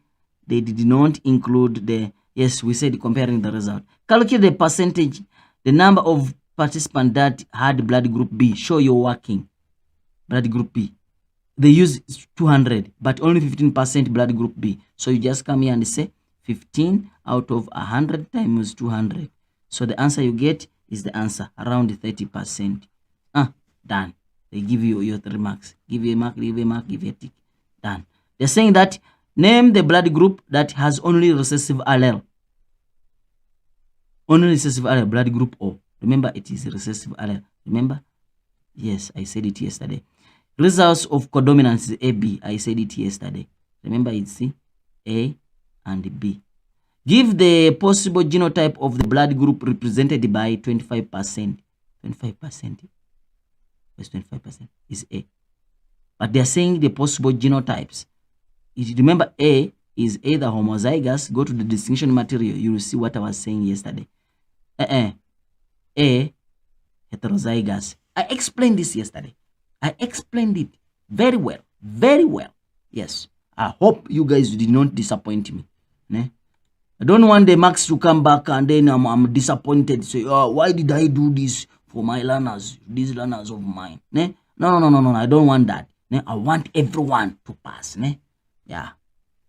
they did not include the, yes, we said comparing the result. Calculate the percentage, the number of participants that had blood group B. Show your working. Blood group B. They use 200, but only 15% blood group B. So you just come here and say 15 out of 100 times 200. So the answer you get is the answer, around 30%. Done. They give you your 3 marks. Give you a mark, give you a mark, give you a tick. Done. They're saying that name the blood group that has only recessive allele. Only recessive allele, blood group O. Remember, it is recessive allele. Remember? Yes, I said it yesterday. Results of codominance is AB. I said it yesterday. Remember, it's A and B. Give the possible genotype of the blood group represented by 25%. 25%. Yes, 25% is A. But they are saying the possible genotypes. If you remember, A is either homozygous. Go to the distinction material. You will see what I was saying yesterday. A, heterozygous. I explained this yesterday. I explained it very well. Very well. Yes. I hope you guys did not disappoint me. Ne? I don't want the marks to come back and then I'm disappointed. Say, why did I do this for my learners? These learners of mine. Ne? No. I don't want that. Ne? I want everyone to pass. Ne? Yeah. I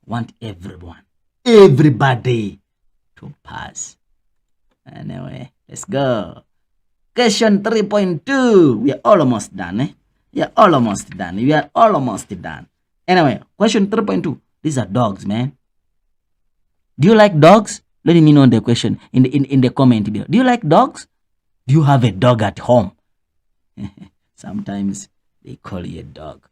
want everyone. Everybody to pass. Anyway, let's go. Question 3.2. We are almost done. Eh? We are almost done. We are almost done. Anyway, question 3.2. These are dogs, man. Do you like dogs? Let me know the question in the comment below. Do you like dogs? Do you have a dog at home? Sometimes they call you a dog.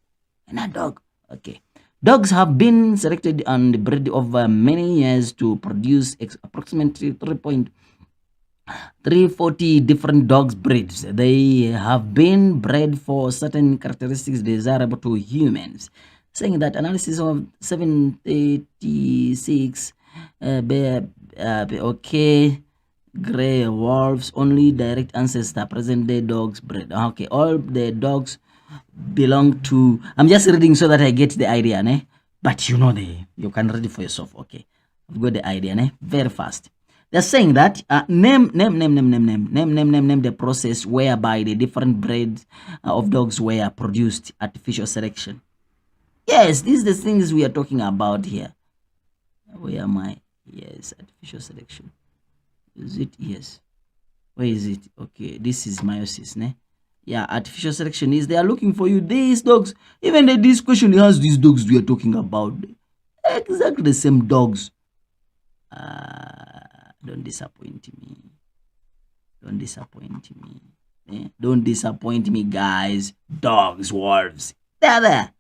And a dog. Okay. Dogs have been selected and bred over many years to produce approximately 340 different dogs breeds. They have been bred for certain characteristics desirable to humans. Saying that analysis of 786 okay, gray wolves, only direct ancestor, present day dogs bred. Okay, all the dogs belong to, I'm just reading so that I get the idea, ne? But you know, you can read it for yourself. Okay, I've got the idea, ne? Very fast. They're saying that name the process whereby the different breeds of dogs were produced. Artificial selection. Yes, these are the things we are talking about here. Where am I? Yes, artificial selection. Is it? Yes. Where is it? Okay, this is meiosis, ne? Yeah, artificial selection is they are looking for you. These dogs, even this question has these dogs we are talking about. Exactly the same dogs. Don't disappoint me. Don't disappoint me. Don't disappoint me, guys. Dogs, wolves. They're there.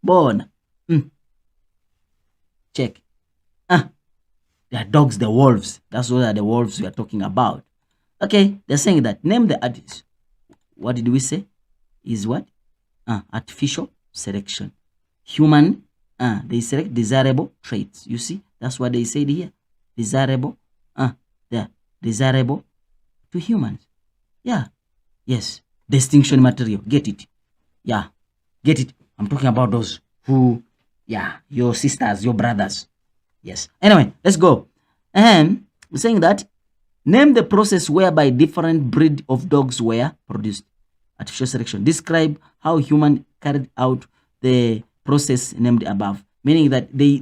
Born. Check. They are dogs, the wolves. That's what are the wolves we are talking about. Okay, they're saying that. Name the artist. What did we say? Is what? Artificial selection. Human. They select desirable traits. You see? That's what they said here. Desirable. They're desirable to humans. Yeah. Yes. Distinction material. Get it. Yeah. Get it. I'm talking about those who, yeah, your sisters, your brothers. Yes. Anyway, let's go. And we're saying that name the process whereby different breed of dogs were produced. Artificial selection. Describe how human carried out the process named above. Meaning that they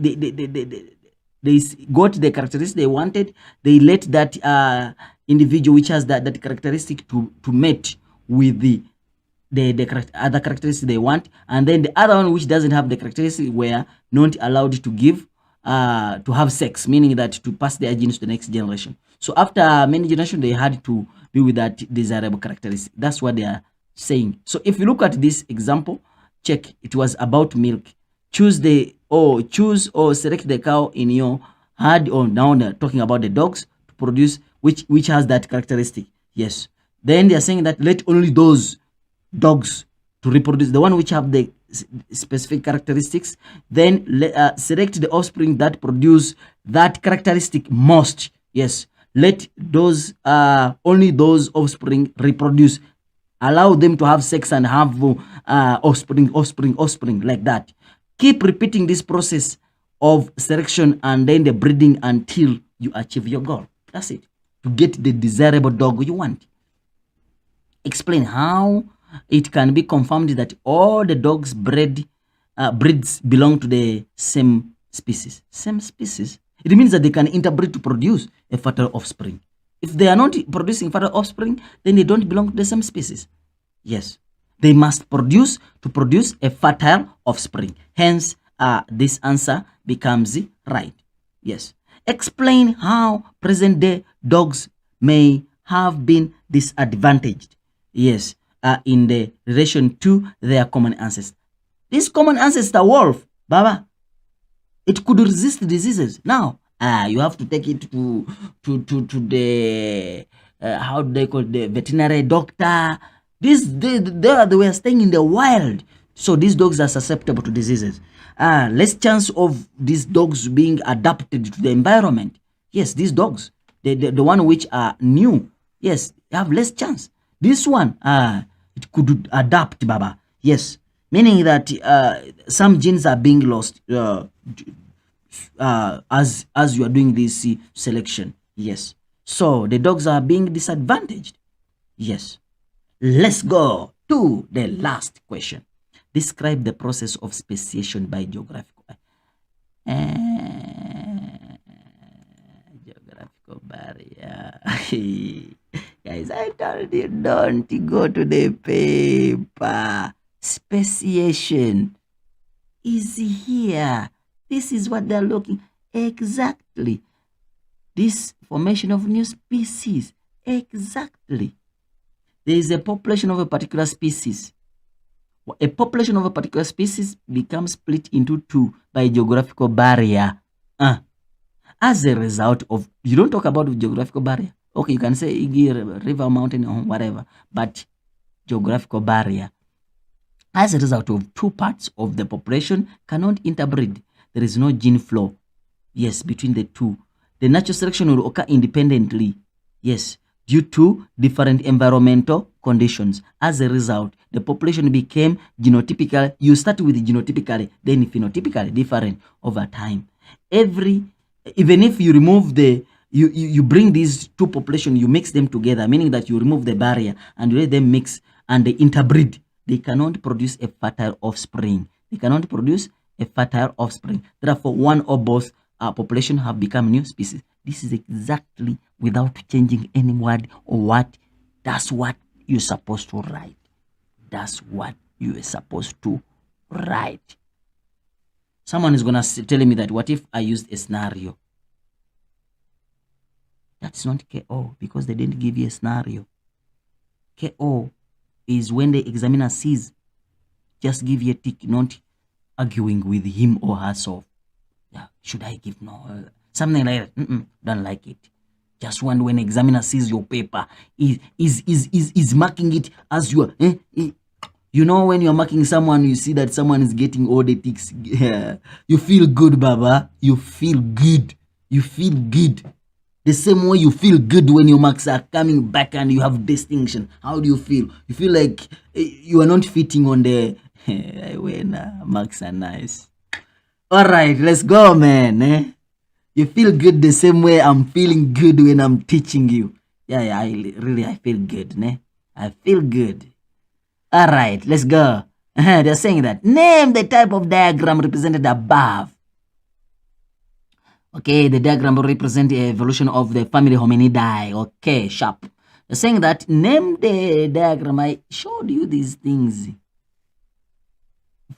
got the characteristics they wanted. They let that individual which has that characteristic to mate with the other characteristics they want, and then the other one which doesn't have the characteristics were not allowed to give to have sex, meaning that to pass their genes to the next generation. So after many generations, they had to be with that desirable characteristic. That's what they are saying. So if you look at this example, check, it was about milk. Choose or select the cow in your herd, or now they're talking about the dogs to produce which has that characteristic. Yes. Then they are saying that let only those dogs to reproduce, the one which have the specific characteristics, then select the offspring that produce that characteristic most. Yes, let those only those offspring reproduce, allow them to have sex and have offspring like that. Keep repeating this process of selection and then the breeding until you achieve your goal. That's it, to get the desirable dog you want. Explain how it can be confirmed that all the dogs breeds belong to the same species. Same species. It means that they can interbreed to produce a fertile offspring. If they are not producing fertile offspring, then they don't belong to the same species. Yes. They must produce to produce a fertile offspring. Hence, this answer becomes right. Yes. Explain how present-day dogs may have been disadvantaged. Yes. In the relation to their common ancestor. This common ancestor wolf, Baba, it could resist diseases. Now, you have to take it to the how do they call it, the veterinary doctor. They were staying in the wild, so these dogs are susceptible to diseases. Less chance of these dogs being adapted to the environment. Yes, these dogs, the one which are new, yes, they have less chance. This one, it could adapt, Baba. Yes, meaning that some genes are being lost as you are doing this selection. Yes, so the dogs are being disadvantaged. Yes, let's go to the last question. Describe the process of speciation by geographical barrier. Guys, I told you don't go to the paper. Speciation is here. This is what they're looking exactly. This formation of new species. Exactly. There is a population of a particular species. A population of a particular species becomes split into two by geographical barrier. As a result of, you don't talk about geographical barrier. Okay, you can say river, mountain, or whatever, but geographical barrier. As a result of two parts of the population cannot interbreed. There is no gene flow, yes, between the two. The natural selection will occur independently, yes, due to different environmental conditions. As a result, the population became genotypical. You start with genotypically, then phenotypically different over time. Even if you remove you bring these two populations, you mix them together, meaning that you remove the barrier and you let them mix and they interbreed. They cannot produce a fertile offspring. They cannot produce a fertile offspring. Therefore, one or both population have become new species. This is exactly without changing any word or what. That's what you're supposed to write. That's what you are supposed to write. Someone is going to tell me that what if I used a scenario? That's not KO because they didn't give you a scenario. KO is when the examiner sees, just give you a tick, not arguing with him or herself. Yeah, should I give? No, something like that. Don't like it. Just when the examiner sees your paper, is marking it as you are. You know, when you're marking someone, you see that someone is getting all the ticks. Yeah. You feel good, Baba. You feel good. You feel good. The same way you feel good when your marks are coming back and you have distinction. How do you feel? You feel like you are not fitting on the I win. Marks are nice. All right, let's go, man. You feel good the same way I'm feeling good when I'm teaching you. Yeah, I feel good, ne? I feel good. All right, let's go. They're saying that name the type of diagram represented above. Okay, the diagram will represent the evolution of the family Hominidae. Okay, sharp. They're saying that name the diagram. I showed you these things.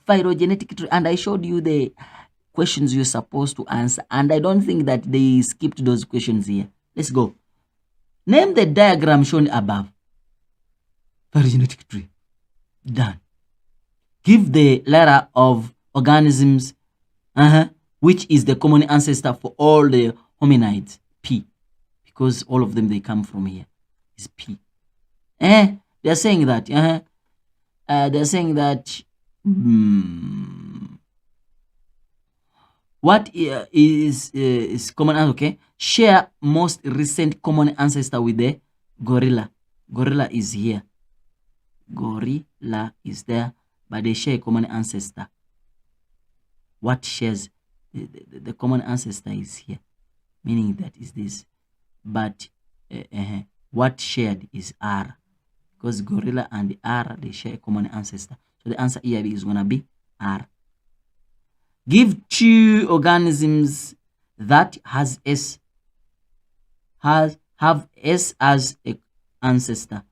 Phylogenetic tree, and I showed you the questions you're supposed to answer, and I don't think that they skipped those questions here. Let's go. Name the diagram shown above. Phylogenetic tree. Done. Give the letter of organisms, which is the common ancestor for all the hominids. P, because all of them they come from here. Is P. They're saying that. They're saying that. What is common? Okay, share most recent common ancestor with the gorilla. Gorilla is here. Gorilla is there, but they share a common ancestor. What shares the common ancestor is here, meaning that is this. But what shared is R, because gorilla and R they share a common ancestor. So the answer here is gonna be R. Give two organisms that have S as a ancestor.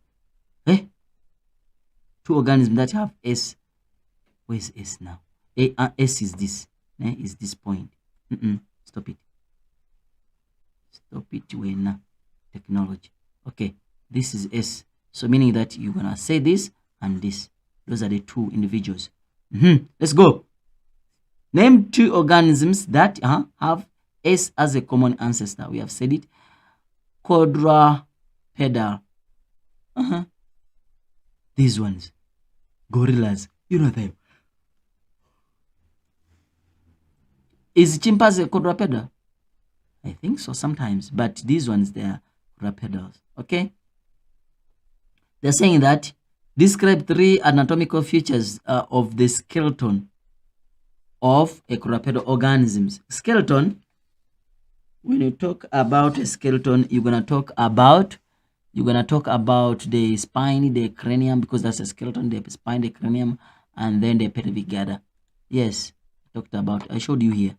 Two organisms that have S. Where is S now? S is this. Is this point. Stop it. Stop it when technology. Okay, this is S. So meaning that you're gonna say this and this. Those are the two individuals. Let's go. Name two organisms that have S as a common ancestor. We have said it. Quadrupedal. These ones. Gorillas. You know them. Is chimpanzee quadrupedal? I think so sometimes. But these ones, they are quadrupedals. Okay? They're saying that describe three anatomical features of the skeleton of a quadrupedal organisms. Skeleton, when you talk about a skeleton, you're gonna talk about the spine, the cranium, because that's a skeleton, the spine, the cranium, and then the pelvic girdle. Yes, I showed you here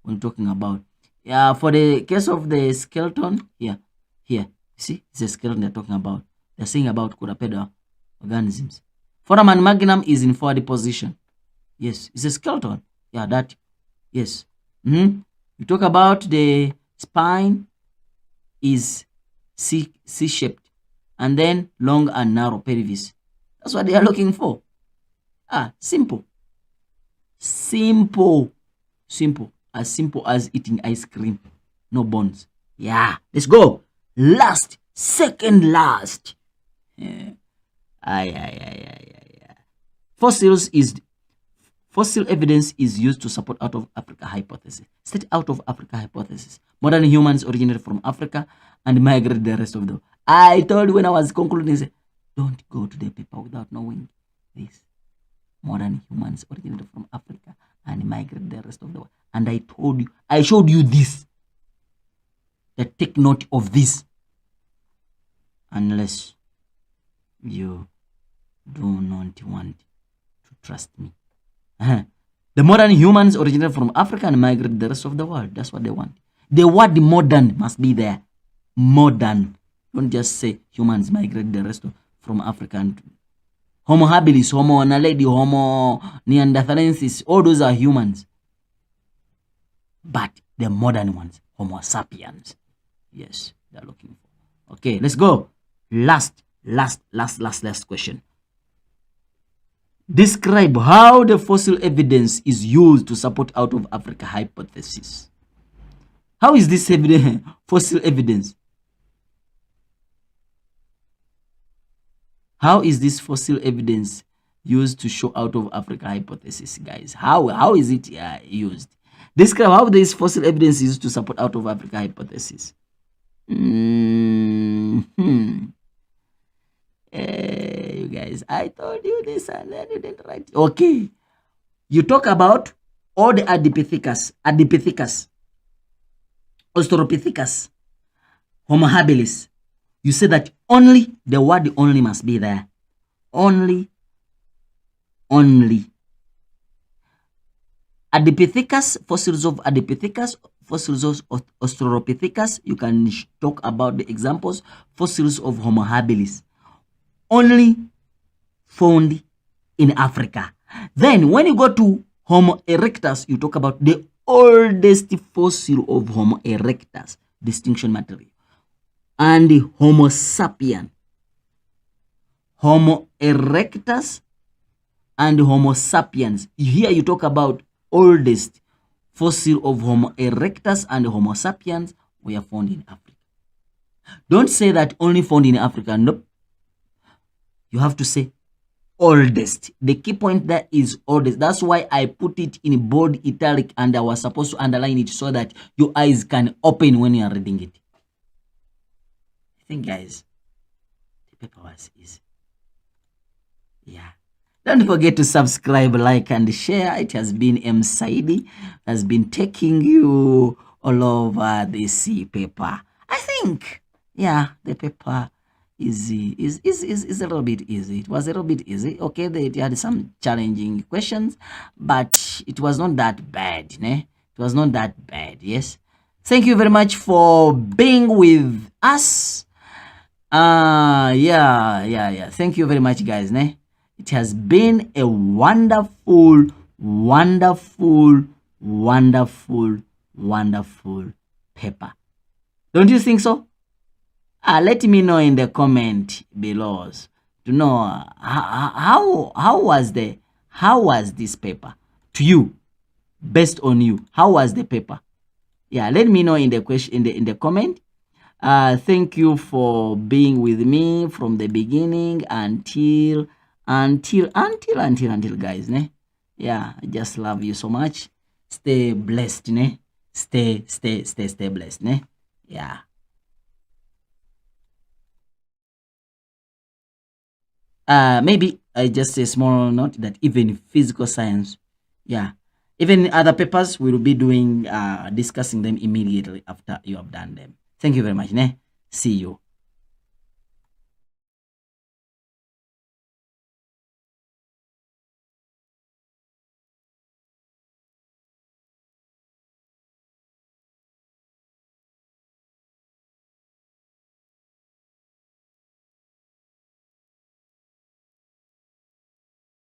when we're talking about. For the case of the skeleton, here, you see, it's a skeleton they're talking about. They're saying about quadrupedal organisms. Foramen magnum is in forward position. Yes, it's a skeleton. Yeah, that. Yes. You talk about the spine is C-shaped, and then long and narrow pelvis. That's what they are looking for. Simple. Simple. As simple as eating ice cream. No bones. Yeah, let's go. Second last. Fossil evidence is used to support out of Africa hypothesis. State out of Africa hypothesis. Modern humans originated from Africa and migrated the rest of the world. I told you when I was concluding, don't go to the paper without knowing this. Modern humans originated from Africa and migrated the rest of the world. And I showed you this. Take note of this. Unless you do not want to trust me. The modern humans originated from Africa and migrated the rest of the world. That's what they want. The word modern must be there. Modern. Don't just say humans migrated the rest from Africa. And Homo habilis, Homo naledi, Homo neanderthalensis, all those are humans. But the modern ones, Homo sapiens. Yes, they're looking for. Okay, let's go. Last question. Describe how the fossil evidence is used to support out of Africa hypothesis. How is this fossil evidence? How is this fossil evidence used to show out of Africa hypothesis, guys? How is it used? Describe how this fossil evidence is used to support out of Africa hypothesis. You guys this. I told you this and then you didn't write. Okay. You talk about all the Adipithecus, Australopithecus, Homo habilis. You say that only, the word only must be there. Only. Adipithecus, fossils of Adipithecus, fossils of Australopithecus. You can talk about the examples. Fossils of Homo habilis. Only found in Africa. Then when you go to Homo erectus, you talk about the oldest fossil of Homo erectus, distinction material, and Homo sapien. Homo erectus and Homo sapiens. Here you talk about oldest fossil of Homo erectus and Homo sapiens were found in Africa. Don't say that only found in Africa. Nope. You have to say oldest. The key point there is oldest. That's why I put it in bold italic and I was supposed to underline it so that your eyes can open when you are reading it. I think, guys, the paper was easy. Yeah. Don't forget to subscribe, like, and share. It has been M.Saidi, has been taking you all over this paper. I think, yeah, the paper is a little bit easy. It was a little bit easy. Okay, they had some challenging questions, but it was not that bad. Ne? It was not that bad. Yes. Thank you very much for being with us. Yeah. Thank you very much, guys. Ne? It has been a wonderful paper. Don't you think so? Let me know in the comment below to know how was this paper to you, based on you. How was the paper? Yeah, let me know in the question in the comment. Thank you for being with me from the beginning until guys, ne? Yeah, I just love you so much. Stay blessed, ne? Stay blessed, ne? Yeah. Maybe I just a small note that even physical science, yeah, even other papers we will be doing discussing them immediately after you have done them. Thank you very much, ne? See you.